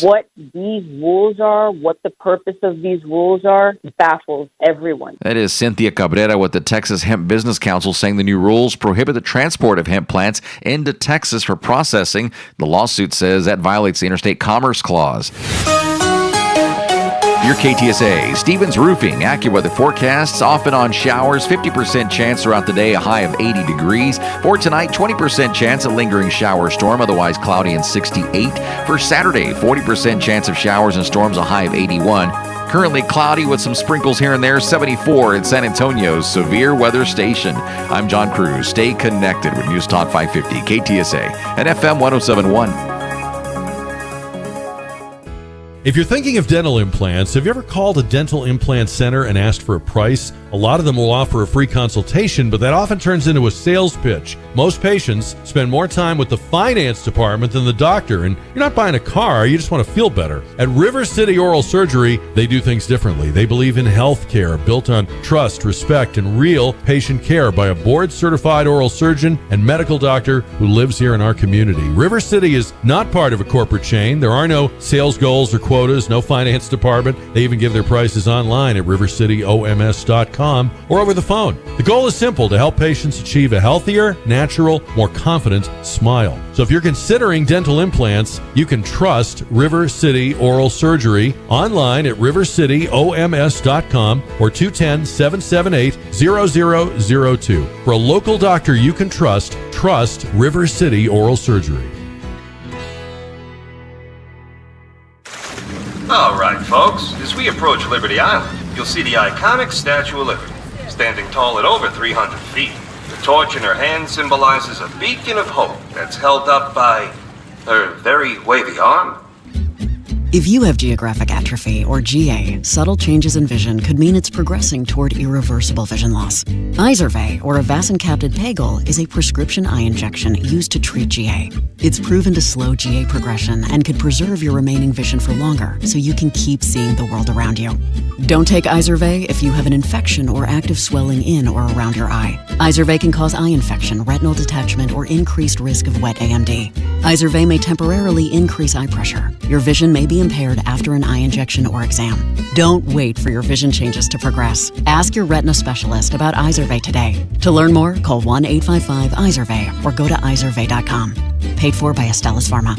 What these rules are, what the purpose of these rules are, baffles everyone. That is Cynthia Cabrera with the Texas Hemp Business Council saying the new rules prohibit the transport of hemp plants into Texas for processing. The lawsuit says that violates the Interstate Commerce Clause. Your KTSA, Stevens Roofing, AccuWeather forecasts, off and on showers, 50% chance throughout the day, a high of 80 degrees. For tonight, 20% chance of lingering shower storm, otherwise cloudy and 68. For Saturday, 40% chance of showers and storms, a high of 81. Currently cloudy with some sprinkles here and there, 74 at San Antonio's Severe Weather Station. I'm John Cruz. Stay connected with News Talk 550, KTSA, and FM 107.1. If you're thinking of dental implants, have you ever called a dental implant center and asked for a price? A lot of them will offer a free consultation, but that often turns into a sales pitch. Most patients spend more time with the finance department than the doctor, and you're not buying a car, you just want to feel better. At River City Oral Surgery, they do things differently. They believe in health care built on trust, respect, and real patient care by a board-certified oral surgeon and medical doctor who lives here in our community. River City is not part of a corporate chain. There are no sales goals or quotas, no finance department. They even give their prices online at rivercityoms.com or over the phone. The goal is simple: to help patients achieve a healthier, natural, more confident smile. So if you're considering dental implants, you can trust River City Oral Surgery online at rivercityoms.com or 210-778-0002. For a local doctor you can trust River City Oral Surgery. All right, folks, as we approach Liberty Island, you'll see the iconic Statue of Liberty, standing tall at over 300 feet. The torch in her hand symbolizes a beacon of hope that's held up by her very wavy arm. If you have geographic atrophy, or GA, subtle changes in vision could mean it's progressing toward irreversible vision loss. Izervay, or avacincaptad pegol, is a prescription eye injection used to treat GA. It's proven to slow GA progression and could preserve your remaining vision for longer, so you can keep seeing the world around you. Don't take Izervay if you have an infection or active swelling in or around your eye. Izervay can cause eye infection, retinal detachment, or increased risk of wet AMD. Izervay may temporarily increase eye pressure. Your vision may be impaired after an eye injection or exam. Don't wait for your vision changes to progress. Ask your retina specialist about Izervay today. To learn more, call 1-855-IZERVAY or go to izervay.com. Paid for by Astellas Pharma.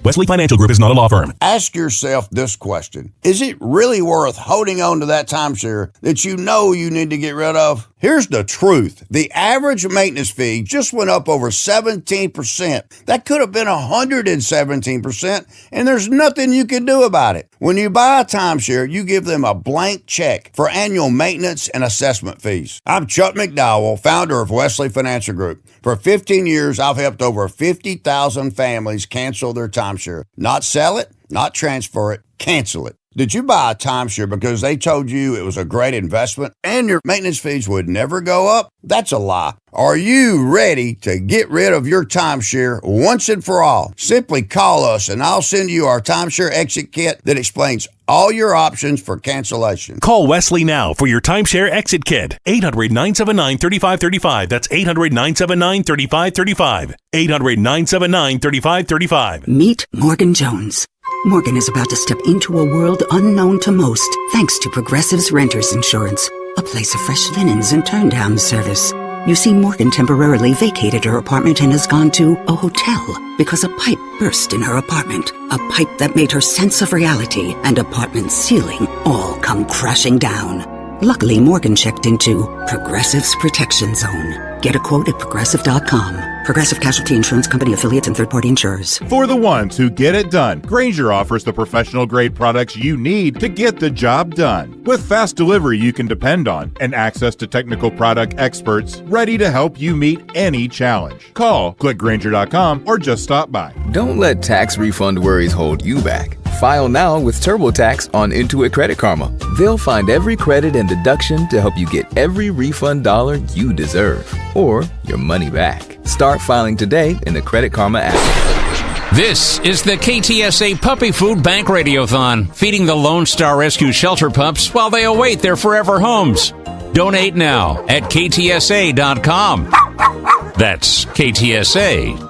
Wesley Financial Group is not a law firm. Ask yourself this question. Is it really worth holding on to that timeshare that you know you need to get rid of? Here's the truth. The average maintenance fee just went up over 17%. That could have been 117%, and there's nothing you can do about it. When you buy a timeshare, you give them a blank check for annual maintenance and assessment fees. I'm Chuck McDowell, founder of Wesley Financial Group. For 15 years, I've helped over 50,000 families cancel their timeshare. Not sell it, not transfer it, cancel it. Did you buy a timeshare because they told you it was a great investment and your maintenance fees would never go up? That's a lie. Are you ready to get rid of your timeshare once and for all? Simply call us and I'll send you our timeshare exit kit that explains all your options for cancellation. Call Wesley now for your timeshare exit kit. 800-979-3535. That's 800-979-3535. 800-979-3535. Meet Morgan Jones. Morgan is about to step into a world unknown to most, thanks to Progressive's Renters Insurance, a place of fresh linens and turn-down service. You see, Morgan temporarily vacated her apartment and has gone to a hotel because a pipe burst in her apartment, a pipe that made her sense of reality and apartment ceiling all come crashing down. Luckily, Morgan checked into Progressive's Protection Zone. Get a quote at Progressive.com. Progressive Casualty Insurance Company, affiliates, and third-party insurers. For the ones who get it done, Grainger offers the professional-grade products you need to get the job done. With fast delivery you can depend on and access to technical product experts ready to help you meet any challenge. Call, click Grainger.com, or just stop by. Don't let tax refund worries hold you back. File now with TurboTax on Intuit Credit Karma. They'll find every credit and deduction to help you get every refund dollar you deserve, or your money back. Start filing today in the Credit Karma app. This is the KTSA Puppy Food Bank Radiothon, feeding the Lone Star Rescue Shelter pups while they await their forever homes. Donate now at KTSA.com. That's KTSA.com.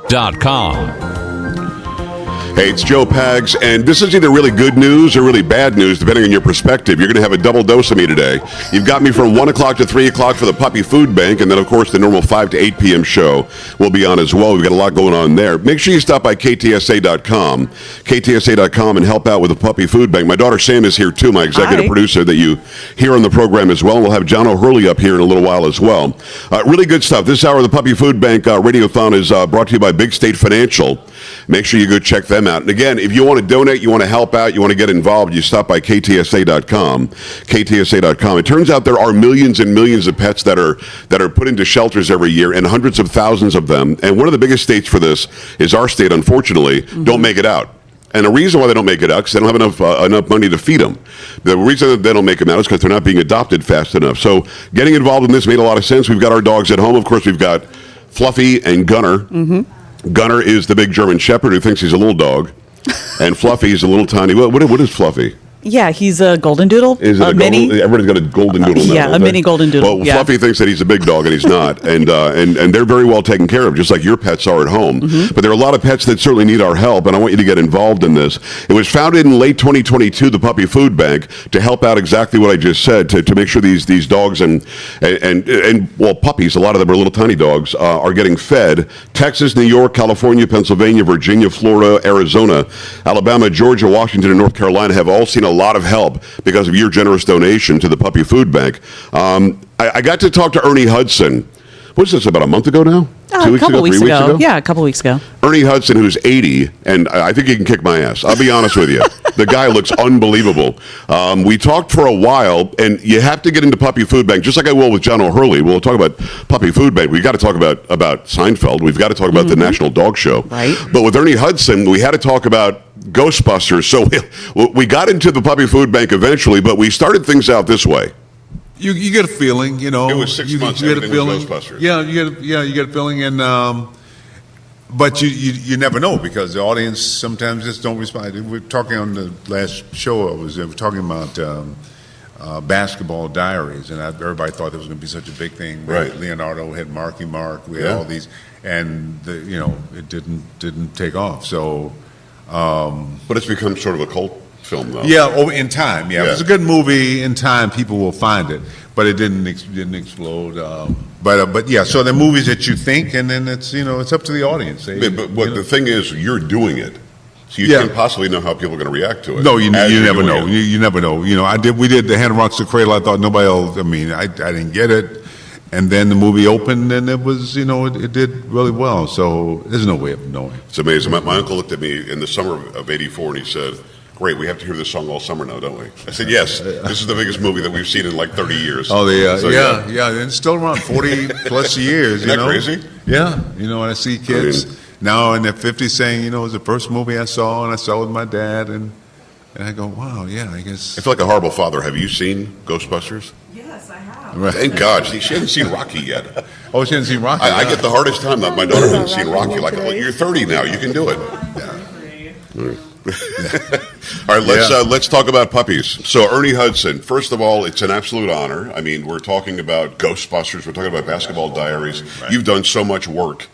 Hey, it's Joe Pags, and this is either really good news or really bad news, depending on your perspective. You're going to have a double dose of me today. You've got me from 1 o'clock to 3 o'clock for the Puppy Food Bank, and then, of course, the normal 5 to 8 p.m. show will be on as well. We've got a lot going on there. Make sure you stop by ktsa.com, and help out with the Puppy Food Bank. My daughter Sam is here, too, my executive producer that you hear on the program as well. We'll have John O'Hurley up here in a little while as well. Really good stuff. This hour of the Puppy Food Bank Radiothon is brought to you by Big State Financial. Make sure you go check them out. And again, if you want to donate, you want to help out, you want to get involved, you stop by ktsa.com. It turns out there are millions and millions of pets that are put into shelters every year, and hundreds of thousands of them. And one of the biggest states for this is our state, unfortunately, don't make it out. And the reason why they don't make it out is they don't have enough money to feed them. The reason that they don't make them out is because they're not being adopted fast enough. So getting involved in this made a lot of sense. We've got our dogs at home. Of course, we've got Fluffy and Gunner. Mm-hmm. Gunner is the big German Shepherd who thinks he's a little dog. And Fluffy is a little tiny. What is Fluffy? Yeah, he's a golden doodle. Is it a mini? Everybody's got a golden doodle now. Yeah, a mini golden doodle. Well, Fluffy thinks that he's a big dog, and he's not. and they're very well taken care of, just like your pets are at home. Mm-hmm. But there are a lot of pets that certainly need our help, and I want you to get involved in this. It was founded in late 2022, the Puppy Food Bank, to help out exactly what I just said, to make sure these dogs and puppies, a lot of them are little tiny dogs, are getting fed. Texas, New York, California, Pennsylvania, Virginia, Florida, Arizona, Alabama, Georgia, Washington, and North Carolina have all seen a lot of help because of your generous donation to the Puppy Food Bank. I got to talk to Ernie Hudson. What was this, about a month ago now? 2 weeks ago? 3 weeks ago? Yeah, a couple weeks ago. Ernie Hudson, who's 80, and I think he can kick my ass. I'll be honest with you. The guy looks unbelievable. We talked for a while, and you have to get into Puppy Food Bank, just like I will with John O'Hurley. We'll talk about Puppy Food Bank. We've got to talk about Seinfeld. We've got to talk about the National Dog Show. Right. But with Ernie Hudson, we had to talk about Ghostbusters. So we got into the Puppy Food Bank eventually, but we started things out this way. You get a feeling, It was 6 months. You get a feeling. Ghostbusters. Yeah, you get a feeling, and but you never know because the audience sometimes just don't respond. We were talking on the last show. We were talking about Basketball Diaries, and everybody thought it was going to be such a big thing. Right. Leonardo had Marky Mark. We had all these, and it didn't take off. So, but it's become sort of a cult film, though. Yeah, in time. Yeah, if it's a good movie. In time, people will find it, but it didn't explode. But yeah, so the movies that you think, and then it's up to the audience. But the thing is, you're doing it, so you can't possibly know how people are going to react to it. No, you never know. You never know. We did the Hand Rocks the Cradle. I thought nobody else. I mean, I didn't get it. And then the movie opened, and it was, it did really well. So there's no way of knowing. It's amazing. My uncle looked at me in the summer of '84, and he said, "Great, we have to hear this song all summer now, don't we?" I said, "Yes, this is the biggest movie that we've seen in like 30 years." Oh, yeah, and it's still around 40 plus years. Isn't that crazy? Yeah, and I see kids now in their 50s saying, it was the first movie I saw, and I saw it with my dad, and I go, wow, yeah, I guess. I feel like a horrible father. Have you seen Ghostbusters? Yes, I have. Right. Thank God. She hasn't seen Rocky yet. Oh, she hasn't seen Rocky? I get the hardest time that my daughter hasn't seen Rocky. Like, you're 30 now. You can do it. All right, let's talk about puppies. So Ernie Hudson, first of all, it's an absolute honor. I mean, we're talking about Ghostbusters. We're talking about Basketball Diaries. Right. You've done so much work.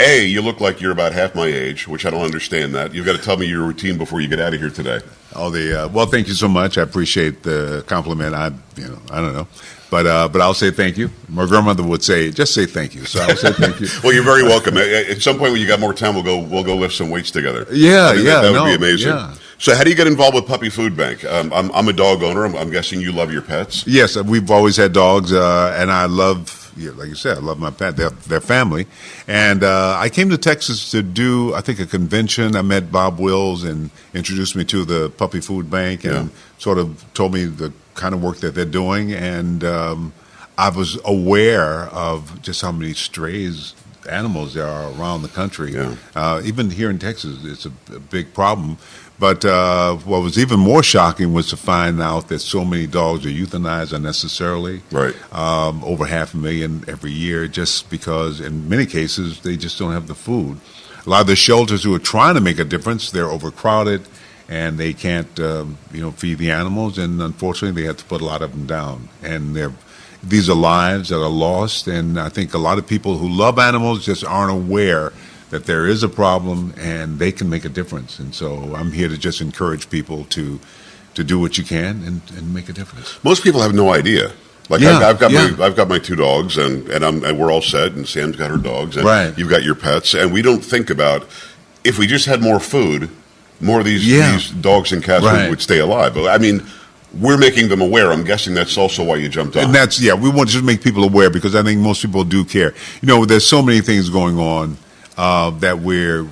You look like you're about half my age, which I don't understand that. You've got to tell me your routine before you get out of here today. Well, thank you so much. I appreciate the compliment. I don't know. But I'll say thank you. My grandmother would say, just say thank you. So I'll say thank you. Well, you're very welcome. At some point when you got more time, we'll go lift some weights together. Yeah, that would be amazing. Yeah. So how do you get involved with Puppy Food Bank? I'm a dog owner. I'm guessing you love your pets. Yes, we've always had dogs, and I love, like you said, I love my pet, their family. And I came to Texas to do, I think, a convention. I met Bob Wills and introduced me to the Puppy Food Bank and sort of told me the kind of work that they're doing. And I was aware of just how many strays animals there are around the country. Yeah. Even here in Texas, it's a big problem. But what was even more shocking was to find out that so many dogs are euthanized unnecessarily. Right. Over 500,000 every year, just because in many cases they just don't have the food. A lot of the shelters who are trying to make a difference, they're overcrowded and they can't feed the animals, and unfortunately they have to put a lot of them down. And these are lives that are lost, and I think a lot of people who love animals just aren't aware that there is a problem and they can make a difference. And so I'm here to just encourage people to do what you can and make a difference. Most people have no idea. Like Yeah, I've got my 2 dogs, and we're all set, and Sam's got her dogs, and Right. you've got your pets, and we don't think about if we just had more food, more of these dogs and cats Right. would stay alive. But I mean, we're making them aware. I'm guessing that's also why you jumped on. And that's, we want to just make people aware because I think most people do care. You know, there's so many things going on that we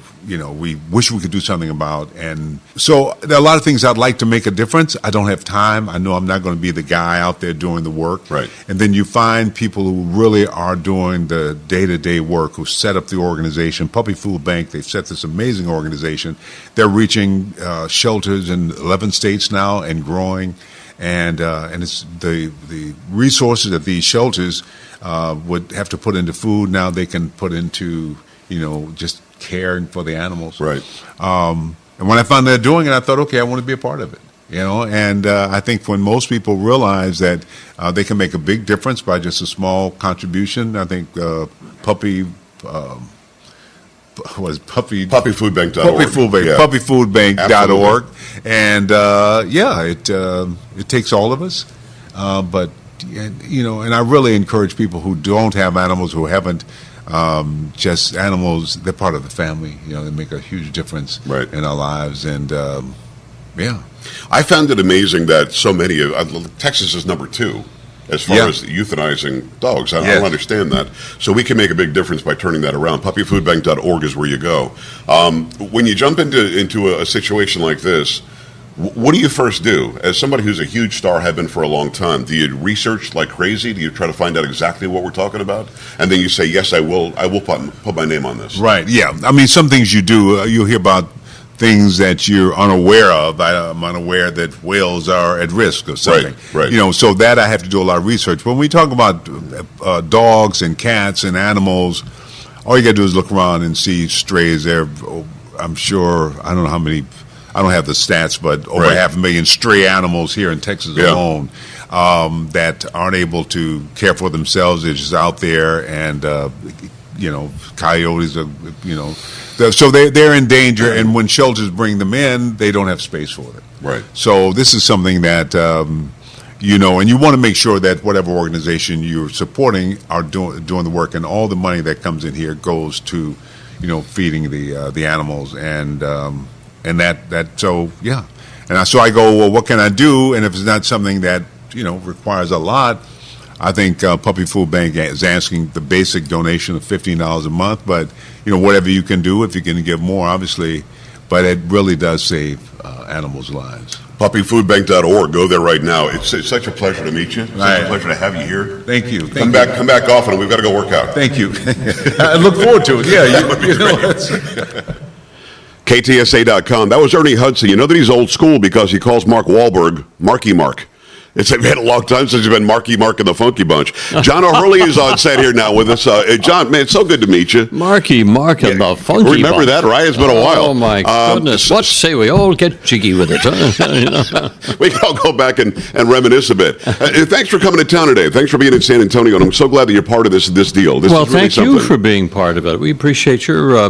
wish we could do something about. And so there are a lot of things I'd like to make a difference. I don't have time. I know I'm not going to be the guy out there doing the work. Right. And then you find people who really are doing the day-to-day work, who set up the organization. Puppy Food Bank, they've set this amazing organization. They're reaching shelters in 11 states now and growing. And it's the resources that these shelters would have to put into food, now they can put into, just caring for the animals. Right. And when I found they're doing it, I thought, okay, I want to be a part of it. And I think when most people realize that they can make a big difference by just a small contribution, I think Puppy Puppyfoodbank.org. Puppy Food Bank, Yeah. puppyfoodbank.org. And it takes all of us. But and I really encourage people who don't have animals, who haven't just animals, they're part of the family. They make a huge difference in our lives. And I found it amazing that so many Texas is number 2 as far as euthanizing dogs. I don't understand that. So we can make a big difference by turning that around. Puppyfoodbank.org is where you go. When you jump into a situation like this, what do you first do? As somebody who's a huge star, have been for a long time, do you research like crazy? Do you try to find out exactly what we're talking about? And then you say, yes, I will put my name on this. Right, yeah. I mean, some things you do, you'll hear about things that you're unaware of. I'm unaware that whales are at risk of something. Right. So that I have to do a lot of research. When we talk about dogs and cats and animals, all you got to do is look around and see strays there. I'm sure, I don't know how many, I don't have the stats, but over 500,000 stray animals here in Texas alone that aren't able to care for themselves. They're just out there, and coyotes are, so they're in danger. And when shelters bring them in, they don't have space for them. Right. So this is something that and you want to make sure that whatever organization you're supporting are doing the work, and all the money that comes in here goes to, feeding the animals and so I go, well, what can I do? And if it's not something that requires a lot, I think Puppy Food Bank is asking the basic donation of $15 a month. But whatever you can do, if you can give more, obviously, but it really does save animals' lives. Puppyfoodbank.org. Go there right now. It's such a pleasure to meet you. It's such a pleasure to have you here. Thank you. Come back often. We've got to go work out. Thank you. I look forward to it. Yeah, KTSA.com. That was Ernie Hudson. You know that he's old school because he calls Mark Wahlberg Marky Mark. It's been a long time since he's been Marky Mark in the Funky Bunch. John O'Hurley is on set here now with us. John, man, it's so good to meet you. Marky Mark in the Funky Bunch. Remember that, right? It's been a while. Oh, my goodness. What say we all get jiggy with it? Huh? We can all go back and reminisce a bit. Thanks for coming to town today. Thanks for being in San Antonio, and I'm so glad that you're part of this deal. This well, is really thank something. you for being part of it. We appreciate your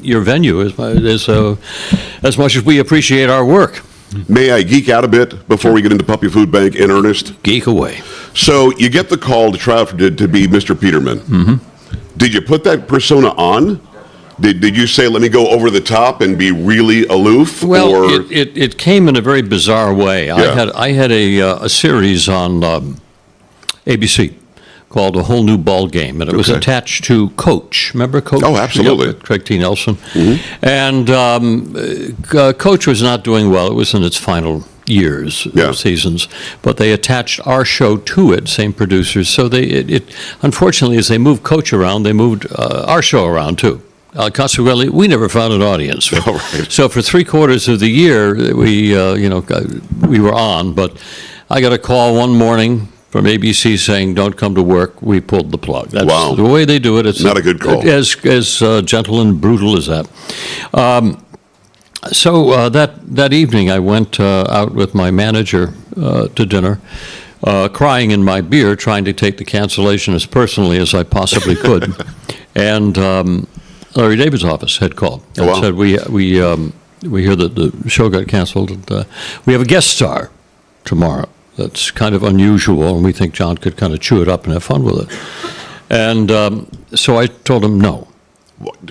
venue as much as we appreciate our work. May I geek out a bit before we get into Puppy Food Bank in earnest? Geek away. So you get the call to try out to be Mr. Peterman. Mm-hmm. Did you put that persona on? Did you say, let me go over the top and be really aloof? Well, or? It came in a very bizarre way. Yeah. I had a series on ABC called A Whole New Ball Game, and it was attached to Coach. Remember Coach? Oh, absolutely. Yep, Craig T. Nelson. Mm-hmm. And Coach was not doing well. It was in its final seasons, but they attached our show to it, same producers. So unfortunately, as they moved Coach around, they moved our show around too. Consequently, we never found an audience. So for 3/4 of the year, we were on, but I got a call one morning from ABC saying, don't come to work. We pulled the plug. That's the way they do it. It's not a good call. As gentle and brutal as that. So that evening, I went out with my manager to dinner, crying in my beer, trying to take the cancellation as personally as I possibly could. And Larry David's office had called and said, we hear that the show got canceled. And, we have a guest star tomorrow. That's kind of unusual, and we think John could kind of chew it up and have fun with it. And so I told him no.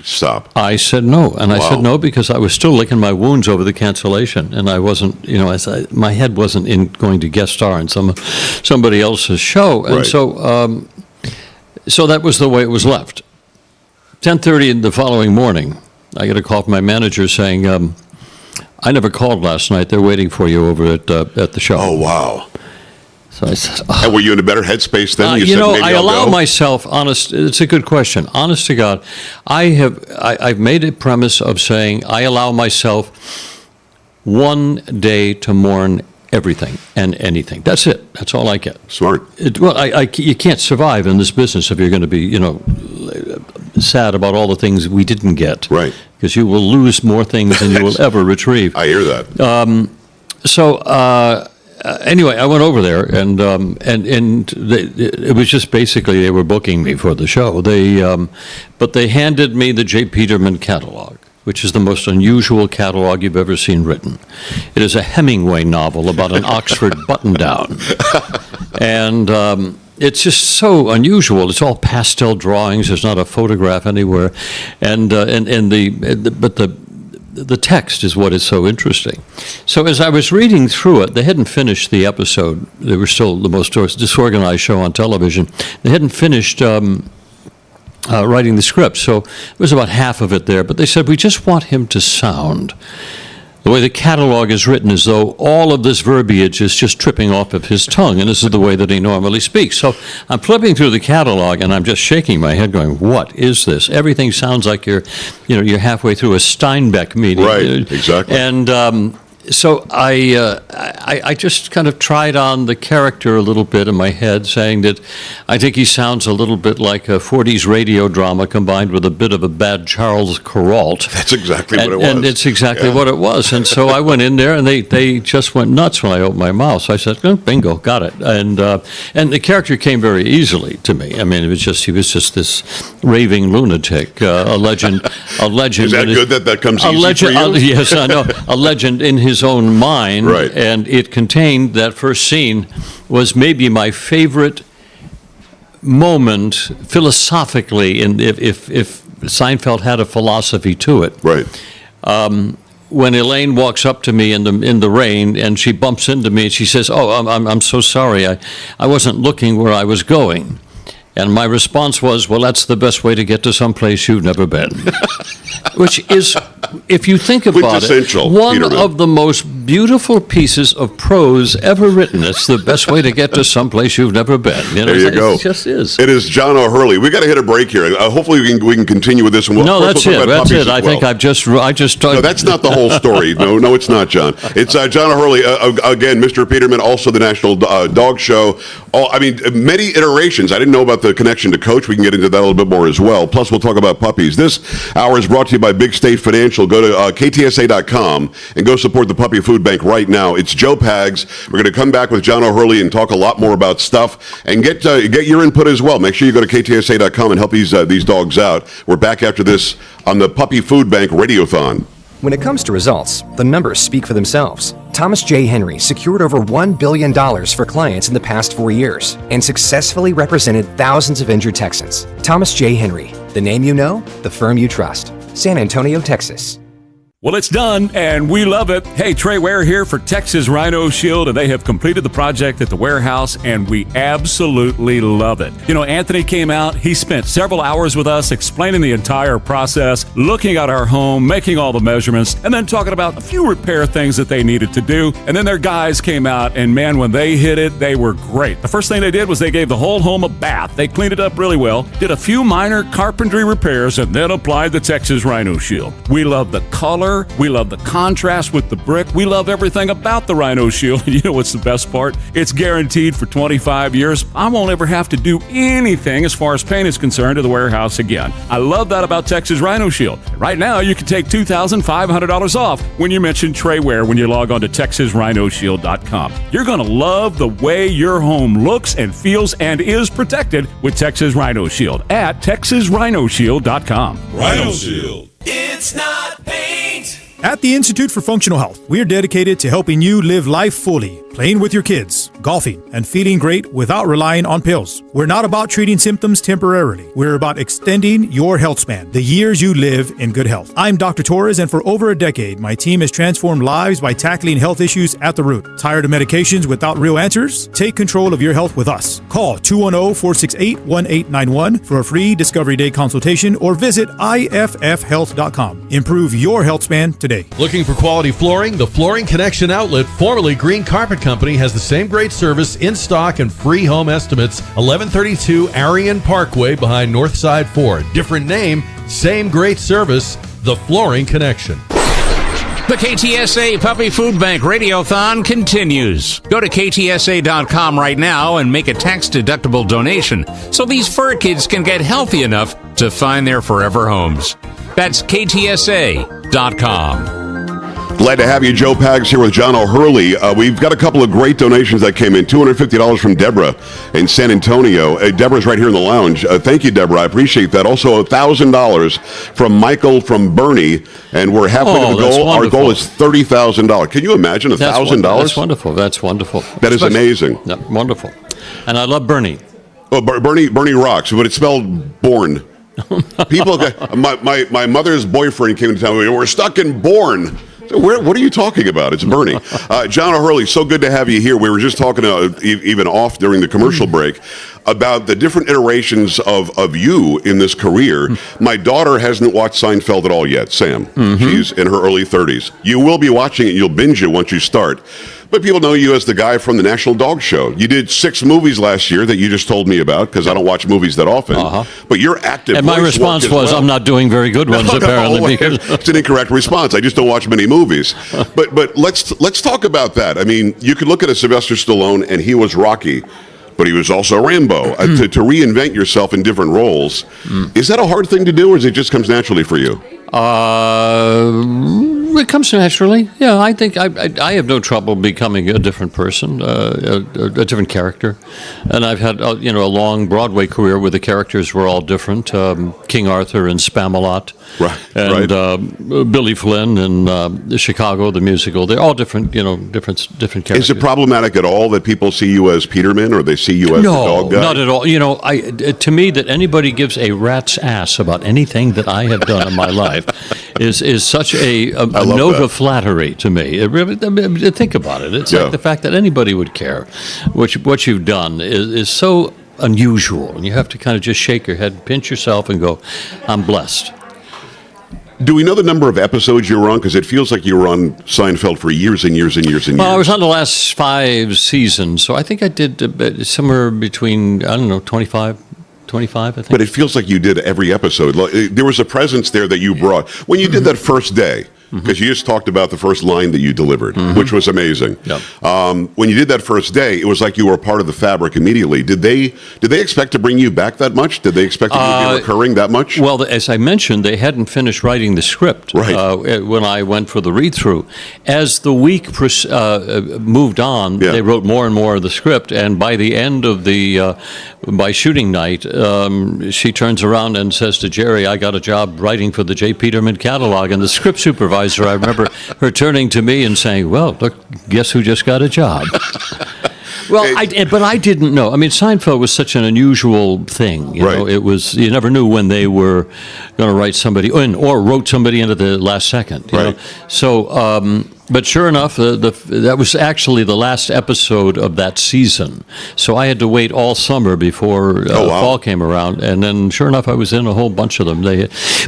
Stop. I said no, and I said no because I was still licking my wounds over the cancellation, and I wasn't, my head wasn't going to guest star in somebody else's show, and so that was the way it was left. 10:30 the following morning, I get a call from my manager saying, "I never called last night. They're waiting for you over at the show." Oh wow. So I said, and were you in a better headspace then? You know, I allow myself, it's a good question. Honest to God, I've made a premise of saying I allow myself one day to mourn everything and anything. That's it. That's all I get. Smart. You can't survive in this business if you're going to be, sad about all the things we didn't get. Right. Because you will lose more things than you will ever retrieve. I hear that. Anyway, I went over there, and it was just basically they were booking me for the show. But they handed me the J. Peterman catalog, which is the most unusual catalog you've ever seen written. It is a Hemingway novel about an Oxford button-down, and it's just so unusual. It's all pastel drawings. There's not a photograph anywhere, the text is what is so interesting. So as I was reading through it, they hadn't finished the episode. They were still the most disorganized show on television. They hadn't finished writing the script, so there was about half of it there. But they said, we just want him to sound the way the catalog is written, as though all of this verbiage is just tripping off of his tongue, and this is the way that he normally speaks. So I'm flipping through the catalog, and I'm just shaking my head going, what is this? Everything sounds like you're halfway through a Steinbeck meeting. Right, exactly. And so I just kind of tried on the character a little bit in my head, saying that I think he sounds a little bit like a 40s radio drama combined with a bit of a bad Charles Kuralt. That's exactly what it was. And it's exactly what it was. And so I went in there, and they just went nuts when I opened my mouth. So I said, bingo, got it. And the character came very easily to me. I mean, he was just this raving lunatic, a legend. Is that good that comes easy for you? Yes, I know. A legend in his own mind, right. And it contained, that first scene was maybe my favorite moment philosophically, and if Seinfeld had a philosophy to it. Right. When Elaine walks up to me in the rain, and she bumps into me, and she says, "Oh, I'm so sorry. I wasn't looking where I was going." And my response was, well, that's the best way to get to some place you've never been. Which is, if you think about it, one of the most beautiful pieces of prose ever written. It's the best way to get to some place you've never been. There you go. It just is. It is John O'Hurley. We got to hit a break here. Hopefully we can continue with this one. No, that's it. That's it. I think I just. No, that's not the whole story. No, it's not, John. It's John O'Hurley again, Mr. Peterman, also the National Dog Show. Many iterations. I didn't know about the connection to Coach. We can get into that a little bit more as well. Plus, we'll talk about puppies. This hour is brought to you by Big State Financial. Go to KTSA.com and go support the Puppy Food Bank right now. It's Joe Pags. We're going to come back with John O'Hurley and talk a lot more about stuff and get your input as well. Make sure you go to KTSA.com and help these dogs out. We're back after this on the Puppy Food Bank Radiothon. When it comes to results, the numbers speak for themselves. Thomas J. Henry secured over $1 billion for clients in the past 4 years and successfully represented thousands of injured Texans. Thomas J. Henry, the name you know, the firm you trust. San Antonio, Texas. Well, it's done, and we love it. Hey, Trey Ware here for Texas Rhino Shield, and they have completed the project at the warehouse, and we absolutely love it. You know, Anthony came out. He spent several hours with us explaining the entire process, looking at our home, making all the measurements, and then talking about a few repair things that they needed to do. And then their guys came out, and man, when they hit it, they were great. The first thing they did was they gave the whole home a bath. They cleaned it up really well, did a few minor carpentry repairs, and then applied the Texas Rhino Shield. We love the color color. We love the contrast with the brick. We love everything about the Rhino Shield. You know what's the best part? It's guaranteed for 25 years. I won't ever have to do anything as far as paint is concerned to the warehouse again. I love that about Texas Rhino Shield. Right now, you can take $2,500 off when you mention Trayware when you log on to TexasRhinoShield.com. You're going to love the way your home looks and feels and is protected with Texas Rhino Shield at TexasRhinoShield.com. Rhino Shield. It's not paint. At the Institute for Functional Health, we're dedicated to helping you live life fully, playing with your kids, golfing, and feeling great without relying on pills. We're not about treating symptoms temporarily. We're about extending your health span, the years you live in good health. I'm Dr. Torres, and for over a decade, my team has transformed lives by tackling health issues at the root. Tired of medications without real answers? Take control of your health with us. Call 210-468-1891 for a free Discovery Day consultation or visit iffhealth.com. Improve your health span today. Looking for quality flooring? The Flooring Connection Outlet, formerly Green Carpet Company, has the same great service, in stock, and free home estimates. 1132 Arion Parkway behind Northside Ford. Different name, same great service. The Flooring Connection. The KTSA Puppy Food Bank Radiothon continues. Go to KTSA.com right now and make a tax-deductible donation so these fur kids can get healthy enough to find their forever homes. That's KTSA.com. Glad to have you, Joe Pags, here with John O'Hurley. We've got a couple of great donations that came in. $250 from Deborah in San Antonio. Deborah's right here in the lounge. Thank you, Deborah. I appreciate that. Also, $1,000 from Michael from Bernie, and we're halfway to the goal. Our goal is $30,000. Can you imagine $1,000? That's wonderful. That's wonderful. That is amazing. Yeah, wonderful. And I love Bernie. Oh, Bernie rocks, but it's spelled Born. People, my mother's boyfriend came to tell me, we're stuck in Bourne. So what are you talking about? It's Bernie. John O'Hurley, so good to have you here. We were just talking even off during the commercial break about the different iterations of you in this career. My daughter hasn't watched Seinfeld at all yet, Sam. She's in her early 30s. You will be watching it. You'll binge it once you start. But people know you as the guy from the National Dog Show. You did 6 movies last year that you just told me about, because I don't watch movies that often. But you're active. And my response was, I'm not doing very good ones, apparently. It's an incorrect response. I just don't watch many movies. But let's talk about that. I mean, you could look at a Sylvester Stallone, and he was Rocky, but he was also Rambo. To reinvent yourself in different roles, is that a hard thing to do, or it just comes naturally for you? It comes naturally. Yeah, I think I have no trouble becoming a different person, a different character. And I've had a long Broadway career where the characters were all different. King Arthur and Spamalot, and Billy Flynn and Chicago, the musical. They're all different, different characters. Is it problematic at all that people see you as Peterman, or they see you as the dog guy? No, not at all. To me, that anybody gives a rat's ass about anything that I have done in my life is such a note of flattery to me. It really, think about it. It's like the fact that anybody would care what you've done is so unusual, and you have to kind of just shake your head, pinch yourself, and go, I'm blessed. Do we know the number of episodes you were on? Because it feels like you were on Seinfeld for years and years and years and years. Well, I was on the last 5 seasons, so I think I did somewhere between, 25, I think. But it feels like you did every episode. There was a presence there that you brought. When you did that first day, because you just talked about the first line that you delivered, which was amazing. When you did that first day, it was like you were part of the fabric immediately. Did they expect to bring you back that much? Did they expect you to be recurring that much? Well, as I mentioned, they hadn't finished writing the script when I went for the read-through. As the week moved on, they wrote more and more of the script, and by the end of by shooting night, she turns around and says to Jerry, I got a job writing for the J. Peterman catalog, and the script supervisor, I remember her turning to me and saying, well, look, guess who just got a job? Well, but I didn't know. I mean, Seinfeld was such an unusual thing. You know, it was, you never knew when they were going to write somebody in or wrote somebody into the last second. You know? So, but sure enough, that was actually the last episode of that season. So I had to wait all summer before fall came around, and then sure enough, I was in a whole bunch of them.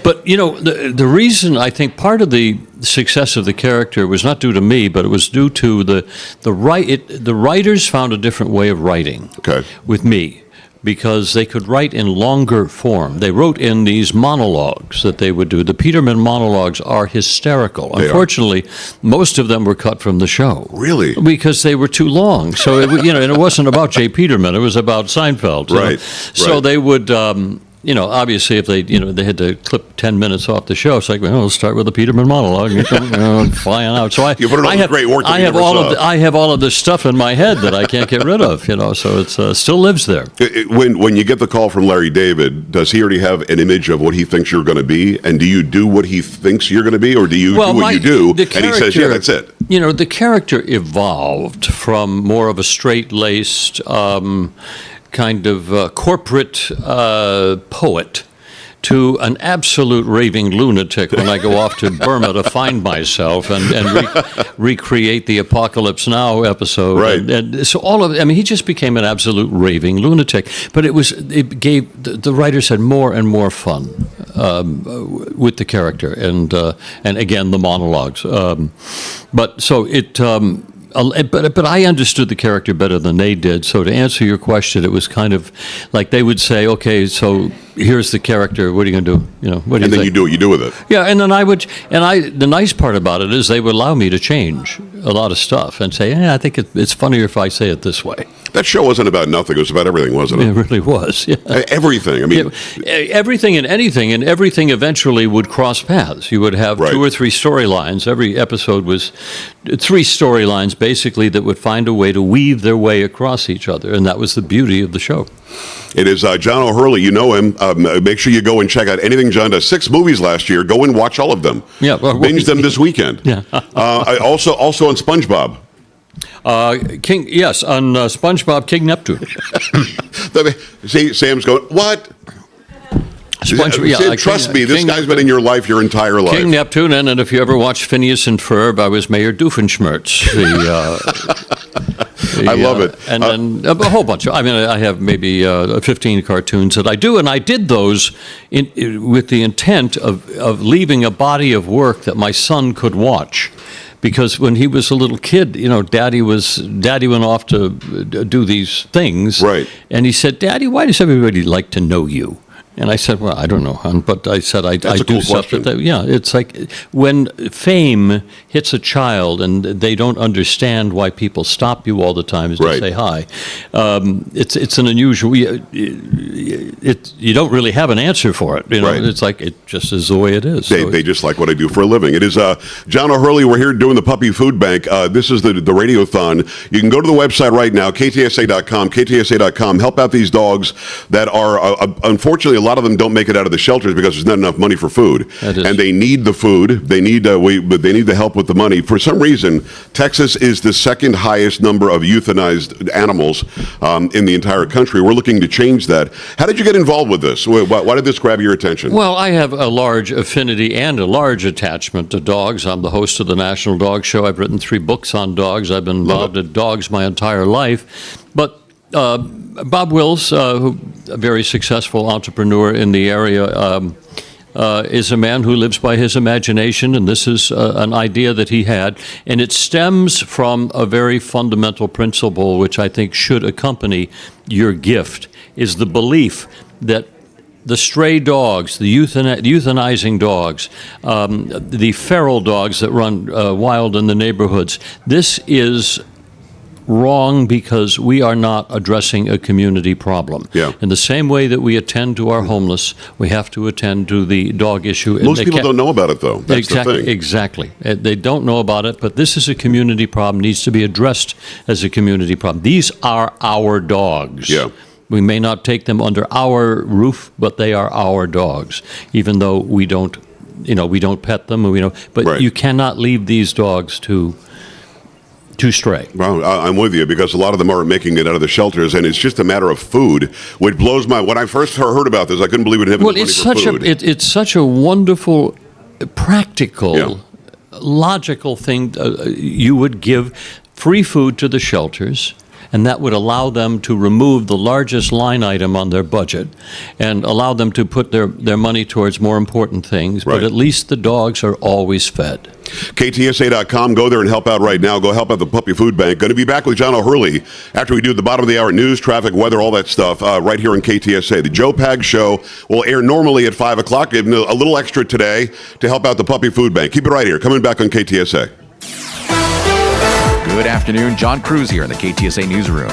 But you know, the reason I think part of the success of the character was not due to me, but it was due to the writers found a different way of writing with me. because they could write in longer form. They wrote in these monologues that they would do. The Peterman monologues are hysterical. Unfortunately, most of them were cut from the show. Really? Because they were too long. So, and it wasn't about J. Peterman. It was about Seinfeld. Right. So they would... obviously, if they had to clip 10 minutes off the show, it's like, well, we'll start with a Peterman monologue, flying out. So I have all of this stuff in my head that I can't get rid of, so it still lives there. When you get the call from Larry David, does he already have an image of what he thinks you're going to be? And do you do what he thinks you're going to be, or do you do what you do, and he says, yeah, that's it? The character evolved from more of a straight-laced... kind of corporate poet to an absolute raving lunatic when I go off to Burma to find myself and recreate the Apocalypse Now episode. Right. And so he just became an absolute raving lunatic. But it gave, the writer said, more and more fun with the character and again, the monologues. But I understood the character better than they did. So to answer your question, it was kind of like they would say, "Okay, so here's the character. What are you going to do? What do you think?" And then you do what you do with it. Yeah, and then the nice part about it is they would allow me to change a lot of stuff and say, I think it's funnier if I say it this way. That show wasn't about nothing. It was about everything, wasn't it? It really was. Yeah. Everything. I mean, everything and anything, and everything eventually would cross paths. You would have 2 or 3 storylines. Every episode was 3 storylines, basically, that would find a way to weave their way across each other, and that was the beauty of the show. It is John O'Hurley. You know him. Make sure you go and check out anything John does. 6 movies last year. Go and watch all of them. Yeah, binge them this weekend. Yeah. Also on SpongeBob. On SpongeBob, King Neptune. See, Sam's going, what? Trust me, this guy's been in your life your entire life. King Neptune, and if you ever watch Phineas and Ferb, I was Mayor Doofenshmirtz. I love it. And then a whole bunch of, I have maybe 15 cartoons that I do, and I did those with the intent of leaving a body of work that my son could watch. Because when he was a little kid, Daddy went off to do these things. Right. And he said, "Daddy, why does everybody like to know you?" And I said, "Well, I don't know, hon," but I said, I do stuff that, it's like when fame hits a child and they don't understand why people stop you all the time to say hi. It's an unusual, you don't really have an answer for it. It's like, it just is the way it is. They just like what I do for a living. It is John O'Hurley. We're here doing the Puppy Food Bank. This is the Radiothon. You can go to the website right now, ktsa.com, help out these dogs that are, unfortunately, a lot of them don't make it out of the shelters because there's not enough money for food, and they need the food. They need the help with the money. For some reason, Texas is the second highest number of euthanized animals in the entire country. We're looking to change that. How did you get involved with this? Why did this grab your attention? Well, I have a large affinity and a large attachment to dogs. I'm the host of the National Dog Show. I've written 3 books on dogs. I've been involved in dogs my entire life. But Bob Wills, a very successful entrepreneur in the area, is a man who lives by his imagination, and this is an idea that he had, and it stems from a very fundamental principle which I think should accompany your gift, is the belief that the stray dogs, the euthanizing dogs, the feral dogs that run wild in the neighborhoods, this is wrong because we are not addressing a community problem. Yeah. In the same way that we attend to our homeless, we have to attend to the dog issue. Most people don't know about it, though. That's the thing. Exactly. They don't know about it, but this is a community problem, needs to be addressed as a community problem. These are our dogs. Yeah. We may not take them under our roof, but they are our dogs, even though we don't pet them, but you cannot leave these dogs to stray. Well, I'm with you, because a lot of them aren't making it out of the shelters, and it's just a matter of food, which blows my... When I first heard about this, I couldn't believe it had money for food. It's such a wonderful, practical, logical thing. You would give free food to the shelters, and that would allow them to remove the largest line item on their budget and allow them to put their money towards more important things, but at least the dogs are always fed. KTSA.com. Go there and help out right now. Go help out the Puppy Food Bank. Going to be back with John O'Hurley after we do the bottom of the hour news, traffic, weather, all that stuff right here on KTSA. The Joe Pag Show will air normally at 5 o'clock. Give a little extra today to help out the Puppy Food Bank. Keep it right here. Coming back on KTSA. Good afternoon. John Cruz here in the KTSA newsroom.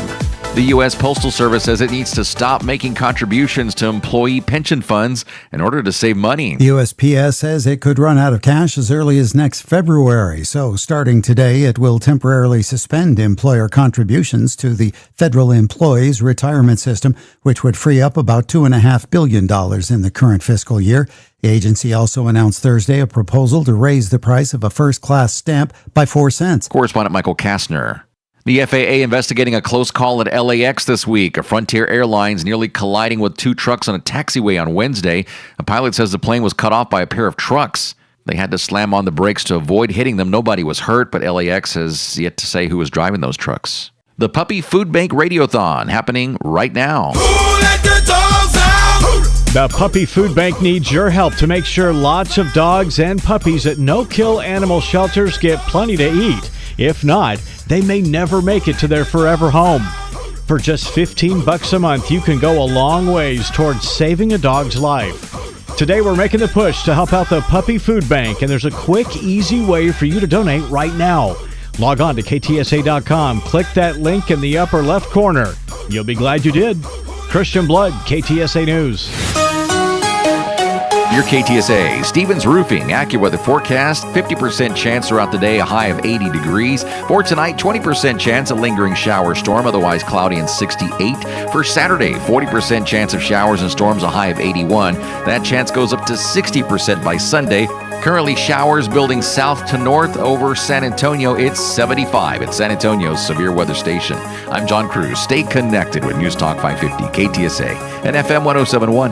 The U.S. Postal Service says it needs to stop making contributions to employee pension funds in order to save money. The USPS says it could run out of cash as early as next February. So starting today, it will temporarily suspend employer contributions to the federal employees' retirement system, which would free up about $2.5 billion in the current fiscal year. The agency also announced Thursday a proposal to raise the price of a first-class stamp by 4 cents. Correspondent Michael Kastner. The FAA investigating a close call at LAX this week. A Frontier Airlines nearly colliding with 2 trucks on a taxiway on Wednesday. A pilot says the plane was cut off by a pair of trucks. They had to slam on the brakes to avoid hitting them. Nobody was hurt, but LAX has yet to say who was driving those trucks. The Puppy Food Bank Radiothon happening right now. Who let the dogs out? The Puppy Food Bank needs your help to make sure lots of dogs and puppies at no-kill animal shelters get plenty to eat. If not, they may never make it to their forever home. For just $15 a month, you can go a long ways towards saving a dog's life. Today, we're making the push to help out the Puppy Food Bank, and there's a quick, easy way for you to donate right now. Log on to KTSA.com, click that link in the upper left corner. You'll be glad you did. Christian Blood, KTSA News. Your KTSA, Stevens Roofing, AccuWeather forecast, 50% chance throughout the day, a high of 80 degrees. For tonight, 20% chance of lingering shower storm, otherwise cloudy and 68. For Saturday, 40% chance of showers and storms, a high of 81. That chance goes up to 60% by Sunday. Currently, showers building south to north over San Antonio. It's 75 at San Antonio's severe weather station. I'm John Cruz. Stay connected with News Talk 550, KTSA, and FM 1071.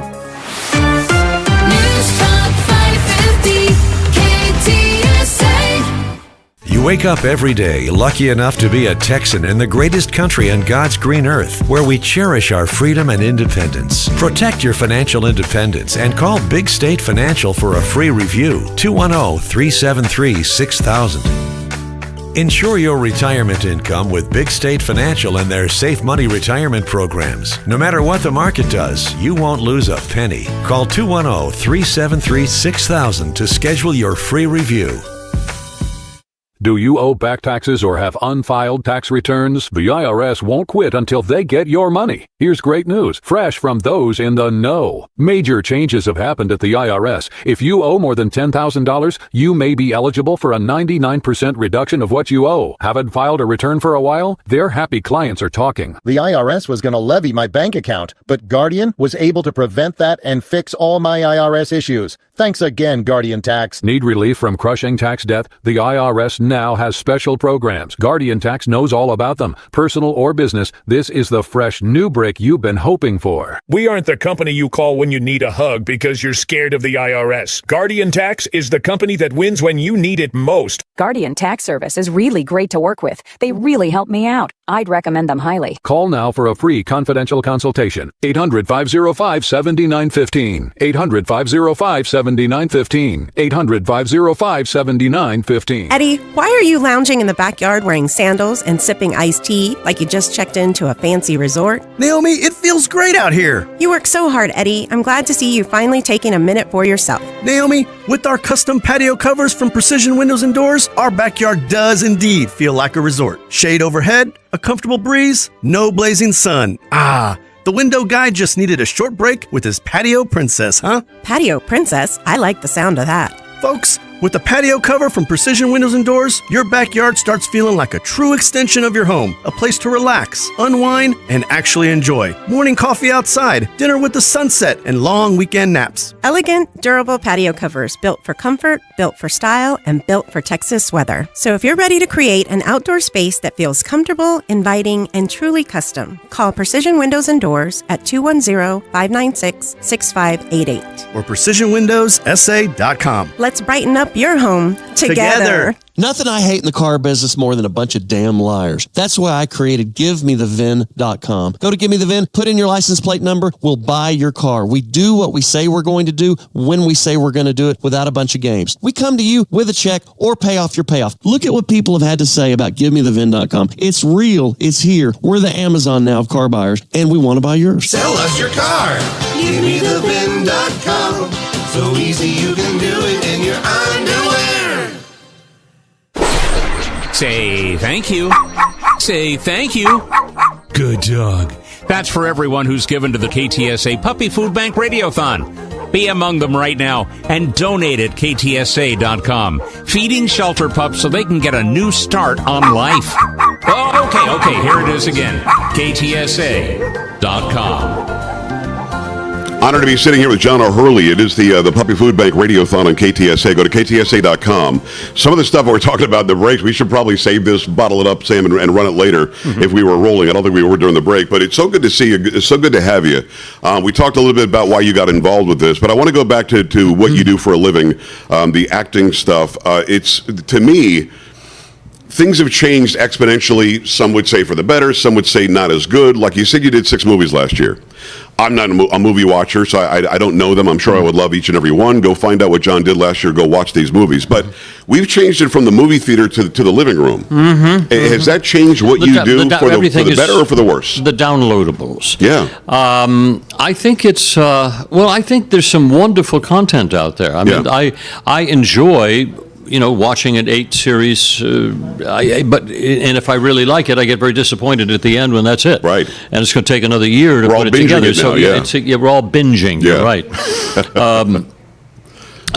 You wake up every day lucky enough to be a Texan in the greatest country on God's green earth, where we cherish our freedom and independence. Protect your financial independence and call Big State Financial for a free review. 210-373-6000. Ensure your retirement income with Big State Financial and their Safe Money retirement programs. No matter what the market does, you won't lose a penny. Call 210-373-6000 to schedule your free review. Do you owe back taxes or have unfiled tax returns? The IRS won't quit until they get your money. Here's great news, fresh from those in the know. Major changes have happened at the IRS. If you owe more than $10,000, you may be eligible for a 99% reduction of what you owe. Haven't filed a return for a while? Their happy clients are talking. The IRS was going to levy my bank account, but Guardian was able to prevent that and fix all my IRS issues. Thanks again, Guardian Tax. Need relief from crushing tax debt? The IRS now has special programs. Guardian Tax knows all about them. Personal or business, this is the fresh new brick you've been hoping for. We aren't the company you call when you need a hug because you're scared of the IRS. Guardian Tax is the company that wins when you need it most. Guardian Tax Service is really great to work with. They really help me out. I'd recommend them highly. Call now for a free confidential consultation. 800-505-7915. 800-505-7915. 800-505-7915. Eddie, why are you lounging in the backyard wearing sandals and sipping iced tea like you just checked into a fancy resort? Naomi, it feels great out here. You work so hard, Eddie. I'm glad to see you finally taking a minute for yourself. Naomi, with our custom patio covers from Precision Windows and Doors, our backyard does indeed feel like a resort. Shade overhead, a comfortable breeze, no blazing sun. The window guy just needed a short break with his patio princess, huh? Patio princess? I like the sound of that. Folks, with the patio cover from Precision Windows and Doors, your backyard starts feeling like a true extension of your home. A place to relax, unwind, and actually enjoy. Morning coffee outside, dinner with the sunset, and long weekend naps. Elegant, durable patio covers built for comfort, built for style, and built for Texas weather. So if you're ready to create an outdoor space that feels comfortable, inviting, and truly custom, call Precision Windows and Doors at 210-596-6588. Or PrecisionWindowsSA.com. Let's brighten up your home together. Nothing I hate in the car business more than a bunch of damn liars. That's why I created GiveMeTheVin.com. Go to Give Me the VIN, put in your license plate number, we'll buy your car. We do what we say we're going to do when we say we're going to do it without a bunch of games. We come to you with a check or pay off your payoff. Look at what people have had to say about GiveMeTheVin.com. It's real. It's here. We're the Amazon now of car buyers, and we want to buy yours. Sell us your car. GiveMeTheVin.com. So easy you can do it in your underwear. Say thank you. Say thank you. Good dog. That's for everyone who's given to the KTSA Puppy Food Bank Radiothon. Be among them right now and donate at ktsa.com. Feeding shelter pups so they can get a new start on life. Oh, okay, here it is again. ktsa.com. Honored to be sitting here with John O'Hurley. It is the Puppy Food Bank Radiothon on KTSA. Go to ktsa.com. Some of the stuff we're talking about in the breaks, we should probably save this, bottle it up, Sam, and run it later if we were rolling. I don't think we were during the break, but it's so good to see you. It's so good to have you. We talked a little bit about why you got involved with this, but I want to go back to what you do for a living, the acting stuff. It's, to me, things have changed exponentially. Some would say for the better. Some would say not as good. Like you said, you did 6 movies last year. I'm not a movie watcher, so I don't know them. I'm sure I would love each and every one. Go find out what John did last year. Go watch these movies. But we've changed it from the movie theater to the living room. Has that changed what you do for the better or for the worse? The downloadables. Yeah. I think it's, I think there's some wonderful content out there. I mean, I enjoy watching an 8 series, and if I really like it, I get very disappointed at the end when that's it. Right. And it's going to take another year to put it together. So we're all binging. Yeah. You're right.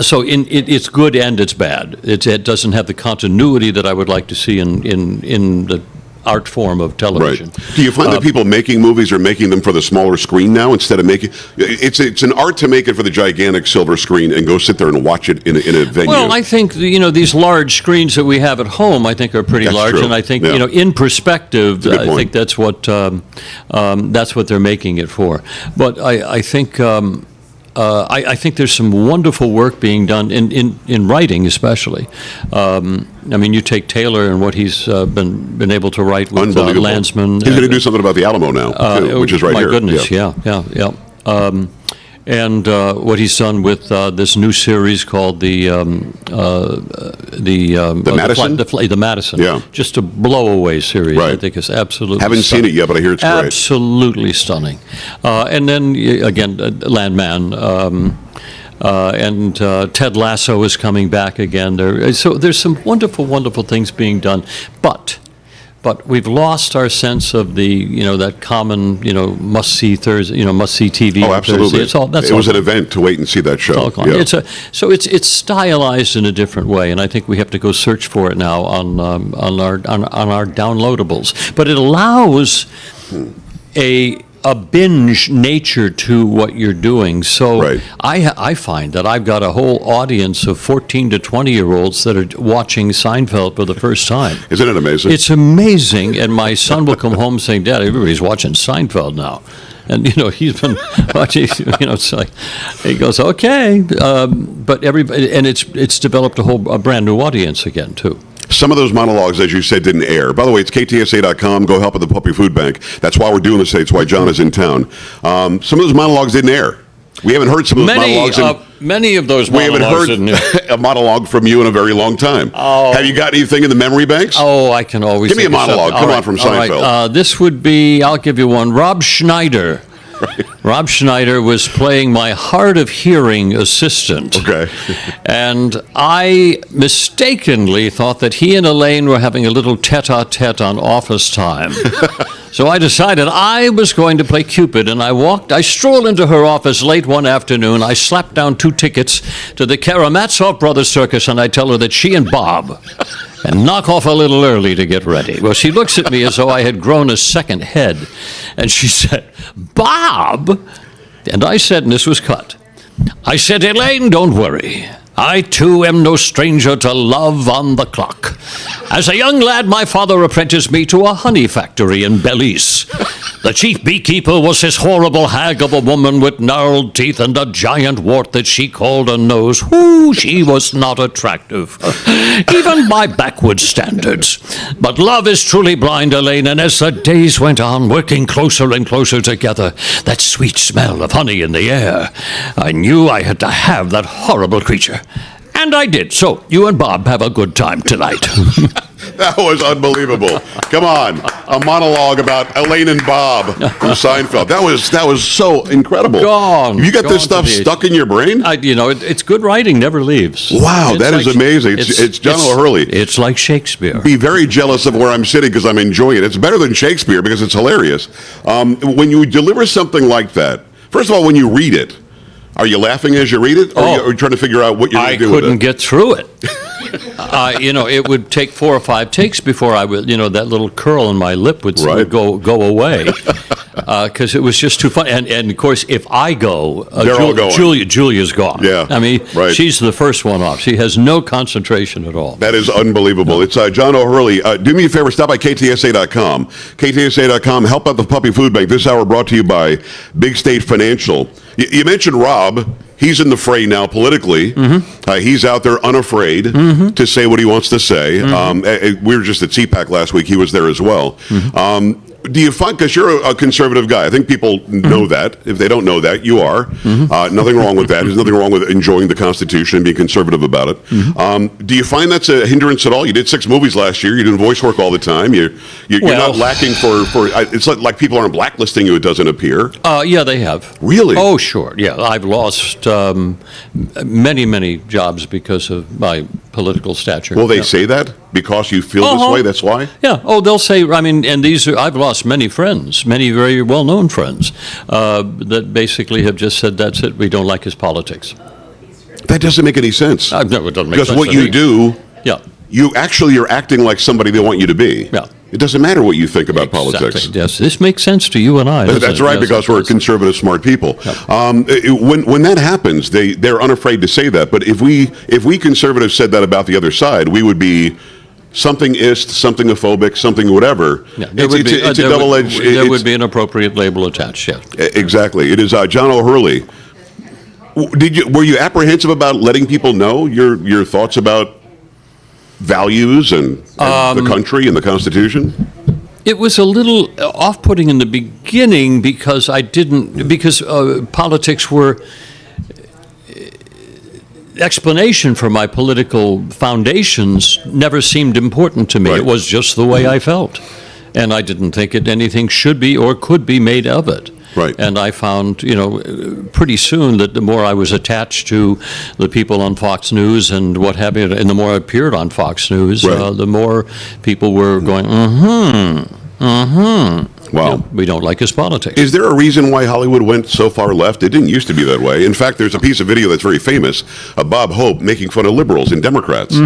So it's good and it's bad. It doesn't have the continuity that I would like to see in the art form of television. Right. Do you find that people making movies are making them for the smaller screen now instead of making it's an art to make it for the gigantic silver screen and go sit there and watch it in a venue? Well, I think these large screens that we have at home, I think are pretty large, and I think in perspective, I think that's what they're making it for. But I think. I think there's some wonderful work being done in writing, especially. I mean, you take Taylor and what he's been able to write with Landsman. He's going to do something about the Alamo now, too, which is right here. My goodness, yeah. And what he's done with this new series called the Madison? The Madison. Yeah. Just a blow-away series. Right. I think it's absolutely Haven't stunning. seen it yet, but I hear it's great. Absolutely stunning. And then, again, Landman. And Ted Lasso is coming back again. So there's some wonderful, wonderful things being done. But we've lost our sense of the, that common, must-see Thursday, must-see TV. Oh, absolutely. Thursday. It was an event to wait and see that show. Yeah. It's stylized in a different way, and I think we have to go search for it now on our downloadables. But it allows a binge nature to what you're doing. So I find that I've got a whole audience of 14 to 20-year-olds that are watching Seinfeld for the first time. Isn't it amazing? It's amazing. And my son will come home saying, Dad, everybody's watching Seinfeld now. And, he's been watching, it's like, he goes, okay. But everybody, and it's developed a brand new audience again, too. Some of those monologues, as you said, didn't air. By the way, it's ktsa.com. Go help at the Puppy Food Bank. That's why we're doing this today. It's why John is in town. Some of those monologues didn't air. We haven't heard some of those monologues. Many of those monologues didn't air. We haven't heard a monologue from you in a very long time. Oh. Have you got anything in the memory banks? Oh, I can always give me a monologue. Come on, from Seinfeld. Right. This would be, I'll give you one, Rob Schneider. Right. Rob Schneider was playing my hard of hearing assistant. Okay. And I mistakenly thought that he and Elaine were having a little tete-a-tete on office time. So I decided I was going to play Cupid, and I strolled into her office late one afternoon. I slapped down 2 tickets to the Karamazov Brothers Circus, and I tell her that she and Bob and knock off a little early to get ready. Well, she looks at me as though I had grown a second head, and she said, Bob? And I said, and this was cut, I said, Elaine, don't worry. I, too, am no stranger to love on the clock. As a young lad, my father apprenticed me to a honey factory in Belize. The chief beekeeper was this horrible hag of a woman with gnarled teeth and a giant wart that she called a nose. Whoo, she was not attractive, even by backward standards. But love is truly blind, Elaine, and as the days went on, working closer and closer together, that sweet smell of honey in the air, I knew I had to have that horrible creature. And I did. So you and Bob have a good time tonight. That was unbelievable. Come on, a monologue about Elaine and Bob from Seinfeld. That was so incredible. You got this stuff stuck in your brain? It's good writing, never leaves. Wow, that is amazing. It's John O'Hurley. It's like Shakespeare. Be very jealous of where I'm sitting because I'm enjoying it. It's better than Shakespeare because it's hilarious. When you deliver something like that, first of all, when you read it, are you laughing as you read it, or are you trying to figure out what you're going to do with it? I couldn't get through it. It would take 4 or 5 takes before I would, that little curl in my lip would go away, because it was just too funny. And of course, if I go, Julia's gone. Yeah, I mean, she's the first one off. She has no concentration at all. That is unbelievable. It's John O'Hurley. Do me a favor, stop by KTSA.com. KTSA.com. Help out the Puppy Food Bank. This hour brought to you by Big State Financial. You mentioned Rob. He's in the fray now politically. He's out there unafraid to say what he wants to say. We were just at CPAC last week. He was there as well. Do you find, because you're a conservative guy, I think people know that. If they don't know that, you are. Nothing wrong with that. There's nothing wrong with enjoying the Constitution and being conservative about it. Do you find that's a hindrance at all? You did 6 movies last year. You're doing voice work all the time. You're not lacking for it's like people aren't blacklisting you, it doesn't appear. Yeah, they have. Really? Oh, sure. Yeah, I've lost many jobs because of my political stature. Will they say that? Because you feel this way, that's why? Yeah. Oh, they'll say, and I've lost many friends, many very well-known friends, that basically have just said, that's it, we don't like his politics. That doesn't make any sense. No, it doesn't make sense. Because what you do, yeah, you're acting like somebody they want you to be. Yeah. It doesn't matter what you think about politics. Yes, this makes sense to you and I. That's right, because we're conservative, smart people. When that happens, they're unafraid to say that. But if we conservatives said that about the other side, we would be something-ist, something-ophobic, something whatever. Yeah, it's a double-edged... There would be an appropriate label attached, yes. Exactly. It is John O'Hurley. Were you apprehensive about letting people know your thoughts about values and the country and the Constitution? It was a little off-putting in the beginning because politics were explanation for my political foundations never seemed important to me. Right. It was just the way I felt, and I didn't think anything should be or could be made of it. Right. And I found, pretty soon that the more I was attached to the people on Fox News and what have you, and the more I appeared on Fox News, the more people were going, Wow. We don't like his politics. Is there a reason why Hollywood went so far left? It didn't used to be that way. In fact, there's a piece of video that's very famous of Bob Hope making fun of liberals and Democrats.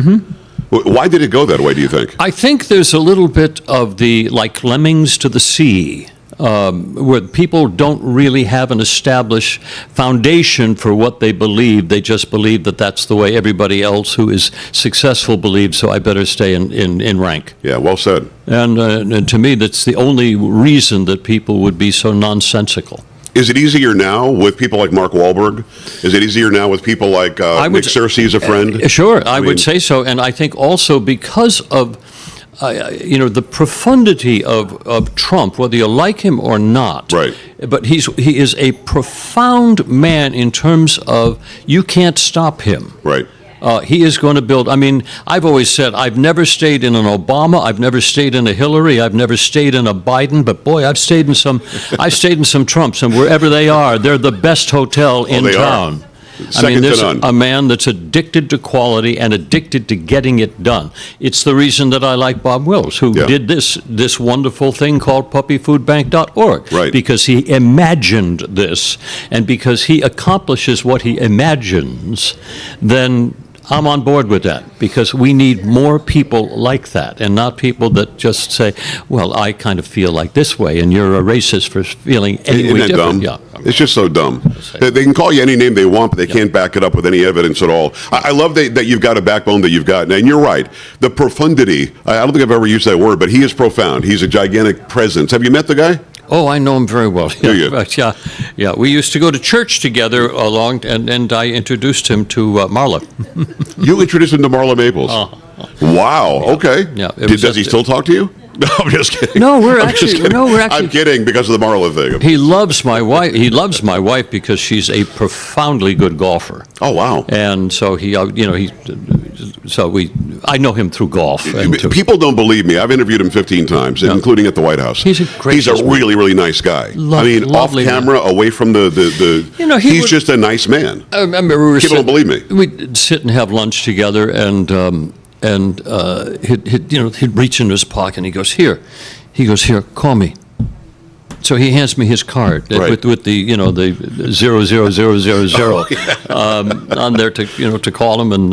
Why did it go that way, do you think? I think there's a little bit of the, like lemmings to the sea, where people don't really have an established foundation for what they believe. They just believe that that's the way everybody else who is successful believes, so I better stay in rank. Yeah, well said. And to me, that's the only reason that people would be so nonsensical. Is it easier now with people like Mark Wahlberg? Is it easier now with people like Nick Searcy's a friend? Sure, I would say so. And I think also because of the profundity of Trump, whether you like him or not. Right. But he is a profound man in terms of you can't stop him. Right. He is going to build. I mean, I've always said I've never stayed in an Obama, I've never stayed in a Hillary, I've never stayed in a Biden. But boy, I've stayed in some Trumps, and wherever they are, they're the best hotel in town. There's a man that's addicted to quality and addicted to getting it done. It's the reason that I like Bob Wills, who did this wonderful thing called puppyfoodbank.org. Right. Because he imagined this, and because he accomplishes what he imagines, then I'm on board with that, because we need more people like that, and not people that just say, well, I kind of feel like this way, and you're a racist for feeling any way different. Dumb? Yeah. It's just so dumb. They can call you any name they want, but they can't back it up with any evidence at all. I love that you've got a backbone that you've got. And you're right. The profundity, I don't think I've ever used that word, but he is profound. He's a gigantic presence. Have you met the guy? Oh, I know him very well. Do you? Yeah. We used to go to church together and I introduced him to Marla. You introduced him to Marla Maples? Wow. Okay. Yeah. Does he still talk to you? No, I'm just kidding. No, we're actually. I'm kidding because of the Marla thing. He loves my wife. He loves my wife because she's a profoundly good golfer. Oh wow! And so I know him through golf. People don't believe me. I've interviewed him 15 times, including at the White House. He's a really, really nice guy. Off camera, away from he's just a nice man. I remember people don't believe me. We'd sit and have lunch together, and he'd reach into his pocket and he goes, here, call me. So he hands me his card with the 00000 on there to call him and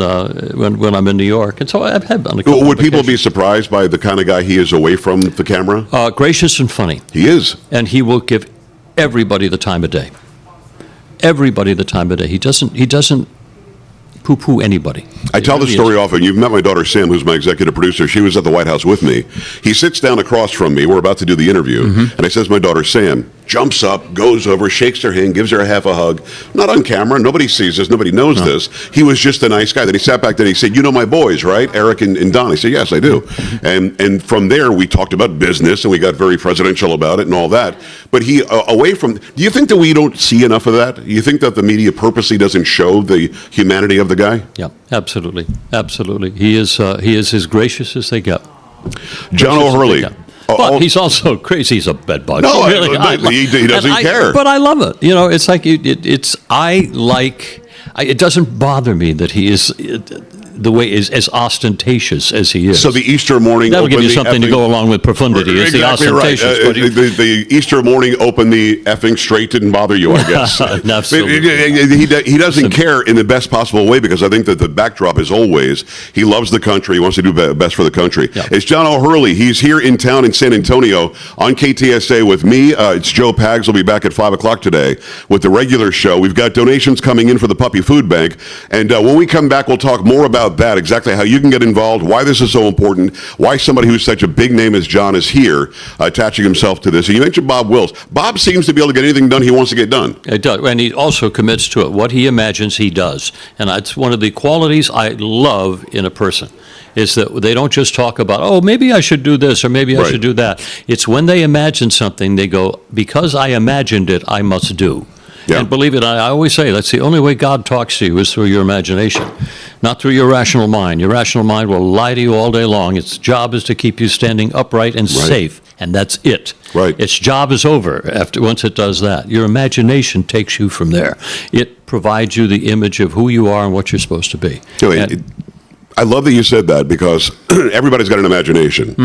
when I'm in New York. And so I've had on a couple Would people be surprised by the kind of guy he is away from the camera? Gracious and funny. He is. And he will give everybody the time of day. Everybody the time of day. He doesn't poo-poo anybody. I tell the story often. You've met my daughter Sam, who's my executive producer. She was at the White House with me. He sits down across from me. We're about to do the interview. And I says, my daughter Sam jumps up, goes over, shakes her hand, gives her a half a hug. Not on camera. Nobody sees this. Nobody knows this. He was just a nice guy. Then he sat back there and he said, you know my boys, right? Eric and Don. I said, yes, I do. And from there, we talked about business and we got very presidential about it and all that. But he, away from, do you think that we don't see enough of that? Do you think that the media purposely doesn't show the humanity of the guy? Yeah, absolutely. Absolutely. He is as gracious as they get. John O'Hurley. But he's also crazy. He's a bedbug. No, really, he doesn't care. But I love it. It's like it doesn't bother me that he is the way is as ostentatious as he is. So the Easter morning that'll give you something to go along with profundity. It's exactly the ostentatious. Right. The Easter morning open the effing straight didn't bother you, I guess. Absolutely. He doesn't care in the best possible way because I think that the backdrop is always he loves the country. He wants to do best for the country. Yeah. It's John O'Hurley. He's here in town in San Antonio on KTSA with me. It's Joe Pags. Will be back at 5 o'clock today with the regular show. We've got donations coming in for the Puppy Food Bank. And when we come back, we'll talk more about that, exactly how you can get involved, why this is so important, why somebody who's such a big name as John is here attaching himself to this. And you mentioned Bob Wills. Bob seems to be able to get anything done he wants to get done. It does, and he also commits to it. What he imagines, he does. And that's one of the qualities I love in a person, is that they don't just talk about, oh, maybe I should do this or maybe I should do that. It's when they imagine something, they go, because I imagined it, I must do. Yeah. And believe it, I always say that's the only way God talks to you is through your imagination, not through your rational mind. Your rational mind will lie to you all day long. Its job is to keep you standing upright and safe, and that's it. Right. Its job is over once it does that. Your imagination takes you from there. It provides you the image of who you are and what you're supposed to be. I love that you said that because everybody's got an imagination.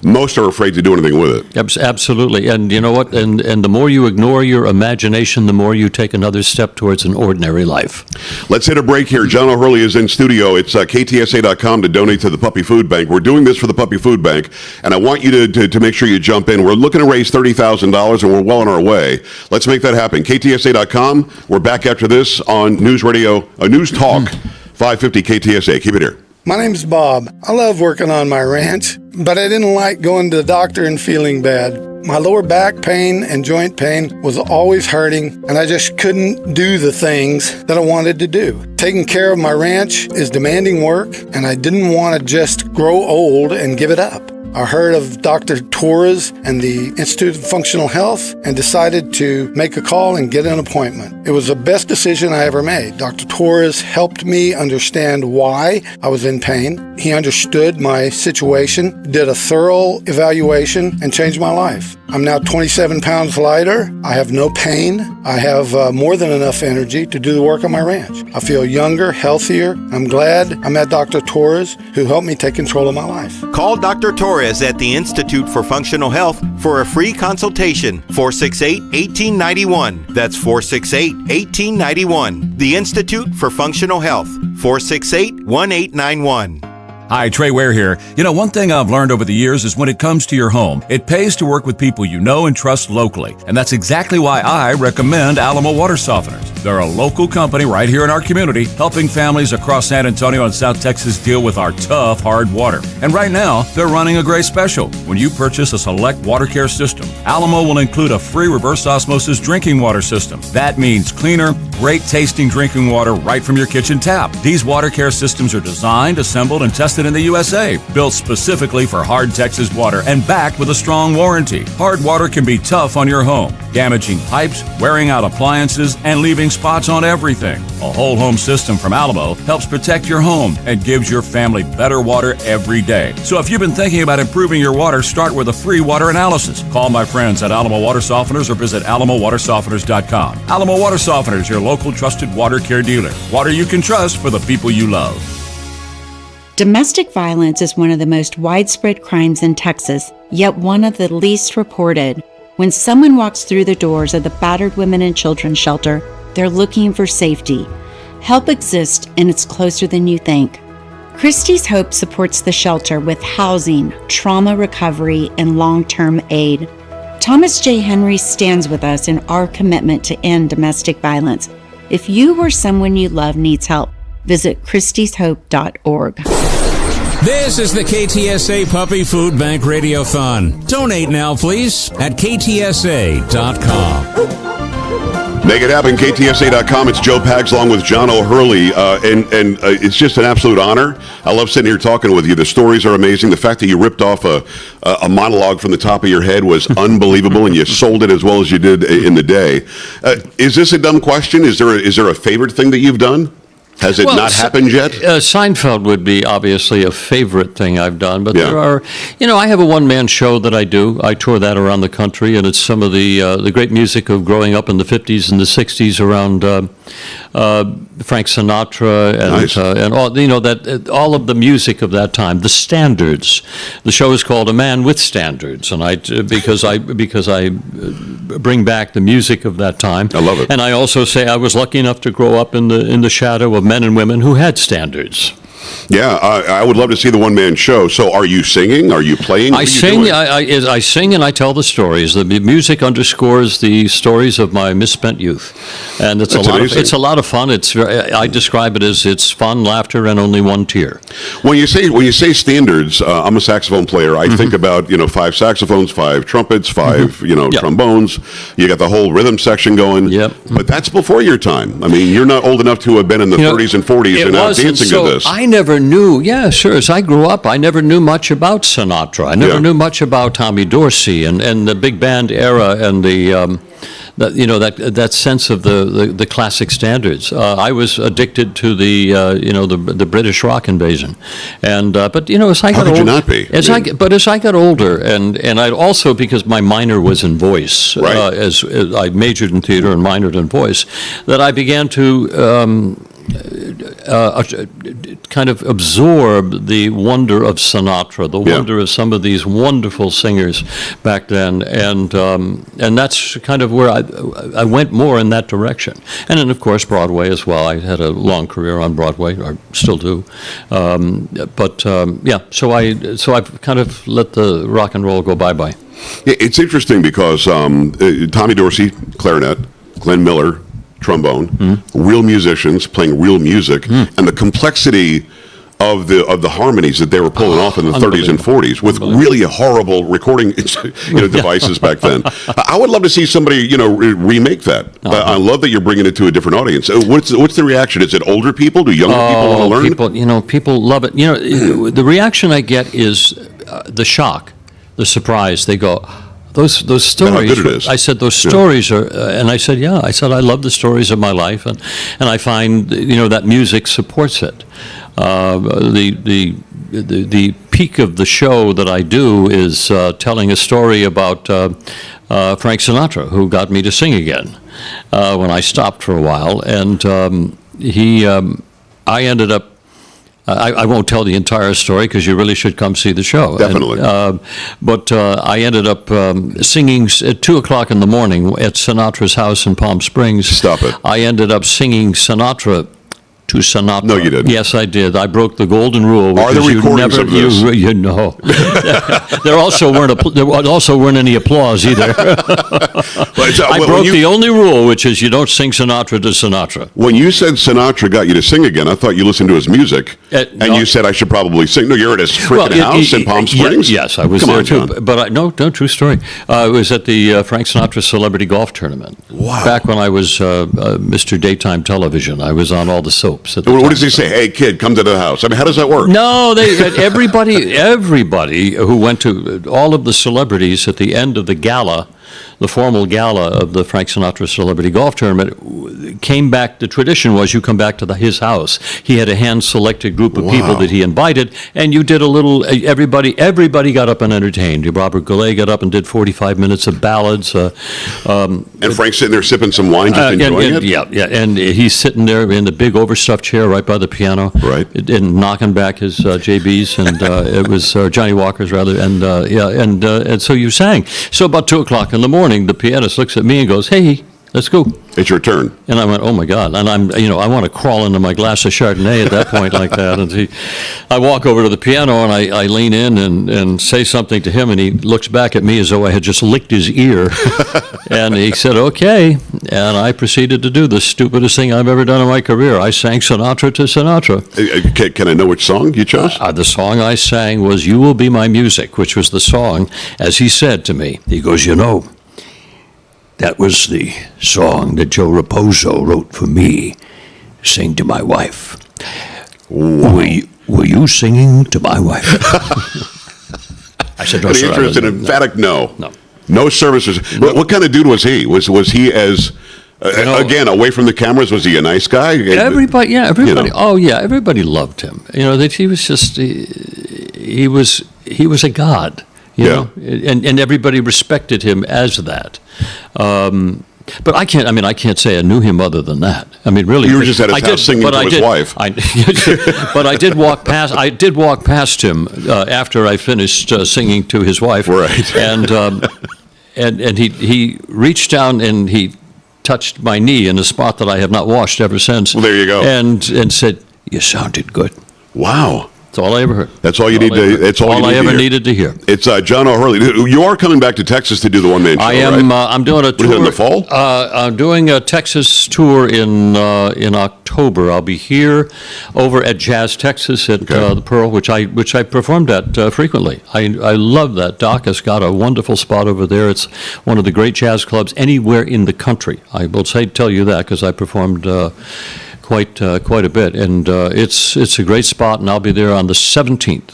Most are afraid to do anything with it. Absolutely. And you know what? And the more you ignore your imagination, the more you take another step towards an ordinary life. Let's hit a break here. John O'Hurley is in studio. It's ktsa.com to donate to the Puppy Food Bank. We're doing this for the Puppy Food Bank, and I want you to make sure you jump in. We're looking to raise $30,000, and we're well on our way. Let's make that happen. ktsa.com. We're back after this on News Radio, News Talk 550 KTSA. Keep it here. My name's Bob. I love working on my ranch, but I didn't like going to the doctor and feeling bad. My lower back pain and joint pain was always hurting, and I just couldn't do the things that I wanted to do. Taking care of my ranch is demanding work, and I didn't want to just grow old and give it up. I heard of Dr. Torres and the Institute of Functional Health and decided to make a call and get an appointment. It was the best decision I ever made. Dr. Torres helped me understand why I was in pain. He understood my situation, did a thorough evaluation, and changed my life. I'm now 27 pounds lighter. I have no pain. I have more than enough energy to do the work on my ranch. I feel younger, healthier. I'm glad I met Dr. Torres, who helped me take control of my life. Call Dr. Torres at the Institute for Functional Health for a free consultation. 468-1891. That's 468-1891. The Institute for Functional Health. 468-1891. Hi, Trey Ware here. You know, one thing I've learned over the years is when it comes to your home, it pays to work with people you know and trust locally. And that's exactly why I recommend Alamo Water Softeners. They're a local company right here in our community, helping families across San Antonio and South Texas deal with our tough, hard water. And right now, they're running a great special. When you purchase a select water care system, Alamo will include a free reverse osmosis drinking water system. That means cleaner, great tasting drinking water right from your kitchen tap. These water care systems are designed, assembled, and tested in the USA, built specifically for hard Texas water and backed with a strong warranty. Hard water can be tough on your home, damaging pipes, wearing out appliances, and leaving spots on everything. A whole home system from Alamo helps protect your home and gives your family better water every day. So if you've been thinking about improving your water, start with a free water analysis. Call my friends at Alamo Water Softeners or visit alamowatersofteners.com. Alamo Water Softeners, your local trusted water care dealer. Water you can trust for the people you love. Domestic violence is one of the most widespread crimes in Texas, yet one of the least reported. When someone walks through the doors of the Battered Women and Children Shelter, they're looking for safety. Help exists, and it's closer than you think. Christie's Hope supports the shelter with housing, trauma recovery, and long-term aid. Thomas J. Henry stands with us in our commitment to end domestic violence. If you or someone you love needs help, visit christieshope.org. This is the KTSA Puppy Food Bank Radiothon. Donate now, please, at KTSA.com. Make it happen, KTSA.com. It's Joe Pags along with John O'Hurley, and it's just an absolute honor. I love sitting here talking with you. The stories are amazing. The fact that you ripped off a monologue from the top of your head was unbelievable, and you sold it as well as you did in the day. Is this a dumb question? Is there a favorite thing that you've done? Has it not happened yet? Seinfeld would be obviously a favorite thing I've done, but there are, I have a one-man show that I do. I tour that around the country, and it's some of the great music of growing up in the 50s and the 60s around Frank Sinatra and all, all of the music of that time, the standards. The show is called A Man with Standards, and because I bring back the music of that time. I love it. And I also say I was lucky enough to grow up in the shadow of men and women who had standards. Yeah, I would love to see the one-man show. So are you singing? Are you playing? I sing. I sing and I tell the stories. The music underscores the stories of my misspent youth, and it's it's a lot of fun. I describe it as it's fun, laughter, and only one tear. When you say standards, I'm a saxophone player. I think about 5 saxophones, 5 trumpets, 5 trombones. You got the whole rhythm section going. Yep. But that's before your time. I mean, you're not old enough to have been in the 30s and 40s and now dancing to this. I never knew. Yeah, sure. As I grew up, I never knew much about Sinatra. I never knew much about Tommy Dorsey and the big band era and that sense of the classic standards. I was addicted to the British rock invasion, and but as I got older, how could you not be? As I got older, and I also, because my minor was in voice, as I majored in theater and minored in voice, that I began to kind of absorb the wonder of Sinatra, the wonder of some of these wonderful singers back then, and that's kind of where I went more in that direction. And then, of course, Broadway as well. I had a long career on Broadway, I still do. So I've kind of let the rock and roll go bye-bye. It's interesting because Tommy Dorsey, clarinet, Glenn Miller, trombone, real musicians playing real music, and the complexity of the harmonies that they were pulling off in the 30s and 40s with really horrible recording devices back then. I would love to see somebody remake that. I love that you're bringing it to a different audience. What's the reaction? Is it older people? Do younger people want to learn? People love it. The reaction I get is the shock, the surprise. They go, Those stories. How good it is. I said those stories are, and I said, I said I love the stories of my life, and I find that music supports it. The peak of the show that I do is telling a story about Frank Sinatra, who got me to sing again when I stopped for a while, and I ended up. I won't tell the entire story because you really should come see the show. Definitely. But I ended up singing at 2 o'clock in the morning at Sinatra's house in Palm Springs. Stop it. I ended up singing Sinatra to Sinatra. No, you didn't. Yes, I did. I broke the golden rule. Are there which is recordings of this? You know. There also weren't any applause either. I broke the only rule, which is you don't sing Sinatra to Sinatra. When you said Sinatra got you to sing again, I thought you listened to his music, and you said I should probably sing. No, you're at his freaking house in Palm Springs? Yes, I was there too. But no, true story. I was at the Frank Sinatra Celebrity Golf Tournament. Wow. Back when I was Mr. Daytime Television. I was on all the soaps. What does he say? Hey, kid, come to the house. I mean, how does that work? No, everybody who went to, all of the celebrities at the end of the gala, the formal gala of the Frank Sinatra Celebrity Golf Tournament, came back. The tradition was you come back to his house. He had a hand-selected group of people that he invited, and you did a little. Everybody got up and entertained. Robert Goulet got up and did 45 minutes of ballads. And Frank's sitting there sipping some wine, just enjoying it. Yeah, and he's sitting there in the big overstuffed chair right by the piano, right, and knocking back his JBs, and it was Johnny Walker's rather, and so you sang. So about 2:00 in the morning, the pianist looks at me and goes, "Hey, let's go. It's your turn." And I went, "Oh my God!" And I want to crawl into my glass of Chardonnay at that point like that. And I walk over to the piano and I lean in and say something to him, and he looks back at me as though I had just licked his ear. And he said, "Okay." And I proceeded to do the stupidest thing I've ever done in my career. I sang Sinatra to Sinatra. Can I know which song you chose? The song I sang was "You Will Be My Music," which was the song, as he said to me. He goes, that was the song that Joe Raposo wrote for me, sing to my wife. Were you singing to my wife? I said, "No, sir." The answer is an emphatic no. No. No services. What kind of dude was he? Was he as again away from the cameras? Was he a nice guy? Everybody. Oh yeah, everybody loved him. That he was just he was a god. You know, and everybody respected him as that. But I can't say I knew him other than that. I mean, really, you were just at his house singing to his wife. But I did walk past. I did walk past him after I finished singing to his wife. Right. And he reached down and he touched my knee in a spot that I have not washed ever since. Well, there you go. And said, "You sounded good." Wow. That's all I ever heard. That's all you need to. That's all I ever needed to hear. It's John O'Hurley. You are coming back to Texas to do the one-man show, I am. Right? I'm doing a tour. Is it in the fall? I'm doing a Texas tour in October. I'll be here over at Jazz Texas at the Pearl, which I performed at frequently. I love that. Doc has got a wonderful spot over there. It's one of the great jazz clubs anywhere in the country. I will tell you that because I performed. Quite a bit, and it's a great spot, and I'll be there on the 17th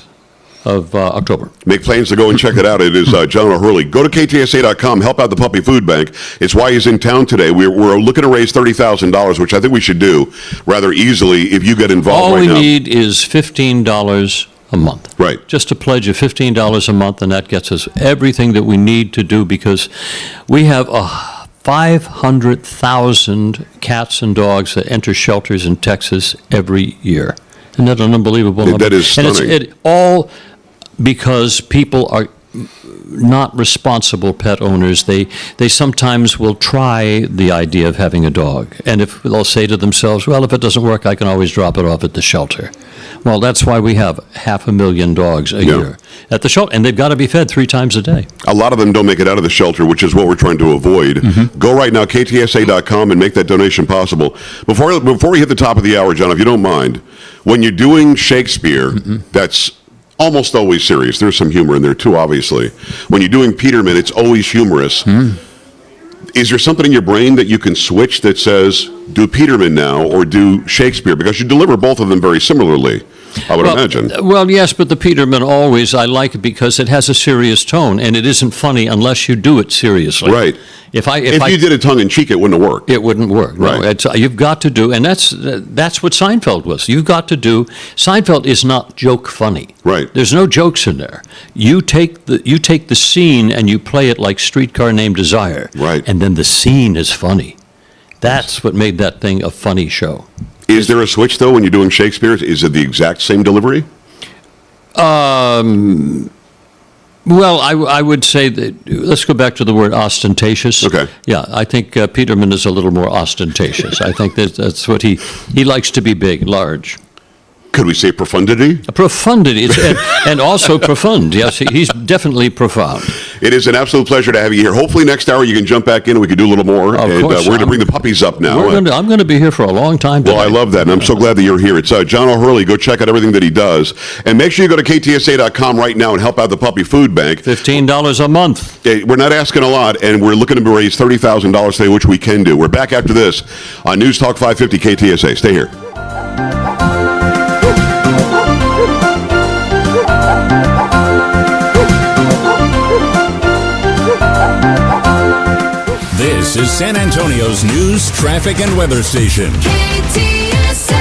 of October. Make plans to go and check it out. It is John O'Hurley. Go to KTSA.com, help out the Puppy Food Bank. It's why he's in town today. We're looking to raise $30,000, which I think we should do rather easily if you get involved All right now. we need is $15 a month. Right. Just a pledge of $15 a month, and that gets us everything that we need to do, because we have 500,000 cats and dogs that enter shelters in Texas every year. Isn't that an unbelievable number? That is stunning. And it's all because people are not responsible pet owners. They sometimes will try the idea of having a dog. And if they'll say to themselves, well, if it doesn't work, I can always drop it off at the shelter. Well, that's why we have 500,000 dogs a year at the shelter, and they've got to be fed 3 times a day. A lot of them don't make it out of the shelter, which is what we're trying to avoid. Mm-hmm. Go right now, KTSA.com, and make that donation possible. Before we hit the top of the hour, John, if you don't mind, when you're doing Shakespeare, that's almost always serious. There's some humor in there, too, obviously. When you're doing Peterman, it's always humorous. Is there something in your brain that you can switch that says, do Peterman now or do Shakespeare? Because you deliver both of them very similarly, I would imagine. Well, yes, but the Peterman always, I like it because it has a serious tone, and it isn't funny unless you do it seriously. Right. If you did it tongue-in-cheek, it wouldn't have worked. It wouldn't work. Right. No, you've got to do, and that's what Seinfeld was. You've got to do. Seinfeld is not joke funny. Right. There's no jokes in there. You take the scene and you play it like Streetcar Named Desire. Right. And then the scene is funny. That's what made that thing a funny show. Is there a switch, though, when you're doing Shakespeare? Is it the exact same delivery? Well, I would say that, let's go back to the word ostentatious. Okay. Yeah, I think Peterman is a little more ostentatious. I think that's what he likes to be big, large. Could we say profundity? Profundity, and also profound. Yes, he's definitely profound. It is an absolute pleasure to have you here. Hopefully next hour you can jump back in and we can do a little more. Of course. We're going to bring the puppies up now. I'm going to be here for a long time today. Well, I love that, and I'm so glad that you're here. It's John O'Hurley. Go check out everything that he does. And make sure you go to ktsa.com right now and help out the Puppy Food Bank. $15 a month. We're not asking a lot, and we're looking to raise $30,000 today, which we can do. We're back after this on News Talk 550 KTSA. Stay here. This is San Antonio's news, traffic, and weather station. KTSA.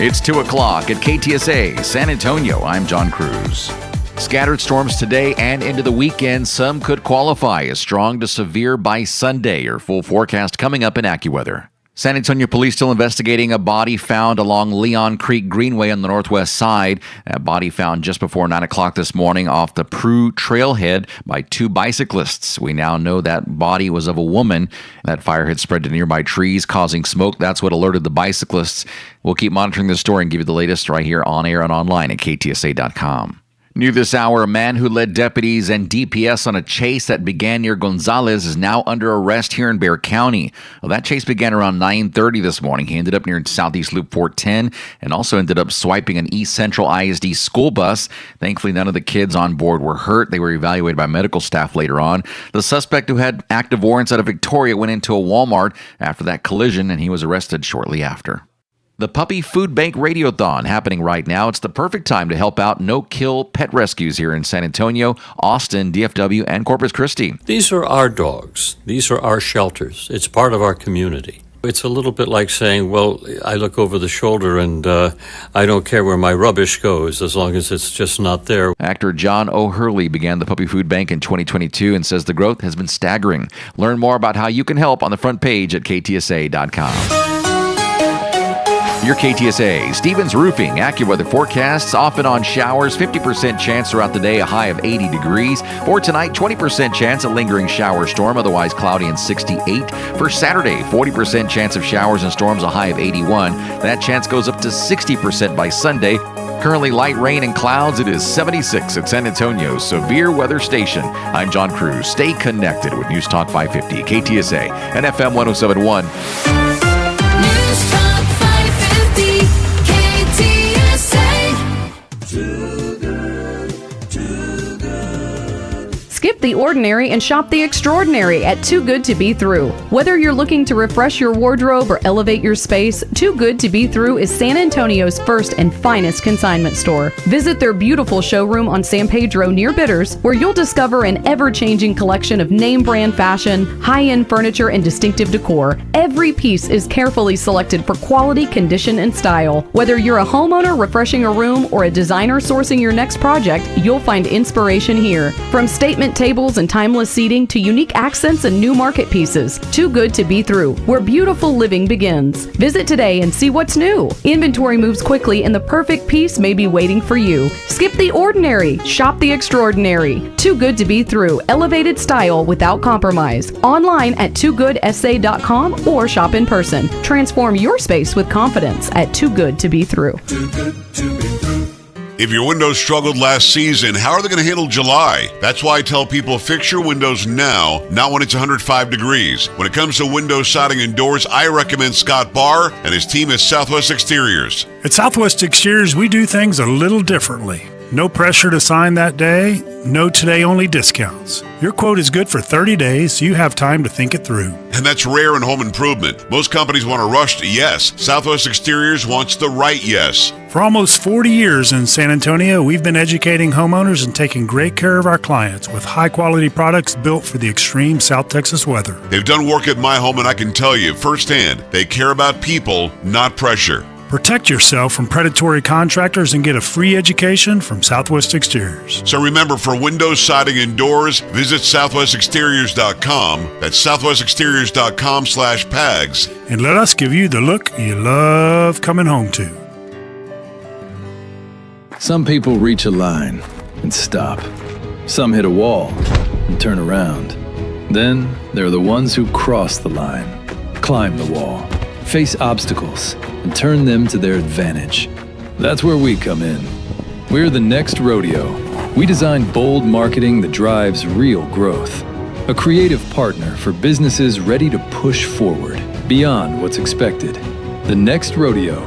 It's 2 o'clock at KTSA, San Antonio. I'm John Cruz. Scattered storms today and into the weekend. Some could qualify as strong to severe by Sunday. Your full forecast coming up in AccuWeather. San Antonio police still investigating a body found along Leon Creek Greenway on the northwest side. That body found just before 9 o'clock this morning off the Prue trailhead by two bicyclists. We now know that body was of a woman. That fire had spread to nearby trees, causing smoke. That's what alerted the bicyclists. We'll keep monitoring this story and give you the latest right here on air and online at ktsa.com. New this hour, a man who led deputies and DPS on a chase that began near Gonzales is now under arrest here in Bexar County. Well, that chase began around 9:30 this morning. He ended up near Southeast Loop 410 and also ended up swiping an East Central ISD school bus. Thankfully, none of the kids on board were hurt. They were evaluated by medical staff later on. The suspect, who had active warrants out of Victoria, went into a Walmart after that collision, and he was arrested shortly after. The Puppy Food Bank Radiothon happening right now. It's the perfect time to help out no-kill pet rescues here in San Antonio, Austin, DFW, and Corpus Christi. These are our dogs. These are our shelters. It's part of our community. It's a little bit like saying, well, I look over the shoulder and I don't care where my rubbish goes as long as it's just not there. Actor John O'Hurley began the Puppy Food Bank in 2022 and says the growth has been staggering. Learn more about how you can help on the front page at ktsa.com. Your KTSA, Stevens Roofing, AccuWeather forecasts, off and on showers, 50% chance throughout the day, a high of 80 degrees. For tonight, 20% chance of lingering shower storm, otherwise cloudy and 68. For Saturday, 40% chance of showers and storms, a high of 81. That chance goes up to 60% by Sunday. Currently light rain and clouds. It is 76 at San Antonio's Severe Weather Station. I'm John Cruz. Stay connected with News Talk 550, KTSA, and FM 107.1. News Talk 550, KTSA. Too good, too good. Skip the ordinary and shop the extraordinary at Too Good to Be Through. Whether you're looking to refresh your wardrobe or elevate your space, Too Good to Be Through is San Antonio's first and finest consignment store. Visit their beautiful showroom on San Pedro near Bitters, where you'll discover an ever-changing collection of name brand fashion, high-end furniture, and distinctive decor. Every piece is carefully selected for quality, condition, and style. Whether you're a homeowner refreshing a room or a designer sourcing your next project, you'll find inspiration here. From statement tables and timeless seating to unique accents and new market pieces, Too Good to Be Through, where beautiful living begins. Visit today and see what's new. Inventory moves quickly and the perfect piece may be waiting for you. Skip the ordinary, shop the extraordinary. Too Good to Be Through, elevated style without compromise. Online at toogoodsA.com or shop in person. Transform your space with confidence at Too Good to Be Through. Too good to be through. If your windows struggled last season, how are they going to handle July? That's why I tell people fix your windows now, not when it's 105 degrees. When it comes to window siding and doors, I recommend Scott Barr and his team at Southwest Exteriors. At Southwest Exteriors, we do things a little differently. No pressure to sign that day, no today-only discounts. Your quote is good for 30 days, so you have time to think it through. And that's rare in home improvement. Most companies want a rushed yes. Southwest Exteriors wants the right yes. For almost 40 years in San Antonio, we've been educating homeowners and taking great care of our clients with high-quality products built for the extreme South Texas weather. They've done work at my home, and I can tell you firsthand, they care about people, not pressure. Protect yourself from predatory contractors and get a free education from Southwest Exteriors. So remember, for windows, siding, and doors, visit southwestexteriors.com. That's southwestexteriors.com/PAGS. And let us give you the look you love coming home to. Some people reach a line. and stop. Some hit a wall and turn around. Then there are the ones who cross the line, climb the wall, face obstacles, and turn them to their advantage. That's where we come in. We're the next rodeo. We design bold marketing that drives real growth. A creative partner for businesses ready to push forward, beyond what's expected. The Next Rodeo.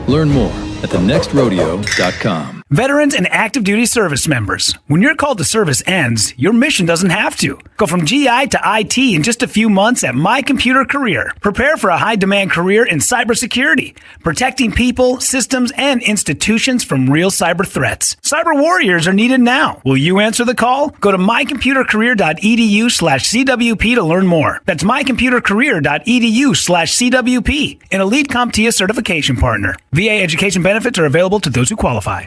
Learn more at thenextrodeo.com. Veterans and active duty service members, when your call to service ends, your mission doesn't have to. Go from GI to IT in just a few months at My Computer Career. Prepare for a high-demand career in cybersecurity, protecting people, systems, and institutions from real cyber threats. Cyber warriors are needed now. Will you answer the call? Go to mycomputercareer.edu/CWP to learn more. That's mycomputercareer.edu/CWP, an elite CompTIA certification partner. VA education benefits are available to those who qualify.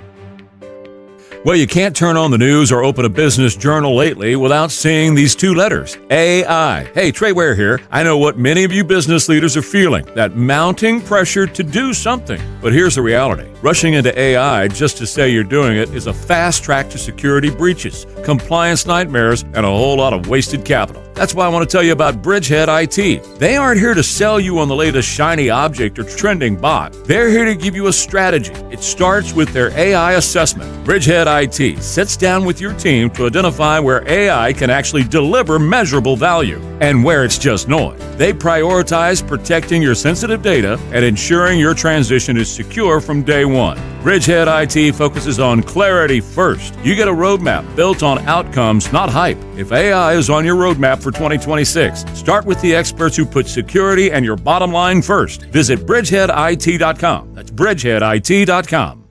Well, you can't turn on the news or open a business journal lately without seeing these two letters, AI. Hey, Trey Ware here. I know what many of you business leaders are feeling, that mounting pressure to do something. But here's the reality. Rushing into AI just to say you're doing it is a fast track to security breaches, compliance nightmares, and a whole lot of wasted capital. That's why I want to tell you about Bridgehead IT. They aren't here to sell you on the latest shiny object or trending bot. They're here to give you a strategy. It starts with their AI assessment. Bridgehead IT sits down with your team to identify where AI can actually deliver measurable value and where it's just noise. They prioritize protecting your sensitive data and ensuring your transition is secure from day one. Bridgehead IT focuses on clarity first. You get a roadmap built on outcomes, not hype. If AI is on your roadmap for 2026, start with the experts who put security and your bottom line first. Visit bridgeheadit.com. That's bridgeheadit.com.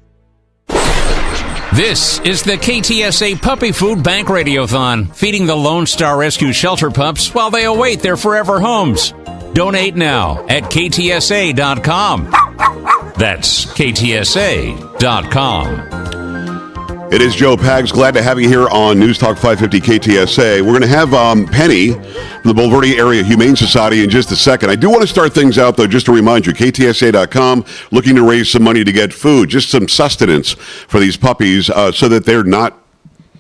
This is the KTSA Puppy Food Bank Radiothon, feeding the Lone Star Rescue Shelter pups while they await their forever homes. Donate now at ktsa.com. That's ktsa.com. It is Joe Pags. Glad to have you here on News Talk 550 KTSA. We're going to have Penny from the Bulverde Area Humane Society in just a second. I do want to start things out, though, just to remind you, ktsa.com, looking to raise some money to get food, just some sustenance for these puppies so that they're not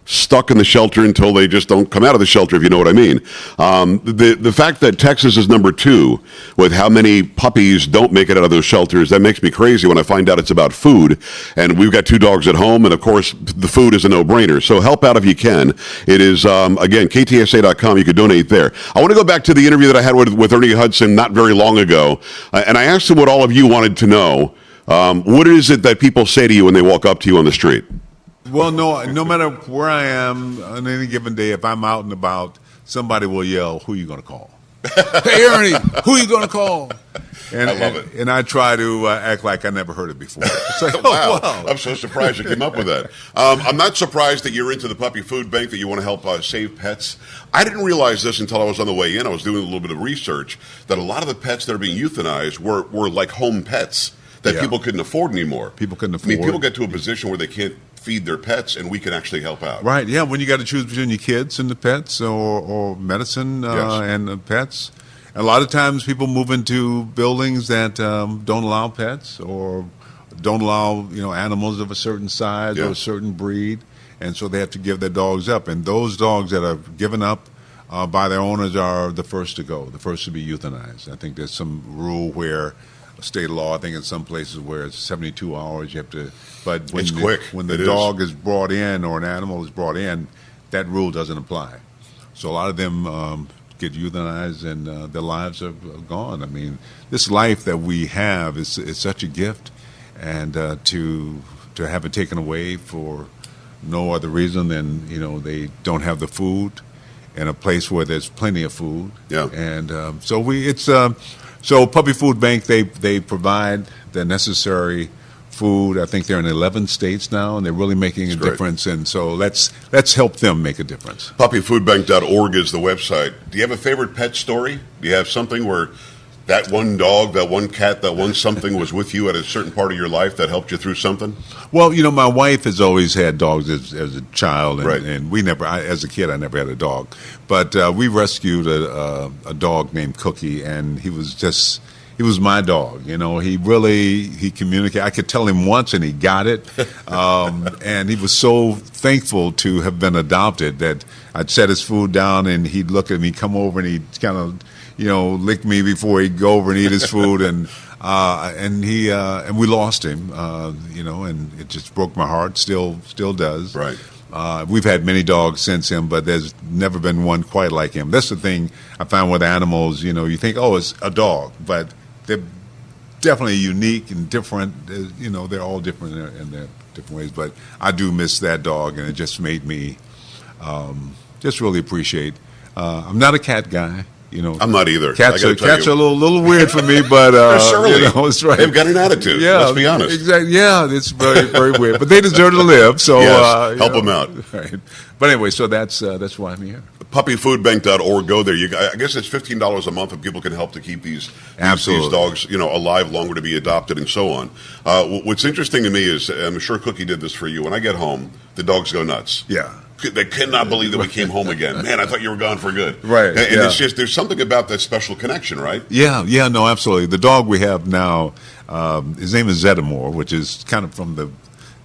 stuck in the shelter until they just don't come out of the shelter, if you know what I mean. The fact that Texas is number 2 with how many puppies don't make it out of those shelters, that makes me crazy when I find out it's about food. And we've got 2 dogs at home, and of course, the food is a no-brainer. So help out if you can. It is, again, ktsa.com. You could donate there. I want to go back to the interview that I had with Ernie Hudson not very long ago, and I asked him what all of you wanted to know. What is it that people say to you when they walk up to you on the street? Well, no matter where I am on any given day, if I'm out and about, somebody will yell, "Who are you going to call?" "Hey, Ernie, who are you going to call?" And, I love it. And I try to act like I never heard it before. It's like, wow. I'm so surprised you came up with that. I'm not surprised that you're into the puppy food bank, that you want to help save pets. I didn't realize this until I was on the way in. I was doing a little bit of research, that a lot of the pets that are being euthanized were like home pets that people couldn't afford anymore. People couldn't afford. I mean, people get to a position where they can't feed their pets, and we can actually help out. Right, yeah, when you got to choose between your kids and the pets or medicine and the pets. And a lot of times people move into buildings that don't allow pets or don't allow animals of a certain size or a certain breed, and so they have to give their dogs up. And those dogs that are given up by their owners are the first to go, the first to be euthanized. I think there's some rule where state law, I think in some places where it's 72 hours, you have to, but when it's quick. When the dog is brought in or an animal is brought in, that rule doesn't apply. So a lot of them get euthanized and their lives are gone. I mean, this life that we have is such a gift, and to have it taken away for no other reason than they don't have the food in a place where there's plenty of food. Yeah. And so Puppy Food Bank, they provide the necessary food. I think they're in 11 states now, and they're really making a difference. And so let's help them make a difference. Puppyfoodbank.org is the website. Do you have a favorite pet story? Do you have something where that one dog, that one cat, that one something was with you at a certain part of your life that helped you through something? Well, my wife has always had dogs as a child, and we never, as a kid, I never had a dog. But we rescued a dog named Cookie, and he was he was my dog. You know, he communicated. I could tell him once and he got it. And he was so thankful to have been adopted that I'd set his food down and he'd look at me, come over, and he'd kind of, lick me before he'd go over and eat his food. And we lost him, and it just broke my heart. Still does. Right. We've had many dogs since him, but there's never been one quite like him. That's the thing I find with animals. You think, oh, it's a dog, but they're definitely unique and different. They're all different in their different ways. But I do miss that dog, and it just made me just really appreciate. I'm not a cat guy. I'm not either. Cats are a little weird for me, but it's right. They've got an attitude. Yeah, let's be honest. Exactly. Yeah, it's very, very weird, but they deserve to live. So yes, help them out. Right. But anyway, so that's why I'm here. Puppyfoodbank.org. Go there. I guess it's $15 a month, and people can help to keep these dogs, alive longer to be adopted, and so on. What's interesting to me is, I'm sure Cookie did this for you. When I get home, the dogs go nuts. Yeah. They cannot believe that we came home again. Man, I thought you were gone for good. Right. And it's just, there's something about that special connection, right? Yeah, no, absolutely. The dog we have now, his name is Zeddemore, which is kind of from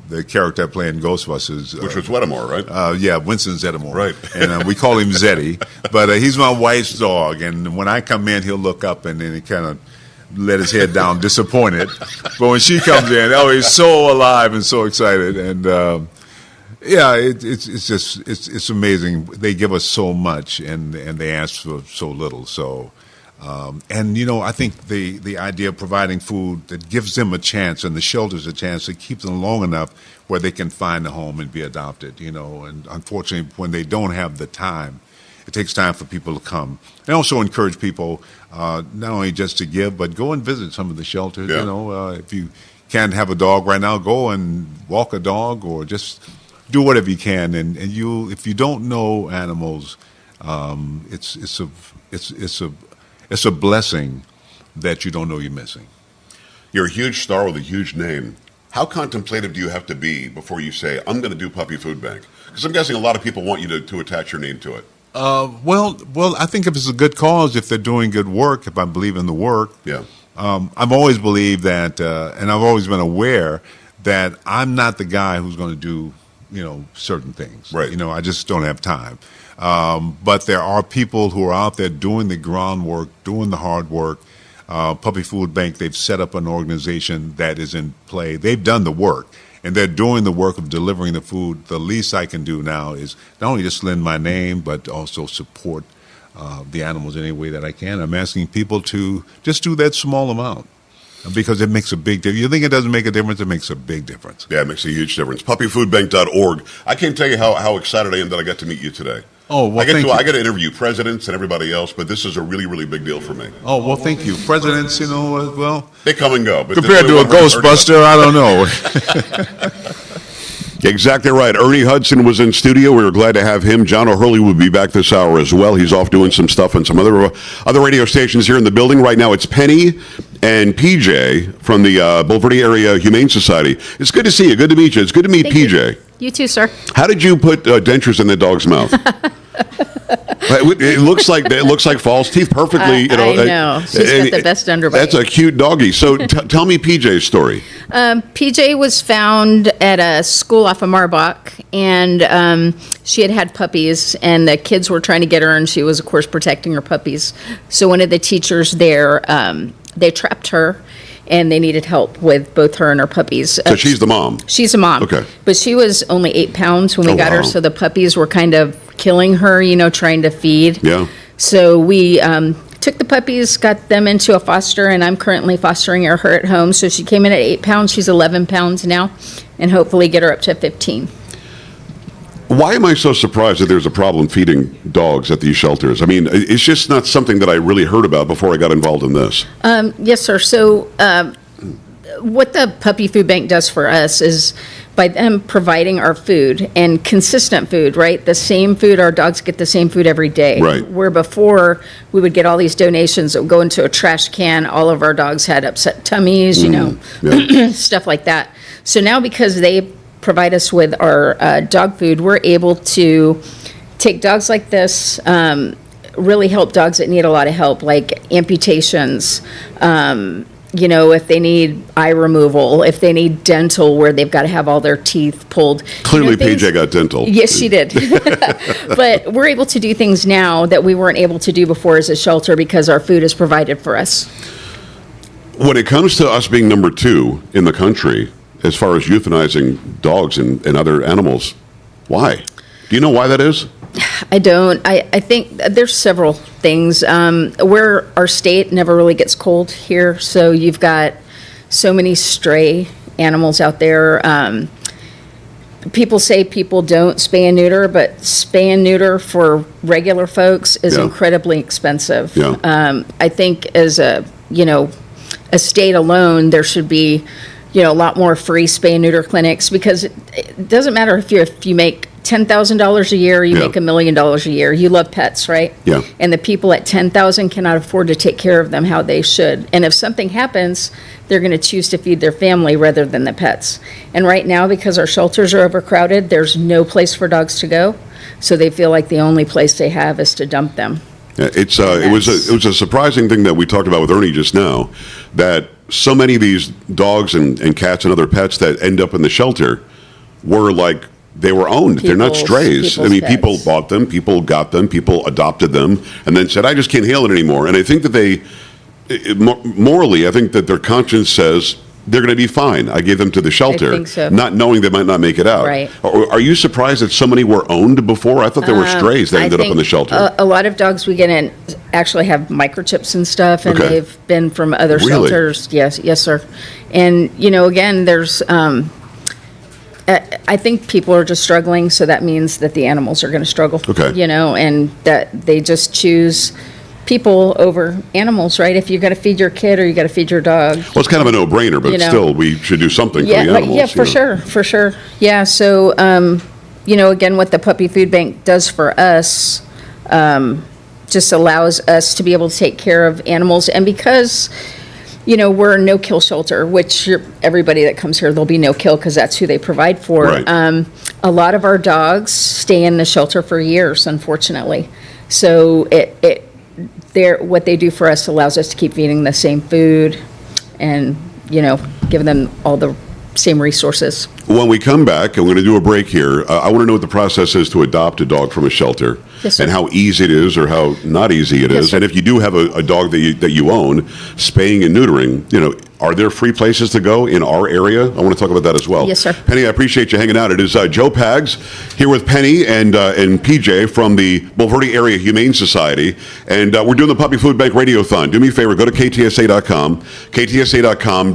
the character I play in Ghostbusters. Which was Wedmore, right? Yeah, Winston Zeddemore. Right. And we call him Zeddy. But he's my wife's dog. And when I come in, he'll look up and then he kind of let his head down, disappointed. But when she comes in, he's so alive and so excited. And yeah, it's amazing. They give us so much, and they ask for so little. So, I think the idea of providing food that gives them a chance, and the shelters a chance to keep them long enough where they can find a home and be adopted. And unfortunately, when they don't have the time, it takes time for people to come. And also encourage people not only just to give, but go and visit some of the shelters. Yeah. If you can't have a dog right now, go and walk a dog or just do whatever you can, and if you don't know animals, it's a blessing that you don't know you're missing. You're a huge star with a huge name. How contemplative do you have to be before you say, I'm going to do Puppy Food Bank? Because I'm guessing a lot of people want you to attach your name to it. Well, I think if it's a good cause, if they're doing good work, if I believe in the work, yeah. I've always believed that, and I've always been aware that I'm not the guy who's going to do certain things. Right. I just don't have time. But there are people who are out there doing the groundwork, doing the hard work. Puppy Food Bank, they've set up an organization that is in play. They've done the work, and they're doing the work of delivering the food. The least I can do now is not only just lend my name, but also support the animals in any way that I can. I'm asking people to just do that small amount. Because it makes a big difference. You think it doesn't make a difference? It makes a big difference. Yeah, it makes a huge difference. Puppyfoodbank.org. I can't tell you how excited I am that I got to meet you today. Oh, well, I got to interview presidents and everybody else, but this is a really, really big deal for me. Oh, well, thank you. Presidents, well... They come and go. But compared to a Ghostbuster, I don't know. Exactly right. Ernie Hudson was in studio. We were glad to have him. John O'Hurley will be back this hour as well. He's off doing some stuff on some other radio stations here in the building. Right now it's Penny and PJ from the Bulverde Area Humane Society. It's good to see you. Good to meet you. It's good to meet PJ. You too, sir. How did you put dentures in the dog's mouth? It looks like false teeth perfectly. I know. She's got the best underbite. That's a cute doggy. So tell me PJ's story. PJ was found at a school off of Marbach, and she had puppies, and the kids were trying to get her, and she was, of course, protecting her puppies. So one of the teachers there, they trapped her, and they needed help with both her and her puppies. So she's the mom? She's a mom. Okay. But she was only 8 pounds when we got her, so the puppies were kind of killing her, trying to feed. Yeah. So we took the puppies, got them into a foster, and I'm currently fostering her at home. So she came in at 8 pounds. She's 11 pounds now, and hopefully get her up to 15. Why am I so surprised that there's a problem feeding dogs at these shelters? I mean, it's just not something that I really heard about before I got involved in this. Yes, sir. So what the Puppy Food Bank does for us is by them providing our food and consistent food, right? The same food, our dogs get the same food every day. Right. Where before we would get all these donations that would go into a trash can. All of our dogs had upset tummies, stuff like that. So now because they provide us with our dog food, we're able to take dogs like this, really help dogs that need a lot of help, like amputations, if they need eye removal, if they need dental where they've got to have all their teeth pulled. Clearly, PJ got dental. Yes, she did. But we're able to do things now that we weren't able to do before as a shelter because our food is provided for us. When it comes to us being number 2 in the country, as far as euthanizing dogs and other animals, why? Do you know why that is? I don't. I think there's several things. Where our state never really gets cold here, so you've got so many stray animals out there. People say people don't spay and neuter, but spay and neuter for regular folks is incredibly expensive. Yeah. I think as a state alone, there should be, a lot more free spay and neuter clinics, because it doesn't matter if you make $10,000 a year, you make $1 million a year. You love pets, right? Yeah. And the people at 10,000 cannot afford to take care of them how they should. And if something happens, they're going to choose to feed their family rather than the pets. And right now, because our shelters are overcrowded, there's no place for dogs to go. So they feel like the only place they have is to dump them. Yeah, it was a surprising thing that we talked about with Ernie just now, that so many of these dogs and cats and other pets that end up in the shelter were like, they were owned. They're not strays. I mean, people bought them, people got them, people adopted them, and then said, I just can't handle it anymore. And I think that morally, I think that their conscience says they're going to be fine. I gave them to the shelter, I think so. not knowing they might not make it out. Right. Are you surprised that so many were owned before? I thought there were strays that ended up in the shelter. A lot of dogs we get in actually have microchips and stuff, and they've been from other shelters. Yes, sir. And, again, there's... I think people are just struggling, so that means that the animals are going to struggle. Okay. And that they just choose people over animals, right? If you're going to feed your kid or you got to feed your dog. Well, it's kind of a no-brainer, but still, we should do something for the animals. Yeah, for sure. Yeah, so, again, what the Puppy Food Bank does for us just allows us to be able to take care of animals. And because... we're a no-kill shelter, which everybody that comes here, there'll be no-kill because that's who they provide for. Right. A lot of our dogs stay in the shelter for years, unfortunately. So what they do for us allows us to keep feeding the same food and, giving them all the same resources. When we come back, and we're going to do a break here, I want to know what the process is to adopt a dog from a shelter. Yes, sir. And how easy it is or how not easy it is. Yes, sir. And if you do have a dog that you own, spaying and neutering, are there free places to go in our area? I want to talk about that as well. Yes, sir. Penny, I appreciate you hanging out. It is Joe Pags here with Penny and PJ from the Bulverde Area Humane Society. And we're doing the Puppy Food Bank Radiothon. Do me a favor, go to ktsa.com,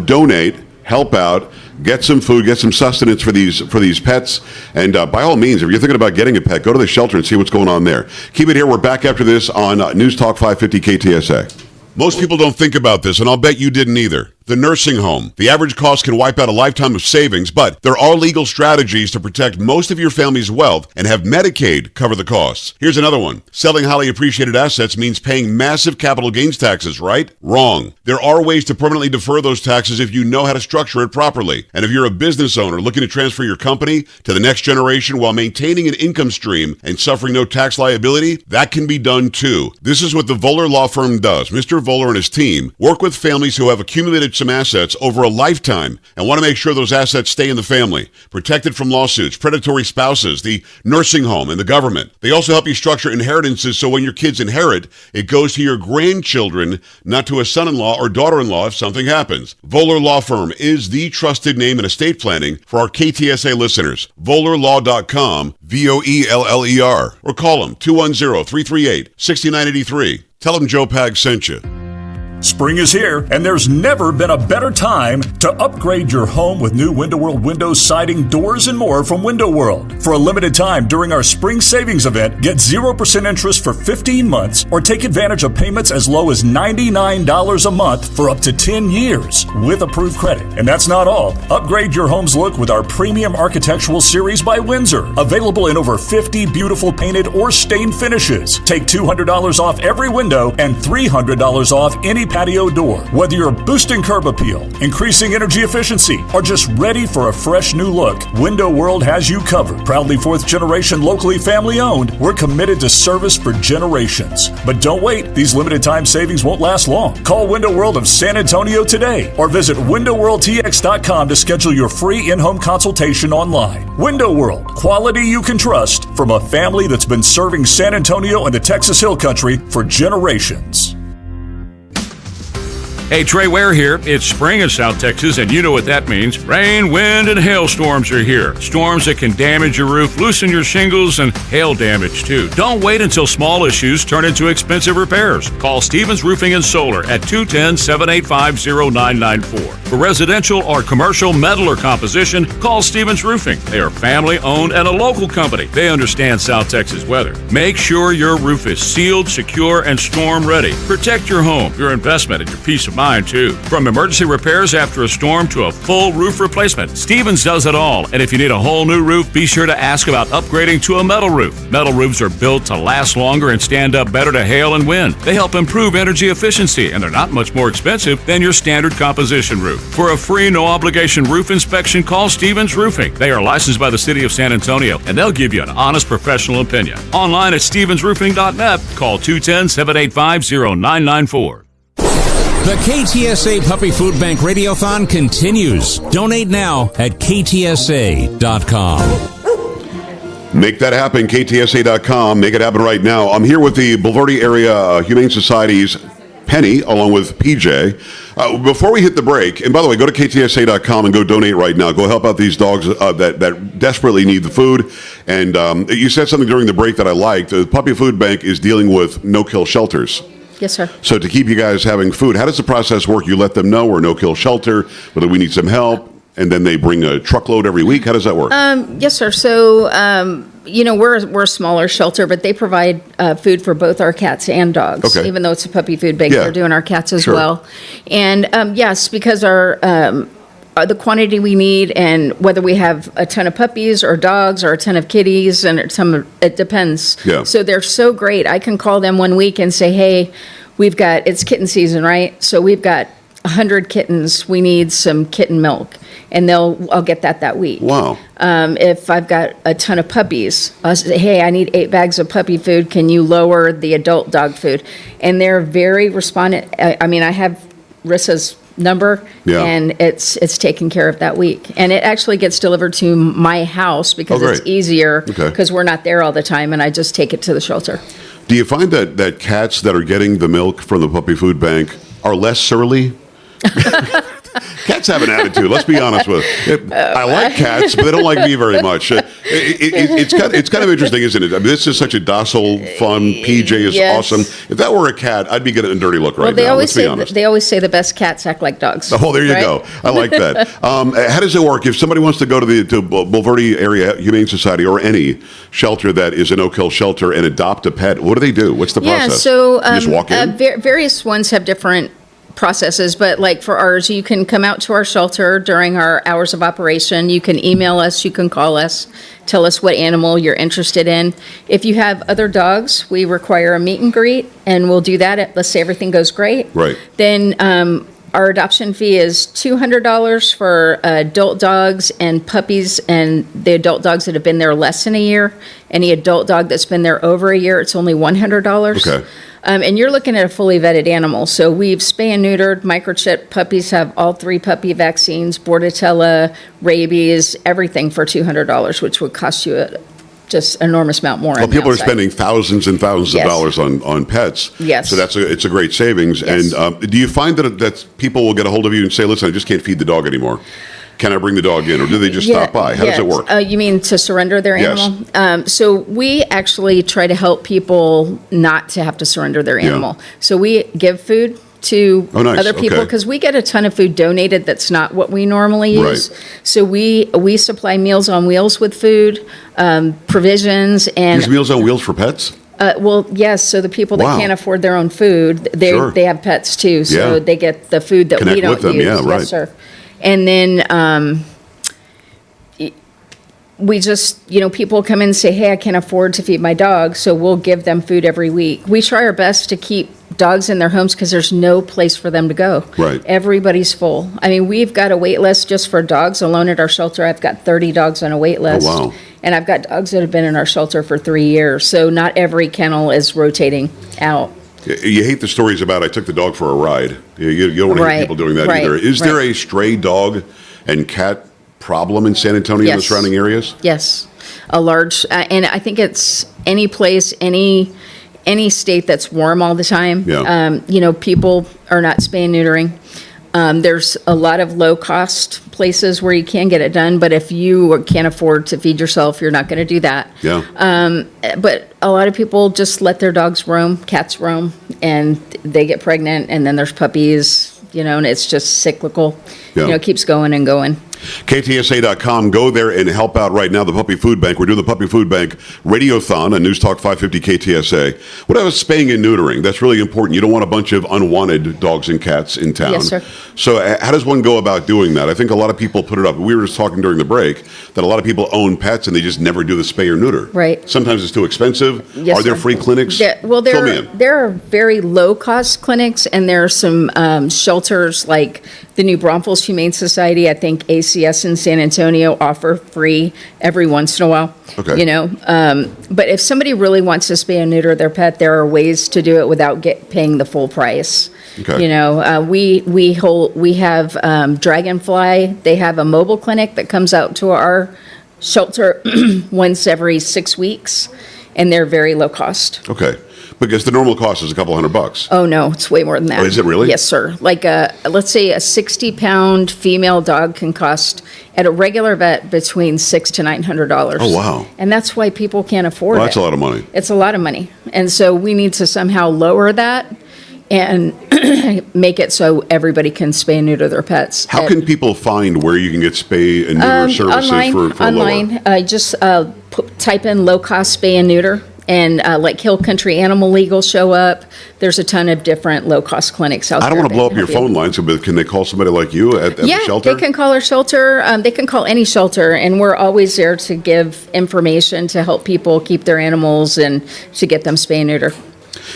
donate, help out, get some food, get some sustenance for these pets, and by all means, if you're thinking about getting a pet, go to the shelter and see what's going on there. Keep it here. We're back after this on News Talk 550 KTSA. Most people don't think about this, and I'll bet you didn't either. The nursing home. The average cost can wipe out a lifetime of savings, but there are legal strategies to protect most of your family's wealth and have Medicaid cover the costs. Here's another one. Selling highly appreciated assets means paying massive capital gains taxes, right? Wrong. There are ways to permanently defer those taxes if you know how to structure it properly. And if you're a business owner looking to transfer your company to the next generation while maintaining an income stream and suffering no tax liability, that can be done too. This is what the Voller Law Firm does. Mr. Voller and his team work with families who have accumulated some assets over a lifetime and want to make sure those assets stay in the family, protected from lawsuits, predatory spouses, the nursing home, and the government. They also help you structure inheritances so when your kids inherit, it goes to your grandchildren, not to a son-in-law or daughter-in-law if something happens. Voller Law Firm is the trusted name in estate planning for our KTSA listeners. VollerLaw.com, VOELLER, or call them 210-338-6983. Tell them Joe Pag sent you. Spring is here, and there's never been a better time to upgrade your home with new Window World windows, siding, doors, and more from Window World. For a limited time during our spring savings event, get 0% interest for 15 months or take advantage of payments as low as $99 a month for up to 10 years with approved credit. And that's not all. Upgrade your home's look with our premium architectural series by Windsor, available in over 50 beautiful painted or stained finishes. Take $200 off every window and $300 off any patio door. Whether you're boosting curb appeal, increasing energy efficiency, or just ready for a fresh new look, Window World has you covered. Proudly fourth generation, locally family owned, we're committed to service for generations. But don't wait, these limited time savings won't last long. Call Window World of San Antonio today or visit windowworldtx.com to schedule your free in-home consultation online. Window World, quality you can trust from a family that's been serving San Antonio and the Texas Hill Country for generations. Hey, Trey Ware here. It's spring in South Texas, and you know what that means. Rain, wind, and hailstorms are here. Storms that can damage your roof, loosen your shingles, and hail damage, too. Don't wait until small issues turn into expensive repairs. Call Stevens Roofing and Solar at 210-785-0994. For residential or commercial metal or composition, call Stevens Roofing. They are family-owned and a local company. They understand South Texas weather. Make sure your roof is sealed, secure, and storm-ready. Protect your home, your investment, and your peace of mind, too. From emergency repairs after a storm to a full roof replacement, Stevens does it all. And if you need a whole new roof, be sure to ask about upgrading to a metal roof. Metal roofs are built to last longer and stand up better to hail and wind. They help improve energy efficiency, and they're not much more expensive than your standard composition roof. For a free, no-obligation roof inspection, call Stevens Roofing. They are licensed by the City of San Antonio, and they'll give you an honest professional opinion. Online at stevensroofing.net. Call 210-785-0994. The KTSA Puppy Food Bank Radiothon continues. Donate now at ktsa.com. Make that happen, ktsa.com. Make it happen right now. I'm here with the Bulverde Area Humane Society's Penny, along with PJ. Before we hit the break, and by the way, go to ktsa.com and go donate right now. Go help out these dogs that desperately need the food. And you said something during the break that I liked. The Puppy Food Bank is dealing with no-kill shelters. Yes, sir. So to keep you guys having food, how does the process work? You let them know we're no-kill shelter, whether we need some help, and then they bring a truckload every week. How does that work? Yes, sir. So, we're a smaller shelter, but they provide food for both our cats and dogs. Okay. Even though it's a puppy food bank, they're doing our cats as well. And yes, because our the quantity we need, and whether we have a ton of puppies or dogs or a ton of kitties, and it depends. Yeah. So they're so great. I can call them one week and say, hey, it's kitten season, right? So we've got 100 kittens. We need some kitten milk. And I'll get that week. Wow. If I've got a ton of puppies, I'll say, hey, I need 8 bags of puppy food. Can you lower the adult dog food? And they're very responsive. I have Rissa's number, and it's taken care of that week. And it actually gets delivered to my house because it's easier because we're not there all the time, and I just take it to the shelter. Do you find that cats that are getting the milk from the Puppy Food Bank are less surly? Cats have an attitude. Let's be honest with it. I like cats, but they don't like me very much. It's kind of interesting, isn't it? I mean, this is such a docile, fun. PJ is awesome. If that were a cat, I'd be getting a dirty look right now. Let's be honest. They always say the best cats act like dogs. Oh, there you go. I like that. How does it work if somebody wants to go to the Bulverde Area Humane Society or any shelter that is a no-kill shelter and adopt a pet? What do they do? What's the process? So you just walk in. Various ones have different processes, but like for ours, you can come out to our shelter during our hours of operation. You can email us, you can call us, tell us what animal you're interested in. If you have other dogs, we require a meet and greet, and we'll do that. Let's say everything goes great. Right. Then our adoption fee is $200 for adult dogs and puppies, and the adult dogs that have been there less than a year. Any adult dog that's been there over a year, it's only $100. Okay. And you're looking at a fully vetted animal. So we've spay and neutered, microchipped. Puppies have all 3 puppy vaccines, Bordetella, rabies, everything for $200, which would cost you just enormous amount more. Well, people are spending thousands and thousands of dollars on pets. Yes. So it's a great savings. Yes. And do you find that people will get a hold of you and say, listen, I just can't feed the dog anymore? Can I bring the dog in, or do they just stop by? How does it work? You mean to surrender their animal? Yes. So we actually try to help people not to have to surrender their animal. So we give food to other people because we get a ton of food donated that's not what we normally use. Right. So we supply Meals on Wheels with food, provisions, and Is Meals on Wheels for pets? Well, yes. So the people that can't afford their own food, they have pets too. So they get the food that Connect we don't with them. use. Yeah, right. Yes, sir. And then we just, people come in and say, hey, I can't afford to feed my dog, so we'll give them food every week. We try our best to keep dogs in their homes because there's no place for them to go. Right. Everybody's full. I mean, we've got a wait list just for dogs alone at our shelter. I've got 30 dogs on a wait list. Oh, wow. And I've got dogs that have been in our shelter for 3 years. So not every kennel is rotating out. You hate the stories about I took the dog for a ride. You don't want to hear people doing that either. Is there a stray dog and cat problem in San Antonio and the surrounding areas? Yes. A large, and I think it's any place, any state that's warm all the time. Yeah. People are not spay and neutering. There's a lot of low-cost places where you can get it done, but if you can't afford to feed yourself, you're not going to do that. Yeah. But a lot of people just let their dogs roam, cats roam, and they get pregnant, and then there's puppies, and it's just cyclical. Yeah. It keeps going and going. KTSA.com. Go there and help out right now, the Puppy Food Bank. We're doing the Puppy Food Bank Radiothon on News Talk 550 KTSA. What about spaying and neutering? That's really important. You don't want a bunch of unwanted dogs and cats in town. Yes, sir. So how does one go about doing that? I think a lot of people put it up. We were just talking during the break that a lot of people own pets and they just never do the spay or neuter. Right. Sometimes it's too expensive. Yes, Are there sir. free clinics? Fill me in. There are very low-cost clinics, and there are some shelters like the New Braunfels Humane Society. I think ACS in San Antonio offer free every once in a while. Okay. But if somebody really wants to spay and neuter their pet, there are ways to do it without paying the full price. Okay. We have Dragonfly. They have a mobile clinic that comes out to our shelter once every 6 weeks, and they're very low cost. Okay. Because the normal cost is a couple $100. Oh, no, it's way more than that. Oh, is it really? Yes, sir. Like, let's say a 60-pound female dog can cost, at a regular vet, between $600 to $900. Oh, wow. And that's why people can't afford Well, it. that's a lot of money. It's a lot of money. And so we need to somehow lower that and make it so everybody can spay and neuter their pets. How can people find where you can get spay and neuter services for online, lower? Just type in low-cost spay and neuter. And like Hill Country Animal League will show up. There's a ton of different low-cost clinics out there. I don't want to blow up that your can help phone lines, but can they call somebody like you at the shelter? Yeah, they can call our shelter. They can call any shelter, and we're always there to give information to help people keep their animals and to get them spay and neuter.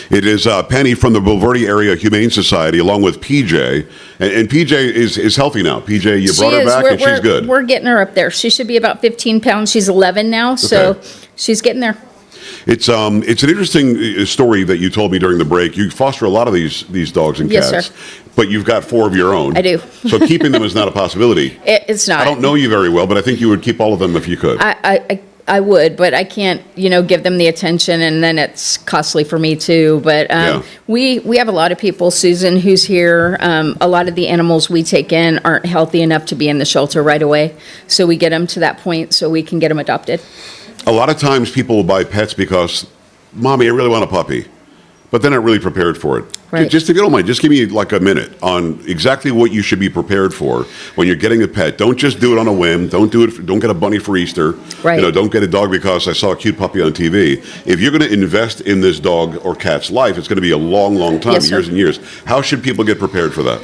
It is Penny from the Bulverde Area Humane Society, along with PJ. And PJ is healthy now. PJ, you brought her back, and she's good. We're getting her up there. She should be about 15 pounds. She's 11 now, so she's getting there. It's an interesting story that you told me during the break. You foster a lot of these dogs and cats. Yes, sir. But you've got 4 of your own. I do. So keeping them is not a possibility. It's not. I don't know you very well, but I think you would keep all of them if you could. I would, but I can't, give them the attention, and then it's costly for me too. But we have a lot of people. Susan, who's here, a lot of the animals we take in aren't healthy enough to be in the shelter right away. So we get them to that point so we can get them adopted. A lot of times people will buy pets because, Mommy, I really want a puppy. But they're not really prepared for it. Right. Just if you don't mind, just give me like a minute on exactly what you should be prepared for when you're getting a pet. Don't just do it on a whim. Don't get a bunny for Easter. Right. Don't get a dog because I saw a cute puppy on TV. If you're going to invest in this dog or cat's life, it's going to be a long, long time, Yes, sir. years and years. How should people get prepared for that?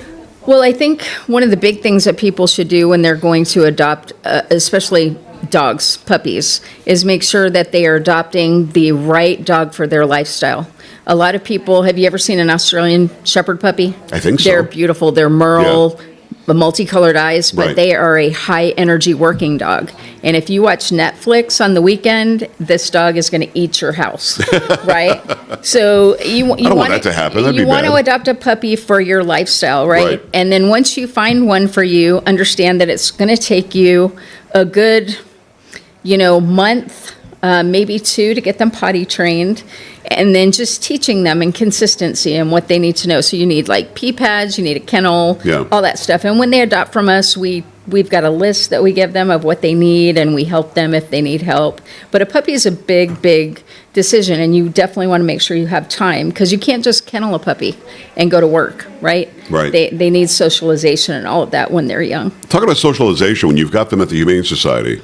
Well, I think one of the big things that people should do when they're going to adopt, especially dogs, puppies, is make sure that they are adopting the right dog for their lifestyle. A lot of people, have you ever seen an Australian Shepherd puppy? I think so. They're beautiful. They're merle, multicolored eyes, but Right. they are a high energy working dog. And if you watch Netflix on the weekend, this dog is going to eat your house, right? So you I don't want that to happen. That'd you be want to bad. adopt a puppy for your lifestyle, right? Right. And then once you find one for you, understand that it's going to take you a good, month, maybe 2 to get them potty trained. And then just teaching them and consistency and what they need to know. So you need like pee pads, you need a kennel, all that stuff. And when they adopt from us, we've got a list that we give them of what they need, and we help them if they need help. But a puppy is a big, big decision, and you definitely want to make sure you have time, because you can't just kennel a puppy and go to work, right? Right. They need socialization and all of that when they're young. Talk about socialization when you've got them at the Humane Society.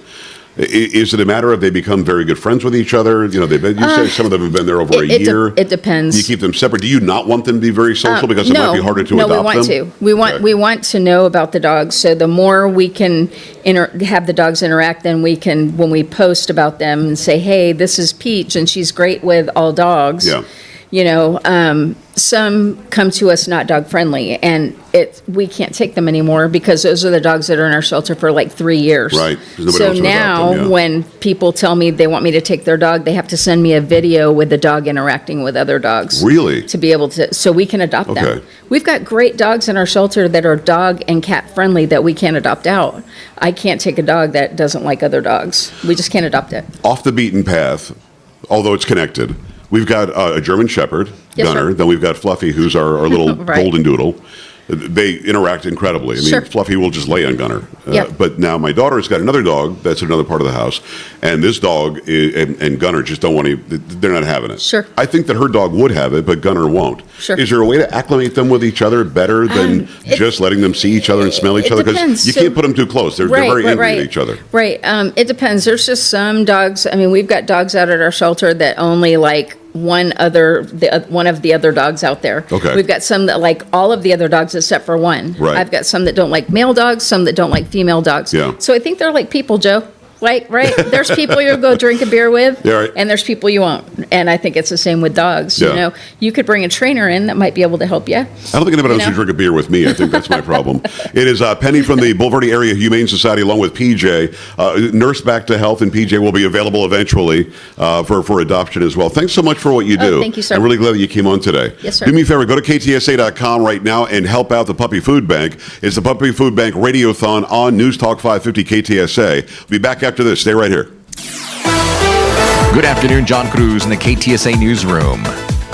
Is it a matter of they become very good friends with each other? You say some of them have been there over a year. It depends. You keep them separate. Do you not want them to be very social because it might be harder to adopt them? No, we want to. We want to know about the dogs. So the more we can have the dogs interact, then we can, when we post about them and say, hey, this is Peach and she's great with all dogs. Yeah. Some come to us not dog friendly, and we can't take them anymore because those are the dogs that are in our shelter for like 3 years. Right. So now when people tell me they want me to take their dog, they have to send me a video with the dog interacting with other dogs. Really? To be able to, so we can adopt them. Okay. We've got great dogs in our shelter that are dog and cat friendly that we can't adopt out. I can't take a dog that doesn't like other dogs. We just can't adopt it. Off the beaten path, although it's connected, we've got a German Shepherd, Yes, Gunner. sir. Then we've got Fluffy, who's our little Right. golden doodle. They interact incredibly. I mean, Sure. Fluffy will just lay on Gunner. Yep. But now my daughter's got another dog that's in another part of the house, and this dog and Gunner just don't want to. They're not having it. Sure. I think that her dog would have it, but Gunner won't. Sure. Is there a way to acclimate them with each other better than just letting them see each other and smell each it other? Because depends. you can't put them too close. They're very angry at each other. Right. It depends. There's just some dogs. I mean, we've got dogs out at our shelter that only like one of the other dogs out there. Okay. We've got some that like all of the other dogs except for one. Right. I've got some that don't like male dogs, some that don't like female dogs. Yeah. So I think they're like people, Joe. Like, right? There's people you'll go drink a beer with, Yeah, right. and there's people you won't. And I think it's the same with dogs. Yeah. You could bring a trainer in that might be able to help you. I don't think anybody else should drink a beer with me. I think that's my problem. It is Penny from the Boulevardy Area Humane Society along with PJ. Nurse Back to Health and PJ will be available eventually for adoption as well. Thanks so much for what you do. Thank you, sir. I'm really glad that you came on today. Yes, sir. Do me a favor, go to ktsa.com right now and help out the Puppy Food Bank. It's the Puppy Food Bank Radiothon on News Talk 550 KTSA. We'll be back after this. Stay right here. Good afternoon, John Cruz in the KTSA Newsroom.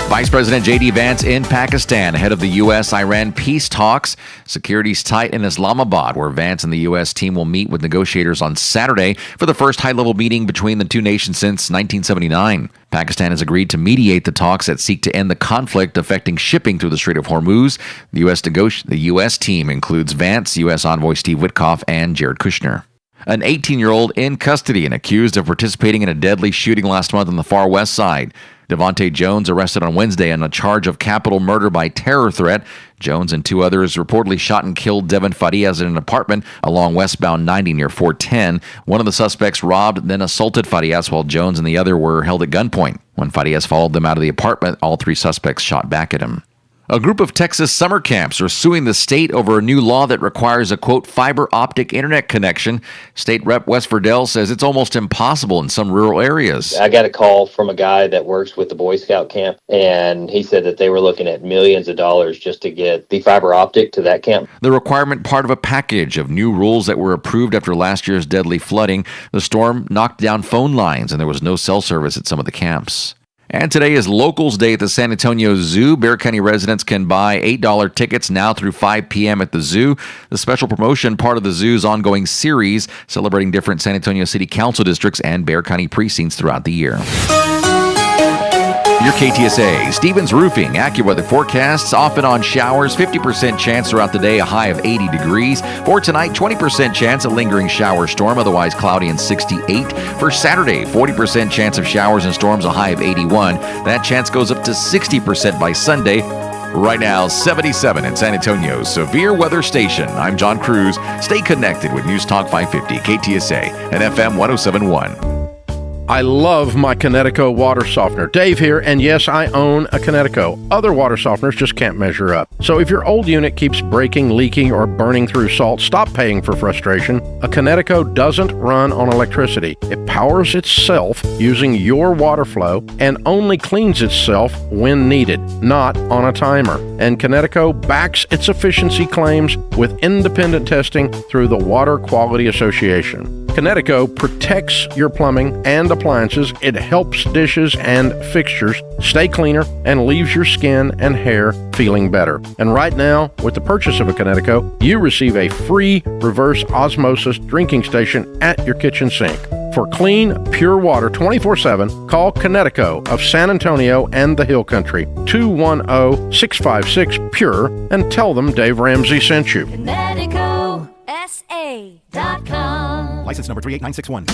Vice President J.D. Vance in Pakistan ahead of the U.S.-Iran peace talks. Security's tight in Islamabad, where Vance and the U.S. team will meet with negotiators on Saturday for the first high-level meeting between the two nations since 1979. Pakistan has agreed to mediate the talks that seek to end the conflict affecting shipping through the Strait of Hormuz. The U.S. team includes Vance, U.S. Envoy Steve Witkoff, and Jared Kushner. An 18-year-old in custody and accused of participating in a deadly shooting last month on the far west side. Devontae Jones arrested on Wednesday on a charge of capital murder by terror threat. Jones and two others reportedly shot and killed Devin Farias in an apartment along westbound 90 near 410. One of the suspects robbed, then assaulted Farias, while Jones and the other were held at gunpoint. When Farias followed them out of the apartment, all three suspects shot back at him. A group of Texas summer camps are suing the state over a new law that requires a, quote, fiber optic internet connection. State Rep Wes Verdell says it's almost impossible in some rural areas. I got a call from a guy that works with the Boy Scout camp, and he said that they were looking at millions of dollars just to get the fiber optic to that camp. The requirement part of a package of new rules that were approved after last year's deadly flooding. The storm knocked down phone lines, and there was no cell service at some of the camps. And today is Locals Day at the San Antonio Zoo. Bexar County residents can buy $8 tickets now through 5 p.m. at the zoo. The special promotion, part of the zoo's ongoing series, celebrating different San Antonio City Council districts and Bexar County precincts throughout the year. Your KTSA, Stevens Roofing, AccuWeather forecasts, off and on showers, 50% chance throughout the day, a high of 80 degrees. For tonight, 20% chance of lingering shower storm, otherwise cloudy and 68. For Saturday, 40% chance of showers and storms, a high of 81. That chance goes up to 60% by Sunday. Right now, 77 in San Antonio's severe weather station. I'm John Cruz. Stay connected with News Talk 550, KTSA, and FM 1071. I love my Kinetico water softener. Dave here, and yes, I own a Kinetico. Other water softeners just can't measure up. So if your old unit keeps breaking, leaking, or burning through salt, stop paying for frustration. A Kinetico doesn't run on electricity. It powers itself using your water flow and only cleans itself when needed, not on a timer. And Kinetico backs its efficiency claims with independent testing through the Water Quality Association. Kinetico protects your plumbing and appliances. It helps dishes and fixtures stay cleaner and leaves your skin and hair feeling better. And right now, with the purchase of a Kinetico, you receive a free reverse osmosis drinking station at your kitchen sink. For clean, pure water 24/7, call Kinetico of San Antonio and the Hill Country, 210-656-PURE, and tell them Dave Ramsey sent you. KineticoSA.com. License number 38961.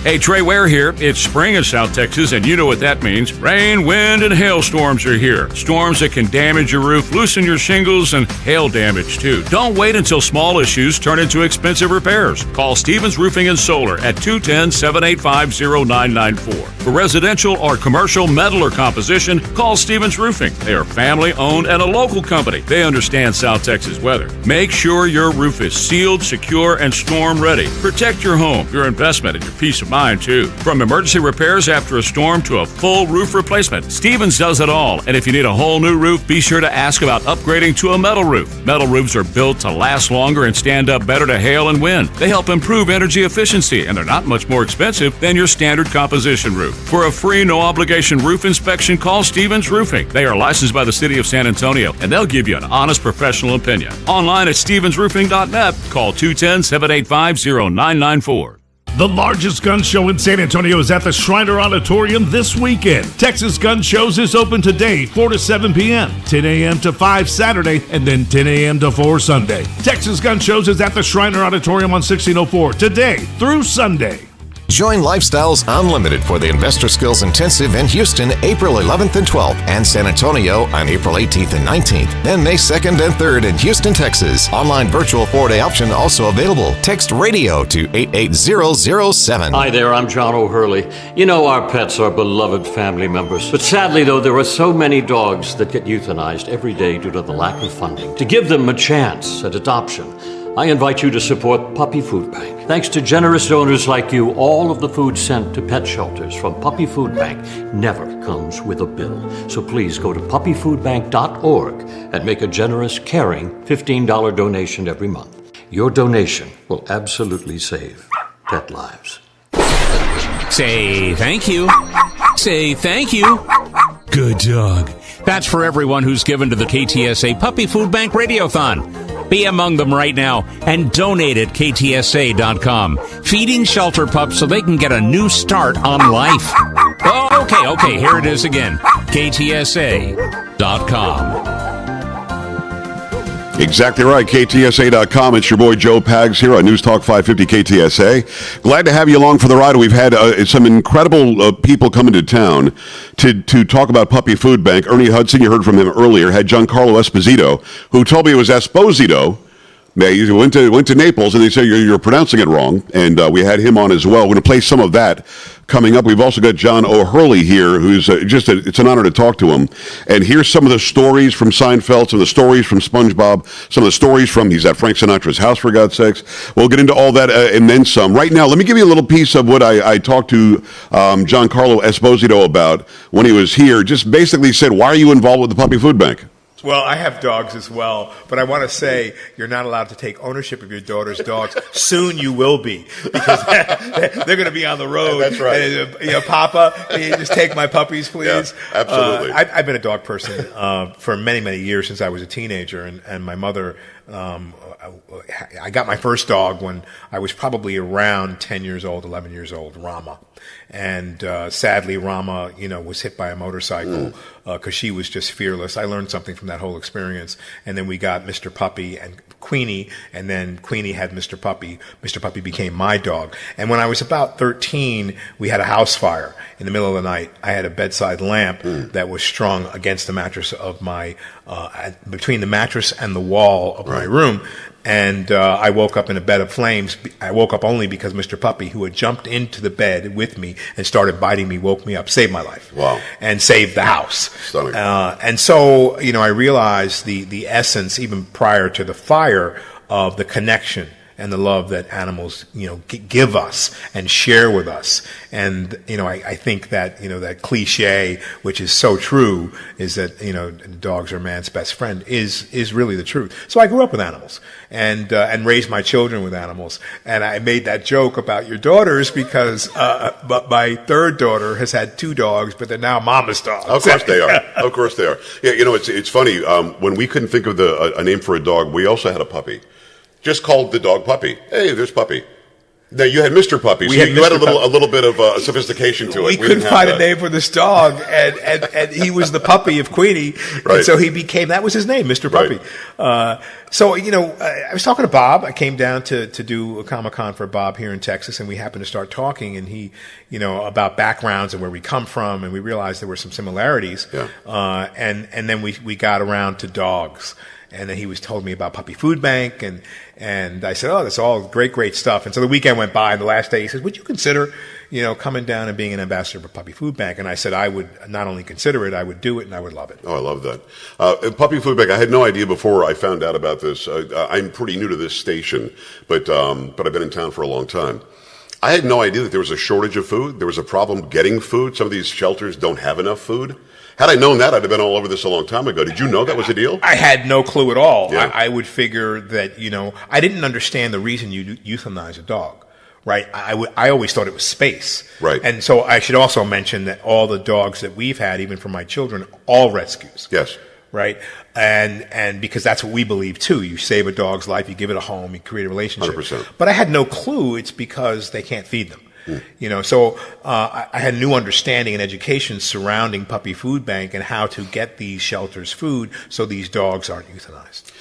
Hey, Trey Ware here. It's spring in South Texas, and you know what that means. Rain, wind, and hailstorms are here. Storms that can damage your roof, loosen your shingles, and hail damage, too. Don't wait until small issues turn into expensive repairs. Call Stevens Roofing and Solar at 210-785-0994. For residential or commercial metal or composition, call Stevens Roofing. They are family-owned and a local company. They understand South Texas weather. Make sure your roof is sealed, secure, and storm-ready. Protect your home, your investment, and your peace of mind, too. From emergency repairs after a storm to a full roof replacement, Stevens does it all. And if you need a whole new roof, be sure to ask about upgrading to a metal roof. Metal roofs are built to last longer and stand up better to hail and wind. They help improve energy efficiency, and they're not much more expensive than your standard composition roof. For a free, no-obligation roof inspection, call Stevens Roofing. They are licensed by the City of San Antonio, and they'll give you an honest professional opinion. Online at stevensroofing.net. Call 210-785-0994. The largest gun show in San Antonio is at the Shriner Auditorium this weekend. Texas Gun Shows is open today, 4 to 7 p.m., 10 a.m. to 5 Saturday, and then 10 a.m. to 4 Sunday. Texas Gun Shows is at the Shriner Auditorium on 1604 today through Sunday. Join Lifestyles Unlimited for the Investor Skills Intensive in Houston, April 11th and 12th, and San Antonio on April 18th and 19th. Then May 2nd and 3rd in Houston, Texas. Online virtual 4-day option also available. Text radio to 88007. Hi there, I'm John O'Hurley. You know our pets are beloved family members. But sadly, though, there are so many dogs that get euthanized every day due to the lack of funding. To give them a chance at adoption, I invite you to support Puppy Food Bank. Thanks to generous donors like you, all of the food sent to pet shelters from Puppy Food Bank never comes with a bill. So please go to puppyfoodbank.org and make a generous, caring $15 donation every month. Your donation will absolutely save pet lives. Say thank you. Say thank you. Good dog. That's for everyone who's given to the KTSA Puppy Food Bank Radiothon. Be among them right now and donate at ktsa.com. Feeding shelter pups so they can get a new start on life. Oh, okay, here it is again. ktsa.com. Exactly right. KTSA.com. It's your boy Joe Pags here on News Talk 550 KTSA. Glad to have you along for the ride. We've had some incredible people coming to town to talk about Puppy Food Bank. Ernie Hudson, you heard from him earlier, had Giancarlo Esposito, who told me it was Esposito. He went to Naples, and they said you're pronouncing it wrong, and we had him on as well. We're going to play some of that coming up. We've also got John O'Hurley here, who's it's an honor to talk to him. And here's some of the stories from Seinfeld, some of the stories from SpongeBob, some of the stories from, he's at Frank Sinatra's house, for God's sakes. We'll get into all that and then some. Right now, let me give you a little piece of what I talked to Giancarlo Esposito about when he was here. Just basically said, why are you involved with the Puppy Food Bank? Well, I have dogs as well, but I want to say you're not allowed to take ownership of your daughter's dogs. Soon you will be, because they're going to be on the road. That's right. And, Papa, you just take my puppies, please. Yeah, absolutely. I've been a dog person for many, many years since I was a teenager, and my mother. I got my first dog when I was probably around 10 years old, 11 years old, Rama. And sadly, Rama, was hit by a motorcycle because she was just fearless. I learned something from that whole experience. And then we got Mr. Puppy and Queenie, and then Queenie had Mr. Puppy. Mr. Puppy became my dog. And when I was about 13, we had a house fire in the middle of the night. I had a bedside lamp that was strung against the mattress of my, between the mattress and the wall of my room. And I woke up in a bed of flames. I woke up only because Mr. Puppy, who had jumped into the bed with me and started biting me, woke me up, saved my life. Wow. And saved the house. Stunning. And so, I realized the essence, even prior to the fire, of the connection and the love that animals, give us and share with us. And, I think that, that cliche, which is so true, is that, dogs are man's best friend, is really the truth. So I grew up with animals and raised my children with animals. And I made that joke about your daughters because, but my third daughter has had 2 dogs, but they're now mama's dogs. Of course they are. Of course they are. Yeah, it's funny. When we couldn't think of a name for a dog, we also had a puppy. Just called the dog Puppy. Hey, there's Puppy. No, you had Mr. Puppy, so you had a little bit of sophistication to it. We couldn't find a name for this dog, and he was the puppy of Queenie, and so he became, that was his name, Mr. Puppy. Right. So, I was talking to Bob. I came down to do a Comic-Con for Bob here in Texas, and we happened to start talking, and he, about backgrounds and where we come from, and we realized there were some similarities. Yeah. And then we got around to dogs. And then he told me about Puppy Food Bank, and I said, oh, that's all great stuff. And so the weekend went by, and the last day he says, would you consider, coming down and being an ambassador for Puppy Food Bank? And I said, I would not only consider it, I would do it, and I would love it. Oh, I love that. Puppy Food Bank, I had no idea before I found out about this. I'm pretty new to this station, but I've been in town for a long time. I had no idea that there was a shortage of food. There was a problem getting food. Some of these shelters don't have enough food. Had I known that, I'd have been all over this a long time ago. Did you know that was a deal? I had no clue at all. Yeah. I would figure that, I didn't understand the reason you euthanize a dog, right? I always thought it was space. Right. And so I should also mention that all the dogs that we've had, even for my children, all rescues. Yes. Right? And because that's what we believe too. You save a dog's life, you give it a home, you create a relationship. 100%. But I had no clue it's because they can't feed them. So I had new understanding and education surrounding Puppy Food Bank and how to get these shelters food so these dogs aren't euthanized.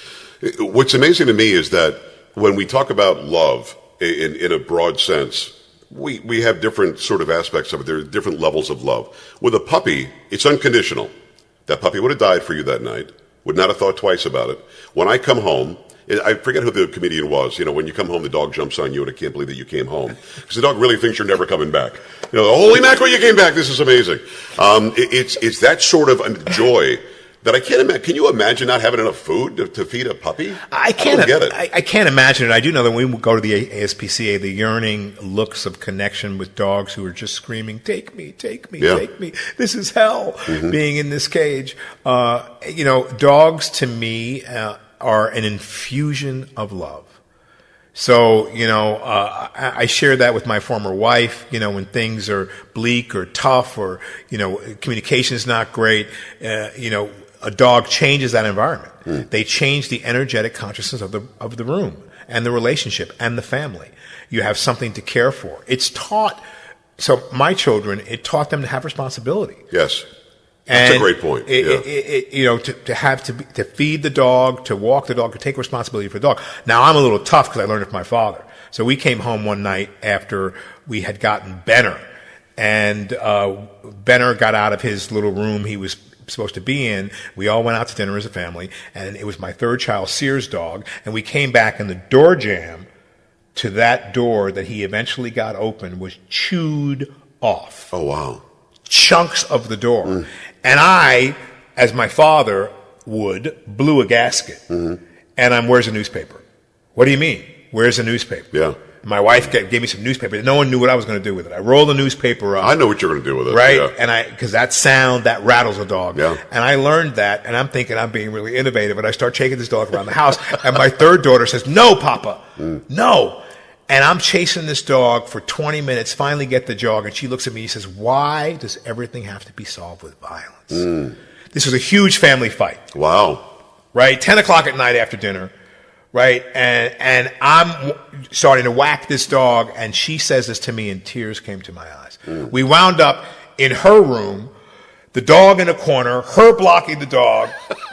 What's amazing to me is that when we talk about love in a broad sense, we have different sort of aspects of it. There are different levels of love. With a puppy, it's unconditional. That puppy would have died for you that night, would not have thought twice about it. When I come home, I forget who the comedian was. When you come home, the dog jumps on you, and I can't believe that you came home. Because the dog really thinks you're never coming back. Holy mackerel, you came back. This is amazing. It's that sort of joy that I can't imagine. Can you imagine not having enough food to feed a puppy? I don't get it. I can't imagine it. I do know that when we go to the ASPCA, the yearning looks of connection with dogs who are just screaming, take me, take me, take me. This is hell, being in this cage. Dogs to me are an infusion of love. So, I share that with my former wife, when things are bleak or tough or, communication is not great, a dog changes that environment. They change the energetic consciousness of the room and the relationship and the family. You have something to care for. It's taught, so my children, it taught them to have responsibility. Yes. That's a great point. To feed the dog, to walk the dog, to take responsibility for the dog. Now, I'm a little tough because I learned it from my father. So we came home one night after we had gotten Benner. And Benner got out of his little room he was supposed to be in. We all went out to dinner as a family. And it was my third child, Sears' dog. And we came back, and the door jamb to that door that he eventually got open was chewed off. Oh, wow. Chunks of the door. And I, as my father would, blew a gasket. And where's the newspaper? What do you mean? Where's the newspaper? Yeah. My wife gave me some newspaper. No one knew what I was going to do with it. I rolled the newspaper up. I know what you're going to do with it. Right? Yeah. And because that sound, that rattles a dog. Yeah. And I learned that, and I'm thinking I'm being really innovative, and I start taking this dog around the house, and my third daughter says, no, Papa, no. And I'm chasing this dog for 20 minutes, finally get the dog, and she looks at me and says, why does everything have to be solved with violence? This was a huge family fight. Wow. Right? 10 o'clock at night after dinner. Right? And I'm starting to whack this dog, and she says this to me, and tears came to my eyes. We wound up in her room, the dog in a corner, her blocking the dog.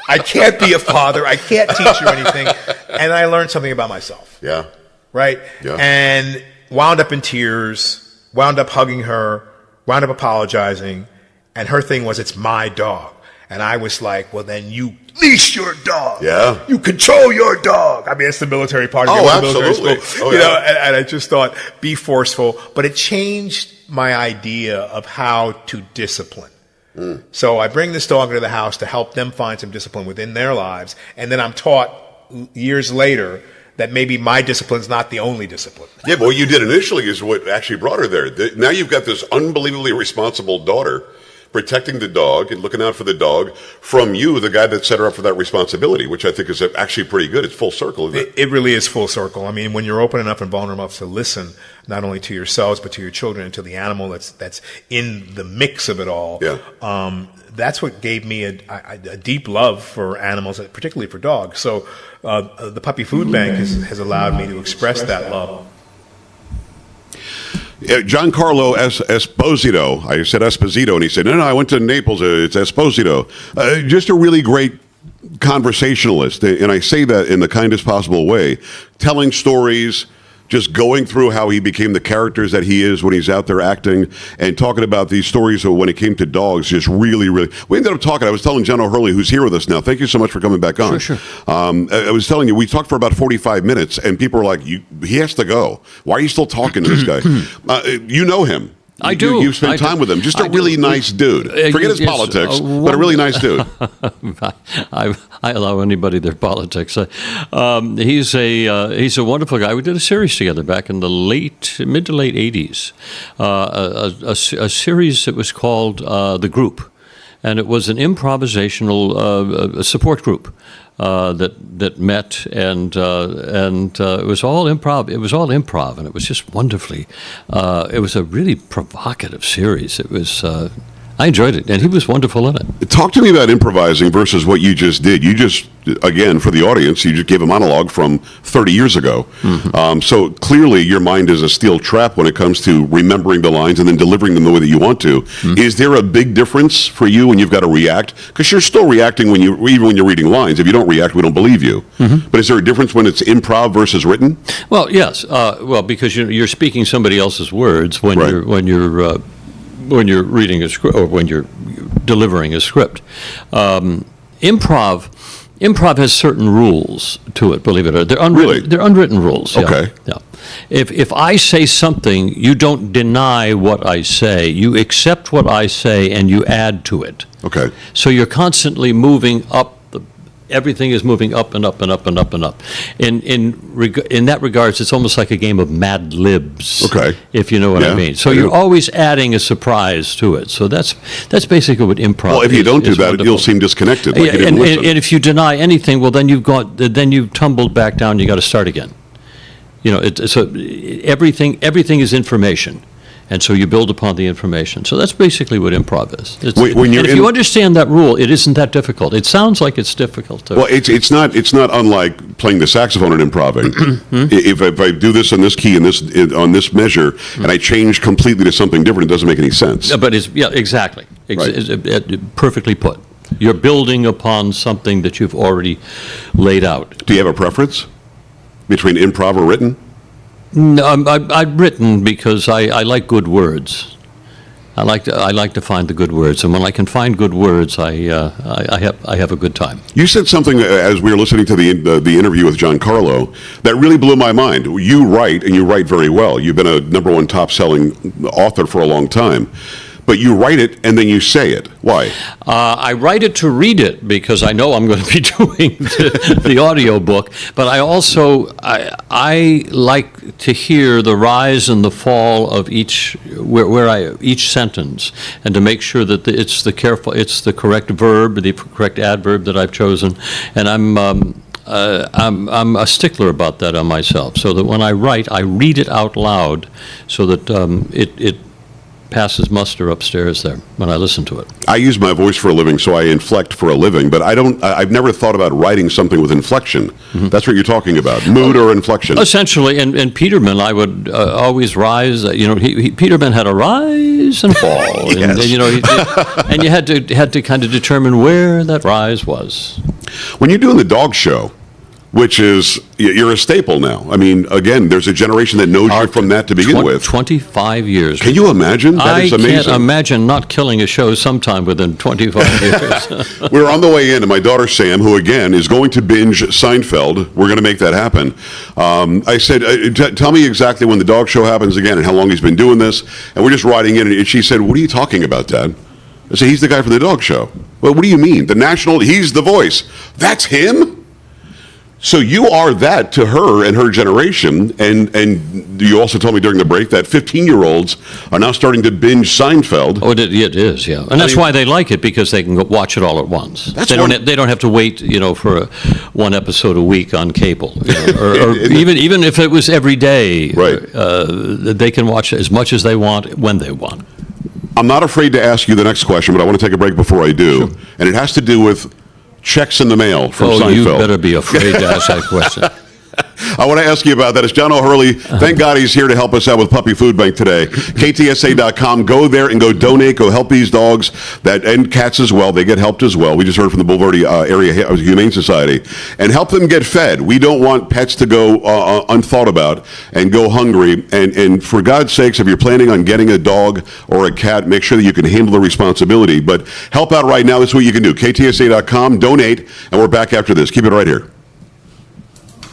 I can't be a father. I can't teach her anything. And I learned something about myself. Yeah. Right? Yeah. And wound up in tears, wound up hugging her, wound up apologizing, and her thing was, it's my dog. And I was like, well, then you leash your dog. Yeah. You control your dog. I mean, it's the military part of Oh, the absolutely. military school. Oh, you yeah. know, and I just thought, be forceful. But it changed my idea of how to discipline. So I bring this dog into the house to help them find some discipline within their lives. And then I'm taught years later that maybe my discipline's not the only discipline. Yeah, but what you did initially is what actually brought her there. Now you've got this unbelievably responsible daughter protecting the dog and looking out for the dog from you, the guy that set her up for that responsibility, which I think is actually pretty good. It's full circle, isn't it? It really is full circle. I mean, when you're open enough and vulnerable enough to listen, not only to yourselves, but to your children and to the animal that's in the mix of it all. Yeah. That's what gave me a deep love for animals, particularly for dogs. So the Puppy Food Bank has allowed me to express that love. Giancarlo Esposito. I said Esposito, and he said, no, I went to Naples. It's Esposito. Just a really great conversationalist, and I say that in the kindest possible way, telling stories, just going through how he became the characters that he is when he's out there acting, and talking about these stories of when it came to dogs. Just really, really. We ended up talking. I was telling John O'Hurley, who's here with us now. Thank you so much for coming back on. Sure. I was telling you, we talked for about 45 minutes, and people were like, he has to go. Why are you still talking to this guy? You know him. I do. You've spent time with him. Just a really nice dude. Forget his politics, but a really nice dude. I allow anybody their politics. He's a wonderful guy. We did a series together back in the mid to late 80s. A series that was called The Group, and it was an improvisational support group. That met and it was all improv. It was all improv, and it was just wonderfully. It was a really provocative series. It was. I enjoyed it, and he was wonderful in it. Talk to me about improvising versus what you just did. You just, again, for the audience, you just gave a monologue from 30 years ago. Mm-hmm. So clearly your mind is a steel trap when it comes to remembering the lines and then delivering them the way that you want to. Mm-hmm. Is there a big difference for you when you've got to react? Because you're still reacting even when you're reading lines. If you don't react, we don't believe you. Mm-hmm. But is there a difference when it's improv versus written? Well, yes. Because you're speaking somebody else's words when you're reading a script or when you're delivering a script. Improv has certain rules to it, believe it or not. They're unwritten rules. Okay. Yeah. If I say something, you don't deny what I say. You accept what I say and you add to it. Okay. So you're constantly moving up. Everything is moving up and up and up and up and up. In that regards, it's almost like a game of Mad Libs. Okay. If you know what I mean. So you're always adding a surprise to it. So that's basically what improv is. Well, if you don't do that, wonderful. You'll seem disconnected. Like and if you deny anything, well, then you've tumbled back down. You got to start again. So everything is information. And so you build upon the information. So that's basically what improv is. If you understand that rule, it isn't that difficult. It sounds like it's difficult. Well, it's not unlike playing the saxophone and improving. if I do this on this key and on this measure, and I change completely to something different, it doesn't make any sense. But exactly. Perfectly put. You're building upon something that you've already laid out. Do you have a preference between improv or written? No, I've written because I like good words. I like to find the good words, and when I can find good words, I have a good time. You said something as we were listening to the interview with Giancarlo that really blew my mind. You write, and you write very well. You've been a #1 top-selling author for a long time. But you write it and then you say it. Why? I write it to read it because I know I'm going to be doing the audio book. But I also I like to hear the rise and the fall of each sentence, and to make sure that it's the correct verb, the correct adverb that I've chosen. And I'm a stickler about that on myself, so that when I write, I read it out loud, so that it passes muster upstairs there when I listen to it. I use my voice for a living, so I inflect for a living, but I've never thought about writing something with inflection. Mm-hmm. That's what you're talking about, mood or inflection. Essentially, and Peterman, I would always rise. Peterman had a rise and fall, yes. and you had to kind of determine where that rise was. When you're doing the dog show, which is, you're a staple now. I mean, again, there's a generation that knows you from that to begin with. 25 years. Can you imagine? That is amazing. I can't imagine not killing a show sometime within 25 years. We're on the way in, and my daughter Sam, who again is going to binge Seinfeld, we're going to make that happen. I said, tell me exactly when the dog show happens again and how long he's been doing this. And we're just riding in, and she said, what are you talking about, Dad? I said, he's the guy from the dog show. Well, what do you mean? He's the voice. That's him? So you are that to her and her generation, and you also told me during the break that 15-year-olds are now starting to binge Seinfeld. Oh, it is, yeah, and that's why they like it, because they can watch it all at once. They don't have to wait, for one episode a week on cable, or even if it was every day. Right. They can watch as much as they want when they want. I'm not afraid to ask you the next question, but I want to take a break before I do, sure. And it has to do with checks in the mail from Seinfeld. You better be afraid to ask that question. I want to ask you about that. It's John O'Hurley. Thank God he's here to help us out with Puppy Food Bank today. KTSA.com. Go there and go donate. Go help these dogs and cats as well. They get helped as well. We just heard from the Boulevardy Area Humane Society. And help them get fed. We don't want pets to go unthought about and go hungry. And for God's sakes, if you're planning on getting a dog or a cat, make sure that you can handle the responsibility. But help out right now. This is what you can do. KTSA.com. Donate. And we're back after this. Keep it right here.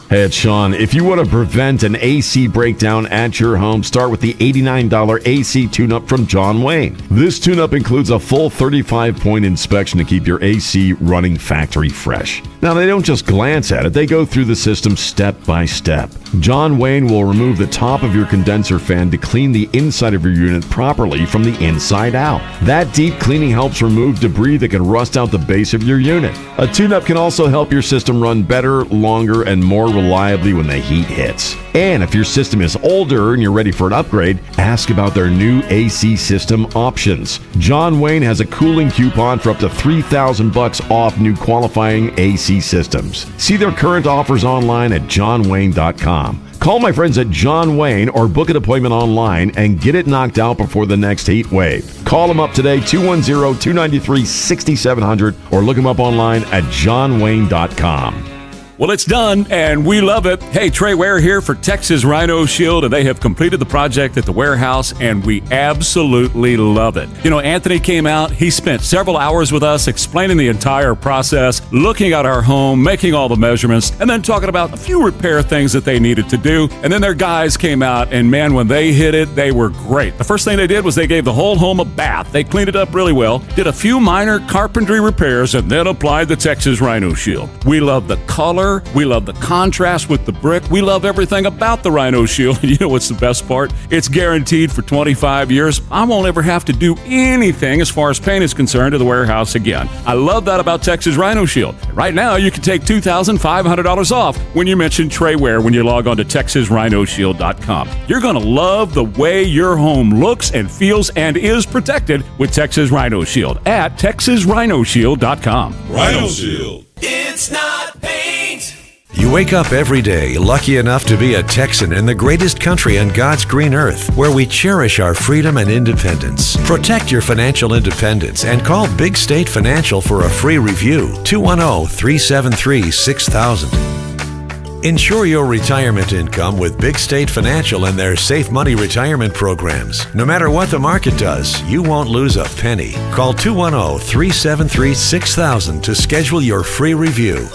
Hey, it's Sean. If you want to prevent an AC breakdown at your home, start with the $89 AC tune-up from John Wayne. This tune-up includes a full 35-point inspection to keep your AC running factory fresh. Now, they don't just glance at it. They go through the system step by step. John Wayne will remove the top of your condenser fan to clean the inside of your unit properly from the inside out. That deep cleaning helps remove debris that can rust out the base of your unit. A tune-up can also help your system run better, longer, and more reliably when the heat hits. And if your system is older and you're ready for an upgrade, ask about their new AC system options. John Wayne has a cooling coupon for up to $3,000 off new qualifying AC systems. See their current offers online at johnwayne.com. Call my friends at John Wayne or book an appointment online and get it knocked out before the next heat wave. Call them up today, 210-293-6700, or look them up online at johnwayne.com. Well, it's done, and we love it. Hey, Trey Ware here for Texas Rhino Shield, and they have completed the project at the warehouse, and we absolutely love it. You know, Anthony came out. He spent several hours with us explaining the entire process, looking at our home, making all the measurements, and then talking about a few repair things that they needed to do. And then their guys came out, and man, when they hit it, they were great. The first thing they did was they gave the whole home a bath. They cleaned it up really well, did a few minor carpentry repairs, and then applied the Texas Rhino Shield. We love the color. We love the contrast with the brick. We love everything about the Rhino Shield. You know what's the best part? It's guaranteed for 25 years. I won't ever have to do anything as far as paint is concerned to the warehouse again. I love that about Texas Rhino Shield. Right now, you can take $2,500 off when you mention Trey Ware when you log on to TexasRhinoShield.com. You're going to love the way your home looks and feels and is protected with Texas Rhino Shield at TexasRhinoShield.com. Rhino Shield. It's not paint. You wake up every day lucky enough to be a Texan in the greatest country on God's green earth, where we cherish our freedom and independence. Protect your financial independence and call Big State Financial for a free review. 210-373-6000. Ensure your retirement income with Big State Financial and their Safe Money retirement programs. No matter what the market does, you won't lose a penny. Call 210-373-6000 to schedule your free review.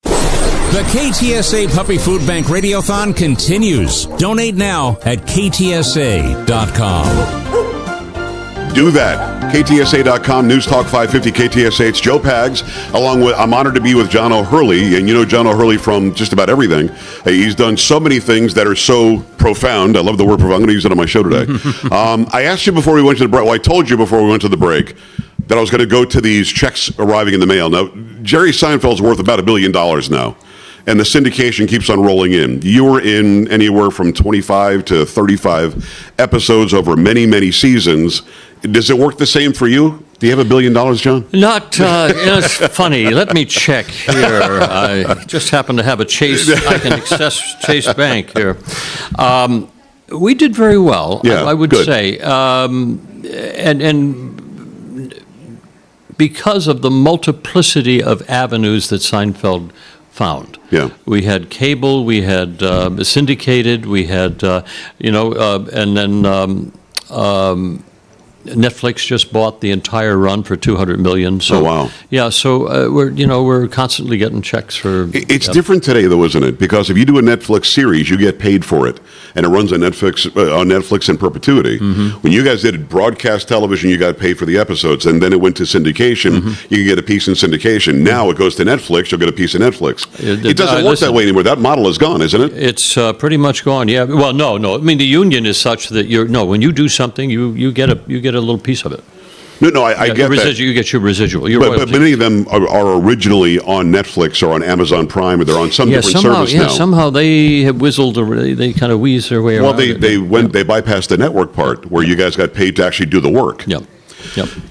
The KTSA Puppy Food Bank Radiothon continues. Donate now at KTSA.com. Do that. KTSA.com, News Talk 550 KTSA. It's Joe Pags, along with, I'm honored to be with John O'Hurley. And you know John O'Hurley from just about everything. He's done so many things that are so profound. I love the word profound. I'm going to use it on my show today. I asked you before we went to the break, well, I told you before we went to the break that I was going to go to these checks arriving in the mail. Now, Jerry Seinfeld's worth about $1 billion now. And the syndication keeps on rolling in. You were in anywhere from 25 to 35 episodes over many, many seasons. Does it work the same for you? Do you have $1 billion, John? Not, it's funny. Let me check here. I just happen to have a Chase. I can access Chase Bank here. We did very well, I would say. And because of the multiplicity of avenues that Seinfeld found. Yeah. We had cable, we had syndicated, we had, and then Netflix just bought the entire run for $200 million. So, oh, wow. Yeah, so we're constantly getting checks for. It's different today, though, isn't it? Because if you do a Netflix series, you get paid for it, and it runs on Netflix in perpetuity. Mm-hmm. When you guys did broadcast television, you got paid for the episodes, and then it went to syndication. Mm-hmm. You get a piece in syndication. Now it goes to Netflix. You'll get a piece of Netflix. It doesn't work that way anymore. That model is gone, isn't it? It's pretty much gone. Yeah. Well, no. I mean, the union is such that when you do something, you get a little piece of it. No, I get that. You get your residual. But many of them are originally on Netflix or on Amazon Prime, or they're on some different service now. Somehow they have they kind of wheezed their way around. Well, they bypassed the network part where you guys got paid to actually do the work. Yep.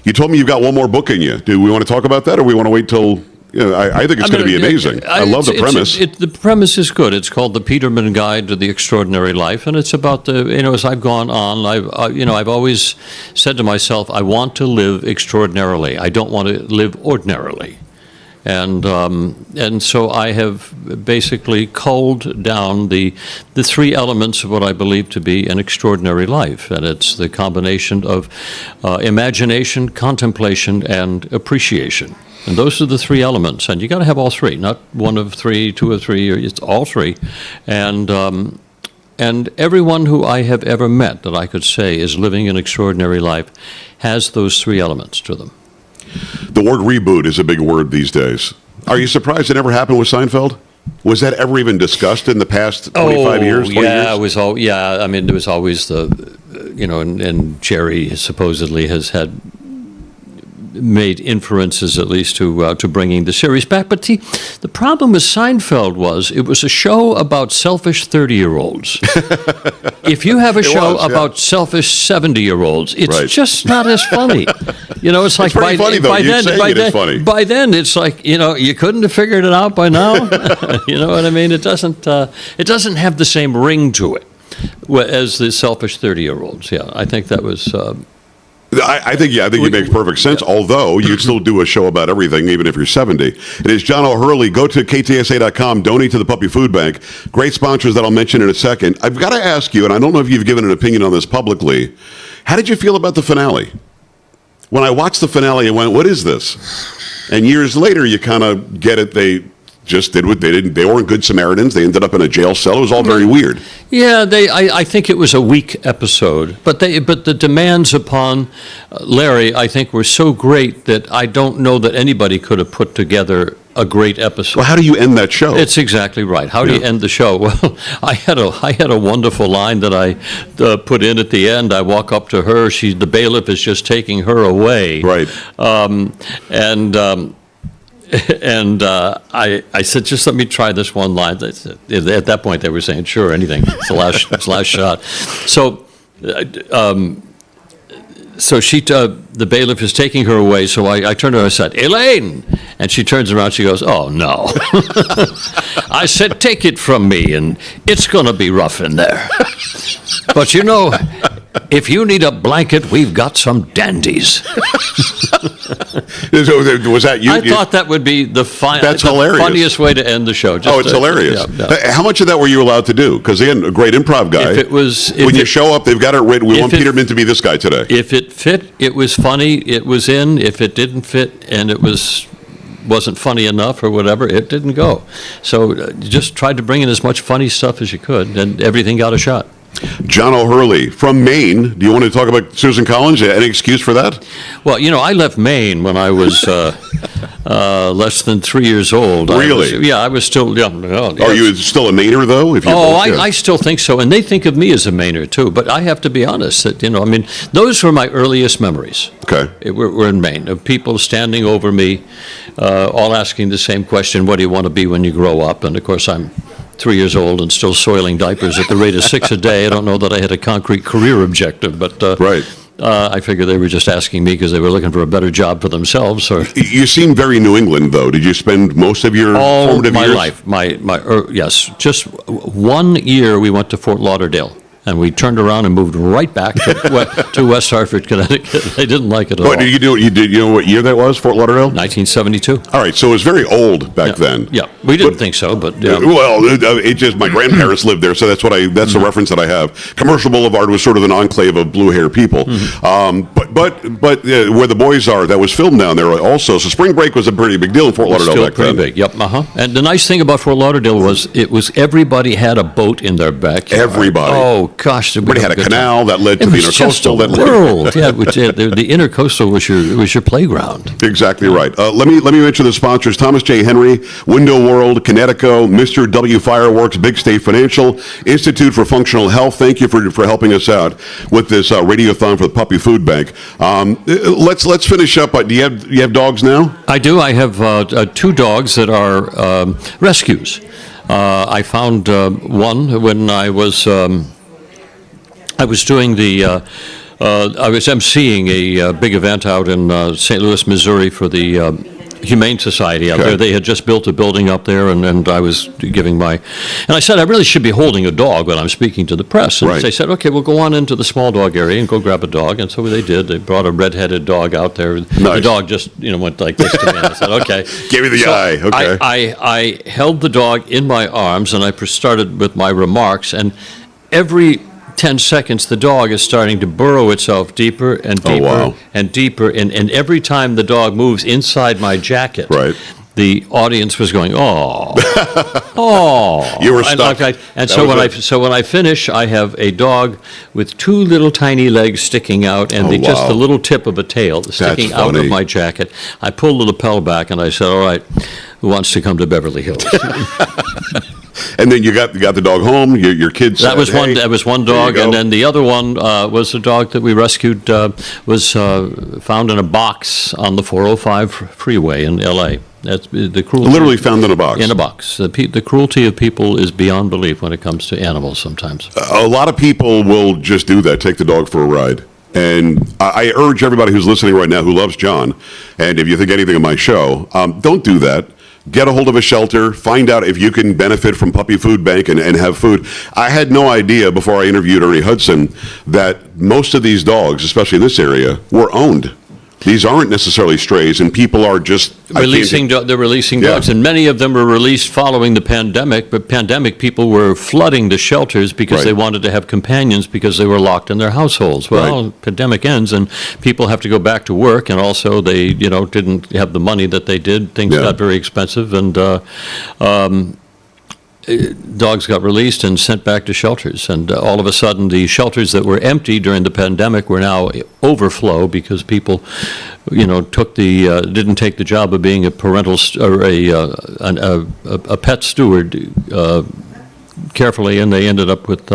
You told me you've got one more book in you. Do we want to talk about that, or we want to wait till I think it's going to be amazing. I love the premise. The premise is good. It's called The Peterman Guide to the Extraordinary Life, and it's about as I've gone on, I've always said to myself, I want to live extraordinarily. I don't want to live ordinarily. And so I have basically culled down the three elements of what I believe to be an extraordinary life, and it's the combination of imagination, contemplation, and appreciation. And those are the three elements, and you got to have all three, not one of three, two of three, it's all three. And everyone who I have ever met that I could say is living an extraordinary life has those three elements to them. The word reboot is a big word these days. Are you surprised it never happened with Seinfeld? Was that ever even discussed in the past 25 years, 20 years? It was all, I mean, there was always and Jerry supposedly has had made inferences at least to bringing the series back. But the problem with Seinfeld was it was a show about selfish 30-year-olds. If you have a show about selfish 70-year-olds, it's just not as funny. It's like by then it's like you couldn't have figured it out by now. You know what I mean? It doesn't have the same ring to it as the selfish 30-year-olds. Yeah, I think that was. I think it makes perfect sense, although you'd still do a show about everything, even if you're 70. It is John O'Hurley. Go to ktsa.com, donate to the Puppy Food Bank. Great sponsors that I'll mention in a second. I've got to ask you, and I don't know if you've given an opinion on this publicly, how did you feel about the finale? When I watched the finale, I went, what is this? And years later, you kind of get it. They just did what they didn't. They weren't good Samaritans. They ended up in a jail cell. It was all very weird. Yeah, I think it was a weak episode, but the demands upon Larry, I think, were so great that I don't know that anybody could have put together a great episode. Well, how do you end that show? It's exactly right. How do you end the show? Well, I had a wonderful line that I put in at the end. I walk up to her. The bailiff is just taking her away. Right. And I said, just let me try this one line. At that point, they were saying, sure, anything. It's the last shot. So the bailiff is taking her away. So I turned to her and I said, Elaine. And she turns around. She goes, oh, no. I said, take it from me. And it's going to be rough in there. But if you need a blanket, we've got some dandies. Was that you? I thought that would be the hilarious. Funniest way to end the show. It's hilarious. Yeah. How much of that were you allowed to do? Because, again, a great improv guy. When you show up, they've got it written. We want Peterman to be this guy today. If it fit, it was funny. It was in. If it didn't fit and it wasn't funny enough or whatever, it didn't go. So just tried to bring in as much funny stuff as you could, and everything got a shot. John O'Hurley from Maine. Do you want to talk about Susan Collins? Any excuse for that? Well, I left Maine when I was less than 3 years old. Really? I was still young. Are you still a Mainer, though? I still think so, and they think of me as a Mainer, too. But I have to be honest that, those were my earliest memories. Okay. We're in Maine, of people standing over me, all asking the same question, what do you want to be when you grow up? And, of course, I'm 3 years old and still soiling diapers at the rate of 6 a day. I don't know that I had a concrete career objective, but I figure they were just asking me because they were looking for a better job for themselves. Or you seem very New England, though. Did you spend most of your formative years? My life. Yes. Just 1 year we went to Fort Lauderdale. And we turned around and moved right back to West Hartford, Connecticut. They didn't like it at all. What did you do? You know what year that was, Fort Lauderdale? 1972. All right, so it was very old back then. Yeah, we didn't think so, but well, it just my grandparents lived there, so that's the reference that I have. Commercial Boulevard was sort of an enclave of blue-haired people, but where the boys are, that was filmed down there also. So spring break was a pretty big deal in Fort Lauderdale back then. Big. Yep. And the nice thing about Fort Lauderdale was everybody had a boat in their backyard. Everybody. Oh. Gosh, we had a canal that led to the intercoastal. World, the intercoastal was your playground. Exactly right. Let me mention the sponsors: Thomas J. Henry, Window World, Connecticut, Mr. W. Fireworks, Big State Financial, Institute for Functional Health. Thank you for helping us out with this radiothon for the Puppy Food Bank. Let's finish up. Do you have dogs now? I do. I have 2 dogs that are rescues. I found one when I was doing I was emceeing a big event out in St. Louis, Missouri for the Humane Society out there. They had just built a building up there, and I was giving and I said, I really should be holding a dog when I'm speaking to the press. And they said, okay, we'll go on into the small dog area and go grab a dog. And so they did. They brought a red-headed dog out there. The dog just, went like this to me. And I said, okay. Gave me the eye. Okay. I held the dog in my arms, and I started with my remarks, and every 10 seconds, the dog is starting to burrow itself deeper and deeper and deeper. And every time the dog moves inside my jacket, the audience was going, oh, oh. You were stuck. So when I finish, I have a dog with two little tiny legs sticking out and just the little tip of a tail sticking out of my jacket. I pulled the lapel back and I said, all right, who wants to come to Beverly Hills? And then you got the dog home. Your kids. That was one dog, and then the other one was a dog that we rescued. Was found in a box on the 405 freeway in L.A. That's the cruelty. Literally found in a box. In a box. The cruelty of people is beyond belief when it comes to animals. Sometimes a lot of people will just do that. Take the dog for a ride. And I urge everybody who's listening right now who loves John, and if you think anything of my show, don't do that. Get a hold of a shelter. Find out if you can benefit from Puppy Food Bank and have food. I had no idea before I interviewed Ernie Hudson that most of these dogs, especially in this area, were owned. These aren't necessarily strays, and people are just releasing dogs, and many of them were released following the pandemic. But people were flooding the shelters because they wanted to have companions because they were locked in their households. Well, pandemic ends, and people have to go back to work, and also they didn't have the money that they did. Things got very expensive, and dogs got released and sent back to shelters, and all of a sudden the shelters that were empty during the pandemic were now overflow because people, didn't take the job of being a parental or a pet steward carefully, and they ended up with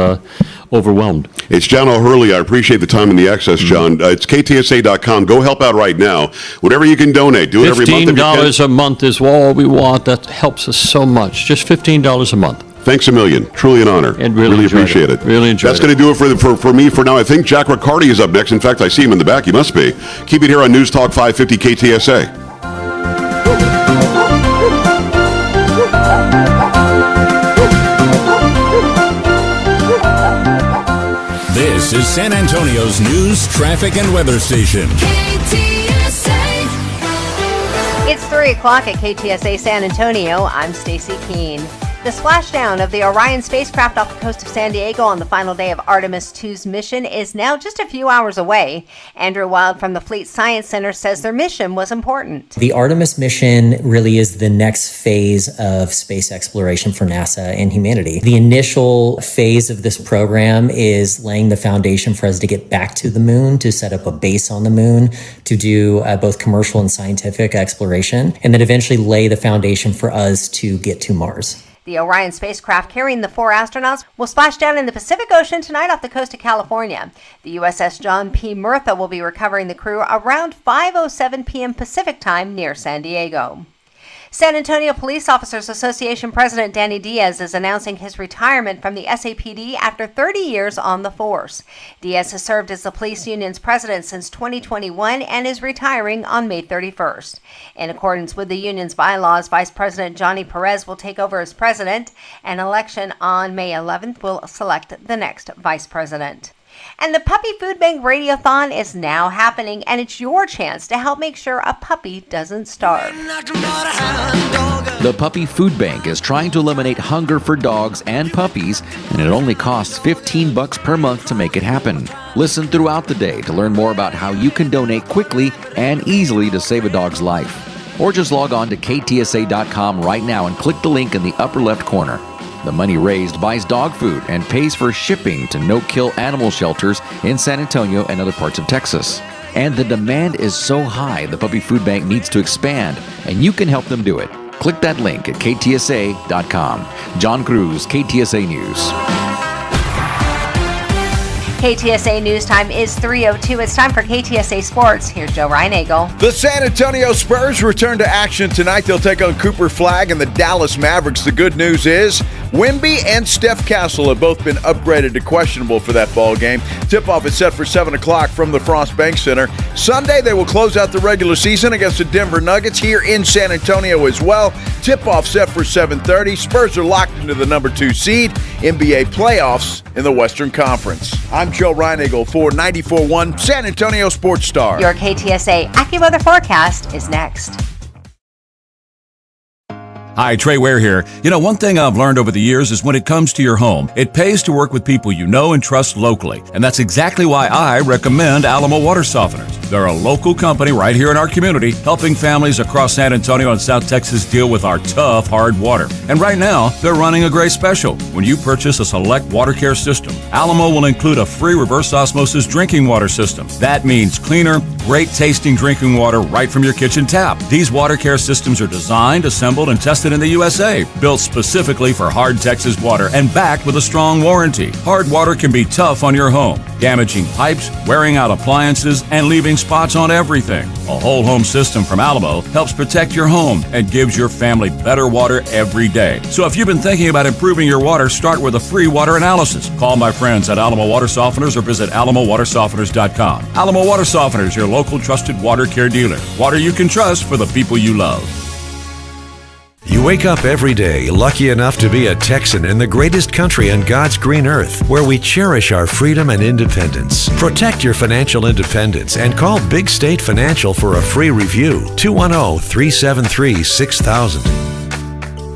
overwhelmed. It's John O'Hurley. I appreciate the time and the access, John. It's KTSA.com. Go help out right now. Whatever you can donate, do it every month. $15 a month is all we want. That helps us so much. Just $15 a month. Thanks a million. Truly an honor. And really appreciate it. Really enjoyed it. That's going to do it for me for now. I think Jack Riccardi is up next. In fact, I see him in the back. He must be. Keep it here on News Talk 550 KTSA. This is San Antonio's news, traffic, and weather station. KTSA. It's 3 o'clock at KTSA San Antonio. I'm Stacy Keene. The splashdown of the Orion spacecraft off the coast of San Diego on the final day of Artemis II's mission is now just a few hours away. Andrew Wild from the Fleet Science Center says their mission was important. The Artemis mission really is the next phase of space exploration for NASA and humanity. The initial phase of this program is laying the foundation for us to get back to the moon, to set up a base on the moon, to do both commercial and scientific exploration, and then eventually lay the foundation for us to get to Mars. The Orion spacecraft carrying the 4 astronauts will splash down in the Pacific Ocean tonight off the coast of California. The USS John P. Murtha will be recovering the crew around 5:07 p.m. Pacific time near San Diego. San Antonio Police Officers Association President Danny Diaz is announcing his retirement from the SAPD after 30 years on the force. Diaz has served as the police union's president since 2021 and is retiring on May 31st. In accordance with the union's bylaws, Vice President Johnny Perez will take over as president. An election on May 11th will select the next vice president. And the Puppy Food Bank Radiothon is now happening, and it's your chance to help make sure a puppy doesn't starve. The Puppy Food Bank is trying to eliminate hunger for dogs and puppies, and it only costs $15 per month to make it happen. Listen throughout the day to learn more about how you can donate quickly and easily to save a dog's life. Or just log on to KTSA.com right now and click the link in the upper left corner. The money raised buys dog food and pays for shipping to no-kill animal shelters in San Antonio and other parts of Texas. And the demand is so high, the Puppy Food Bank needs to expand, and you can help them do it. Click that link at KTSA.com. John Cruz, KTSA News. KTSA News Time is 3:02. It's time for KTSA Sports. Here's Joe Reinagel. The San Antonio Spurs return to action tonight. They'll take on Cooper Flagg and the Dallas Mavericks. The good news is Wemby and Steph Castle have both been upgraded to questionable for that ball game. Tip-off is set for 7 o'clock from the Frost Bank Center. Sunday, they will close out the regular season against the Denver Nuggets here in San Antonio as well. Tip-off set for 7:30. Spurs are locked into the number 2 seed. NBA playoffs in the Western Conference. I'm Joe Reinagel for 94.1 San Antonio Sports Star. Your KTSA AccuWeather forecast is next. Hi, Trey Ware here. You know, one thing I've learned over the years is when it comes to your home, it pays to work with people you know and trust locally. And that's exactly why I recommend Alamo Water Softeners. They're a local company right here in our community, helping families across San Antonio and South Texas deal with our tough, hard water. And right now, they're running a great special. When you purchase a select water care system, Alamo will include a free reverse osmosis drinking water system. That means cleaner, great-tasting drinking water right from your kitchen tap. These water care systems are designed, assembled, and tested in the USA, built specifically for hard Texas water and backed with a strong warranty. Hard water can be tough on your home, damaging pipes, wearing out appliances, and leaving spots on everything. A whole home system from Alamo helps protect your home and gives your family better water every day. So if you've been thinking about improving your water, start with a free water analysis. Call my friends at Alamo Water Softeners or visit alamowatersofteners.com. Alamo Water Softeners, your local trusted water care dealer. Water you can trust for the people you love. You wake up every day lucky enough to be a Texan in the greatest country on God's green earth, where we cherish our freedom and independence. Protect your financial independence and call Big State Financial for a free review. 210-373-6000.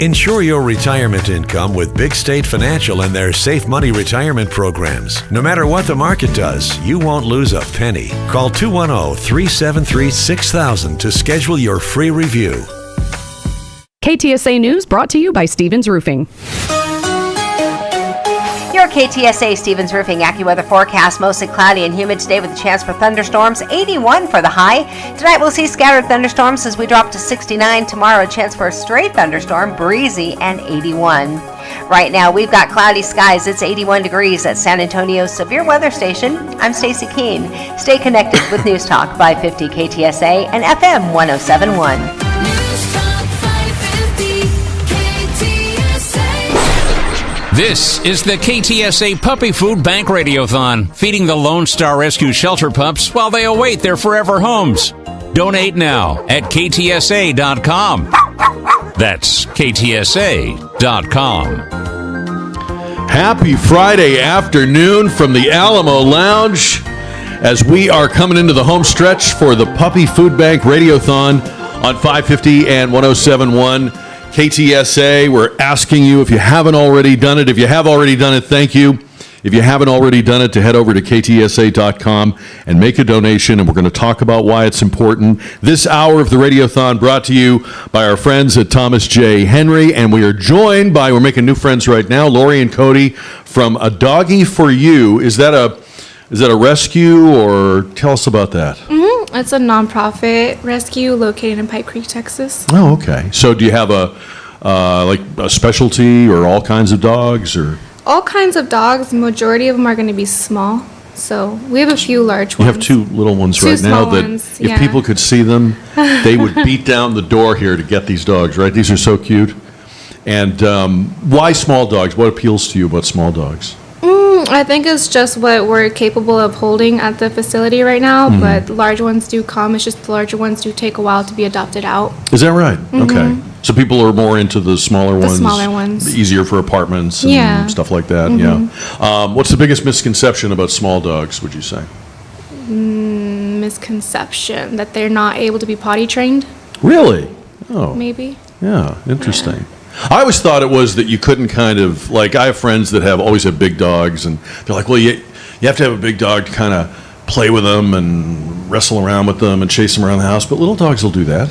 Ensure your retirement income with Big State Financial and their Safe Money retirement programs. No matter what the market does, you won't lose a penny. Call 210-373-6000 to schedule your free review. KTSA News brought to you by Stevens Roofing. Your KTSA Stevens Roofing AccuWeather forecast, mostly cloudy and humid today with a chance for thunderstorms, 81 for the high. Tonight we'll see scattered thunderstorms as we drop to 69. Tomorrow a chance for a straight thunderstorm, breezy, and 81. Right now we've got cloudy skies. It's 81 degrees at San Antonio's Severe Weather Station. I'm Stacy Keene. Stay connected with News Talk 550 KTSA and FM 107.1. This is the KTSA Puppy Food Bank Radiothon, feeding the Lone Star Rescue Shelter pups while they await their forever homes. Donate now at ktsa.com. That's ktsa.com. Happy Friday afternoon from the Alamo Lounge as we are coming into the home stretch for the Puppy Food Bank Radiothon on 550 and 107.1. KTSA, we're asking you if you haven't already done it. If you have already done it, thank you. If you haven't already done it, to head over to ktsa.com and make a donation, and we're going to talk about why it's important. This hour of the Radiothon brought to you by our friends at Thomas J. Henry, and we are joined by, we're making new friends right now, Lori and Cody from A Doggy for You. Is that a rescue, or tell us about that? It's a nonprofit rescue located in Pipe Creek, Texas. Oh, okay. So do you have a specialty or all kinds of dogs, or? All kinds of dogs. Majority of them are going to be small. So we have a few large ones. You have two little ones right now that if people could see them, they would beat down the door here to get these dogs, right? These are so cute. And why small dogs? What appeals to you about small dogs? I think it's just what we're capable of holding at the facility right now, but large ones do come. It's just the larger ones do take a while to be adopted out. Is that right? Okay. So people are more into the smaller ones. The smaller ones. Easier for apartments and stuff like that. Yeah. What's the biggest misconception about small dogs, would you say? Misconception that they're not able to be potty trained. Really? Oh. Maybe. Yeah, interesting. I always thought it was that you couldn't kind of, like, I have friends that always have big dogs, and they're like, well, you have to have a big dog to kind of play with them and wrestle around with them and chase them around the house, but little dogs will do that,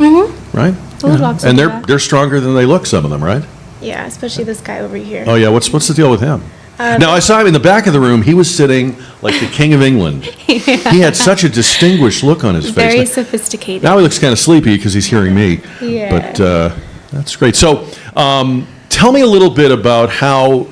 right? Little dogs will and do that. they're stronger than they look, some of them, right? Yeah, especially this guy over here. Oh, yeah, what's the deal with him? Now, I saw him in the back of the room. He was sitting like the king of England. Yeah. He had such a distinguished look on his face. Very sophisticated. Now he looks kind of sleepy because he's hearing me. Yeah. But that's great. So tell me a little bit about how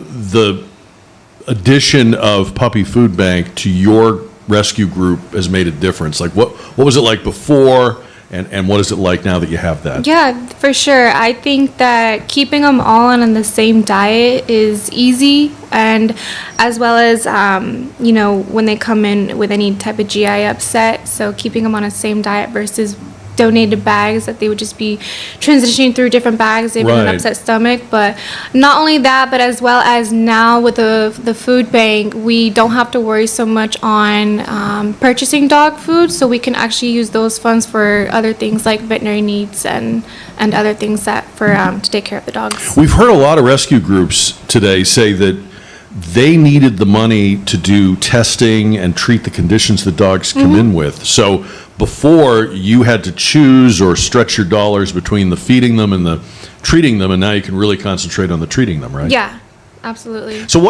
addition of Puppy Food Bank to your rescue group has made a difference? Like, what was it like before, and what is it like now that you have that? Yeah, for sure. I think that keeping them all on the same diet is easy, and as well as, when they come in with any type of GI upset, so keeping them on the same diet versus donated bags that they would just be transitioning through different bags if an upset stomach. But not only that, but as well as now with the food bank, we don't have to worry so much on purchasing dog food, so we can actually use those funds for other things like veterinary needs and other things that to take care of the dogs. We've heard a lot of rescue groups today say that they needed the money to do testing and treat the conditions the dogs come in with. So before, you had to choose or stretch your dollars between the feeding them and the treating them, and now you can really concentrate on the treating them, right? Yeah, absolutely. So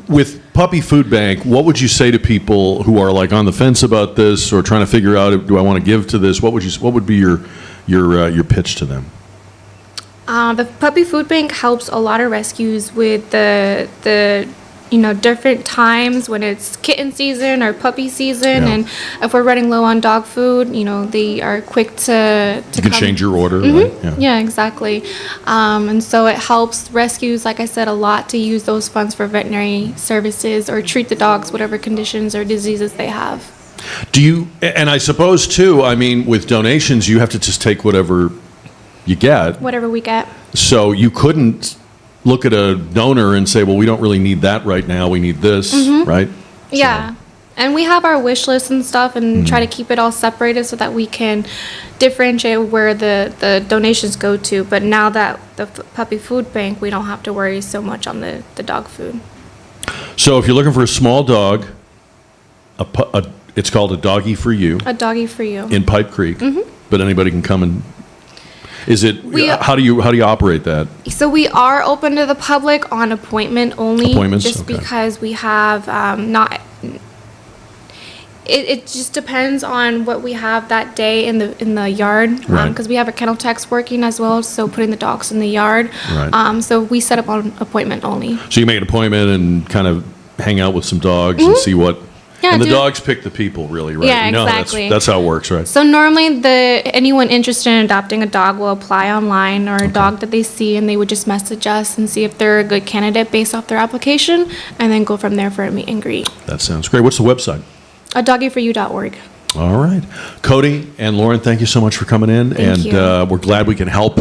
with Puppy Food Bank, what would you say to people who are like on the fence about this or trying to figure out, do I want to give to this? What would be your pitch to them? The Puppy Food Bank helps a lot of rescues with the different times when it's kitten season or puppy season, and if we're running low on dog food, they are quick to you can change your order, right? Yeah, exactly. And so it helps rescues, like I said, a lot to use those funds for veterinary services or treat the dogs, whatever conditions or diseases they have. Do you, and I suppose too, with donations, you have to just take whatever you get. Whatever we get. So you couldn't look at a donor and say, well, we don't really need that right now. We need this, right? Yeah. And we have our wish list and stuff and try to keep it all separated so that we can differentiate where the donations go to. But now that the Puppy Food Bank, we don't have to worry so much on the dog food. So if you're looking for a small dog, it's called a Doggy for You. A Doggy for You. In Pipe Creek. But anybody can come and... how do you operate that? So we are open to the public on appointment only. Appointments? Just because we have not. It just depends on what we have that day in the yard. Right. Because we have a kennel techs working as well, so putting the dogs in the yard. Right. So we set up on appointment only. So you make an appointment and kind of hang out with some dogs and see what... Yeah, and the dogs pick the people, really, right? Yeah, exactly. That's how it works, right? So normally, anyone interested in adopting a dog will apply online, or a dog that they see, and they would just message us and see if they're a good candidate based off their application, and then go from there for a meet and greet. That sounds great. What's the website? adoggyforyou.org. All right. Cody and Lauren, thank you so much for coming in. Thank you. We're glad we can help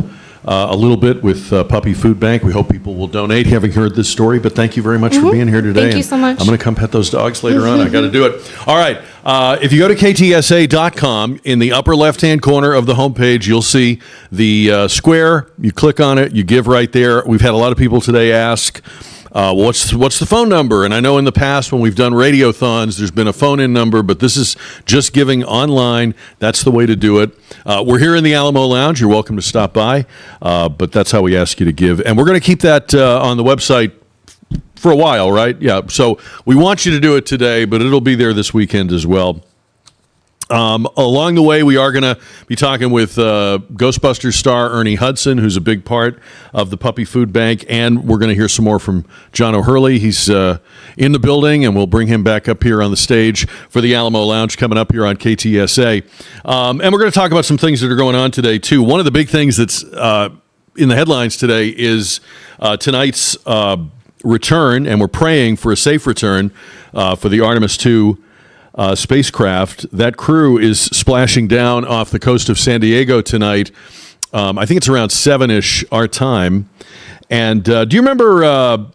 a little bit with Puppy Food Bank. We hope people will donate, having heard this story. But thank you very much for being here today. Thank you so much. I'm going to come pet those dogs later on. I got to do it. All right. If you go to ktsa.com, in the upper left-hand corner of the homepage, you'll see the square. You click on it. You give right there. We've had a lot of people today ask, what's the phone number? And I know in the past when we've done radiothons, there's been a phone-in number, but this is just giving online. That's the way to do it. We're here in the Alamo Lounge. You're welcome to stop by, but that's how we ask you to give. And we're going to keep that on the website for a while, right? Yeah, so we want you to do it today, but it'll be there this weekend as well. Along the way, we are going to be talking with Ghostbusters star Ernie Hudson, who's a big part of the Puppy Food Bank, and we're going to hear some more from John O'Hurley. He's in the building, and we'll bring him back up here on the stage for the Alamo Lounge coming up here on KTSA. And we're going to talk about some things that are going on today, too. One of the big things that's in the headlines today is tonight's return, and we're praying for a safe return for the Artemis II spacecraft. That crew is splashing down off the coast of San Diego tonight. I think it's around 7-ish our time. And do you remember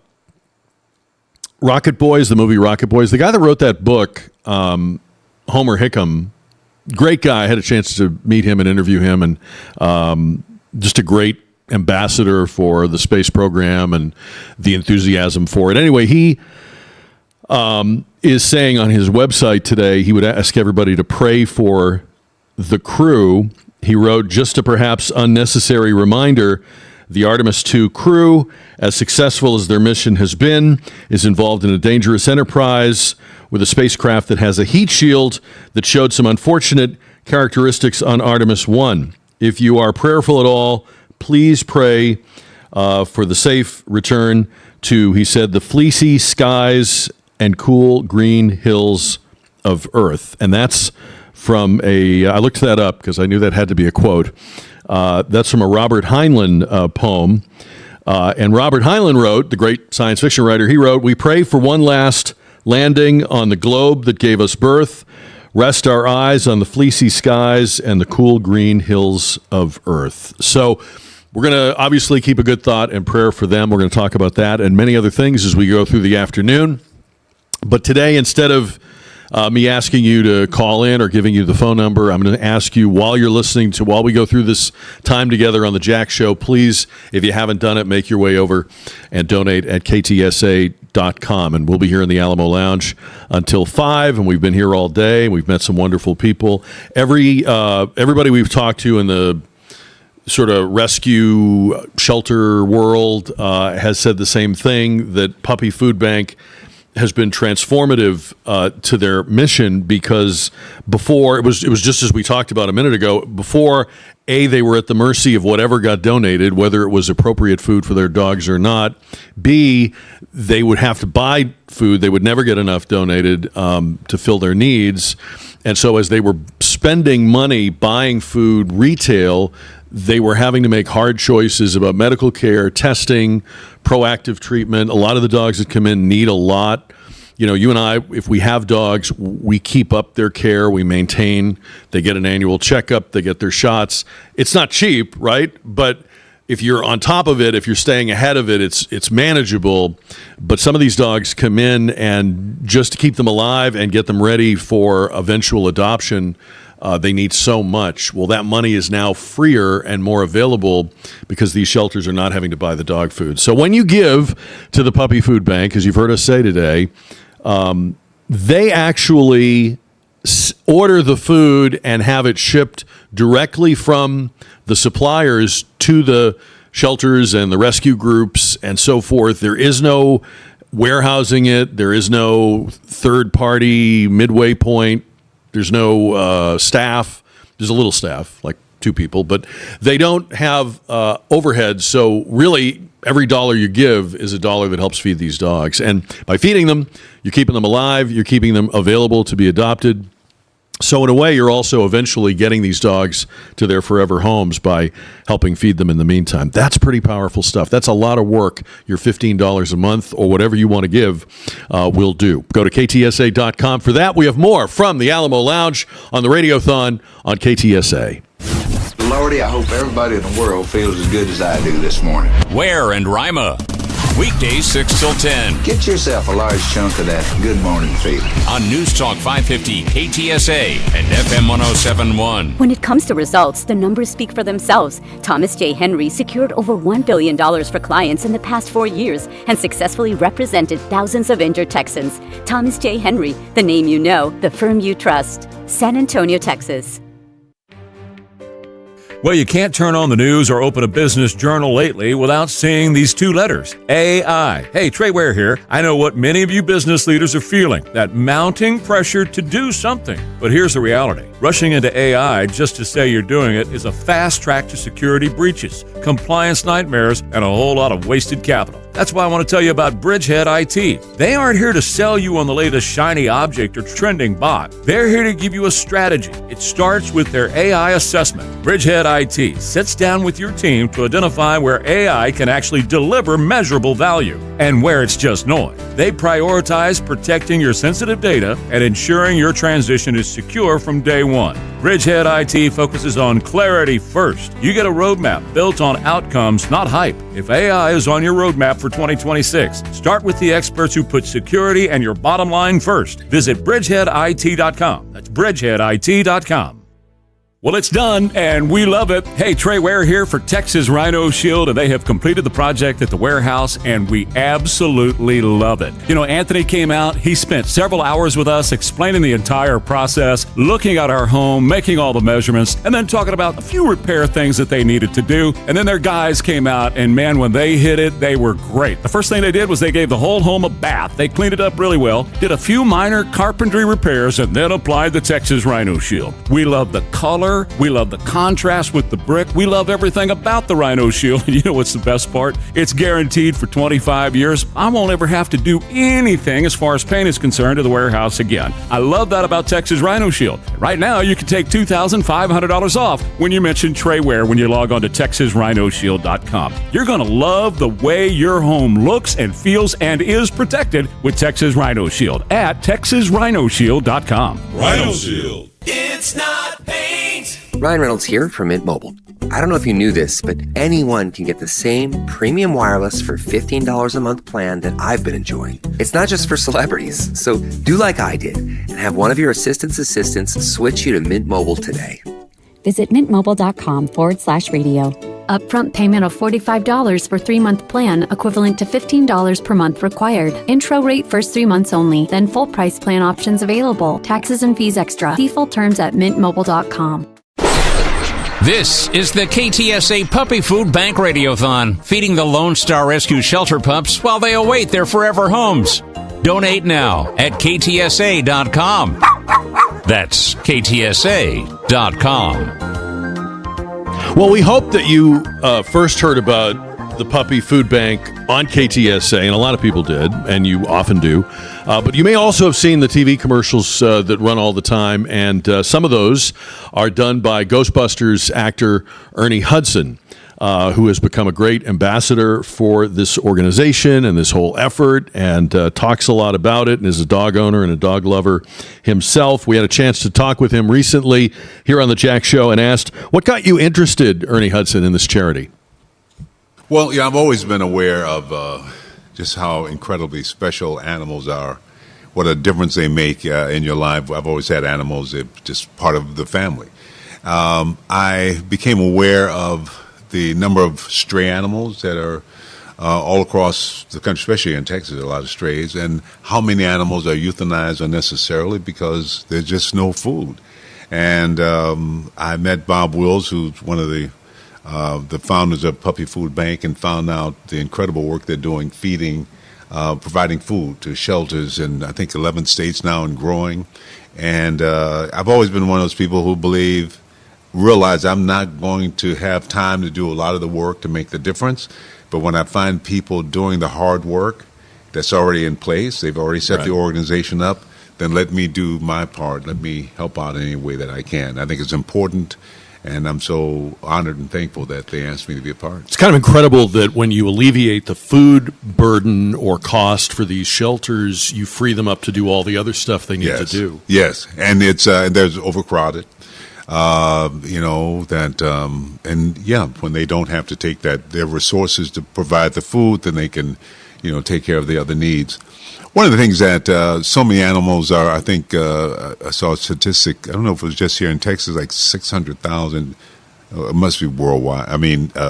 Rocket Boys, the movie Rocket Boys? The guy that wrote that book, Homer Hickam, great guy. I had a chance to meet him and interview him, and just a great ambassador for the space program and the enthusiasm for it. Anyway, he is saying on his website today he would ask everybody to pray for the crew. He wrote, just a perhaps unnecessary reminder, the Artemis II crew, as successful as their mission has been, is involved in a dangerous enterprise with a spacecraft that has a heat shield that showed some unfortunate characteristics on Artemis I. If you are prayerful at all, please pray for the safe return to, he said, the fleecy skies and cool green hills of Earth. And that's from I looked that up because I knew that had to be a quote. That's from a Robert Heinlein poem. And Robert Heinlein wrote, the great science fiction writer, he wrote, "We pray for one last landing on the globe that gave us birth. Rest our eyes on the fleecy skies and the cool green hills of Earth." So we're going to obviously keep a good thought and prayer for them. We're going to talk about that and many other things as we go through the afternoon. But today, instead of me asking you to call in or giving you the phone number, I'm going to ask you while we go through this time together on the Jack Show, please, if you haven't done it, make your way over and donate at ktsa.com. And we'll be here in the Alamo Lounge until 5, and we've been here all day. We've met some wonderful people. Everybody we've talked to in the sort of rescue shelter world has said the same thing, that Puppy Food Bank has been transformative to their mission, because before it was just as we talked about a minute ago. Before, they were at the mercy of whatever got donated, whether it was appropriate food for their dogs or not. B, they would have to buy food; they would never get enough donated to fill their needs. And so, as they were spending money buying food retail, they were having to make hard choices about medical care, testing, proactive treatment. A lot of the dogs that come in need a lot. You know, you and I, if we have dogs, we keep up their care, we maintain. They get an annual checkup, they get their shots. It's not cheap, right? But if you're on top of it, if you're staying ahead of it, it's manageable. But some of these dogs come in, and just to keep them alive and get them ready for eventual adoption, they need so much. Well, that money is now freer and more available because these shelters are not having to buy the dog food. So when you give to the Puppy Food Bank, as you've heard us say today, they actually order the food and have it shipped directly from the suppliers to the shelters and the rescue groups and so forth. There is no warehousing it. There is no third-party midway point. There's no staff. There's a little staff, like 2 people, but they don't have overhead. So really, every dollar you give is a dollar that helps feed these dogs. And by feeding them, you're keeping them alive. You're keeping them available to be adopted. So in a way, you're also eventually getting these dogs to their forever homes by helping feed them in the meantime. That's pretty powerful stuff. That's a lot of work. Your $15 a month or whatever you want to give will do. Go to ktsa.com for that. We have more from the Alamo Lounge on the Radiothon on KTSA. Lordy, I hope everybody in the world feels as good as I do this morning. Ware and Rima. Weekdays 6 till 10. Get yourself a large chunk of that good morning feeling. On News Talk 550, KTSA, and FM 107.1. When it comes to results, the numbers speak for themselves. Thomas J. Henry secured over $1 billion for clients in the past 4 years and successfully represented thousands of injured Texans. Thomas J. Henry, the name you know, the firm you trust. San Antonio, Texas. Well, you can't turn on the news or open a business journal lately without seeing these 2 letters, AI. Hey, Trey Ware here. I know what many of you business leaders are feeling, that mounting pressure to do something. But here's the reality. Rushing into AI just to say you're doing it is a fast track to security breaches, compliance nightmares, and a whole lot of wasted capital. That's why I want to tell you about Bridgehead IT. They aren't here to sell you on the latest shiny object or trending bot. They're here to give you a strategy. It starts with their AI assessment. Bridgehead IT sits down with your team to identify where AI can actually deliver measurable value and where it's just noise. They prioritize protecting your sensitive data and ensuring your transition is secure from day one. Bridgehead IT focuses on clarity first. You get a roadmap built on outcomes, not hype. If AI is on your roadmap for 2026, start with the experts who put security and your bottom line first. Visit bridgeheadit.com. That's bridgeheadit.com. Well, it's done, and we love it. Hey, Trey Ware here for Texas Rhino Shield, and they have completed the project at the warehouse, and we absolutely love it. You know, Anthony came out. He spent several hours with us explaining the entire process, looking at our home, making all the measurements, and then talking about a few repair things that they needed to do. And then their guys came out, and man, when they hit it, they were great. The first thing they did was they gave the whole home a bath. They cleaned it up really well, did a few minor carpentry repairs, and then applied the Texas Rhino Shield. We love the color color. We love the contrast with the brick. We love everything about the Rhino Shield. And you know what's the best part? It's guaranteed for 25 years. I won't ever have to do anything as far as paint is concerned to the warehouse again. I love that about Texas Rhino Shield. Right now, you can take $2,500 off when you mention Trayware when you log on to TexasRhinoShield.com. You're going to love the way your home looks and feels and is protected with Texas Rhino Shield at TexasRhinoShield.com. Rhino Shield. It's not paint. Ryan Reynolds here from Mint Mobile. I don't know if you knew this, but anyone can get the same premium wireless for $15 a month plan that I've been enjoying. It's not just for celebrities, so do like I did and have one of your assistants switch you to Mint Mobile today. Visit mintmobile.com/radio. Upfront payment of $45 for 3-month plan, equivalent to $15 per month required. Intro rate first 3 months only, then full price plan options available. Taxes and fees extra. See full terms at mintmobile.com. This is the KTSA Puppy Food Bank Radiothon, feeding the Lone Star Rescue Shelter pups while they await their forever homes. Donate now at ktsa.com. That's ktsa.com. Well, we hope that you first heard about the Puppy Food Bank on KTSA, and a lot of people did, and you often do. But you may also have seen the TV commercials that run all the time, and some of those are done by Ghostbusters actor Ernie Hudson, who has become a great ambassador for this organization and this whole effort, and talks a lot about it, and is a dog owner and a dog lover himself. We had a chance to talk with him recently here on the Jack Show and asked, what got you interested, Ernie Hudson, in this charity? Well, yeah, I've always been aware of just how incredibly special animals are, what a difference they make in your life. I've always had animals, just part of the family. I became aware of the number of stray animals that are all across the country, especially in Texas, a lot of strays, and how many animals are euthanized unnecessarily because there's just no food. And I met Bob Wills, who's one of the founders of Puppy Food Bank, and found out the incredible work they're doing feeding, providing food to shelters in, I think, 11 states now and growing. And I've always been one of those people who realize I'm not going to have time to do a lot of the work to make the difference. But when I find people doing the hard work that's already in place, they've already set the organization up, then let me do my part. Let me help out in any way that I can. I think it's important. And I'm so honored and thankful that they asked me to be a part. It's kind of incredible that when you alleviate the food burden or cost for these shelters, you free them up to do all the other stuff they need to do. Yes, and it's there's overcrowded. And when they don't have to take their resources to provide the food, then they can, take care of the other needs. One of the things that so many animals are, I think, I saw a statistic, I don't know if it was just here in Texas, like 600,000, it must be worldwide,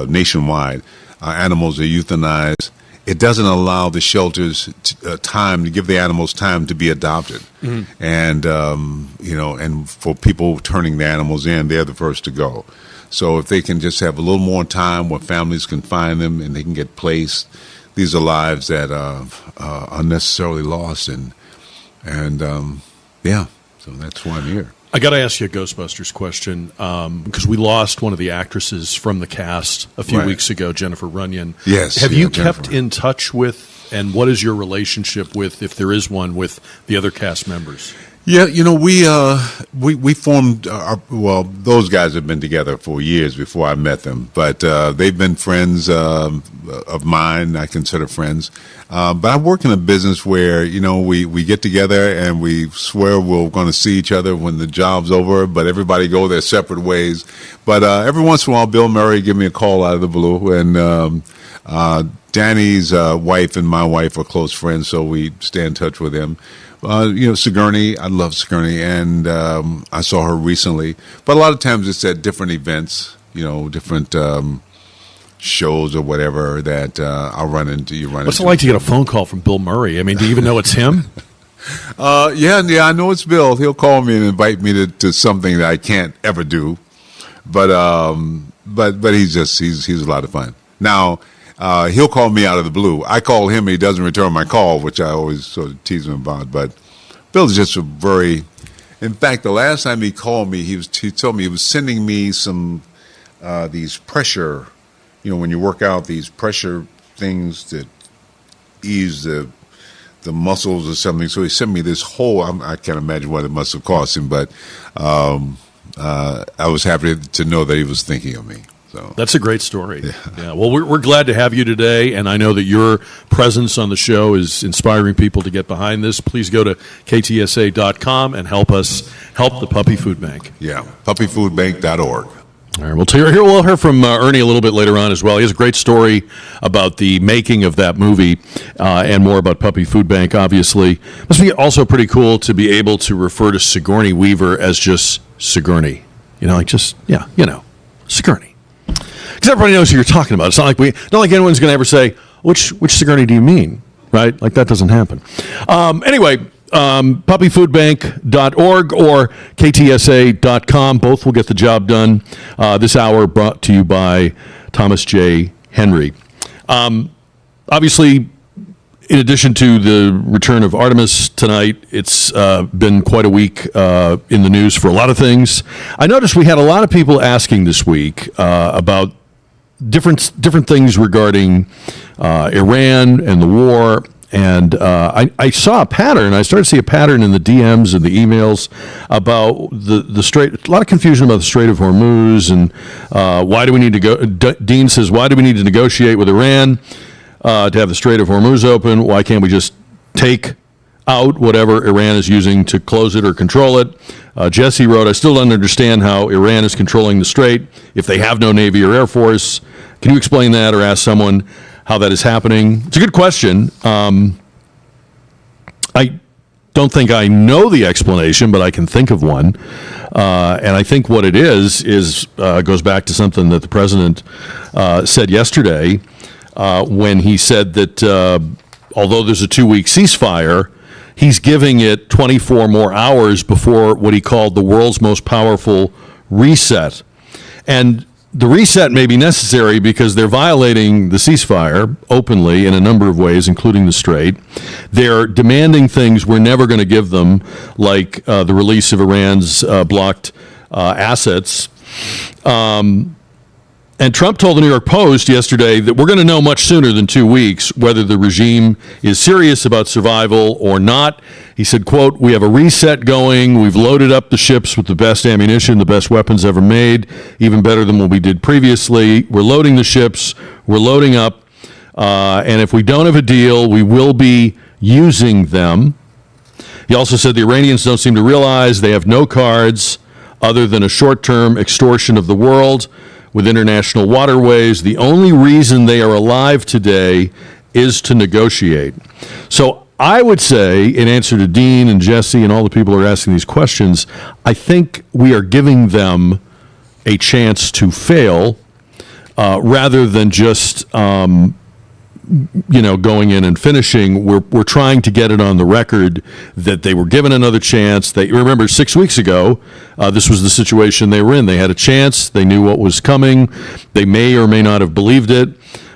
nationwide, animals are euthanized. It doesn't allow the shelters time to give the animals time to be adopted. Mm-hmm. And, and for people turning the animals in, they're the first to go. So if they can just have a little more time where families can find them and they can get placed, these are lives that are unnecessarily lost, so that's why I'm here. I got to ask you a Ghostbusters question because we lost one of the actresses from the cast a few weeks ago, Jennifer Runyon. Yes. Have you kept in touch with, and what is your relationship with, if there is one, with the other cast members? Yeah, we formed those guys have been together for years before I met them, but they've been friends of mine. I consider friends. But I work in a business where, we get together and we swear we're going to see each other when the job's over, but everybody go their separate ways. But every once in a while, Bill Murray give me a call out of the blue, and Danny's wife and my wife are close friends, so we stay in touch with him. Sigourney, I love Sigourney, and I saw her recently. But a lot of times it's at different events, different shows or whatever that I'll run into. What's it like to get a phone call from Bill Murray? Do you even know it's him? Yeah, I know it's Bill. He'll call me and invite me to something that I can't ever do. But he's a lot of fun. Now, he'll call me out of the blue. I call him and he doesn't return my call, which I always sort of tease him about. But Bill's just a very In fact, the last time he called me, he told me he was sending me some these pressure, when you work out, these pressure things that ease the muscles or something. So he sent me this whole. I can't imagine what it must have cost him, but I was happy to know that he was thinking of me. So that's a great story. Yeah. Well, we're glad to have you today, and I know that your presence on the show is inspiring people to get behind this. Please go to ktsa.com and help us help the Puppy Food Bank. Yeah, puppyfoodbank.org. All right, we'll hear from Ernie a little bit later on as well. He has a great story about the making of that movie and more about Puppy Food Bank, obviously. Must be also pretty cool to be able to refer to Sigourney Weaver as just Sigourney. Sigourney. Because everybody knows who you're talking about. It's not like anyone's going to ever say, which Sigourney do you mean? Right? Like, that doesn't happen. Anyway, puppyfoodbank.org or ktsa.com. Both will get the job done. This hour brought to you by Thomas J. Henry. Obviously, in addition to the return of Artemis tonight, it's been quite a week in the news for a lot of things. I noticed we had a lot of people asking this week about different things regarding Iran and the war. And I saw a pattern. I started to see a pattern in the DMs and the emails about the Strait. A lot of confusion about the Strait of Hormuz and why do we need to go? Dean says, why do we need to negotiate with Iran to have the Strait of Hormuz open? Why can't we just take out whatever Iran is using to close it or control it? Jesse wrote, I still don't understand how Iran is controlling the Strait if they have no Navy or Air Force. Can you explain that or ask someone how that is happening? It's a good question. I don't think I know the explanation, but I can think of one. And I think what it is goes back to something that the president said yesterday when he said that although there's a 2-week ceasefire, he's giving it 24 more hours before what he called the world's most powerful reset. And the reset may be necessary because they're violating the ceasefire openly in a number of ways, including the Strait. They're demanding things we're never going to give them, like the release of Iran's blocked assets. And Trump told the New York Post yesterday that we're going to know much sooner than 2 weeks whether the regime is serious about survival or not. He said, quote, we have a reset going. We've loaded up the ships with the best ammunition, the best weapons ever made, even better than what we did previously. We're loading the ships. We're loading up. And if we don't have a deal, we will be using them. He also said the Iranians don't seem to realize they have no cards other than a short-term extortion of the world with international waterways. The only reason they are alive today is to negotiate. So I would say, in answer to Dean and Jesse and all the people who are asking these questions, I think we are giving them a chance to fail rather than just going in and finishing. We're trying to get it on the record that they were given another chance. They remember 6 weeks ago, this was the situation they were in. They had a chance. They knew what was coming. They may or may not have believed it.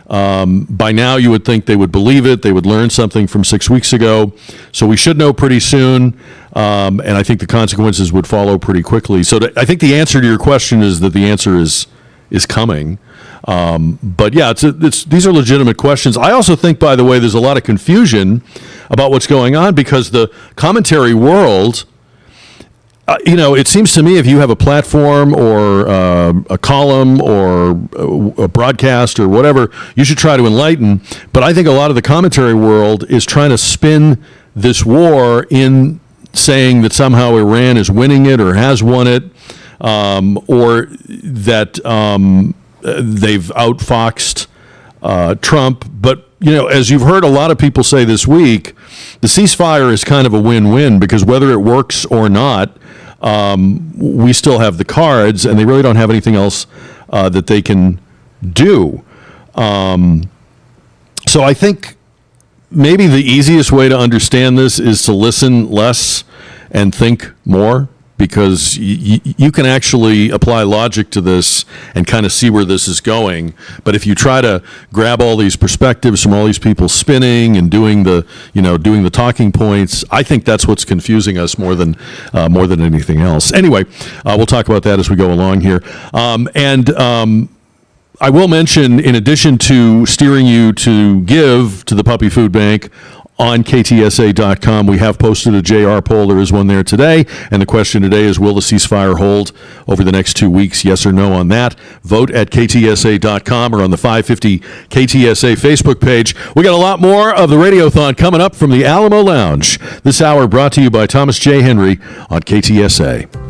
By now, you would think they would believe it. They would learn something from 6 weeks ago. So we should know pretty soon. And I think the consequences would follow pretty quickly. So I think the answer to your question is that the answer is coming. But yeah, these are legitimate questions. I also think, by the way, there's a lot of confusion about what's going on because the commentary world, it seems to me if you have a platform or a column or a broadcast or whatever, you should try to enlighten. But I think a lot of the commentary world is trying to spin this war in saying that somehow Iran is winning it or has won it, or that they've outfoxed Trump. But, as you've heard a lot of people say this week, the ceasefire is kind of a win-win because whether it works or not, we still have the cards and they really don't have anything else that they can do. So I think maybe the easiest way to understand this is to listen less and think more. because you can actually apply logic to this and kind of see where this is going. But if you try to grab all these perspectives from all these people spinning and doing the talking points, I think that's what's confusing us more than anything else. Anyway, we'll talk about that as we go along here. I will mention, in addition to steering you to give to the Puppy Food Bank, on KTSA.com, we have posted a JR poll. There is one there today. And the question today is, will the ceasefire hold over the next 2 weeks? Yes or no on that. Vote at KTSA.com or on the 550 KTSA Facebook page. We got a lot more of the Radiothon coming up from the Alamo Lounge. This hour brought to you by Thomas J. Henry on KTSA.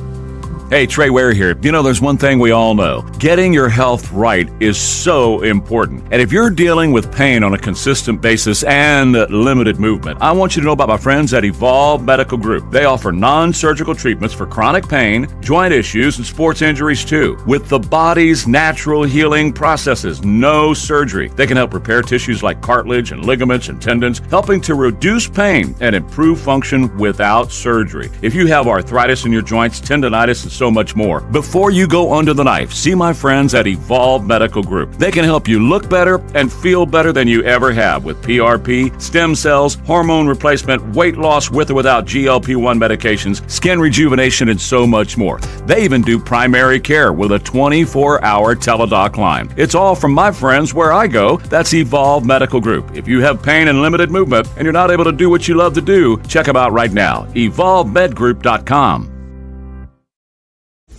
Hey, Trey Ware here. You know, there's one thing we all know. Getting your health right is so important. And if you're dealing with pain on a consistent basis and limited movement, I want you to know about my friends at Evolve Medical Group. They offer non-surgical treatments for chronic pain, joint issues, and sports injuries too. With the body's natural healing processes, no surgery. They can help repair tissues like cartilage and ligaments and tendons, helping to reduce pain and improve function without surgery. If you have arthritis in your joints, tendonitis, and so much more. Before you go under the knife, see my friends at Evolve Medical Group. They can help you look better and feel better than you ever have with PRP, stem cells, hormone replacement, weight loss with or without GLP-1 medications, skin rejuvenation, and so much more. They even do primary care with a 24-hour teledoc line. It's all from my friends where I go. That's Evolve Medical Group. If you have pain and limited movement and you're not able to do what you love to do, check them out right now. EvolveMedGroup.com.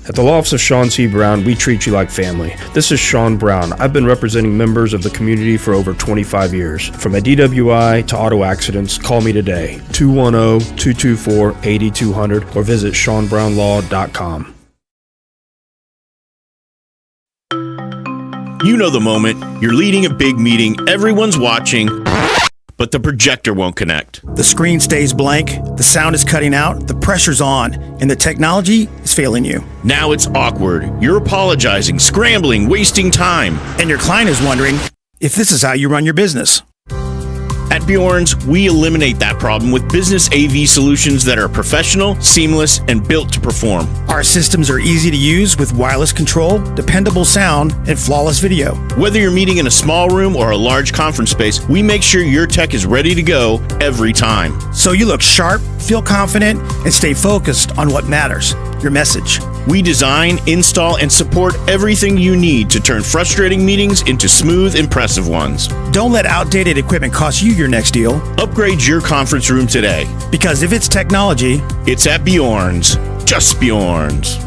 At the Law Office of Sean C. Brown, we treat you like family. This is Sean Brown. I've been representing members of the community for over 25 years. From a DWI to auto accidents, call me today, 210-224-8200, or visit SeanBrownLaw.com. You know the moment. You're leading a big meeting, everyone's watching, but the projector won't connect. The screen stays blank, the sound is cutting out, the pressure's on, and the technology is failing you. Now it's awkward. You're apologizing, scrambling, wasting time. And your client is wondering if this is how you run your business. At Bjorn's, we eliminate that problem with business AV solutions that are professional, seamless, and built to perform. Our systems are easy to use with wireless control, dependable sound, and flawless video. Whether you're meeting in a small room or a large conference space, we make sure your tech is ready to go every time. So you look sharp, feel confident, and stay focused on what matters, your message. We design, install, and support everything you need to turn frustrating meetings into smooth, impressive ones. Don't let outdated equipment cost you your next deal. Upgrade your conference room today. Because if it's technology, it's at Bjorn's. Just Bjorn's.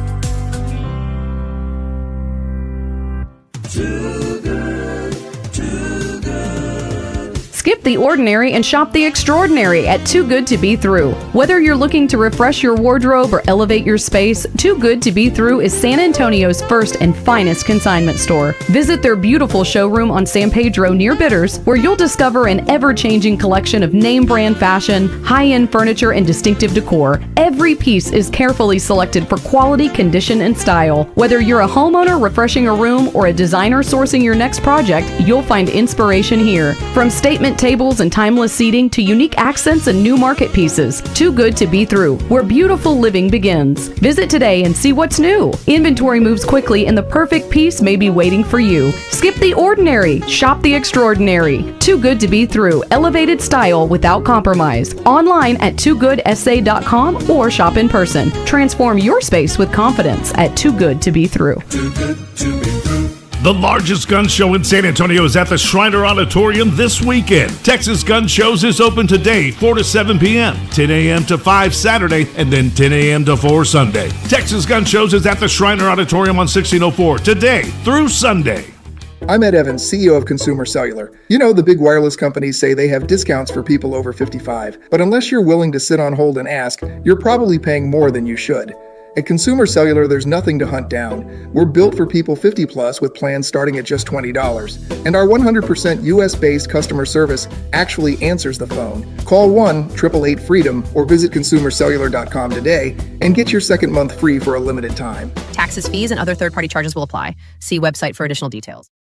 Skip the ordinary and shop the extraordinary at Too Good to Be Through. Whether you're looking to refresh your wardrobe or elevate your space, Too Good to Be Through is San Antonio's first and finest consignment store. Visit their beautiful showroom on San Pedro near Bitters, where you'll discover an ever-changing collection of name brand fashion, high-end furniture, and distinctive decor. Every piece is carefully selected for quality, condition, and style. Whether you're a homeowner refreshing a room or a designer sourcing your next project, you'll find inspiration here. From statement tables and timeless seating to unique accents and new market pieces, Too Good to Be Through, where beautiful living begins. Visit today and see what's new. Inventory moves quickly and the perfect piece may be waiting for you. Skip the ordinary, shop the extraordinary. Too Good to Be Through, elevated style without compromise. Online at toogoodsA.com or shop in person. Transform your space with confidence at Too Good to Be Through. Too good to be through. The largest gun show in San Antonio is at the Shriner Auditorium this weekend. Texas Gun Shows is open today, 4 to 7 p.m., 10 a.m. to 5 Saturday, and then 10 a.m. to 4 Sunday. Texas Gun Shows is at the Shriner Auditorium on 1604 today through Sunday. I'm Ed Evans, CEO of Consumer Cellular. You know, the big wireless companies say they have discounts for people over 55, but unless you're willing to sit on hold and ask, you're probably paying more than you should. At Consumer Cellular, there's nothing to hunt down. We're built for people 50 plus with plans starting at just $20. And our 100% US-based customer service actually answers the phone. Call 1-888-FREEDOM or visit consumercellular.com today and get your second month free for a limited time. Taxes, fees, and other third-party charges will apply. See website for additional details.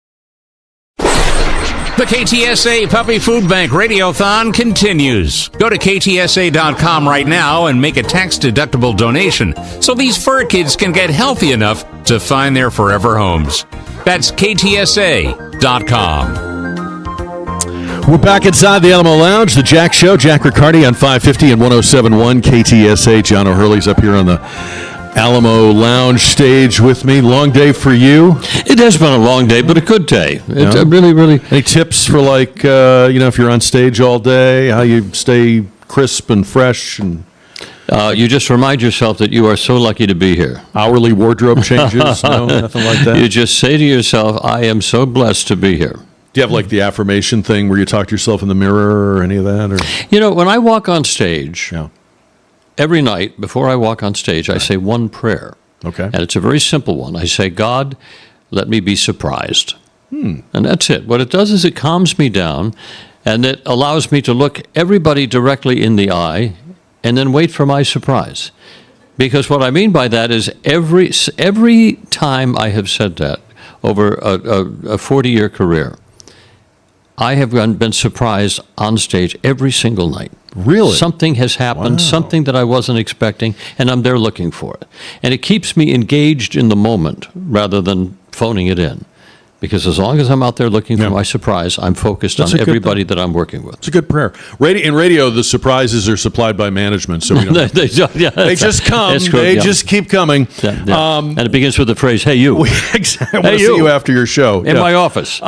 The KTSA Puppy Food Bank Radiothon continues. Go to ktsa.com right now and make a tax-deductible donation so these fur kids can get healthy enough to find their forever homes. That's ktsa.com. We're back inside the Alamo Lounge, the Jack Show. Jack Riccardi on 550 and 107.1 KTSA. John O'Hurley's up here on the Alamo Lounge stage with me. Long day for you. It has been a long day, but a good day. It's really. Any tips for if you're on stage all day, how you stay crisp and fresh and. You just remind yourself that you are so lucky to be here. Hourly wardrobe changes? No, nothing like that? You just say to yourself, I am so blessed to be here. Do you have the affirmation thing where you talk to yourself in the mirror or any of that? Or? When I walk on stage, every night before I walk on stage, I say one prayer. Okay. And it's a very simple one. I say, God, let me be surprised. And that's it. What it does is it calms me down, and it allows me to look everybody directly in the eye and then wait for my surprise. Because what I mean by that is every time I have said that over a 40-year career, I have been surprised on stage every single night. Really? Something has happened, something that I wasn't expecting, and I'm there looking for it. And it keeps me engaged in the moment rather than phoning it in. Because as long as I'm out there looking for my surprise, I'm focused on everybody that I'm working with. It's a good prayer. In radio, the surprises are supplied by management, so we don't. they just come. They just keep coming. And it begins with the phrase, "Hey, you." Exactly. I want to see you after your show in my office.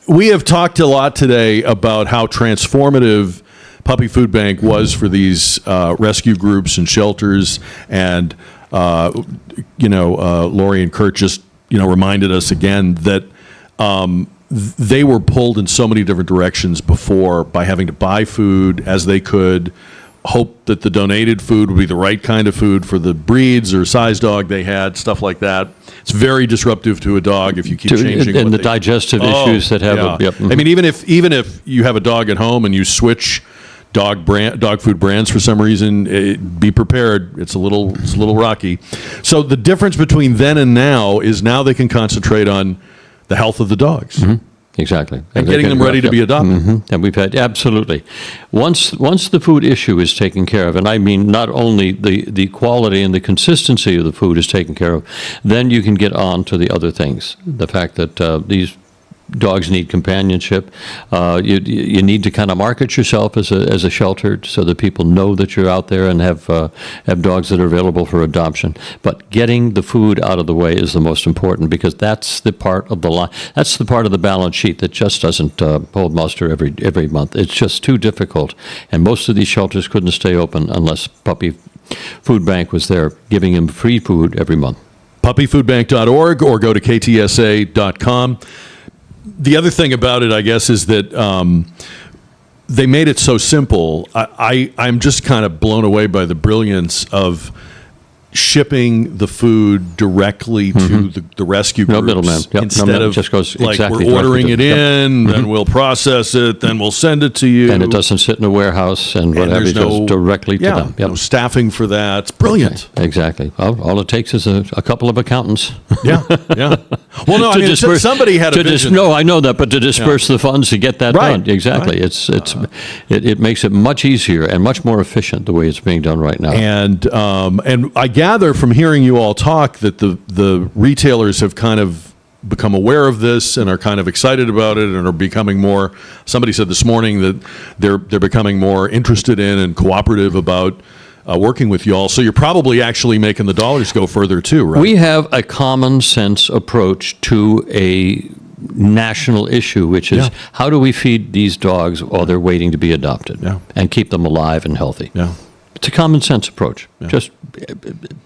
We have talked a lot today about how transformative Puppy Food Bank was for these rescue groups and shelters, and Lori and Kurt just reminded us again that they were pulled in so many different directions before by having to buy food as they could, hope that the donated food would be the right kind of food for the breeds or size dog they had, stuff like that. It's very disroof to a dog if you keep changing. And the digestive issues that have. I mean, even if you have a dog at home and you switch dog food brands for some reason, be prepared. It's a little rocky. So the difference between then and now is now they can concentrate on the health of the dogs. Mm-hmm. Exactly. And getting them ready to be adopted. Mm-hmm. And we've had, absolutely. Once the food issue is taken care of, and I mean not only the quality and the consistency of the food is taken care of, then you can get on to the other things. The fact that these dogs need companionship. You need to kind of market yourself as a shelter so that people know that you're out there and have dogs that are available for adoption. But getting the food out of the way is the most important, because that's the part of that's the part of the balance sheet that just doesn't hold muster every month. It's just too difficult, and most of these shelters couldn't stay open unless Puppy Food Bank was there giving them free food every month. Puppyfoodbank.org or go to ktsa.com. The other thing about it, I guess, is that they made it so simple. I'm just kind of blown away by the brilliance of shipping the food directly to the rescue groups. No middleman. Yep. Instead of just goes like exactly we're ordering it in, then we'll process it, then we'll send it to you. And it doesn't sit in a warehouse and whatever. It goes directly to them. No staffing for that. It's brilliant. Okay. Exactly. All it takes is a couple of accountants. Yeah. Well, no, I mean, somebody had a vision. No, I know that, but to disperse the funds to get that done. Exactly. Right. It makes it much easier and much more efficient the way it's being done right now. And I gather from hearing you all talk that the retailers have kind of become aware of this and are kind of excited about it and are becoming more. Somebody said this morning that they're becoming more interested in and cooperative about working with you all. So you're probably actually making the dollars go further too, right? We have a common sense approach to a national issue, which is how do we feed these dogs while they're waiting to be adopted and keep them alive and healthy? It's a common sense approach. Just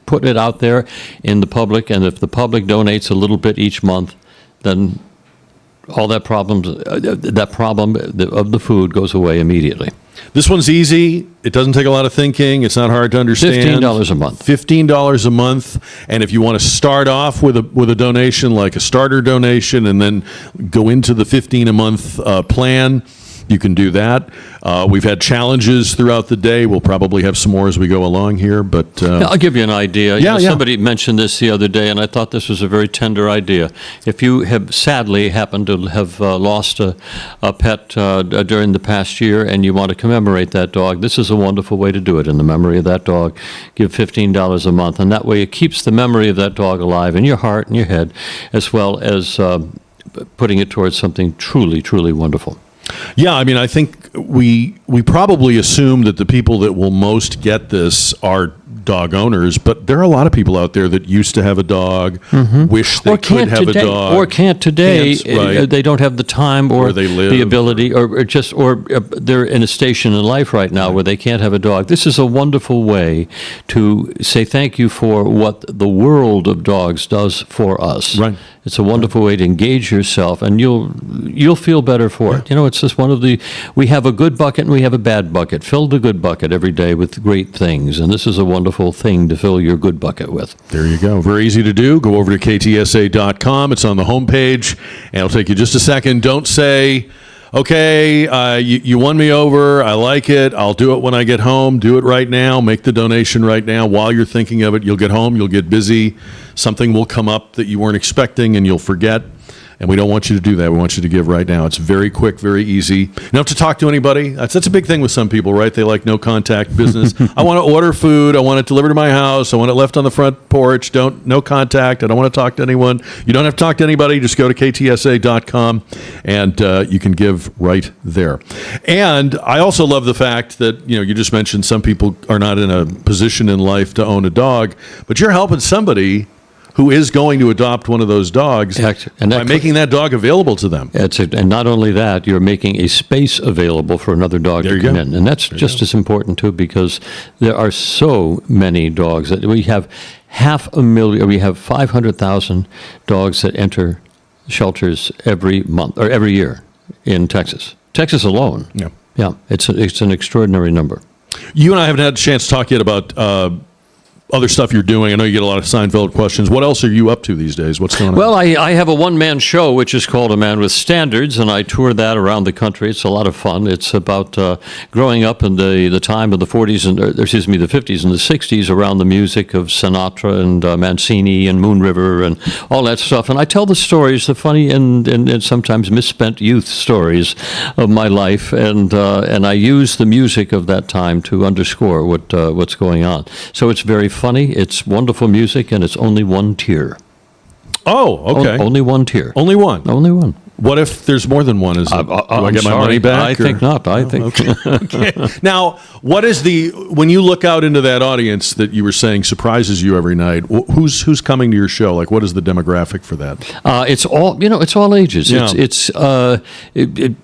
put it out there in the public, and if the public donates a little bit each month, then all that problem of the food goes away immediately. This one's easy. It doesn't take a lot of thinking. It's not hard to understand. $15 a month. $15 a month. And if you want to start off with a donation, like a starter donation, and then go into the $15 a month plan, you can do that. We've had challenges throughout the day. We'll probably have some more as we go along here. But I'll give you an idea. Somebody mentioned this the other day, and I thought this was a very tender idea. If you have sadly happened to have lost a pet during the past year and you want to commemorate that dog, this is a wonderful way to do it in the memory of that dog. Give $15 a month, and that way it keeps the memory of that dog alive in your heart and your head, as well as putting it towards something truly, truly wonderful. Yeah, I mean, I think we probably assume that the people that will most get this are dog owners, but there are a lot of people out there that used to have a dog, wish they could have a dog, or can't today. Right. They don't have the time or they live, the ability, or they're in a station in life right now where they can't have a dog. This is a wonderful way to say thank you for what the world of dogs does for us. Right. It's a wonderful way to engage yourself, and you'll feel better for it. It's just we have a good bucket and we have a bad bucket. Fill the good bucket every day with great things, and this is a wonderful thing to fill your good bucket with. There you go. Very easy to do. Go over to ktsa.com. It's on the homepage, and it'll take you just a second. Don't say, okay, you won me over. I like it. I'll do it when I get home. Do it right now. Make the donation right now. While you're thinking of it, you'll get home. You'll get busy. Something will come up that you weren't expecting, and you'll forget. And we don't want you to do that. We want you to give right now. It's very quick, very easy. You don't have to talk to anybody. That's a big thing with some people, right? They like no contact business. I want to order food. I want it delivered to my house. I want it left on the front porch. No contact. I don't want to talk to anyone. You don't have to talk to anybody. Just go to ktsa.com and you can give right there. And I also love the fact that, you just mentioned some people are not in a position in life to own a dog, but you're helping somebody who is going to adopt one of those dogs by making that dog available to them. And not only that, you're making a space available for another dog to come in. And that's just as important, too, because there are so many dogs. That we have 500,000, we have 500,000 dogs that enter shelters every month, or every year in Texas. Texas alone. Yeah, it's an extraordinary number. You and I haven't had a chance to talk yet about other stuff you're doing. I know you get a lot of Seinfeld questions. What else are you up to these days? What's going on? Well, I have a one-man show, which is called A Man with Standards, and I tour that around the country. It's a lot of fun. It's about growing up in the time of the 50s and the 60s around the music of Sinatra and Mancini and Moon River and all that stuff. And I tell the stories, the funny and sometimes misspent youth stories of my life, and I use the music of that time to underscore what's going on. So it's very funny, it's wonderful music, and it's only one tier. Oh, okay. Only one tier. Only one? Only one. What if there's more than one? Do I get my money back? I think not. I think. Okay. Now, what is when you look out into that audience that you were saying surprises you every night, who's coming to your show? Like, what is the demographic for that? It's all ages. Yeah. It's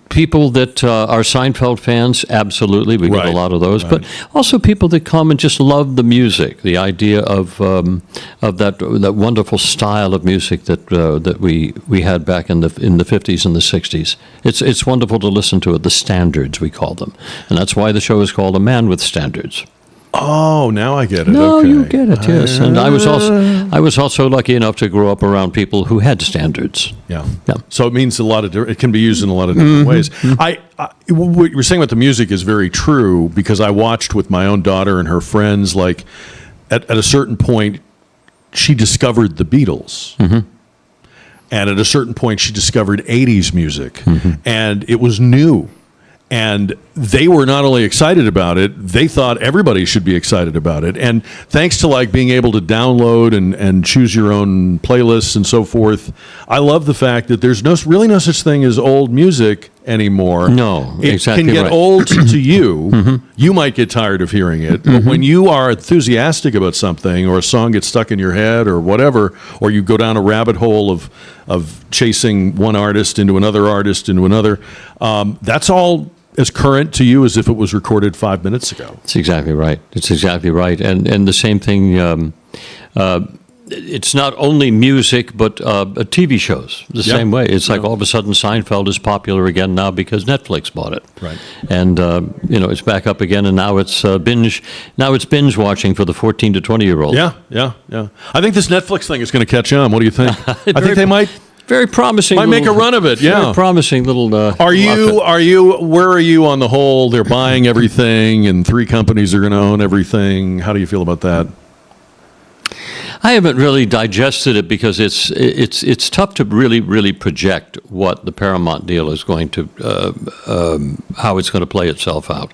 people that are Seinfeld fans, absolutely. We get a lot of those. But also people that come and just love the music, the idea of that wonderful style of music that we had back in the 50s and the 60s. It's wonderful to listen to it. The standards, we call them. And that's why the show is called A Man with Standards. Oh, now I get it. No, okay. you get it. Yes, and I was also lucky enough to grow up around people who had standards. Yeah. So it means it can be used in a lot of different ways. What you're saying about the music is very true, because I watched with my own daughter and her friends. Like at a certain point, she discovered the Beatles. Mm-hmm. And at a certain point, she discovered 80s music, and it was new. And they were not only excited about it, they thought everybody should be excited about it. And thanks to being able to download and choose your own playlists and so forth, I love the fact that there's really no such thing as old music anymore. No, exactly. It can get old to you. You might get tired of hearing it. But when you are enthusiastic about something, or a song gets stuck in your head or whatever, or you go down a rabbit hole of chasing one artist into another artist into another, that's all as current to you as if it was recorded 5 minutes ago. That's exactly right. It's exactly right. And the same thing, it's not only music, but TV shows the same way. It's like all of a sudden Seinfeld is popular again now because Netflix bought it. Right. And, it's back up again, and now it's binge watching for the 14 to 20-year-olds. Yeah. I think this Netflix thing is going to catch on. What do you think? I think they might. Very promising. Might make a run of it, yeah. Very promising little. Where are you on the whole? They're buying everything, and 3 companies are going to own everything. How do you feel about that? I haven't really digested it because it's tough to really project what the Paramount deal is going to how it's going to play itself out.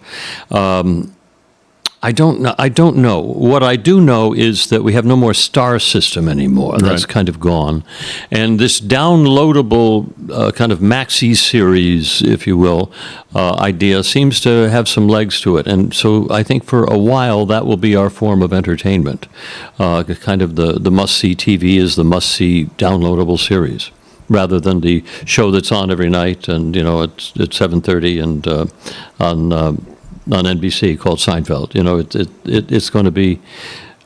I don't know. What I do know is that we have no more star system anymore. That's kind of gone. And this downloadable kind of maxi series, if you will, idea seems to have some legs to it. And so I think for a while that will be our form of entertainment. Kind of the must-see TV is the must-see downloadable series, rather than the show that's on every night and, it's at 7:30 and on NBC called Seinfeld. It's going to be,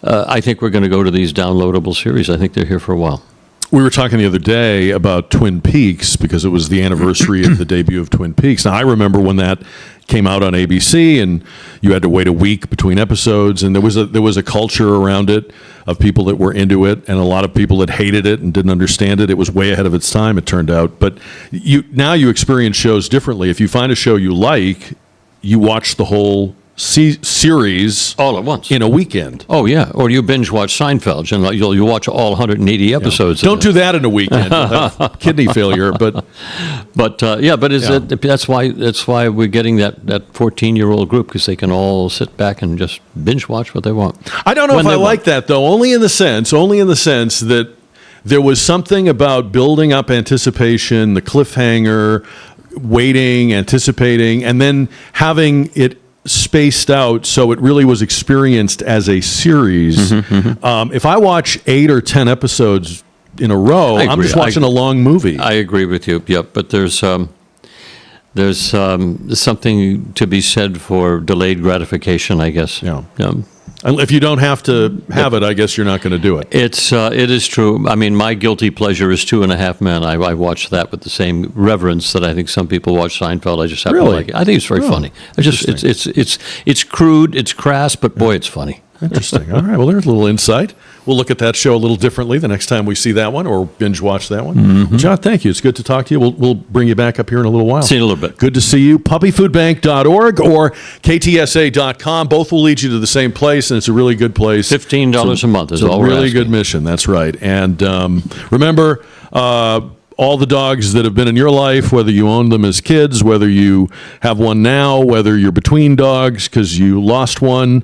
I think we're going to go to these downloadable series. I think they're here for a while. We were talking the other day about Twin Peaks because it was the anniversary of the debut of Twin Peaks. Now, I remember when that came out on ABC and you had to wait a week between episodes, and there was a culture around it of people that were into it and a lot of people that hated it and didn't understand it. It was way ahead of its time, it turned out. But now you experience shows differently. If you find a show you like, you watch the whole series all at once in a weekend. Oh yeah, or you binge watch Seinfeld and you'll watch all 180 episodes. Don't do that in a weekend. You'll have kidney failure. But that's why we're getting that 14-year-old group, because they can all sit back and just binge watch what they want. I don't know if I like that though. Only in the sense that there was something about building up anticipation, the cliffhanger, waiting, anticipating, and then having it spaced out so it really was experienced as a series. If I watch 8 or 10 episodes in a row, I'm just watching a long movie. I agree with you. Yep, but there's something to be said for delayed gratification, I guess. Yeah. If you don't have to have it, I guess you're not going to do it. It is true. I mean, my guilty pleasure is 2.5 Men. I watch that with the same reverence that I think some people watch Seinfeld. I just happen to like it. I think it's very funny. It's crude, it's crass, but boy, it's funny. Interesting. All right. Well, there's a little insight. We'll look at that show a little differently the next time we see that one or binge watch that one. Well, John, thank you. It's good to talk to you. We'll bring you back up here in a little while. See you in a little bit. Good to see you. Puppyfoodbank.org or ktsa.com. Both will lead you to the same place, and it's a really good place. $15 a month is all we're asking. It's a really good mission. That's right. And remember, all the dogs that have been in your life, whether you owned them as kids, whether you have one now, whether you're between dogs because you lost one,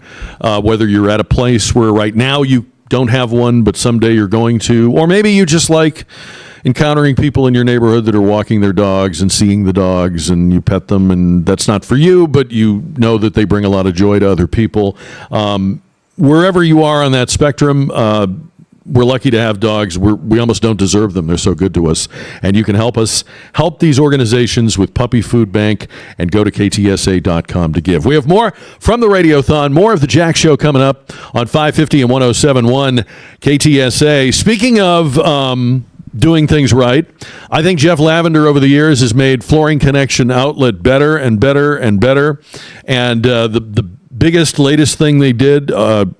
whether you're at a place where right now you don't have one, but someday you're going to, or maybe you just like encountering people in your neighborhood that are walking their dogs and seeing the dogs and you pet them, and that's not for you, but you know that they bring a lot of joy to other people. Wherever you are on that spectrum, we're lucky to have dogs. We almost don't deserve them. They're so good to us. And you can help us help these organizations with Puppy Food Bank, and go to ktsa.com to give. We have more from the Radiothon, more of the Jack Show coming up on 550 and 107.1 KTSA. Speaking of doing things right, I think Jeff Lavender over the years has made Flooring Connection Outlet better and better and better. And the biggest, latest thing they did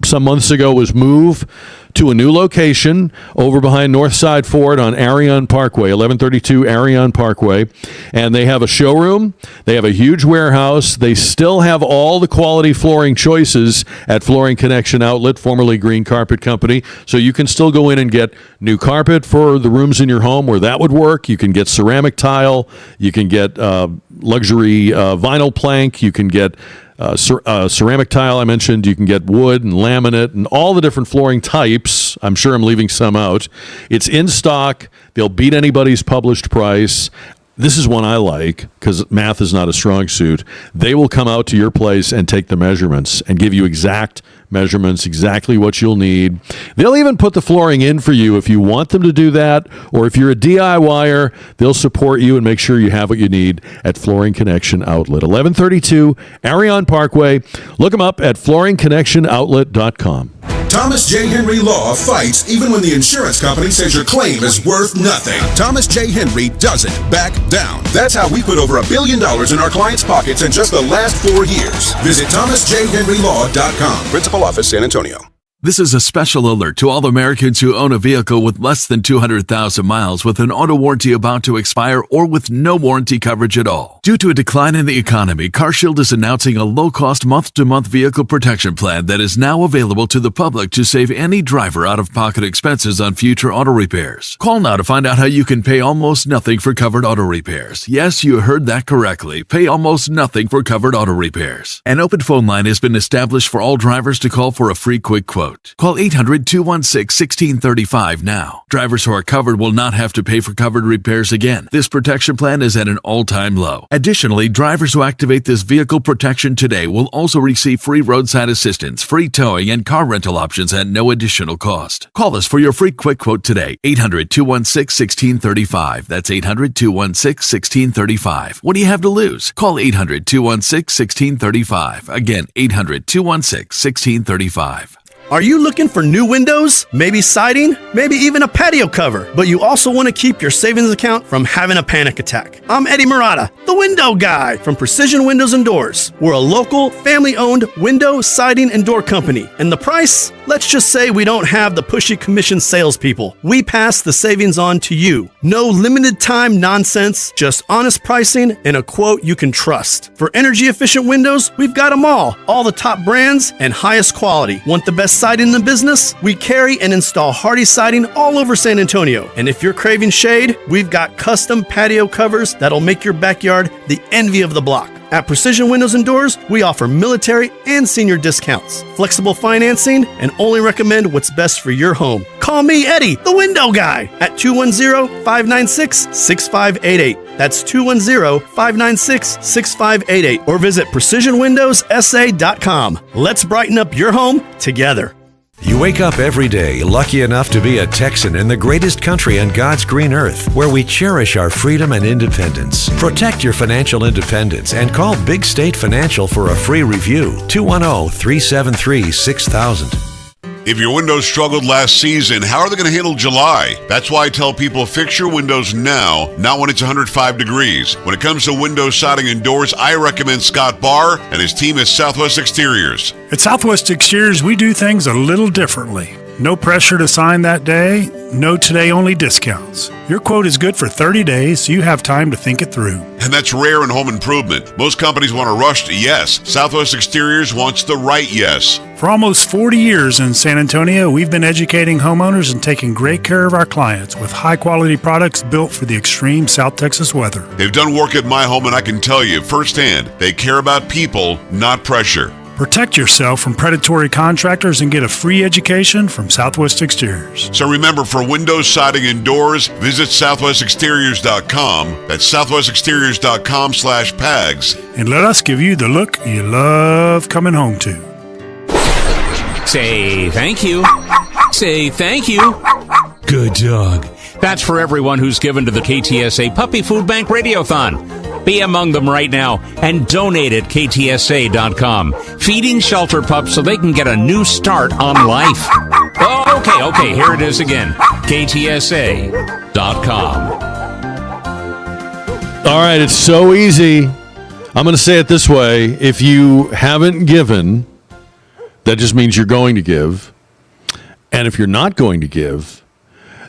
some months ago was move to a new location over behind Northside Ford on Arion Parkway, 1132 Arion Parkway. And they have a showroom. They have a huge warehouse. They still have all the quality flooring choices at Flooring Connection Outlet, formerly Green Carpet Company. So you can still go in and get new carpet for the rooms in your home where that would work. You can get ceramic tile. You can get luxury vinyl plank. You can get ceramic tile, I mentioned. You can get wood and laminate and all the different flooring types. I'm sure I'm leaving some out. It's in stock. They'll beat anybody's published price. This is one I like because math is not a strong suit. They will come out to your place and take the measurements and give you exact measurements, exactly what you'll need. They'll even put the flooring in for you if you want them to do that, or if you're a DIYer, they'll support you and make sure you have what you need at Flooring Connection Outlet, 1132 Arion Parkway. Look them up at flooringconnectionoutlet.com. Thomas J. Henry Law fights even when the insurance company says your claim is worth nothing. Thomas J. Henry doesn't back down. That's how we put over $1 billion in our clients' pockets in just the last 4 years. Visit thomasjhenrylaw.com. Principal Office, San Antonio. This is a special alert to all Americans who own a vehicle with less than 200,000 miles with an auto warranty about to expire or with no warranty coverage at all. Due to a decline in the economy, CarShield is announcing a low-cost month-to-month vehicle protection plan that is now available to the public to save any driver out-of-pocket expenses on future auto repairs. Call now to find out how you can pay almost nothing for covered auto repairs. Yes, you heard that correctly. Pay almost nothing for covered auto repairs. An open phone line has been established for all drivers to call for a free quick quote. Call 800-216-1635 now. Drivers who are covered will not have to pay for covered repairs again. This protection plan is at an all-time low. Additionally, drivers who activate this vehicle protection today will also receive free roadside assistance, free towing, and car rental options at no additional cost. Call us for your free quick quote today. 800-216-1635. That's 800-216-1635. What do you have to lose? Call 800-216-1635. Again, 800-216-1635. Are you looking for new windows, maybe siding, maybe even a patio cover, but you also want to keep your savings account from having a panic attack? I'm Eddie Murata, the window guy from Precision Windows and Doors. We're a local, family-owned window, siding, and door company. And the price? Let's just say we don't have the pushy commission salespeople. We pass the savings on to you. No limited time nonsense, just honest pricing and a quote you can trust. For energy-efficient windows, we've got them all the top brands and highest quality. Want the best siding in the business? We carry and install Hardy siding all over San Antonio. And if you're craving shade, we've got custom patio covers that'll make your backyard the envy of the block. At Precision Windows and Doors, we offer military and senior discounts, flexible financing, and only recommend what's best for your home. Call me, Eddie, the window guy, at 210-596-6588. That's 210-596-6588. Or visit PrecisionWindowsSA.com. Let's brighten up your home together. You wake up every day lucky enough to be a Texan in the greatest country on God's green earth, where we cherish our freedom and independence. Protect your financial independence and call Big State Financial for a free review. 210-373-6000. If your windows struggled last season, how are they going to handle July? That's why I tell people fix your windows now, not when it's 105 degrees. When it comes to windows, siding, and doors, I recommend Scott Barr and his team at Southwest Exteriors. At Southwest Exteriors, we do things a little differently. No pressure to sign that day, no today-only discounts. Your quote is good for 30 days, so you have time to think it through. And that's rare in home improvement. Most companies want a rushed yes. Southwest Exteriors wants the right yes. For almost 40 years in San Antonio, we've been educating homeowners and taking great care of our clients with high-quality products built for the extreme South Texas weather. They've done work at my home, and I can tell you firsthand, they care about people, not pressure. Protect yourself from predatory contractors and get a free education from Southwest Exteriors. So remember, for windows, siding, and doors, visit southwestexteriors.com. That's southwestexteriors.com/PAGS. And let us give you the look you love coming home to. Say thank you. Say thank you. Good dog. That's for everyone who's given to the KTSA Puppy Food Bank Radiothon. Be among them right now and donate at ktsa.com. Feeding shelter pups so they can get a new start on life. Oh, okay, here it is again. ktsa.com. All right, it's so easy. I'm going to say it this way. If you haven't given, that just means you're going to give. And if you're not going to give,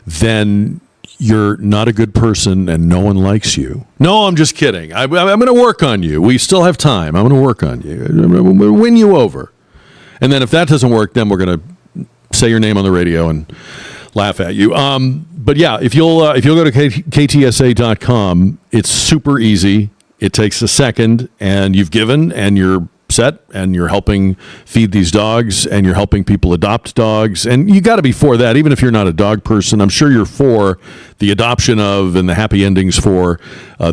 then you're not a good person and no one likes you. No, I'm just kidding. I'm going to work on you. We still have time. I'm going to work on you. I'm going to win you over. And then if that doesn't work, then we're going to say your name on the radio and laugh at you. But yeah, if you'll go to ktsa.com, it's super easy. It takes a second, and you've given, and you're set, and you're helping feed these dogs, and you're helping people adopt dogs, and you got to be for that, even if you're not a dog person. I'm sure you're for the adoption of and the happy endings for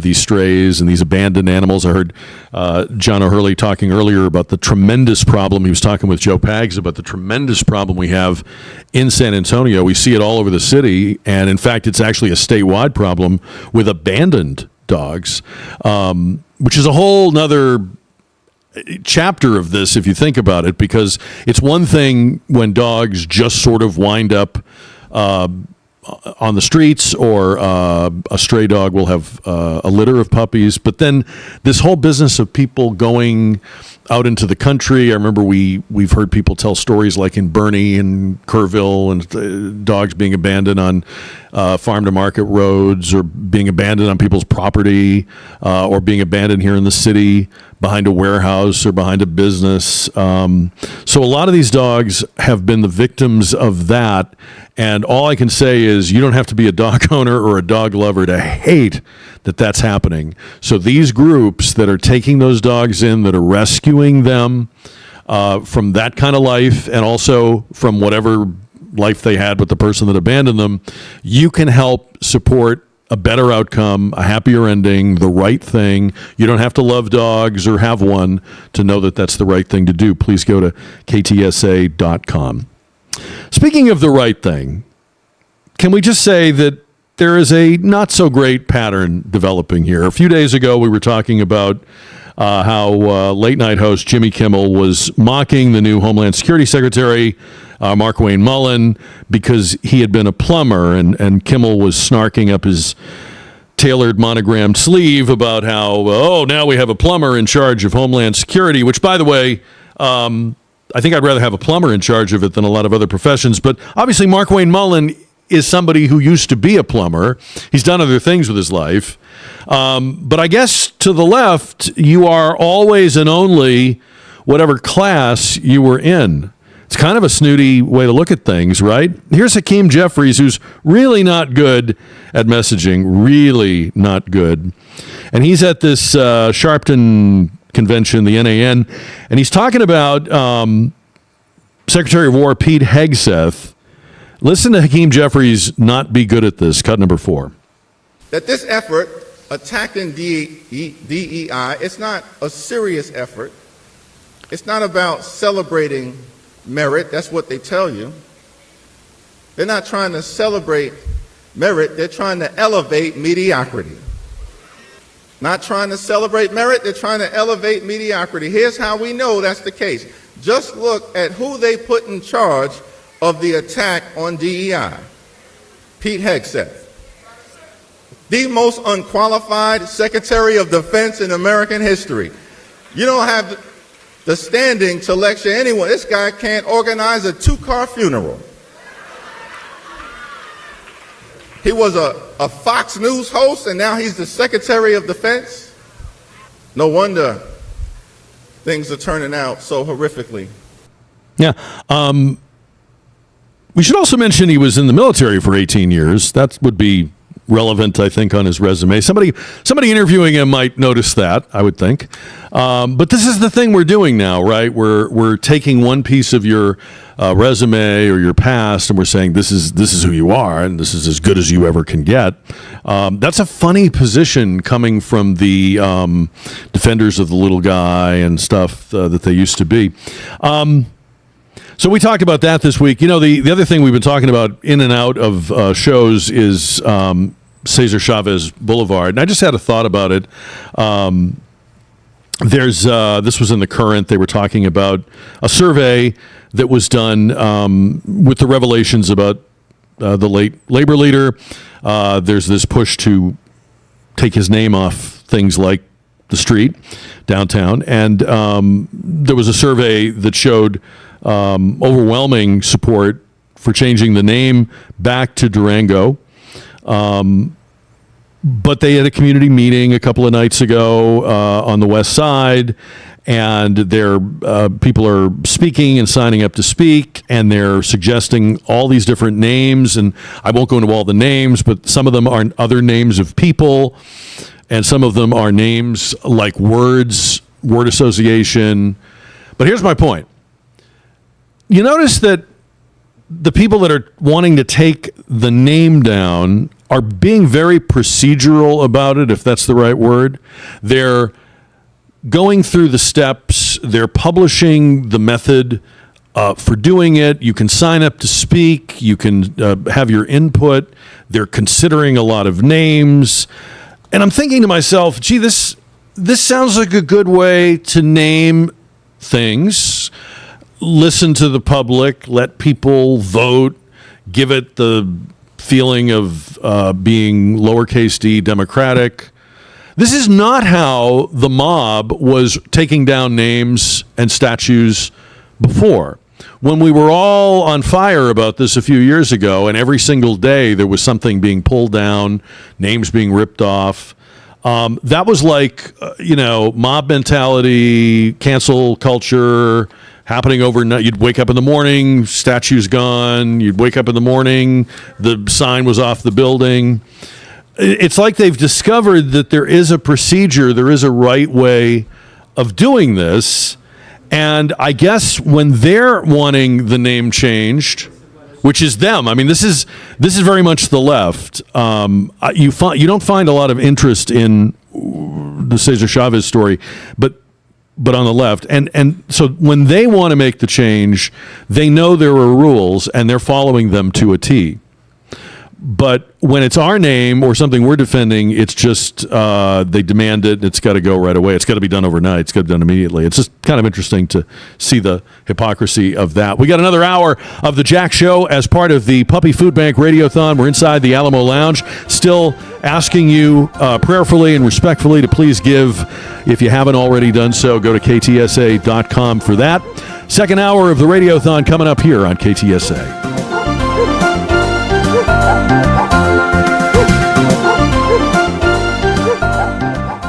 these strays and these abandoned animals. I heard John O'Hurley talking earlier about the tremendous problem. He was talking with Joe Pags about the tremendous problem we have in San Antonio. We see it all over the city, and in fact, it's actually a statewide problem with abandoned dogs, which is a whole nother chapter of this, if you think about it, because it's one thing when dogs just sort of wind up on the streets, or a stray dog will have a litter of puppies. But then this whole business of people going out into the country. I remember we've heard people tell stories like in Bernie and Kerrville and dogs being abandoned on farm to market roads or being abandoned on people's property or being abandoned here in the city behind a warehouse or behind a business. So a lot of these dogs have been the victims of that. And all I can say is you don't have to be a dog owner or a dog lover to hate that that's happening. So these groups that are taking those dogs in, that are rescuing them from that kind of life and also from whatever life they had with the person that abandoned them, you can help support a better outcome, a happier ending, the right thing. You don't have to love dogs or have one to know that that's the right thing to do. Please go to ktsa.com. Speaking of the right thing, can we just say that there is a not so great pattern developing here? A few days ago, we were talking about how late night host Jimmy Kimmel was mocking the new Homeland Security Secretary, Markwayne Mullin, because he had been a plumber, and Kimmel was snarking up his tailored monogrammed sleeve about how, now we have a plumber in charge of Homeland Security, which, by the way, I think I'd rather have a plumber in charge of it than a lot of other professions. But obviously, Markwayne Mullin is somebody who used to be a plumber. He's done other things with his life. But I guess to the left, you are always and only whatever class you were in. It's kind of a snooty way to look at things, right? Here's Hakeem Jeffries, who's really not good at messaging, really not good. And he's at this Sharpton convention, the NAN, and he's talking about Secretary of War Pete Hegseth. Listen to Hakeem Jeffries not be good at this. Cut number 4. That this effort, attacking DEI, it's not a serious effort. It's not about celebrating merit. That's what they tell you. They're not trying to celebrate merit. They're trying to elevate mediocrity. Not trying to celebrate merit. They're trying to elevate mediocrity. Here's how we know that's the case. Just look at who they put in charge of the attack on DEI. Pete Hegseth, the most unqualified Secretary of Defense in American history. You don't have the standing to lecture anyone. This guy can't organize a 2-car funeral. He was a Fox News host, and now he's the Secretary of Defense. No wonder things are turning out so horrifically. Yeah. We should also mention he was in the military for 18 years. That would be relevant, I think, on his resume. Somebody interviewing him might notice that, I would think. But this is the thing we're doing now, right? We're taking one piece of your resume or your past, and we're saying this is who you are, and this is as good as you ever can get. That's a funny position coming from the defenders of the little guy and stuff that they used to be. So we talked about that this week. You know, the other thing we've been talking about in and out of shows is Cesar Chavez Boulevard. And I just had a thought about it. This was in the Current. They were talking about a survey that was done with the revelations about the late labor leader. There's this push to take his name off things like the street downtown. And there was a survey that showed overwhelming support for changing the name back to Durango. But they had a community meeting a couple of nights ago on the west side, and their people are speaking and signing up to speak, and they're suggesting all these different names. And I won't go into all the names, but some of them are other names of people, and some of them are names like words, word association. But here's my point. You notice that the people that are wanting to take the name down are being very procedural about it, if that's the right word. They're going through the steps. They're publishing the method for doing it. You can sign up to speak. You can have your input. They're considering a lot of names. And I'm thinking to myself, gee, this sounds like a good way to name things. Listen to the public, let people vote, give it the feeling of being lowercase d democratic. This is not how the mob was taking down names and statues before. When we were all on fire about this a few years ago, and every single day there was something being pulled down, names being ripped off, that was like, mob mentality, cancel culture happening overnight. You'd wake up in the morning, statue's gone. You'd wake up in the morning, the sign was off the building. It's like they've discovered that there is a procedure, there is a right way of doing this. And I guess when they're wanting the name changed, which is them, I mean, this is very much the left. You don't find a lot of interest in the Cesar Chavez story, but on the left. And so when they want to make the change, they know there are rules and they're following them to a T. But when it's our name or something we're defending, it's just they demand it. It's got to go right away. It's got to be done overnight. It's got to be done immediately. It's just kind of interesting to see the hypocrisy of that. We got another hour of the Jack Show as part of the Puppy Food Bank Radiothon. We're inside the Alamo Lounge, still asking you prayerfully and respectfully to please give. If you haven't already done so, go to ktsa.com for that. Second hour of the Radiothon coming up here on KTSA.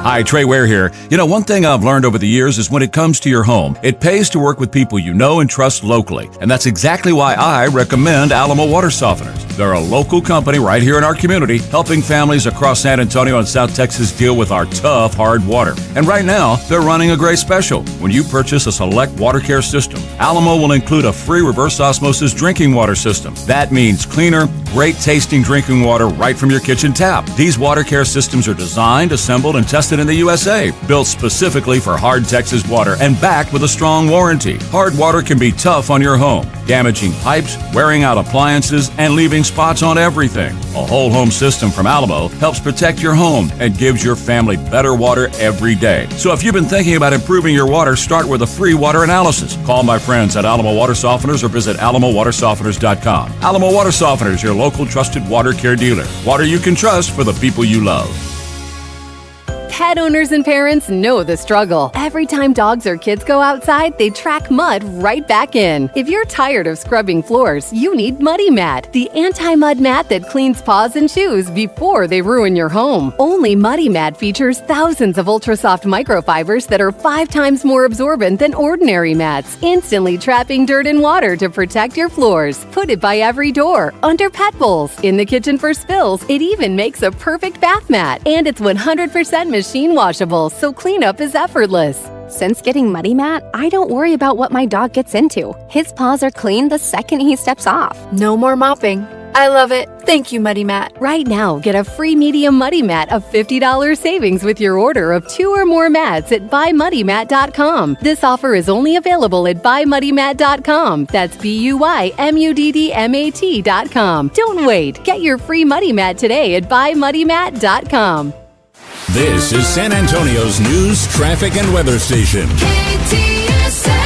Hi, Trey Ware here. You know, one thing I've learned over the years is when it comes to your home, it pays to work with people you know and trust locally. And that's exactly why I recommend Alamo Water Softeners. They're a local company right here in our community, helping families across San Antonio and South Texas deal with our tough, hard water. And right now, they're running a great special. When you purchase a select water care system, Alamo will include a free reverse osmosis drinking water system. That means cleaner, great tasting drinking water right from your kitchen tap. These water care systems are designed, assembled, and tested in the USA, built specifically for hard Texas water and backed with a strong warranty. Hard water can be tough on your home, damaging pipes, wearing out appliances, and leaving spots on everything. A whole home system from Alamo helps protect your home and gives your family better water every day. So if you've been thinking about improving your water, start with a free water analysis. Call my friends at Alamo Water Softeners or visit alamowatersofteners.com. Alamo Water Softeners, your local trusted water care dealer. Water you can trust for the people you love. Pet owners and parents know the struggle. Every time dogs or kids go outside, they track mud right back in. If you're tired of scrubbing floors, you need Muddy Mat, the anti-mud mat that cleans paws and shoes before they ruin your home. Only Muddy Mat features thousands of ultra-soft microfibers that are 5 times more absorbent than ordinary mats, instantly trapping dirt and water to protect your floors. Put it by every door, under pet bowls, in the kitchen for spills. It even makes a perfect bath mat. And it's 100% machine washable, so cleanup is effortless. Since getting Muddy Mat, I don't worry about what my dog gets into. His paws are clean the second he steps off. No more mopping. I love it. Thank you, Muddy Mat. Right now, get a free medium Muddy Mat of $50 savings with your order of 2 or more mats at buymuddymat.com. This offer is only available at buymuddymat.com. That's BUYMUDDMAT.com. Don't wait. Get your free Muddy Mat today at buymuddymat.com. This is San Antonio's news, traffic, and weather station. KTSA.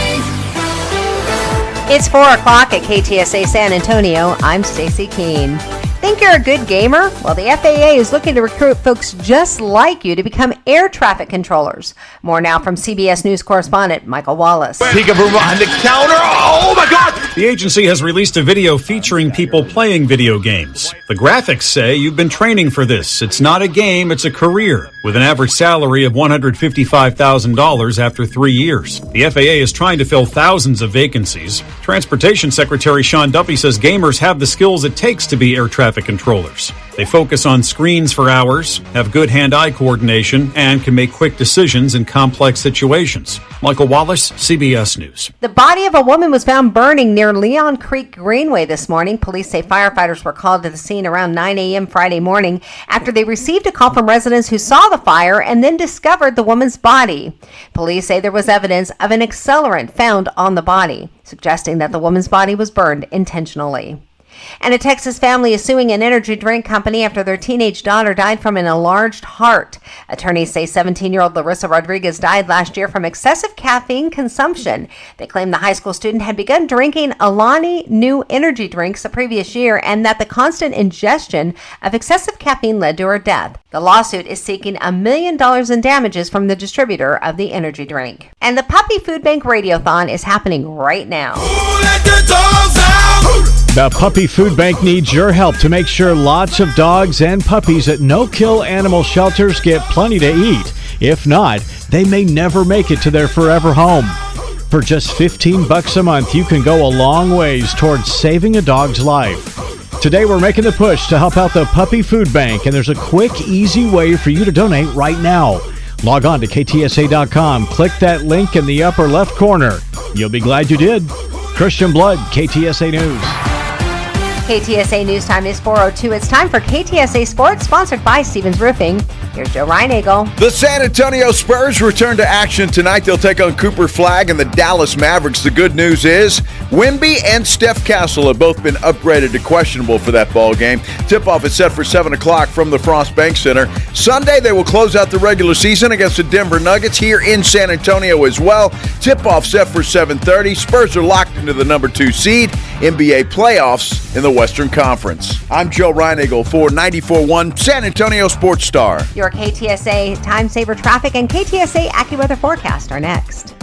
It's 4 o'clock at KTSA San Antonio. I'm Stacy Keene. Think you're a good gamer? Well, the FAA is looking to recruit folks just like you to become air traffic controllers. More now from CBS News correspondent Michael Wallace. Peekaboo behind the counter. Oh my God! The agency has released a video featuring people playing video games. The graphics say you've been training for this. It's not a game, it's a career, with an average salary of $155,000 after 3 years. The FAA is trying to fill thousands of vacancies. Transportation Secretary Sean Duffy says gamers have the skills it takes to be air traffic controllers. They focus on screens for hours, have good hand-eye coordination, and can make quick decisions in complex situations. Michael Wallace, CBS News. The body of a woman was found burning near Leon Creek Greenway this morning. Police say firefighters were called to the scene around 9 a.m. Friday morning after they received a call from residents who saw the fire and then discovered the woman's body. Police say there was evidence of an accelerant found on the body, suggesting that the woman's body was burned intentionally. And a Texas family is suing an energy drink company after their teenage daughter died from an enlarged heart. Attorneys say 17-year-old Larissa Rodriguez died last year from excessive caffeine consumption. They claim the high school student had begun drinking Alani Nu energy drinks the previous year and that the constant ingestion of excessive caffeine led to her death. The lawsuit is seeking $1 million in damages from the distributor of the energy drink. And the Puppy Food Bank Radiothon is happening right now. The Puppy Food Bank needs your help to make sure lots of dogs and puppies at no-kill animal shelters get plenty to eat. If not, they may never make it to their forever home. For just $15 a month, you can go a long ways towards saving a dog's life. Today, we're making the push to help out the Puppy Food Bank, and there's a quick, easy way for you to donate right now. Log on to KTSA.com, click that link in the upper left corner. You'll be glad you did. Christian Blood, KTSA News. KTSA News Time is 4:02. It's time for KTSA Sports, sponsored by Stevens Roofing. Here's Joe Reinagle. The San Antonio Spurs return to action tonight. They'll take on Cooper Flagg and the Dallas Mavericks. The good news is Wemby and Steph Castle have both been upgraded to questionable for that ball game. Tip-off is set for 7 o'clock from the Frost Bank Center. Sunday, they will close out the regular season against the Denver Nuggets here in San Antonio as well. Tip-off set for 7:30. Spurs are locked into the number 2 seed. NBA playoffs in the Western Conference. I'm Joe Reinagle for 94.1 San Antonio Sports Star. Your KTSA Time Saver Traffic and KTSA AccuWeather forecast are next.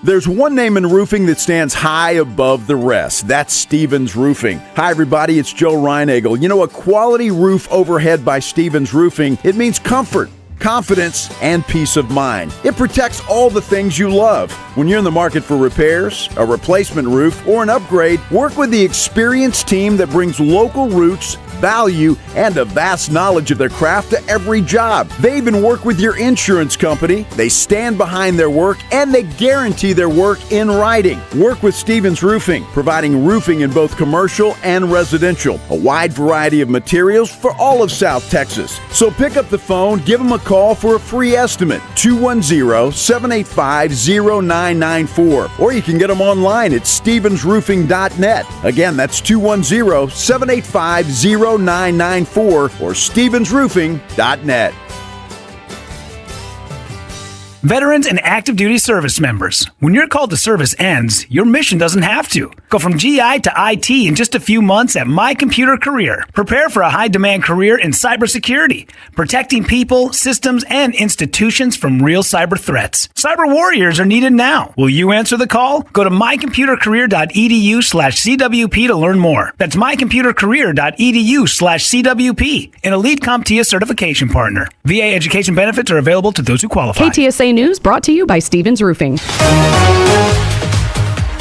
There's one name in roofing that stands high above the rest. That's Stevens Roofing. Hi, everybody. It's Joe Reinagle. You know, a quality roof overhead by Stevens Roofing, it means comfort, confidence, and peace of mind. It protects all the things you love. When you're in the market for repairs, a replacement roof, or an upgrade, work with the experienced team that brings local roots, value, and a vast knowledge of their craft to every job. They even work with your insurance company. They stand behind their work, and they guarantee their work in writing. Work with Stevens Roofing, providing roofing in both commercial and residential. A wide variety of materials for all of South Texas. So pick up the phone, give them a call for a free estimate, 210-785-0994. Or you can get them online at stevensroofing.net. Again, that's 210-785-0994 or stevensroofing.net. Veterans and active duty service members, when your call to service ends, your mission doesn't have to. Go from GI to IT in just a few months at My Computer Career. Prepare for a high-demand career in cybersecurity, protecting people, systems, and institutions from real cyber threats. Cyber warriors are needed now. Will you answer the call? Go to mycomputercareer.edu/CWP to learn more. That's mycomputercareer.edu/CWP, an Elite CompTIA certification partner. VA education benefits are available to those who qualify. KTSA News brought to you by Stevens Roofing.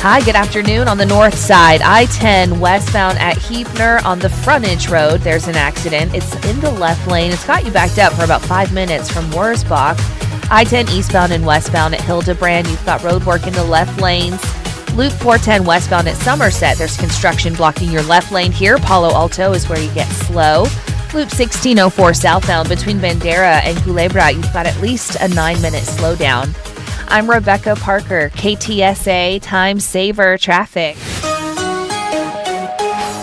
Hi, good afternoon. On the north side, I-10 westbound at Heapner on the frontage road, there's an accident. It's in the left lane. It's got you backed up for about 5 minutes from Wurzbach. I-10 eastbound and westbound at Hildebrand, you've got road work in the left lanes. Loop 410 westbound at Somerset, there's construction blocking your left lane here. Palo Alto is where you get slow. Loop 1604 southbound between Bandera and Culebra, you've got at least a 9-minute slowdown. I'm Rebecca Parker, KTSA Time Saver Traffic.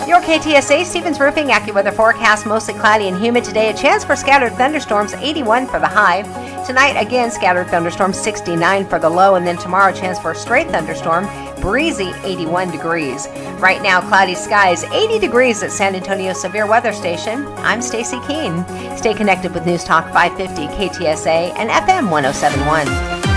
Your KTSA Stevens Roofing AccuWeather forecast, mostly cloudy and humid today. A chance for scattered thunderstorms, 81 for the high. Tonight, again, scattered thunderstorms, 69 for the low. And then tomorrow, chance for a straight thunderstorm, breezy, 81 degrees. Right now, cloudy skies, 80 degrees at San Antonio Severe Weather Station. I'm Stacy Keene. Stay connected with News Talk 550 KTSA and FM 1071.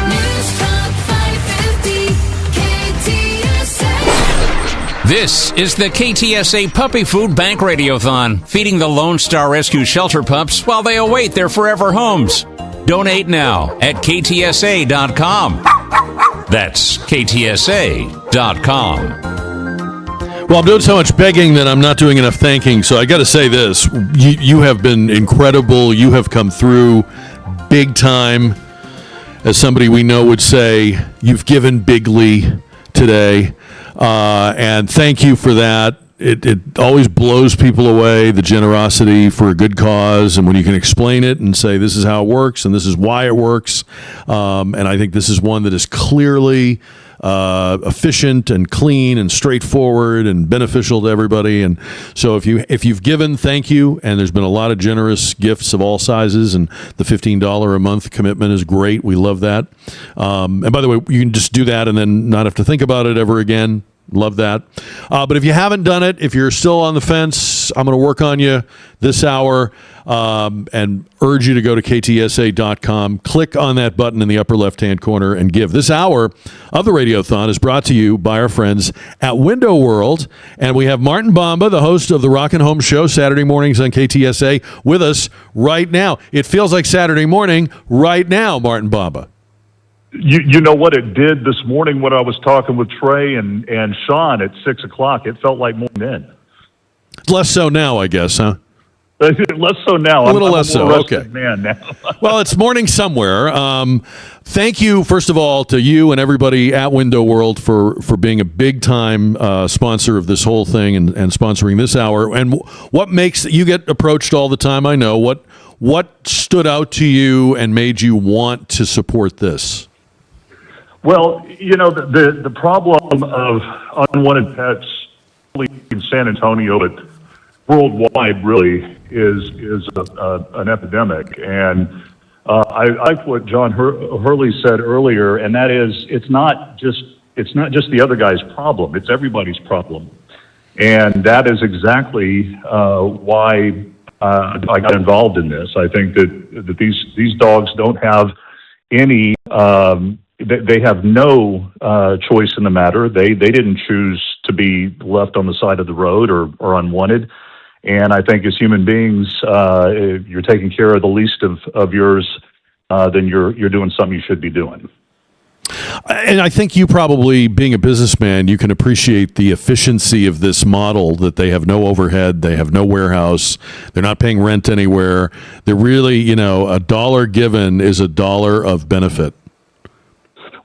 News Talk 550 KTSA. This is the KTSA Puppy Food Bank Radiothon, feeding the Lone Star Rescue Shelter pups while they await their forever homes. Donate now at KTSA.com. That's KTSA.com. Well, I'm doing so much begging that I'm not doing enough thanking, so I got to say this. You have been incredible. You have come through big time. As somebody we know would say, you've given bigly today, and thank you for that. It always blows people away, the generosity for a good cause, and when you can explain it and say this is how it works and this is why it works, and I think this is one that is clearly efficient and clean and straightforward and beneficial to everybody. And so if you've given, thank you. And there's been a lot of generous gifts of all sizes, and the $15 a month commitment is great. We love that. And by the way, you can just do that and then not have to think about it ever again. Love that. But if you haven't done it, if you're still on the fence, I'm going to work on you this hour and urge you to go to ktsa.com. Click on that button in the upper left-hand corner and give. This hour of the Radiothon is brought to you by our friends at Window World. And we have Martin Bamba, the host of the Rockin' Home Show, Saturday mornings on KTSA, with us right now. It feels like Saturday morning right now, Martin Bamba. You know what it did this morning when I was talking with Trey and Sean at 6 o'clock? It felt like more then. Less so now, I guess, huh? Less so now. A little I'm less a so. more Okay. rested man now. Well, it's morning somewhere. Thank you, first of all, to you and everybody at Window World for being a big-time sponsor of this whole thing and sponsoring this hour. And what makes you get approached all the time? I know. What stood out to you and made you want to support this? Well, you know, the problem of unwanted pets in San Antonio, but worldwide really is an epidemic. And I like what John Hurley said earlier, and that is it's not just the other guy's problem; it's everybody's problem. And that is exactly why I got involved in this. I think that these dogs don't have any. They have no choice in the matter. They didn't choose to be left on the side of the road or unwanted. And I think as human beings, if you're taking care of the least of yours, then you're doing something you should be doing. And I think you probably, being a businessman, you can appreciate the efficiency of this model, that they have no overhead, they have no warehouse, they're not paying rent anywhere. They're really, a dollar given is a dollar of benefit.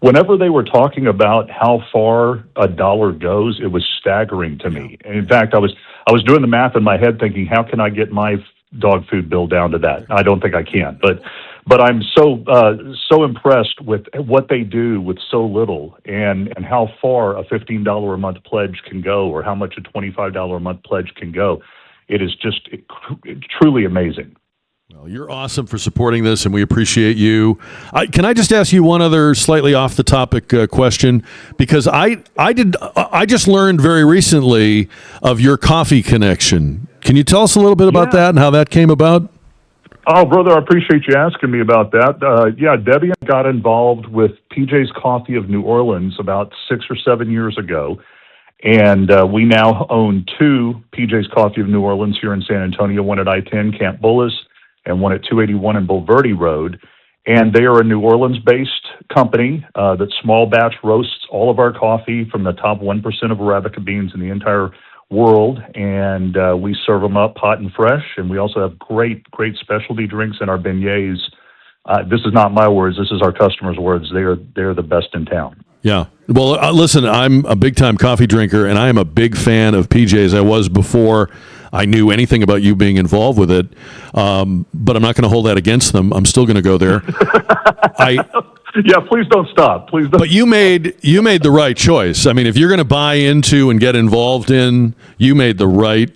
Whenever they were talking about how far a dollar goes, it was staggering to me. And in fact, I was doing the math in my head thinking, how can I get my dog food bill down to that? I don't think I can, but I'm so impressed with what they do with so little and how far a $15 a month pledge can go, or how much a $25 a month pledge can go. It is just truly amazing. Well, you're awesome for supporting this, and we appreciate you. Can I just ask you one other slightly off the topic question? Because I just learned very recently of your coffee connection. Can you tell us a little bit about that and how that came about? Oh, brother, I appreciate you asking me about that. Debbie got involved with PJ's Coffee of New Orleans about 6 or 7 years ago. And we now own 2 PJ's Coffee of New Orleans here in San Antonio, one at I-10, Camp Bullis, and one at 281 in Bulverde Road. And they are a New Orleans-based company that small batch roasts all of our coffee from the top 1% of Arabica beans in the entire world. And we serve them up hot and fresh. And we also have great specialty drinks in our beignets. This is not my words. This is our customers' words. They're the best in town. Yeah. Well, listen, I'm a big-time coffee drinker, and I am a big fan of PJ's. I was before I knew anything about you being involved with it, but I'm not going to hold that against them. I'm still going to go there. Yeah, please don't stop. Please don't. But you made the right choice. I mean, if you're going to buy into and get involved in, you made the right.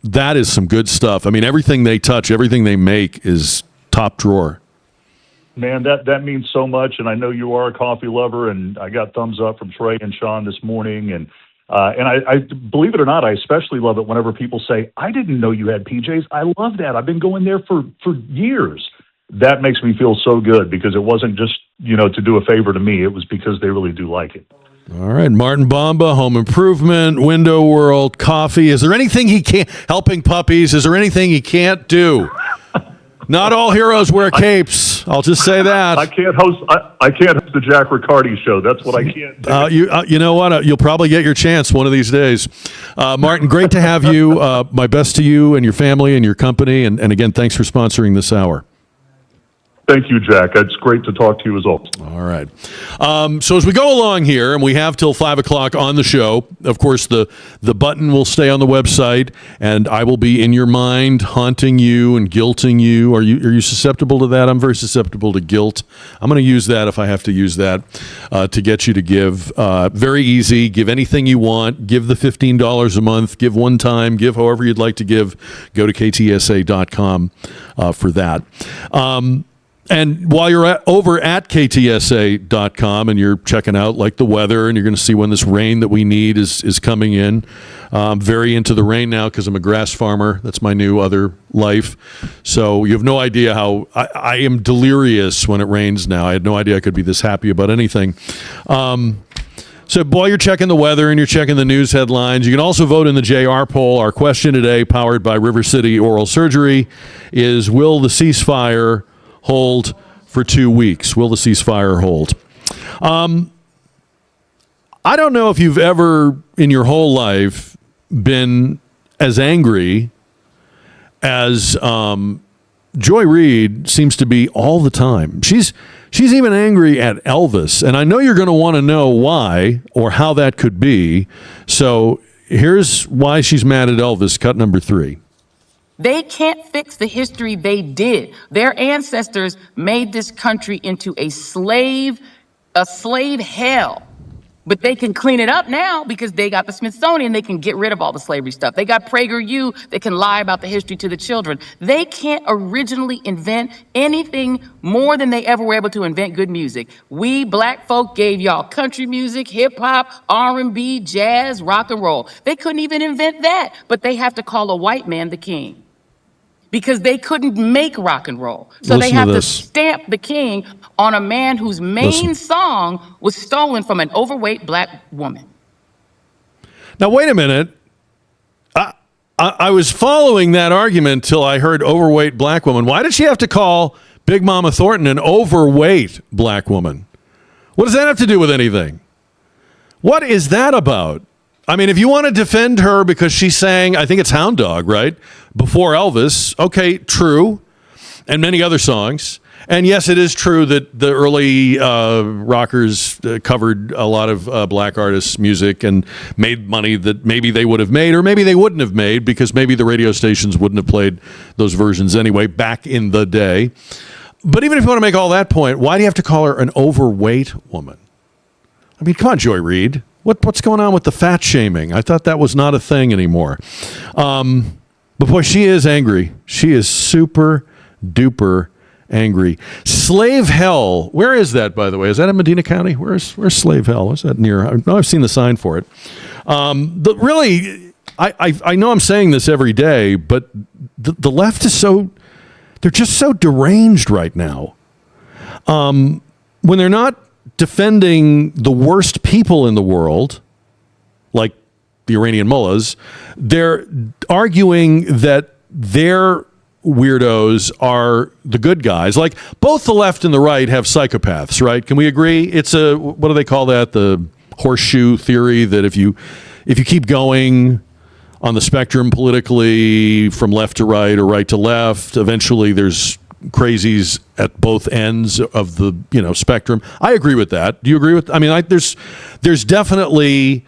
That is some good stuff. I mean, everything they touch, everything they make is top drawer. Man, that means so much, and I know you are a coffee lover, and I got thumbs up from Trey and Sean this morning, and I believe it or not, I especially love it whenever people say, I didn't know you had PJs. I love that. I've been going there for years. That makes me feel so good, because it wasn't just, to do a favor to me. It was because they really do like it. All right, Martin Bamba, Home Improvement, Window World, coffee. Is there anything he can't, helping puppies, is there anything he can't do? Not all heroes wear capes. I'll just say that. I can't host the Jack Riccardi show. That's what I can't do. You know what? You'll probably get your chance one of these days. Martin, great to have you. My best to you and your family and your company. And again, thanks for sponsoring this hour. Thank you, Jack. It's great to talk to you as always. All right. So as we go along here, and we have till 5 o'clock on the show, of course, the button will stay on the website, and I will be in your mind haunting you and guilting you. Are you susceptible to that? I'm very susceptible to guilt. I'm going to use that if I have to use that to get you to give. Very easy. Give anything you want. Give the $15 a month. Give one time. Give however you'd like to give. Go to ktsa.com for that. And while you're over at ktsa.com and you're checking out like the weather, and you're going to see when this rain that we need is coming in. I'm very into the rain now because I'm a grass farmer. That's my new other life. So you have no idea how I am delirious when it rains now. I had no idea I could be this happy about anything. So while you're checking the weather and you're checking the news headlines, you can also vote in the JR poll. Our question today, powered by River City Oral Surgery, is will the ceasefire hold for 2 weeks? Will the ceasefire hold? I don't know if you've ever in your whole life been as angry as Joy Reid seems to be all the time. She's even angry at Elvis, and I know you're going to want to know why or how that could be. So here's why she's mad at Elvis, cut number 3. They can't fix the history they did. Their ancestors made this country into a slave hell. But they can clean it up now because they got the Smithsonian. They can get rid of all the slavery stuff. They got PragerU. They can lie about the history to the children. They can't originally invent anything more than they ever were able to invent good music. We black folk gave y'all country music, hip hop, R&B, jazz, rock and roll. They couldn't even invent that, but they have to call a white man the king because they couldn't make rock and roll. So they have to stamp the king on a man whose main song was stolen from an overweight black woman. Now, wait a minute. I was following that argument till I heard overweight black woman. Why did she have to call Big Mama Thornton an overweight black woman? What does that have to do with anything? What is that about? I mean, if you want to defend her because she sang, I think it's Hound Dog, right? Before Elvis. Okay, true. And many other songs. And yes, it is true that the early rockers covered a lot of black artists' music and made money that maybe they would have made or maybe they wouldn't have made because maybe the radio stations wouldn't have played those versions anyway back in the day. But even if you want to make all that point, why do you have to call her an overweight woman? I mean, come on, Joy Reid. What's going on with the fat shaming? I thought that was not a thing anymore. But boy, she is angry. She is super duper angry. Slave Hell. Where is that, by the way? Is that in Medina County? Where's Slave Hell? Is that near? I know I've seen the sign for it. Really, I know I'm saying this every day, but the left is they're just so deranged right now. When they're not defending the worst people in the world, like the Iranian mullahs, they're arguing that their weirdos are the good guys. Like both the left and the right have psychopaths, right? Can we agree? It's what do they call that? The horseshoe theory that if you keep going on the spectrum politically from left to right or right to left, eventually there's crazies at both ends of the spectrum. I agree with that. Do you agree with? I mean, there's definitely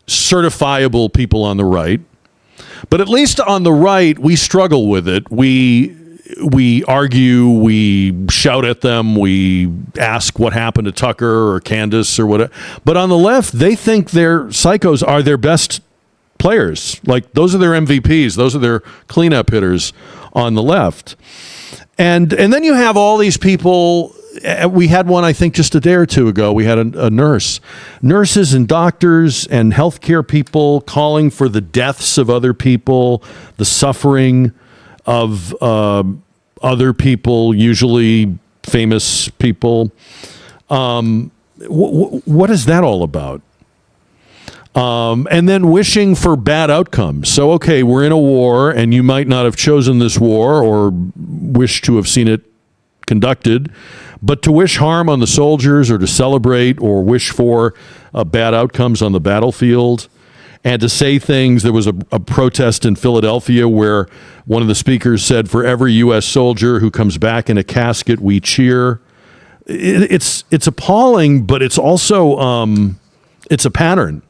certifiable people on the right, but at least on the right we struggle with it. We argue, we shout at them, we ask what happened to Tucker or Candace or whatever. But on the left, they think their psychos are their best players. Like those are their MVPs. Those are their cleanup hitters on the left. And then you have all these people. We had one, I think, just a day or two ago. We had a nurses and doctors and healthcare people calling for the deaths of other people, the suffering of other people, usually famous people. What is that all about? And then wishing for bad outcomes. So, okay, we're in a war, and you might not have chosen this war or wish to have seen it conducted, but to wish harm on the soldiers or to celebrate or wish for bad outcomes on the battlefield. and to say things. There was a protest in Philadelphia where one of the speakers said, "For every U.S. soldier who comes back in a casket, we cheer." It's appalling, but it's also it's a pattern.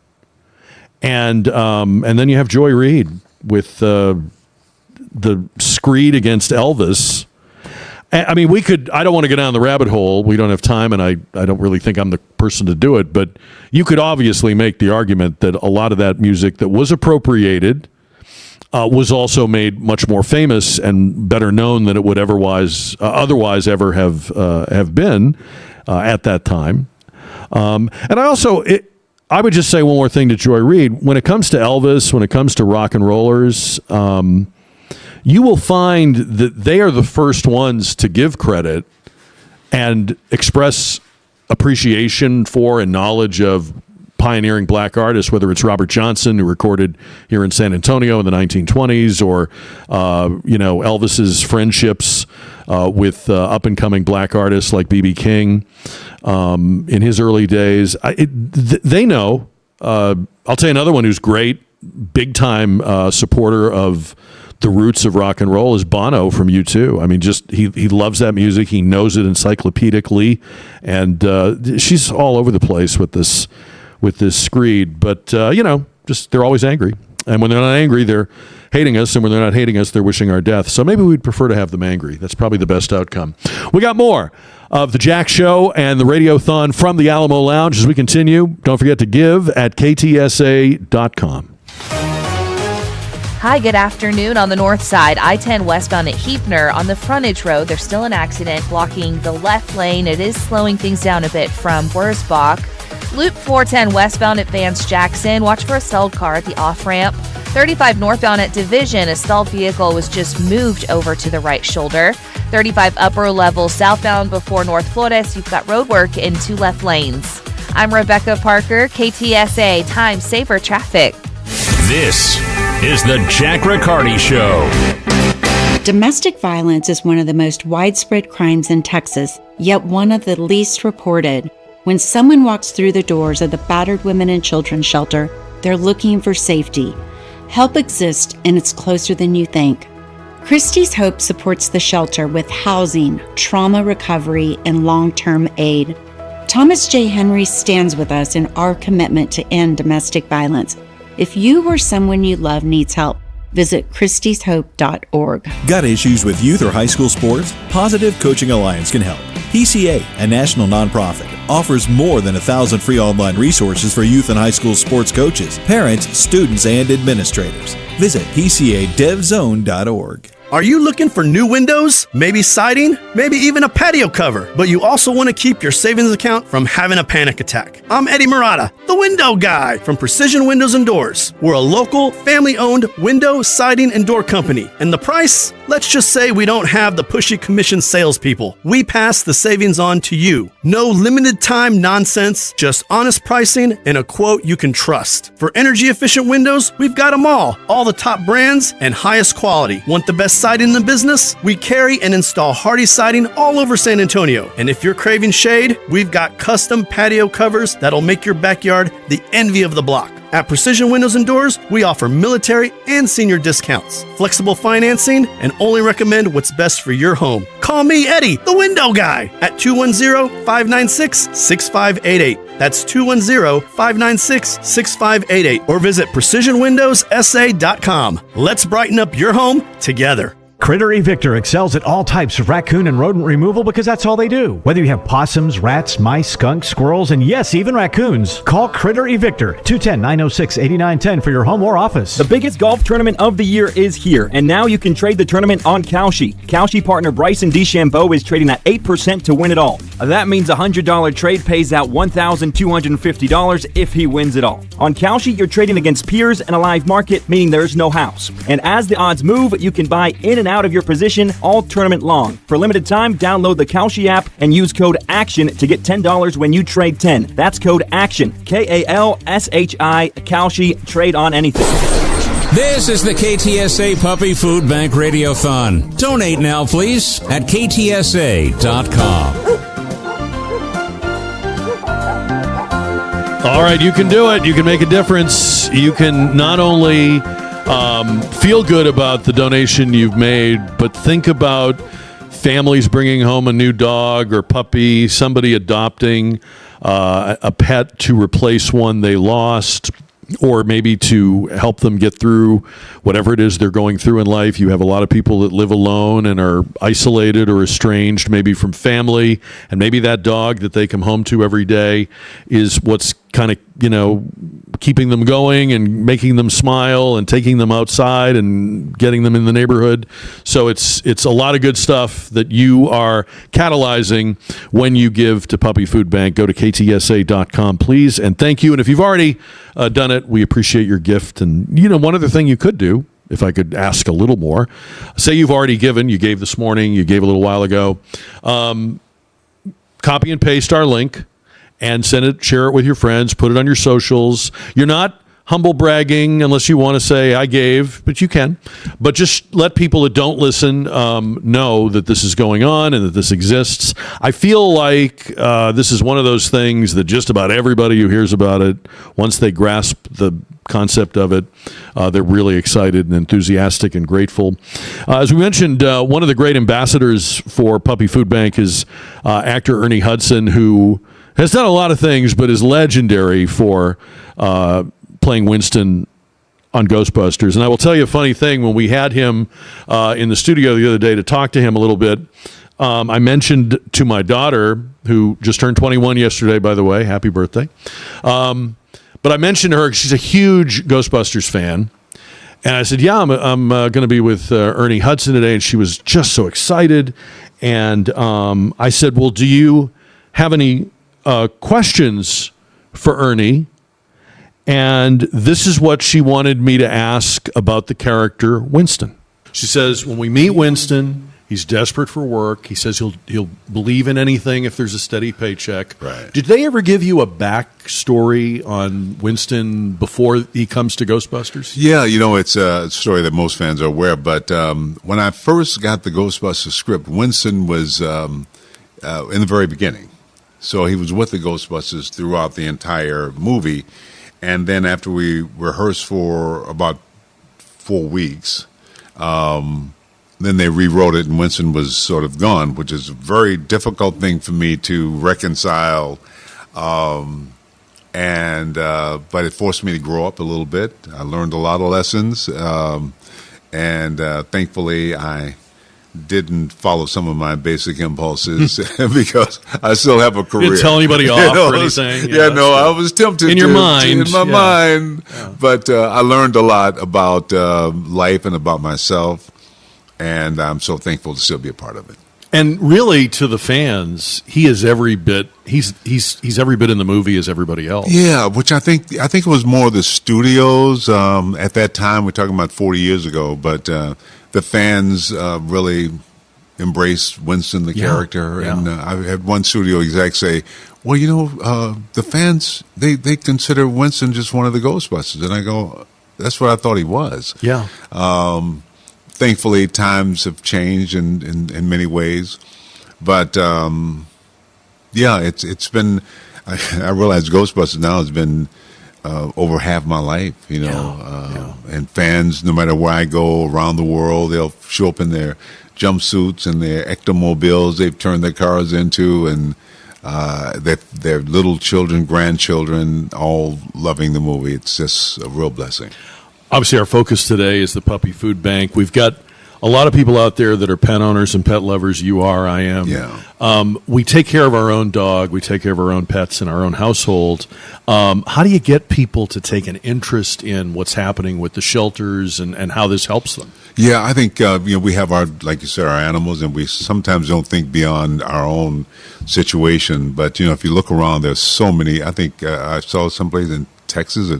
And then you have Joy Reid with the screed against Elvis. I mean, I don't want to go down the rabbit hole. We don't have time, and I don't really think I'm the person to do it. But you could obviously make the argument that a lot of that music that was appropriated was also made much more famous and better known than it would otherwise ever have been at that time. And I would just say one more thing to Joy Reid. When it comes to Elvis, when it comes to rock and rollers, you will find that they are the first ones to give credit and express appreciation for and knowledge of pioneering black artists, whether it's Robert Johnson, who recorded here in San Antonio in the 1920s, or Elvis's friendships with up-and-coming black artists like B.B. King in his early days. They know. I'll tell you another one who's great, big-time supporter of the roots of rock and roll is Bono from U2. I mean, just he loves that music. He knows it encyclopedically, and she's all over the place with this screed. But just they're always angry, and when they're not angry, they're hating us, and when they're not hating us, they're wishing our death. So maybe we'd prefer to have them angry. That's probably the best outcome. We got more of the Jack Show and the Radiothon from the Alamo Lounge as we continue. Don't forget to give at ktsa.com. Hi, good afternoon. On the north side, I-10 westbound at Heapner. On the frontage road, there's still an accident blocking the left lane. It is slowing things down a bit from Wurzbach. Loop 410 westbound at Vance Jackson. Watch for a stalled car at the off-ramp. 35 northbound at Division. A stalled vehicle was just moved over to the right shoulder. 35 upper level southbound before North Flores. You've got road work in 2 left lanes. I'm Rebecca Parker, KTSA Time Saver Traffic. This is the Jack Riccardi Show. Domestic violence is one of the most widespread crimes in Texas, yet one of the least reported. When someone walks through the doors of the Battered Women and Children Shelter, they're looking for safety. Help exists, and it's closer than you think. Christie's Hope supports the shelter with housing, trauma recovery, and long-term aid. Thomas J. Henry stands with us in our commitment to end domestic violence. If you or someone you love needs help, visit christieshope.org. Got issues with youth or high school sports? Positive Coaching Alliance can help. PCA, a national nonprofit, offers more than 1,000 free online resources for youth and high school sports coaches, parents, students, and administrators. Visit PCADevZone.org. Are you looking for new windows? Maybe siding? Maybe even a patio cover? But you also want to keep your savings account from having a panic attack. I'm Eddie Murata, the window guy from Precision Windows and Doors. We're a local, family-owned window, siding, and door company. And the price? Let's just say we don't have the pushy commission salespeople. We pass the savings on to you. No limited time nonsense, just honest pricing and a quote you can trust. For energy-efficient windows, we've got them all the top brands and highest quality. Want the best siding in the business? We carry and install Hardy siding all over San Antonio. And if you're craving shade, we've got custom patio covers that'll make your backyard the envy of the block. At Precision Windows and Doors, we offer military and senior discounts, flexible financing, and only recommend what's best for your home. Call me, Eddie, the window guy, at 210-596-6588. That's 210-596-6588. Or visit PrecisionWindowsSA.com. Let's brighten up your home together. Critter Evictor excels at all types of raccoon and rodent removal because that's all they do. Whether you have possums, rats, mice, skunks, squirrels, and yes, even raccoons, call Critter Evictor, 210-906-8910 for your home or office. The biggest golf tournament of the year is here, and now you can trade the tournament on Kalshi. Kalshi partner Bryson DeChambeau is trading at 8% to win it all. That means a $100 trade pays out $1,250 if he wins it all. On Kalshi, you're trading against peers and a live market, meaning there's no house. And as the odds move, you can buy in and out of your position all tournament long. For limited time, download the Kalshi app and use code ACTION to get $10 when you trade 10. That's code ACTION. KALSHI, Kalshi, trade on anything. This is the KTSA Puppy Food Bank Radiothon. Donate now, please, at KTSA.com. All right, you can do it. You can make a difference. You can not only feel good about the donation you've made, but think about families bringing home a new dog or puppy, somebody adopting a pet to replace one they lost, or maybe to help them get through whatever it is they're going through in life. You have a lot of people that live alone and are isolated or estranged maybe from family, and maybe that dog that they come home to every day is what's kind of, keeping them going and making them smile and taking them outside and getting them in the neighborhood. So it's a lot of good stuff that you are catalyzing when you give to Puppy Food Bank. Go to ktsa.com, please, and thank you. And if you've already done it, we appreciate your gift. And, one other thing you could do, if I could ask a little more, say you've already given, you gave this morning, you gave a little while ago, copy and paste our link and send it, share it with your friends, put it on your socials. You're not humble bragging unless you want to say I gave, but you can. But just let people that don't listen know that this is going on and that this exists. I feel like this is one of those things that just about everybody who hears about it, once they grasp the concept of it, they're really excited and enthusiastic and grateful. As we mentioned, one of the great ambassadors for Puppy Food Bank is actor Ernie Hudson, who has done a lot of things, but is legendary for playing Winston on Ghostbusters. And I will tell you a funny thing. When we had him in the studio the other day to talk to him a little bit, I mentioned to my daughter, who just turned 21 yesterday, by the way, happy birthday. But I mentioned to her, she's a huge Ghostbusters fan. And I said, yeah, I'm going to be with Ernie Hudson today. And she was just so excited. And I said, well, do you have any questions for Ernie? And this is what she wanted me to ask about the character Winston. She says, when we meet Winston, he's desperate for work. He says he'll believe in anything if there's a steady paycheck. Right. Did they ever give you a backstory on Winston before he comes to Ghostbusters? Yeah, it's a story that most fans are aware of. But when I first got the Ghostbusters script, Winston was in the very beginning. So he was with the Ghostbusters throughout the entire movie. And then after we rehearsed for about 4 weeks, then they rewrote it and Winston was sort of gone, which is a very difficult thing for me to reconcile. But it forced me to grow up a little bit. I learned a lot of lessons. And thankfully, I didn't follow some of my basic impulses because I still have a career. You didn't tell anybody off or anything? I was tempted in your mind. In my mind. Yeah. But I learned a lot about life and about myself, and I'm so thankful to still be a part of it. And really, to the fans, he is every bit. He's every bit in the movie as everybody else. Yeah, which I think it was more the studios at that time. We're talking about 40 years ago, but the fans really embraced Winston, the character. Yeah. And I had one studio exec say, well, the fans, they consider Winston just one of the Ghostbusters. And I go, that's what I thought he was. Yeah. Thankfully, times have changed in many ways. But, it's been, I realize Ghostbusters now has been over half my life, and fans, no matter where I go around the world, they'll show up in their jumpsuits and their ectomobiles they've turned their cars into, and their little children, grandchildren, all loving the movie. It's just a real blessing. Obviously, our focus today is the Puppy Food Bank. We've got a lot of people out there that are pet owners and pet lovers. You are, I am. Yeah. We take care of our own dog. We take care of our own pets in our own household. How do you get people to take an interest in what's happening with the shelters and how this helps them? Yeah, I think we have our, like you said, our animals, and we sometimes don't think beyond our own situation. But if you look around, there's so many. I think I saw someplace in Texas.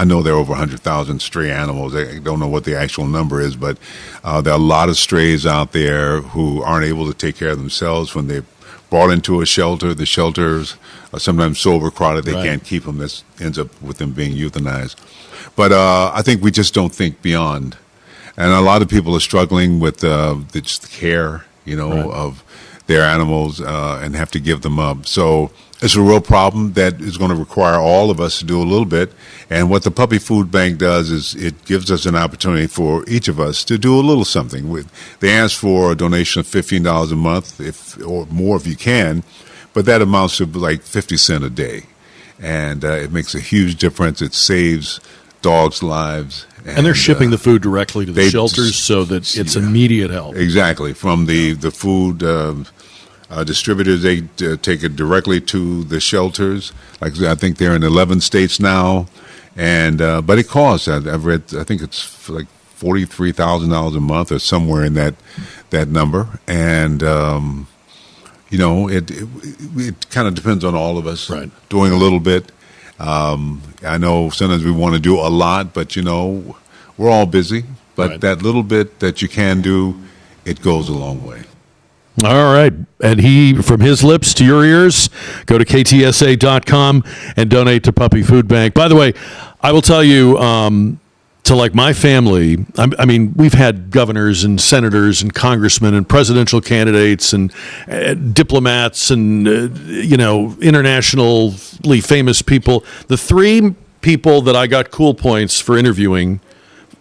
I know there are over 100,000 stray animals. I don't know what the actual number is, but there are a lot of strays out there who aren't able to take care of themselves when they're brought into a shelter. The shelters are sometimes so overcrowded they can't keep them. This ends up with them being euthanized. But I think we just don't think beyond. And a lot of people are struggling with just the care, of their animals and have to give them up. So it's a real problem that is going to require all of us to do a little bit. And what the Puppy Food Bank does is it gives us an opportunity for each of us to do a little something. They ask for a donation of $15 a month, or more if you can, but that amounts to like 50 cents a day. And it makes a huge difference. It saves dogs' lives. And they're shipping the food directly to the shelters so that it's immediate help. Exactly. From the food distributors, they take it directly to the shelters. Like I think they're in 11 states now. And but it costs. I've read. I think it's like $43,000 a month or somewhere in that number. And it kind of depends on all of us doing a little bit. I know sometimes we want to do a lot, but we're all busy. But that little bit that you can do, it goes a long way. All right. And from his lips to your ears, go to ktsa.com and donate to Puppy Food Bank. By the way, I will tell you, to like my family, I mean, we've had governors and senators and congressmen and presidential candidates and diplomats and, internationally famous people. The three people that I got cool points for interviewing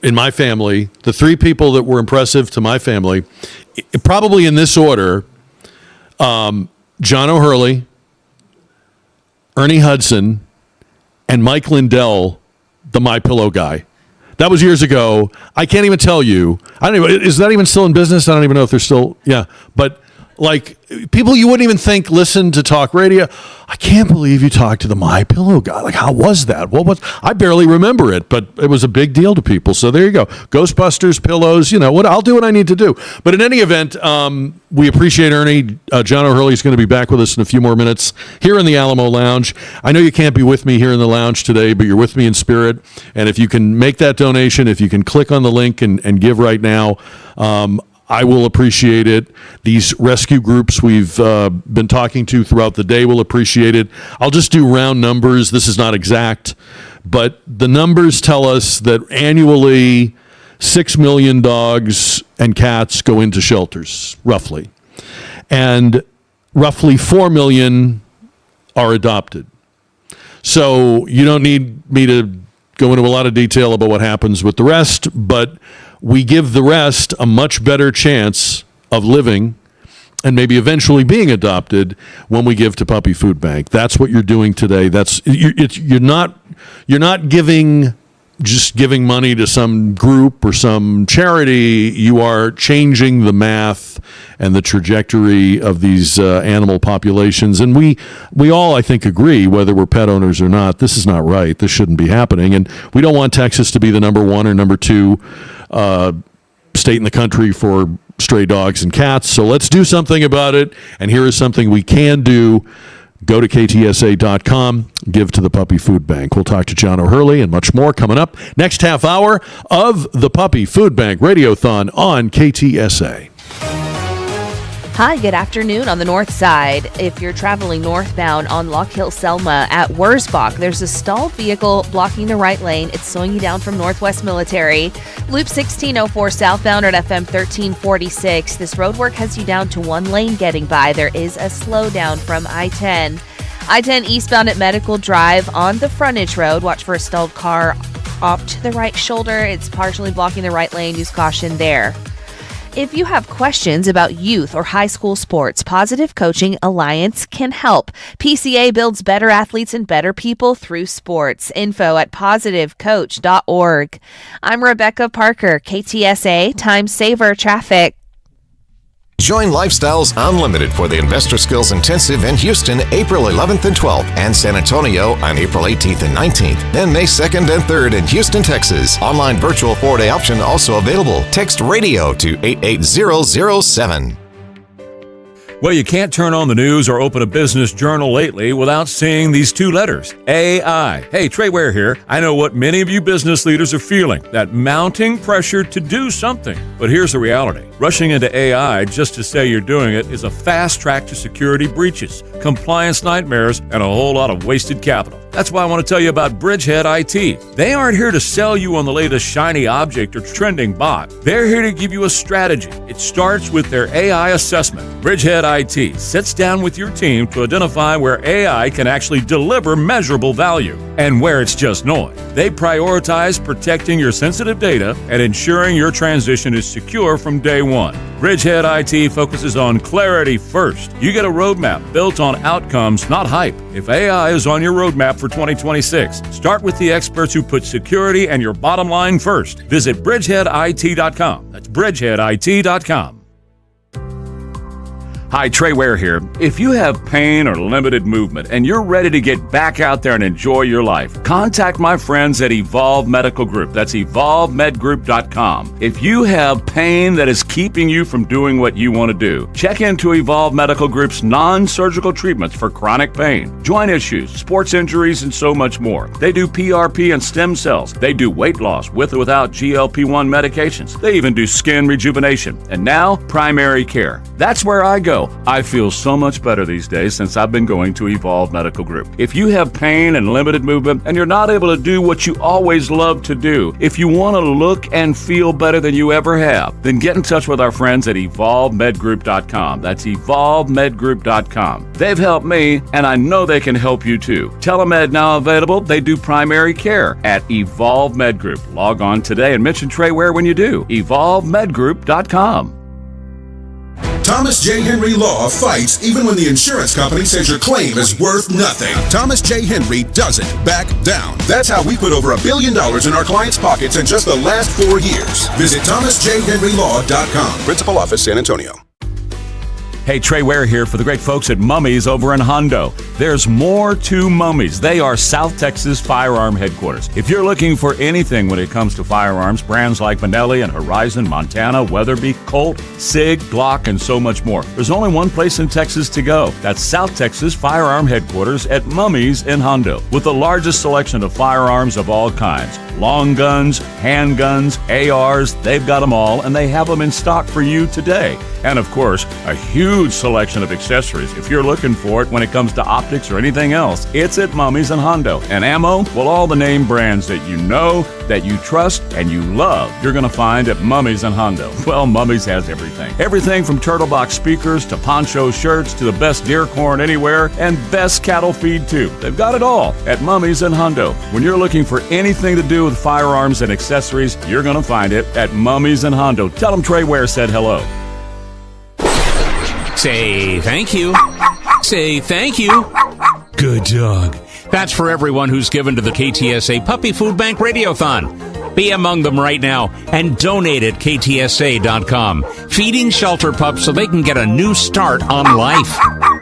in my family, the three people that were impressive to my family, probably in this order, John O'Hurley, Ernie Hudson, and Mike Lindell, the MyPillow guy. That was years ago. I can't even tell you. Is that even still in business? I don't even know if they're still. Yeah, but like people you wouldn't even think listen to talk radio. I can't believe you talked to the MyPillow guy. Like, how was that? I barely remember it, but it was a big deal to people. So there you go. Ghostbusters, pillows. I'll do what I need to do. But in any event, we appreciate Ernie. John O'Hurley is going to be back with us in a few more minutes here in the Alamo Lounge. I know you can't be with me here in the lounge today, but you're with me in spirit. And if you can make that donation, if you can click on the link and give right now, I will appreciate it. These rescue groups we've been talking to throughout the day will appreciate it. I'll just do round numbers. This is not exact, but the numbers tell us that annually 6 million dogs and cats go into shelters, roughly. And roughly 4 million are adopted. So you don't need me to go into a lot of detail about what happens with the rest, but we give the rest a much better chance of living and maybe eventually being adopted when we give to Puppy Food Bank. That's what you're doing today. You're not giving money to some group or some charity. You are changing the math and the trajectory of these animal populations. And we all, I think, agree, whether we're pet owners or not, this is not right. This shouldn't be happening. And we don't want Texas to be the number 1 or number 2 state in the country for stray dogs and cats. So let's do something about it. And here is something we can do. Go to ktsa.com, give to the Puppy Food Bank. We'll talk to John O'Hurley and much more coming up next half hour of the Puppy Food Bank Radiothon on KTSA. Hi, good afternoon on the north side. If you're traveling northbound on Lock Hill Selma at Wurzbach, there's a stalled vehicle blocking the right lane. It's slowing you down from Northwest Military. Loop 1604 southbound at FM 1346. This roadwork has you down to one lane getting by. There is a slowdown from I-10. I-10 eastbound at Medical Drive on the frontage road. Watch for a stalled car off to the right shoulder. It's partially blocking the right lane. Use caution there. If you have questions about youth or high school sports, Positive Coaching Alliance can help. PCA builds better athletes and better people through sports. Info at positivecoach.org. I'm Rebecca Parker, KTSA Time Saver Traffic. Join Lifestyles Unlimited for the Investor Skills Intensive in Houston, April 11th and 12th, and San Antonio on April 18th and 19th. Then May 2nd and 3rd in Houston, Texas. Online virtual 4-day option also available. Text radio to 88007. Well, you can't turn on the news or open a business journal lately without seeing these two letters, AI. Hey, Trey Ware here. I know what many of you business leaders are feeling, that mounting pressure to do something. But here's the reality. Rushing into AI just to say you're doing it is a fast track to security breaches, compliance nightmares, and a whole lot of wasted capital. That's why I want to tell you about Bridgehead IT. They aren't here to sell you on the latest shiny object or trending bot. They're here to give you a strategy. It starts with their AI assessment. Bridgehead IT sits down with your team to identify where AI can actually deliver measurable value and where it's just noise. They prioritize protecting your sensitive data and ensuring your transition is secure from day one. Bridgehead IT focuses on clarity first. You get a roadmap built on outcomes, not hype. If AI is on your roadmap for 2026, start with the experts who put security and your bottom line first. Visit bridgeheadit.com. That's bridgeheadit.com. Hi, Trey Ware here. If you have pain or limited movement and you're ready to get back out there and enjoy your life, contact my friends at Evolve Medical Group. That's evolvemedgroup.com. If you have pain that is keeping you from doing what you want to do, check into Evolve Medical Group's non-surgical treatments for chronic pain, joint issues, sports injuries, and so much more. They do PRP and stem cells. They do weight loss with or without GLP-1 medications. They even do skin rejuvenation. And now, primary care. That's where I go. I feel so much better these days since I've been going to Evolve Medical Group. If you have pain and limited movement and you're not able to do what you always love to do, if you want to look and feel better than you ever have, then get in touch with our friends at evolvemedgroup.com. That's evolvemedgroup.com. They've helped me, and I know they can help you too. Telemed now available. They do primary care at Evolve Med Group. Log on today and mention Trey Ware when you do. evolvemedgroup.com. Thomas J. Henry Law fights even when the insurance company says your claim is worth nothing. Thomas J. Henry doesn't back down. That's how we put over $1 billion in our clients' pockets in just the last 4 years. Visit thomasjhenrylaw.com. Principal Office, San Antonio. Hey, Trey Ware here for the great folks at Mummies over in Hondo. There's more to Mummies. They are South Texas firearm headquarters. If you're looking for anything when it comes to firearms, brands like Benelli and Horizon, Montana, Weatherby, Colt, SIG, Glock, and so much more, there's only one place in Texas to go. That's South Texas firearm headquarters at Mummies in Hondo, with the largest selection of firearms of all kinds. Long guns, handguns, ARs, they've got them all, and they have them in stock for you today. And of course, a huge selection of accessories. If you're looking for it when it comes to optics or anything else, it's at Mummies and Hondo. And ammo, well, all the name brands that you know, that you trust, and you love, you're going to find at Mummies and Hondo. Well, Mummies has everything. Everything from turtle box speakers to poncho shirts to the best deer corn anywhere and best cattle feed too. They've got it all at Mummies and Hondo. When you're looking for anything to do with firearms and accessories, you're going to find it at Mummies and Hondo. Tell them Trey Ware said hello. Say thank you. Say thank you. Good dog. That's for everyone who's given to the KTSA Puppy Food Bank Radiothon. Be among them right now and donate at ktsa.com. Feeding shelter pups so they can get a new start on life.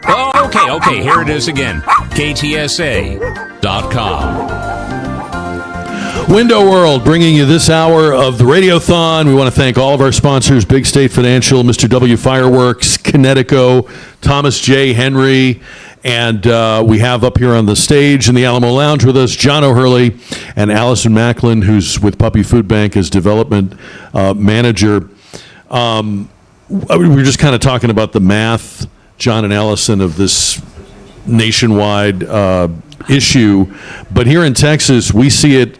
Oh, okay, here it is again. ktsa.com. Window World bringing you this hour of the Radiothon. We want to thank all of our sponsors, Big State Financial, Mr. W Fireworks, Kinetico, Thomas J. Henry, and we have up here on the stage in the Alamo Lounge with us John O'Hurley and Allison Macklin, who's with Puppy Food Bank as development manager. We were just kind of talking about the math, John and Allison, of this nationwide issue. But here in Texas, we see it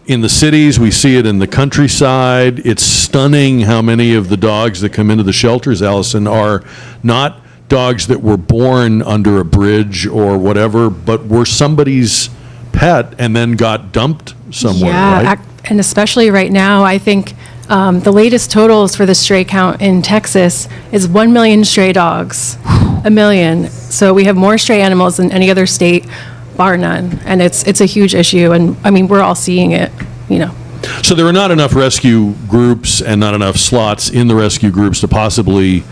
in the cities, we see it in the countryside. It's stunning how many of the dogs that come into the shelters, Allison, are not dogs that were born under a bridge or whatever, but were somebody's pet and then got dumped somewhere, right? And especially right now, I think the latest totals for the stray count in Texas is 1 million stray dogs. 1 million. So we have more stray animals than any other state, bar none. And it's a huge issue. And I mean, we're all seeing it, you know. So there are not enough rescue groups and not enough slots in the rescue groups to possibly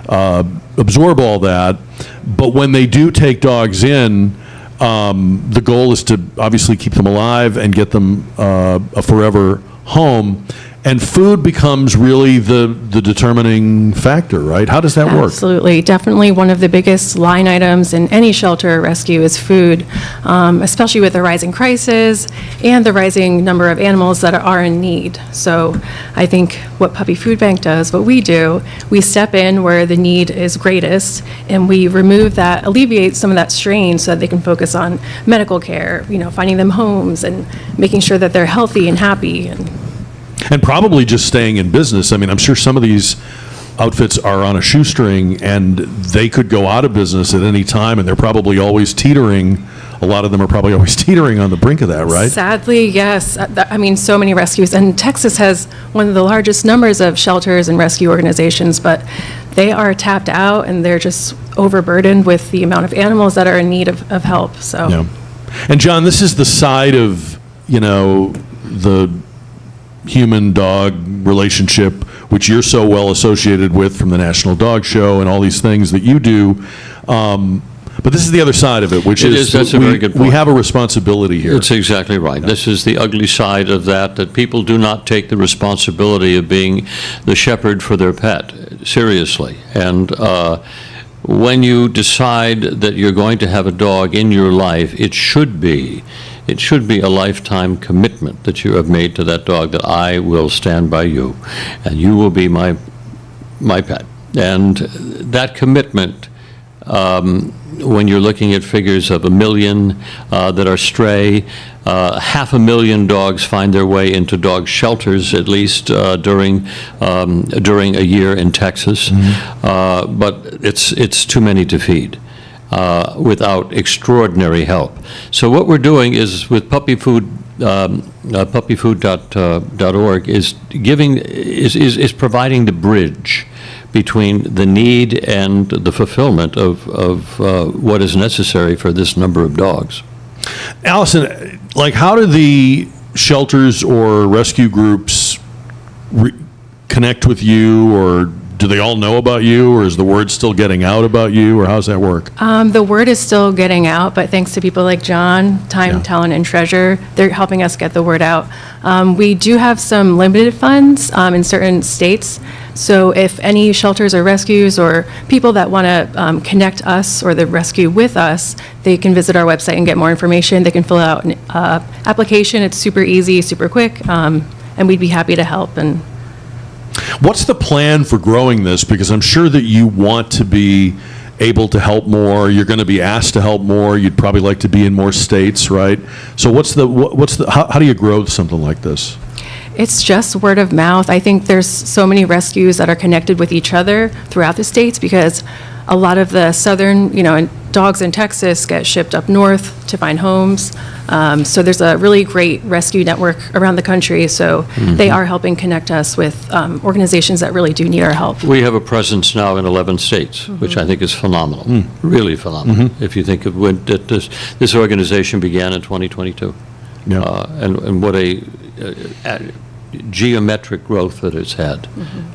absorb all that. But when they do take dogs in, the goal is to obviously keep them alive and get them a forever home. And food becomes really the determining factor, right? How does that work? Absolutely. Definitely one of the biggest line items in any shelter or rescue is food, especially with the rising crisis and the rising number of animals that are in need. So I think what Puppy Food Bank does, what we do, we step in where the need is greatest, and we remove that, alleviate some of that strain so that they can focus on medical care, finding them homes and making sure that they're healthy and happy. And probably just staying in business. I mean, I'm sure some of these outfits are on a shoestring and they could go out of business at any time, and they're probably always teetering. A lot of them are probably always teetering on the brink of that, right? Sadly, yes. I mean, so many rescues. And Texas has one of the largest numbers of shelters and rescue organizations, but they are tapped out and they're just overburdened with the amount of animals that are in need of help. So. Yeah. And John, this is the side of, the human-dog relationship, which you're so well associated with from the National Dog Show and all these things that you do. But this is the other side of it, which is that's a very good point. We have a responsibility here. It's exactly right. This is the ugly side of that people do not take the responsibility of being the shepherd for their pet seriously. And when you decide that you're going to have a dog in your life, it should be a lifetime commitment that you have made to that dog, that I will stand by you and you will be my pet. And that commitment, when you're looking at figures of 1 million that are stray, 500,000 dogs find their way into dog shelters, at least during a year in Texas. But it's too many to feed without extraordinary help. So what we're doing is with Puppy Food, puppyfood.org is providing the bridge between the need and the fulfillment of what is necessary for this number of dogs. Allison, how do the shelters or rescue groups connect with you, or do they all know about you, or is the word still getting out about you, or how's that work? The word is still getting out, but thanks to people like John, Time, Talent, and Treasure, they're helping us get the word out. We do have some limited funds in certain states, so if any shelters or rescues or people that want to connect us or the rescue with us, they can visit our website and get more information. They can fill out an application. It's super easy, super quick, and we'd be happy to help. And what's the plan for growing this? Because I'm sure that you want to be able to help more. You're going to be asked to help more. You'd probably like to be in more states, right? So how do you grow something like this? It's just word of mouth. I think there's so many rescues that are connected with each other throughout the states, because a lot of the southern, dogs in Texas get shipped up north to find homes. So there's a really great rescue network around the country. So they are helping connect us with organizations that really do need our help. We have a presence now in 11 states, which I think is phenomenal, really phenomenal. If you think of when this organization began in 2022, and what a geometric growth that it's had.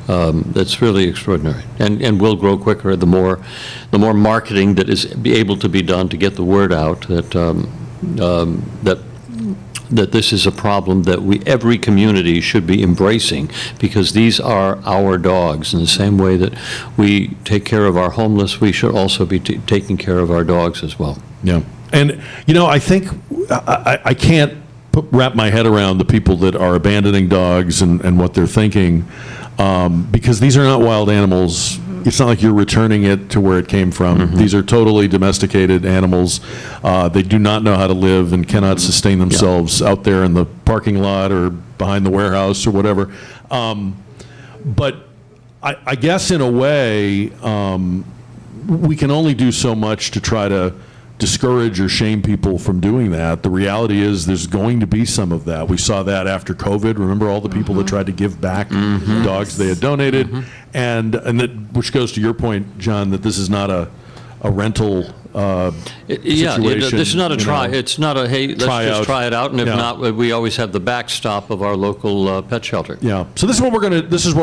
That's really extraordinary, and will grow quicker the more marketing that is able to be done to get the word out that this is a problem that every community should be embracing, because these are our dogs. In the same way that we take care of our homeless, we should also be taking care of our dogs as well. Yeah, and I think I can't wrap my head around the people that are abandoning dogs and what they're thinking, because these are not wild animals. It's not like you're returning it to where it came from. These are totally domesticated animals. They do not know how to live and cannot sustain themselves out there in the parking lot or behind the warehouse or whatever. But I guess in a way, we can only do so much to try to discourage or shame people from doing that. The reality is there's going to be some of that. We saw that after COVID. Remember all the people that tried to give back dogs they had donated, and that, which goes to your point, John, that this is not a rental situation. This is not a try. It's not a, hey, let's just try it out, and if not, we always have the backstop of our local pet shelter. Yeah. So this is what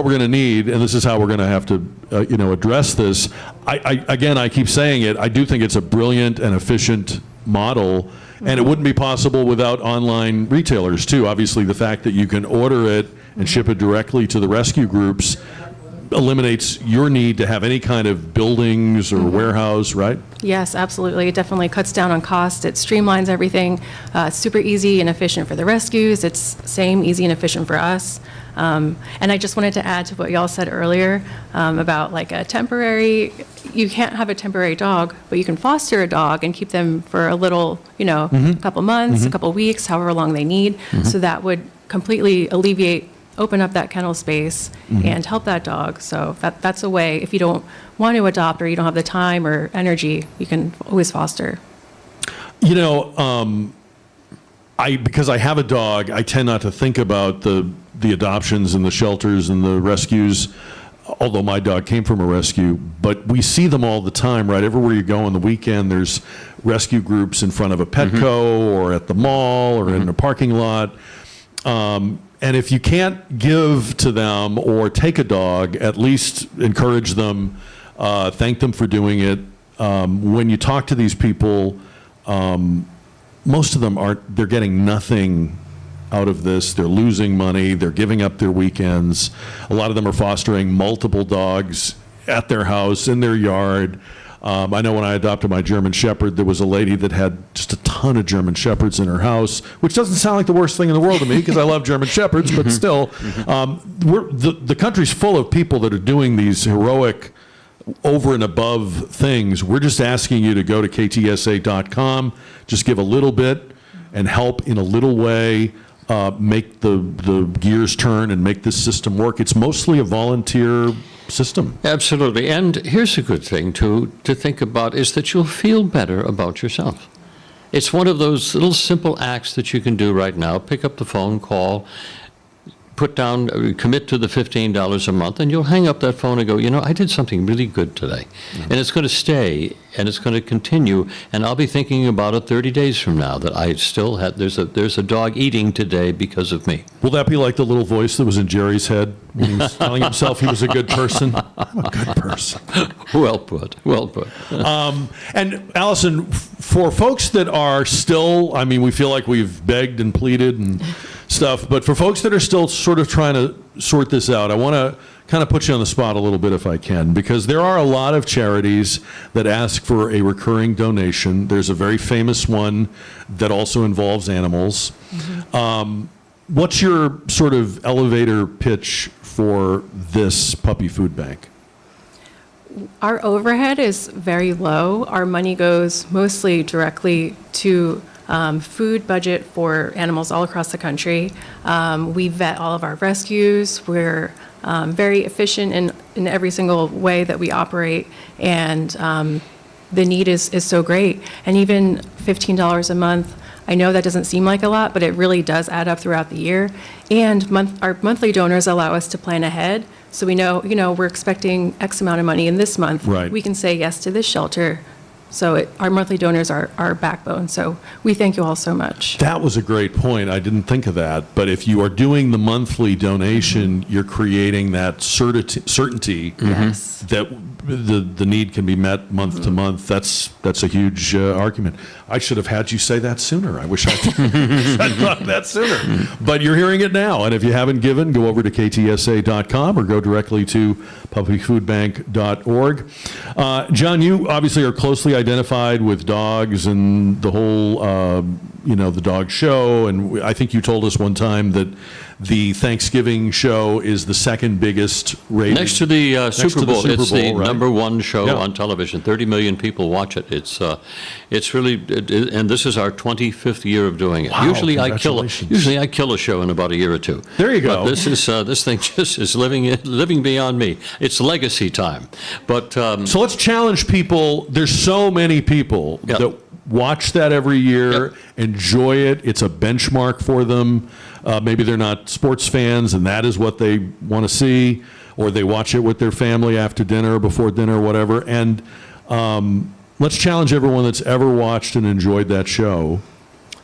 we're gonna need, and this is how we're gonna have to address this. I keep saying it. I do think it's a brilliant and efficient model, and it wouldn't be possible without online retailers too. Obviously, the fact that you can order it and ship it directly to the rescue groups eliminates your need to have any kind of buildings or warehouse, right? Yes, absolutely. It definitely cuts down on cost. It streamlines everything. It's super easy and efficient for the rescues. It's same easy and efficient for us. And I just wanted to add to what y'all said earlier about like a temporary, you can't have a temporary dog, but you can foster a dog and keep them for a little, a couple months, a couple weeks, however long they need. So that would completely open up that kennel space and help that dog. So that's a way, if you don't want to adopt or you don't have the time or energy, you can always foster. Because I have a dog, I tend not to think about the adoptions and the shelters and the rescues, although my dog came from a rescue. But we see them all the time, right? Everywhere you go on the weekend, there's rescue groups in front of a Petco or at the mall or in a parking lot. And if you can't give to them or take a dog, at least encourage them, thank them for doing it. When you talk to these people, most of them they're getting nothing out of this. They're losing money. They're giving up their weekends. A lot of them are fostering multiple dogs at their house, in their yard. I know when I adopted my German Shepherd, there was a lady that had just a ton of German Shepherds in her house, which doesn't sound like the worst thing in the world to me because I love German Shepherds, but still, the country's full of people that are doing these heroic, over and above things. We're just asking you to go to ktsa.com, just give a little bit and help in a little way, make the gears turn and make this system work. It's mostly a volunteer system. Absolutely. And here's a good thing to think about is that you'll feel better about yourself. It's one of those little simple acts that you can do right now. Pick up the phone, call, commit to the $15 a month, and you'll hang up that phone and go, I did something really good today. And it's going to stay, and it's going to continue, and I'll be thinking about it 30 days from now that I still had, there's a dog eating today because of me. Will that be like the little voice that was in Jerry's head when he was telling himself he was a good person? I'm a good person. Well put. And Allison, for folks that are still, we feel like we've begged and pleaded and stuff, but for folks that are still sort of trying to sort this out, I want to kind of put you on the spot a little bit if I can, because there are a lot of charities that ask for a recurring donation. There's a very famous one that also involves animals. What's your sort of elevator pitch for this puppy food bank? Our overhead is very low. Our money goes mostly directly to food budget for animals all across the country. We vet all of our rescues. We're very efficient in every single way that we operate, and the need is so great. And even $15 a month, I know that doesn't seem like a lot, but it really does add up throughout the year. And our monthly donors allow us to plan ahead. So we know, we're expecting X amount of money in this month. Right. We can say yes to this shelter. So our monthly donors are our backbone. So we thank you all so much. That was a great point. I didn't think of that. But if you are doing the monthly donation, you're creating that certainty that the need can be met month to month. That's a huge argument. I should have had you say that sooner. I wish I'd thought that sooner. But you're hearing it now. And if you haven't given, go over to ktsa.com or go directly to puppyfoodbank.org. John, you obviously are closely identified with dogs and the whole, the dog show. And I think you told us one time that the Thanksgiving show is the second biggest rated. Next to the Super Bowl. It's the right? number one show on television. 30 million people watch it. It's really, and this is our 25th year of doing it. Wow, Usually I kill a show in about a year or two. There you go. But this thing just is living beyond me. It's legacy time. But so let's challenge people. There's so many people that watch that every year, enjoy it. It's a benchmark for them. Maybe they're not sports fans, and that is what they want to see, or they watch it with their family after dinner, before dinner, whatever. And let's challenge everyone that's ever watched and enjoyed that show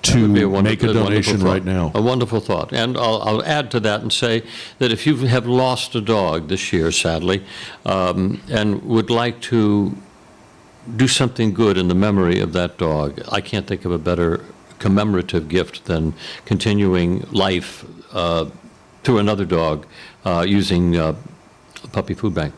to make a donation right now. A wonderful thought. And I'll add to that and say that if you have lost a dog this year, sadly, and would like to do something good in the memory of that dog, I can't think of a better commemorative gift than continuing life to another dog using Puppy Food Bank.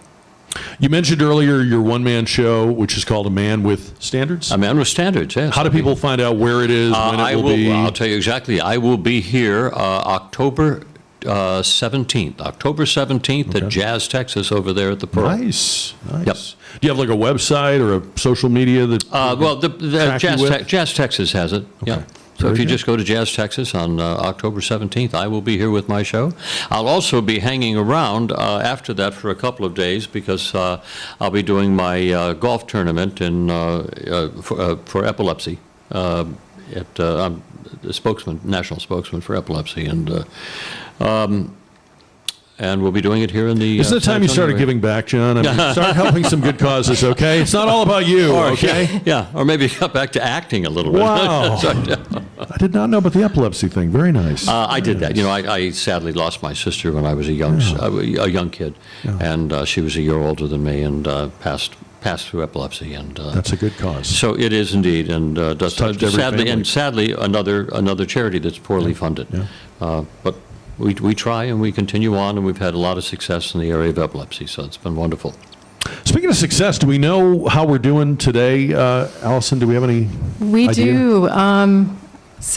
You mentioned earlier your one-man show, which is called A Man with Standards? A Man with Standards, yes. How do people find out where it is, when it will be? I'll tell you exactly. I will be here October 17th. October 17th at Jazz, Texas, over there at the Pearl. Nice. Yep. Do you have like a website or a social media that? Well, Jazz Texas has it. Okay. Yeah. So if you just go to Jazz Texas on October 17th, I will be here with my show. I'll also be hanging around after that for a couple of days because I'll be doing my golf tournament for epilepsy. I'm the national spokesman for epilepsy, and we'll be doing it here in the... Isn't it time you started giving back, John? I mean, start helping some good causes, okay? It's not all about you, okay? Yeah, or maybe got back to acting a little bit. Wow. I did not know about the epilepsy thing. Very nice. I did that. You know, I sadly lost my sister when I was a young kid, and she was a year older than me and passed through epilepsy, and that's a good cause. So it is indeed, and sadly another charity that's poorly funded. But we try and we continue on, and we've had a lot of success in the area of epilepsy, so it's been wonderful. Speaking of success, do we know how we're doing today, Allison? Do we have any idea? Do.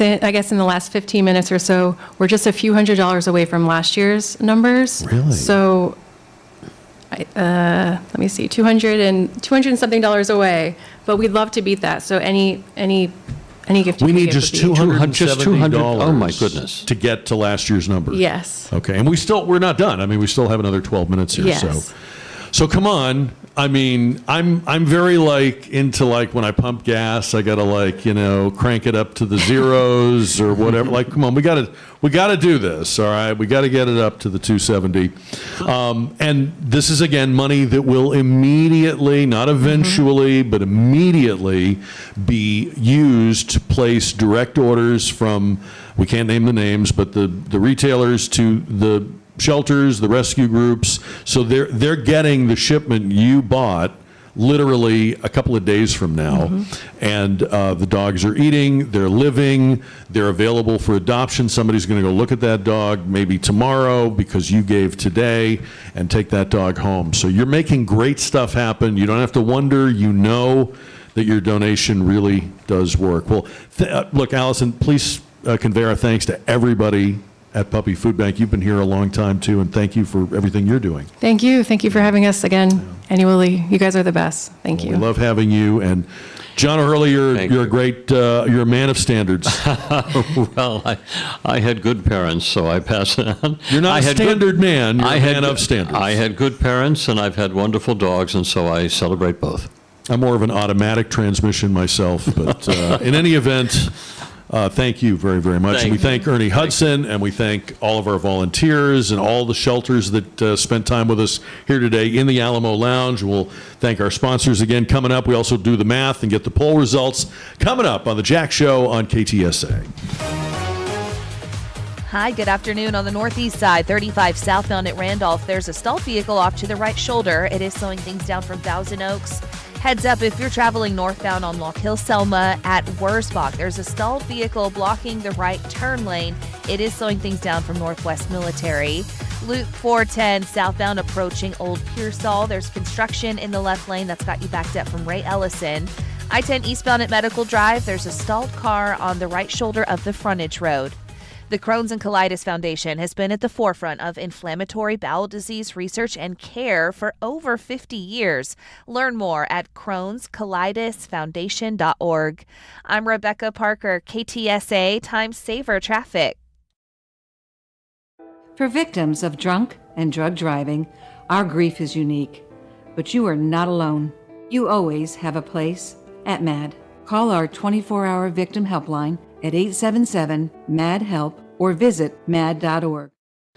I guess in the last 15 minutes or so, we're just a few $100s away from last year's numbers. Really? So, let me see, 200 and something dollars away. But we'd love to beat that. So any gift you We can need give just would be- $270. Oh my goodness! To get to last year's number. Yes. Okay, and we're not done. I mean, we still have another 12 minutes here. Yes. So come on. I mean, I'm very into when I pump gas, I gotta crank it up to the zeros or whatever. Like, come on, we gotta do this. All right, we gotta get it up to the 270. And this is again money that will immediately, not eventually, but immediately be used to place direct orders from, we can't name the names, but the retailers to the shelters, the rescue groups. So they're getting the shipment you bought literally a couple of days from now. And the dogs are eating, they're living, they're available for adoption. Somebody's going to go look at that dog maybe tomorrow because you gave today and take that dog home. So you're making great stuff happen. You don't have to wonder, you know that your donation really does work. Well, look, Allison, please convey our thanks to everybody at Puppy Food Bank. You've been here a long time too, and thank you for everything you're doing. Thank you. Thank you for having us again annually. You guys are the best. Thank you. We love having you. And John O'Hurley, you're a great, you're a man of standards. Well, I had good parents, so I pass it on. You're not a standard man, you're a man of standards. I had good parents, and I've had wonderful dogs, and so I celebrate both. I'm more of an automatic transmission myself, but in any event, thank you very, very much. And we thank Ernie Hudson, and we thank all of our volunteers and all the shelters that spent time with us here today in the Alamo Lounge. We'll thank our sponsors again. Coming up, we also do the math and get the poll results. Coming up on The Jack Show on KTSA. Hi, good afternoon. On the northeast side, 35 southbound at Randolph, there's a stalled vehicle off to the right shoulder. It is slowing things down from Thousand Oaks. Heads up if you're traveling northbound on Lock Hill Selma at Wurzbach. There's a stalled vehicle blocking the right turn lane. It is slowing things down from Northwest Military. Loop 410 southbound approaching Old Pearsall. There's construction in the left lane that's got you backed up from Ray Ellison. I-10 eastbound at Medical Drive. There's a stalled car on the right shoulder of the frontage road. The Crohn's and Colitis Foundation has been at the forefront of inflammatory bowel disease research and care for over 50 years. Learn more at crohnscolitisfoundation.org. I'm Rebecca Parker, KTSA Time Saver Traffic. For victims of drunk and drug driving, our grief is unique. But you are not alone. You always have a place at MAD. Call our 24-hour victim helpline at 877-MAD-HELP or visit mad.org.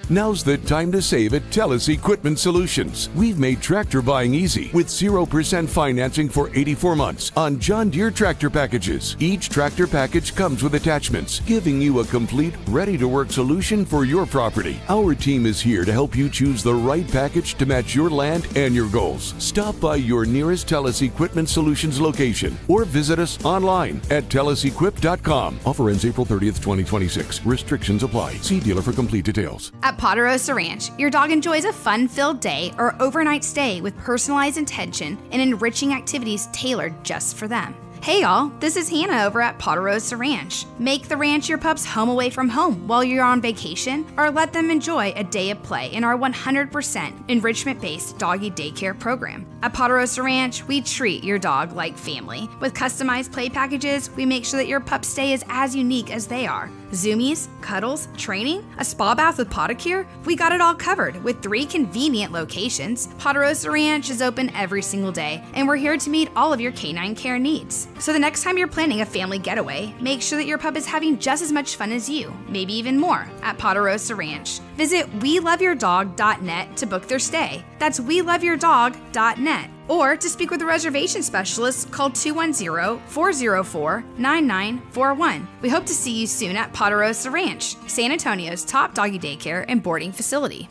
Now's the time to save at TELUS Equipment Solutions. We've made tractor buying easy with 0% financing for 84 months on John Deere tractor packages. Each tractor package comes with attachments, giving you a complete, ready-to-work solution for your property. Our team is here to help you choose the right package to match your land and your goals. Stop by your nearest TELUS Equipment Solutions location or visit us online at telusequip.com. Offer ends April 30th, 2026. Restrictions apply. See dealer for complete details. At Ponderosa Ranch, your dog enjoys a fun-filled day or overnight stay with personalized attention and enriching activities tailored just for them. Hey y'all, this is Hannah over at Ponderosa Ranch. Make the ranch your pup's home away from home while you're on vacation, or let them enjoy a day of play in our 100% enrichment-based doggy daycare program. At Ponderosa Ranch, we treat your dog like family. With customized play packages, we make sure that your pup's stay is as unique as they are. Zoomies, cuddles, training, a spa bath with podicure, we got it all covered with 3 convenient locations. Ponderosa Ranch is open every single day, and we're here to meet all of your canine care needs. So the next time you're planning a family getaway, make sure that your pup is having just as much fun as you, maybe even more, at Ponderosa Ranch. Visit weloveyourdog.net to book their stay. That's weloveyourdog.net. Or to speak with a reservation specialist, call 210-404-9941. We hope to see you soon at Ponderosa Ranch, San Antonio's top doggy daycare and boarding facility.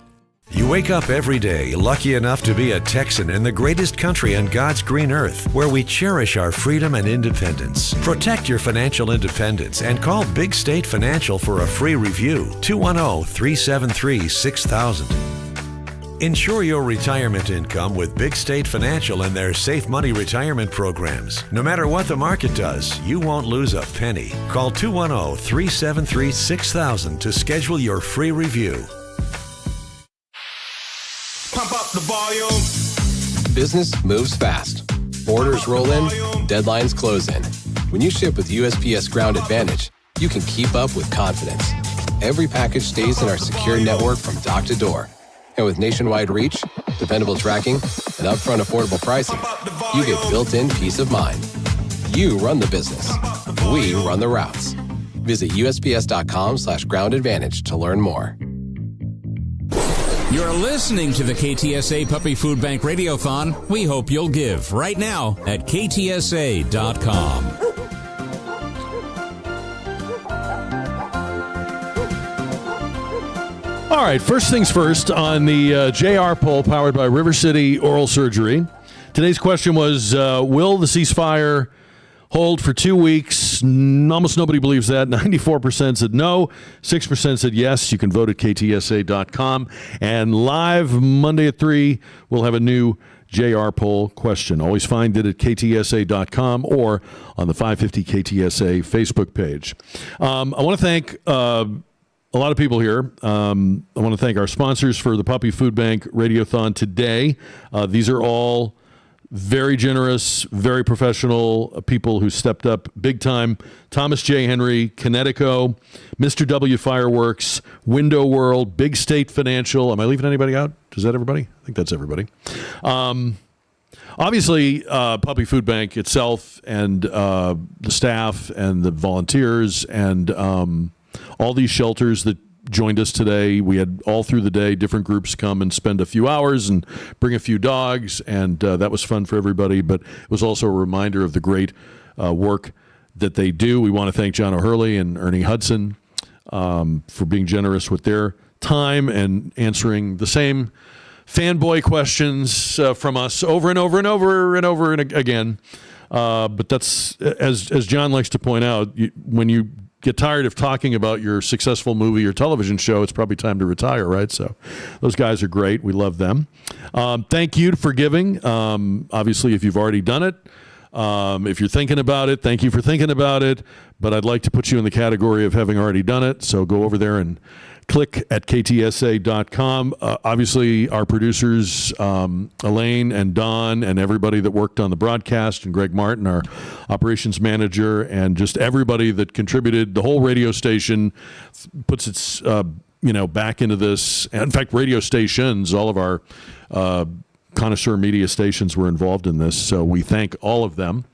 You wake up every day lucky enough to be a Texan in the greatest country on God's green earth, where we cherish our freedom and independence. Protect your financial independence and call Big State Financial for a free review. 210-373-6000. Ensure your retirement income with Big State Financial and their Safe Money retirement programs. No matter what the market does, you won't lose a penny. Call 210-373-6000 to schedule your free review. Pump up the volume. Business moves fast. Orders roll in, deadlines close in. When you ship with USPS Ground Advantage, you can keep up with confidence. Every package stays in our secure network from dock to door. And with nationwide reach, dependable tracking, and upfront affordable pricing, you get built-in peace of mind. You run the business. We run the routes. Visit USPS.com/Ground Advantage to learn more. You're listening to the KTSA Puppy Food Bank Radiothon. We hope you'll give right now at KTSA.com. All right, first things first on the JR poll powered by River City Oral Surgery. Today's question was, will the ceasefire hold for 2 weeks? Almost nobody believes that. 94% said no. 6% said yes. You can vote at KTSA.com. And live Monday at 3, we'll have a new JR poll question. Always find it at KTSA.com or on the 550 KTSA Facebook page. I want to thank a lot of people here. I want to thank our sponsors for the Puppy Food Bank Radiothon today. These are all very generous, very professional people who stepped up big time. Thomas J. Henry, Kinetico, Mr. W Fireworks, Window World, Big State Financial. Am I leaving anybody out? Is that everybody? I think that's everybody. Obviously, Puppy Food Bank itself and the staff and the volunteers and all these shelters that joined us today. We had all through the day different groups come and spend a few hours and bring a few dogs, and that was fun for everybody, but it was also a reminder of the great work that they do. We want to thank John O'Hurley and Ernie Hudson for being generous with their time and answering the same fanboy questions from us over and over and over and over and again. But that's, as John likes to point out, when you get tired of talking about your successful movie or television show, it's probably time to retire, right? So those guys are great. We love them. Thank you for giving. Obviously, if you've already done it, if you're thinking about it, thank you for thinking about it. But I'd like to put you in the category of having already done it. So go over there and click at ktsa.com. Obviously, our producers, Elaine and Don and everybody that worked on the broadcast, and Greg Martin, our operations manager, and just everybody that contributed. The whole radio station puts its back into this. In fact, radio stations, all of our connoisseur media stations were involved in this. So we thank all of them.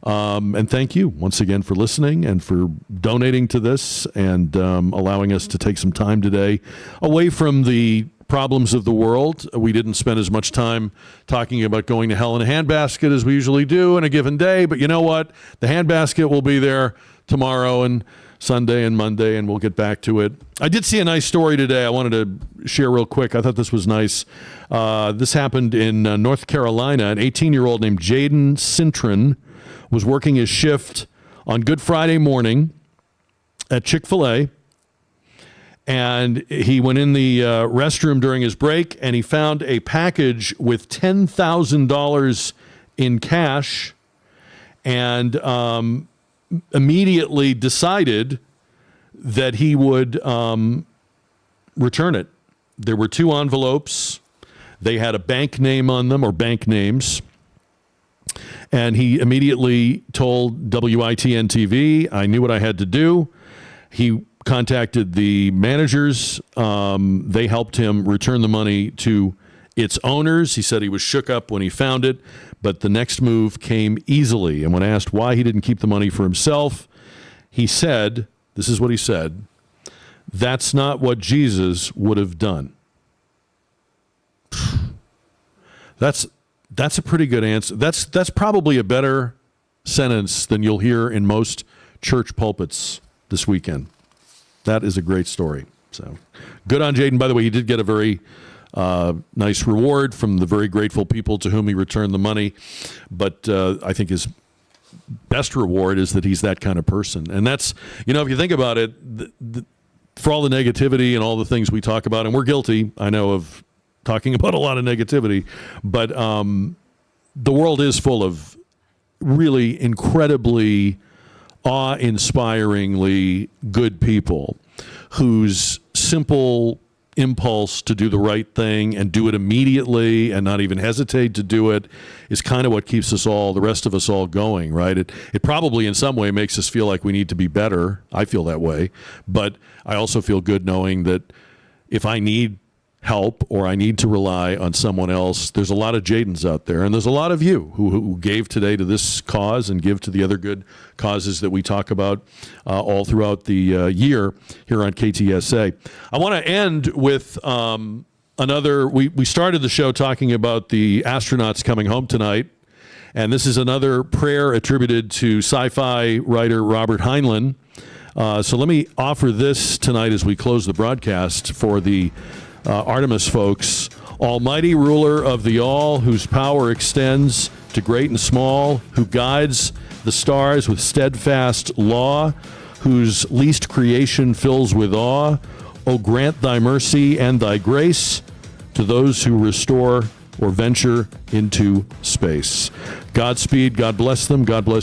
And thank you once again for listening and for donating to this and allowing us to take some time today away from the problems of the world. We didn't spend as much time talking about going to hell in a handbasket as we usually do in a given day. But you know what? The handbasket will be there tomorrow and Sunday and Monday, and we'll get back to it. I did see a nice story today I wanted to share real quick. I thought this was nice. This happened in North Carolina. An 18-year-old named Jaden Cintron was working his shift on Good Friday morning at Chick-fil-A, And he went in the restroom during his break, and he found a package with $10,000 in cash, and immediately decided that he would return it. There were 2 envelopes. They had a bank name on them, or bank names. And he immediately told WITN TV, I knew what I had to do. He contacted the managers. They helped him return the money to its owners. He said he was shook up when he found it, but the next move came easily. And when asked why he didn't keep the money for himself, he said, this is what he said, "That's not what Jesus would have done." That's a pretty good answer. That's probably a better sentence than you'll hear in most church pulpits this weekend. That is a great story. So good on Jaden. By the way, he did get a very nice reward from the very grateful people to whom he returned the money. But I think his best reward is that he's that kind of person. And that's, if you think about it, for all the negativity and all the things we talk about, and we're guilty, I know, of talking about a lot of negativity, but the world is full of really incredibly awe-inspiringly good people whose simple impulse to do the right thing and do it immediately and not even hesitate to do it is kind of what keeps us all, the rest of us all, going, right? It probably in some way makes us feel like we need to be better. I feel that way. But I also feel good knowing that if I need help or I need to rely on someone else, there's a lot of Jadens out there, and there's a lot of you who gave today to this cause and give to the other good causes that we talk about all throughout the year here on KTSA. I want to end with another, we started the show talking about the astronauts coming home tonight, and this is another prayer attributed to sci-fi writer Robert Heinlein. So let me offer this tonight as we close the broadcast for the Artemis folks. Almighty ruler of the all, whose power extends to great and small, who guides the stars with steadfast law, whose least creation fills with awe, O grant thy mercy and thy grace to those who restore or venture into space. Godspeed. God bless them. God bless you.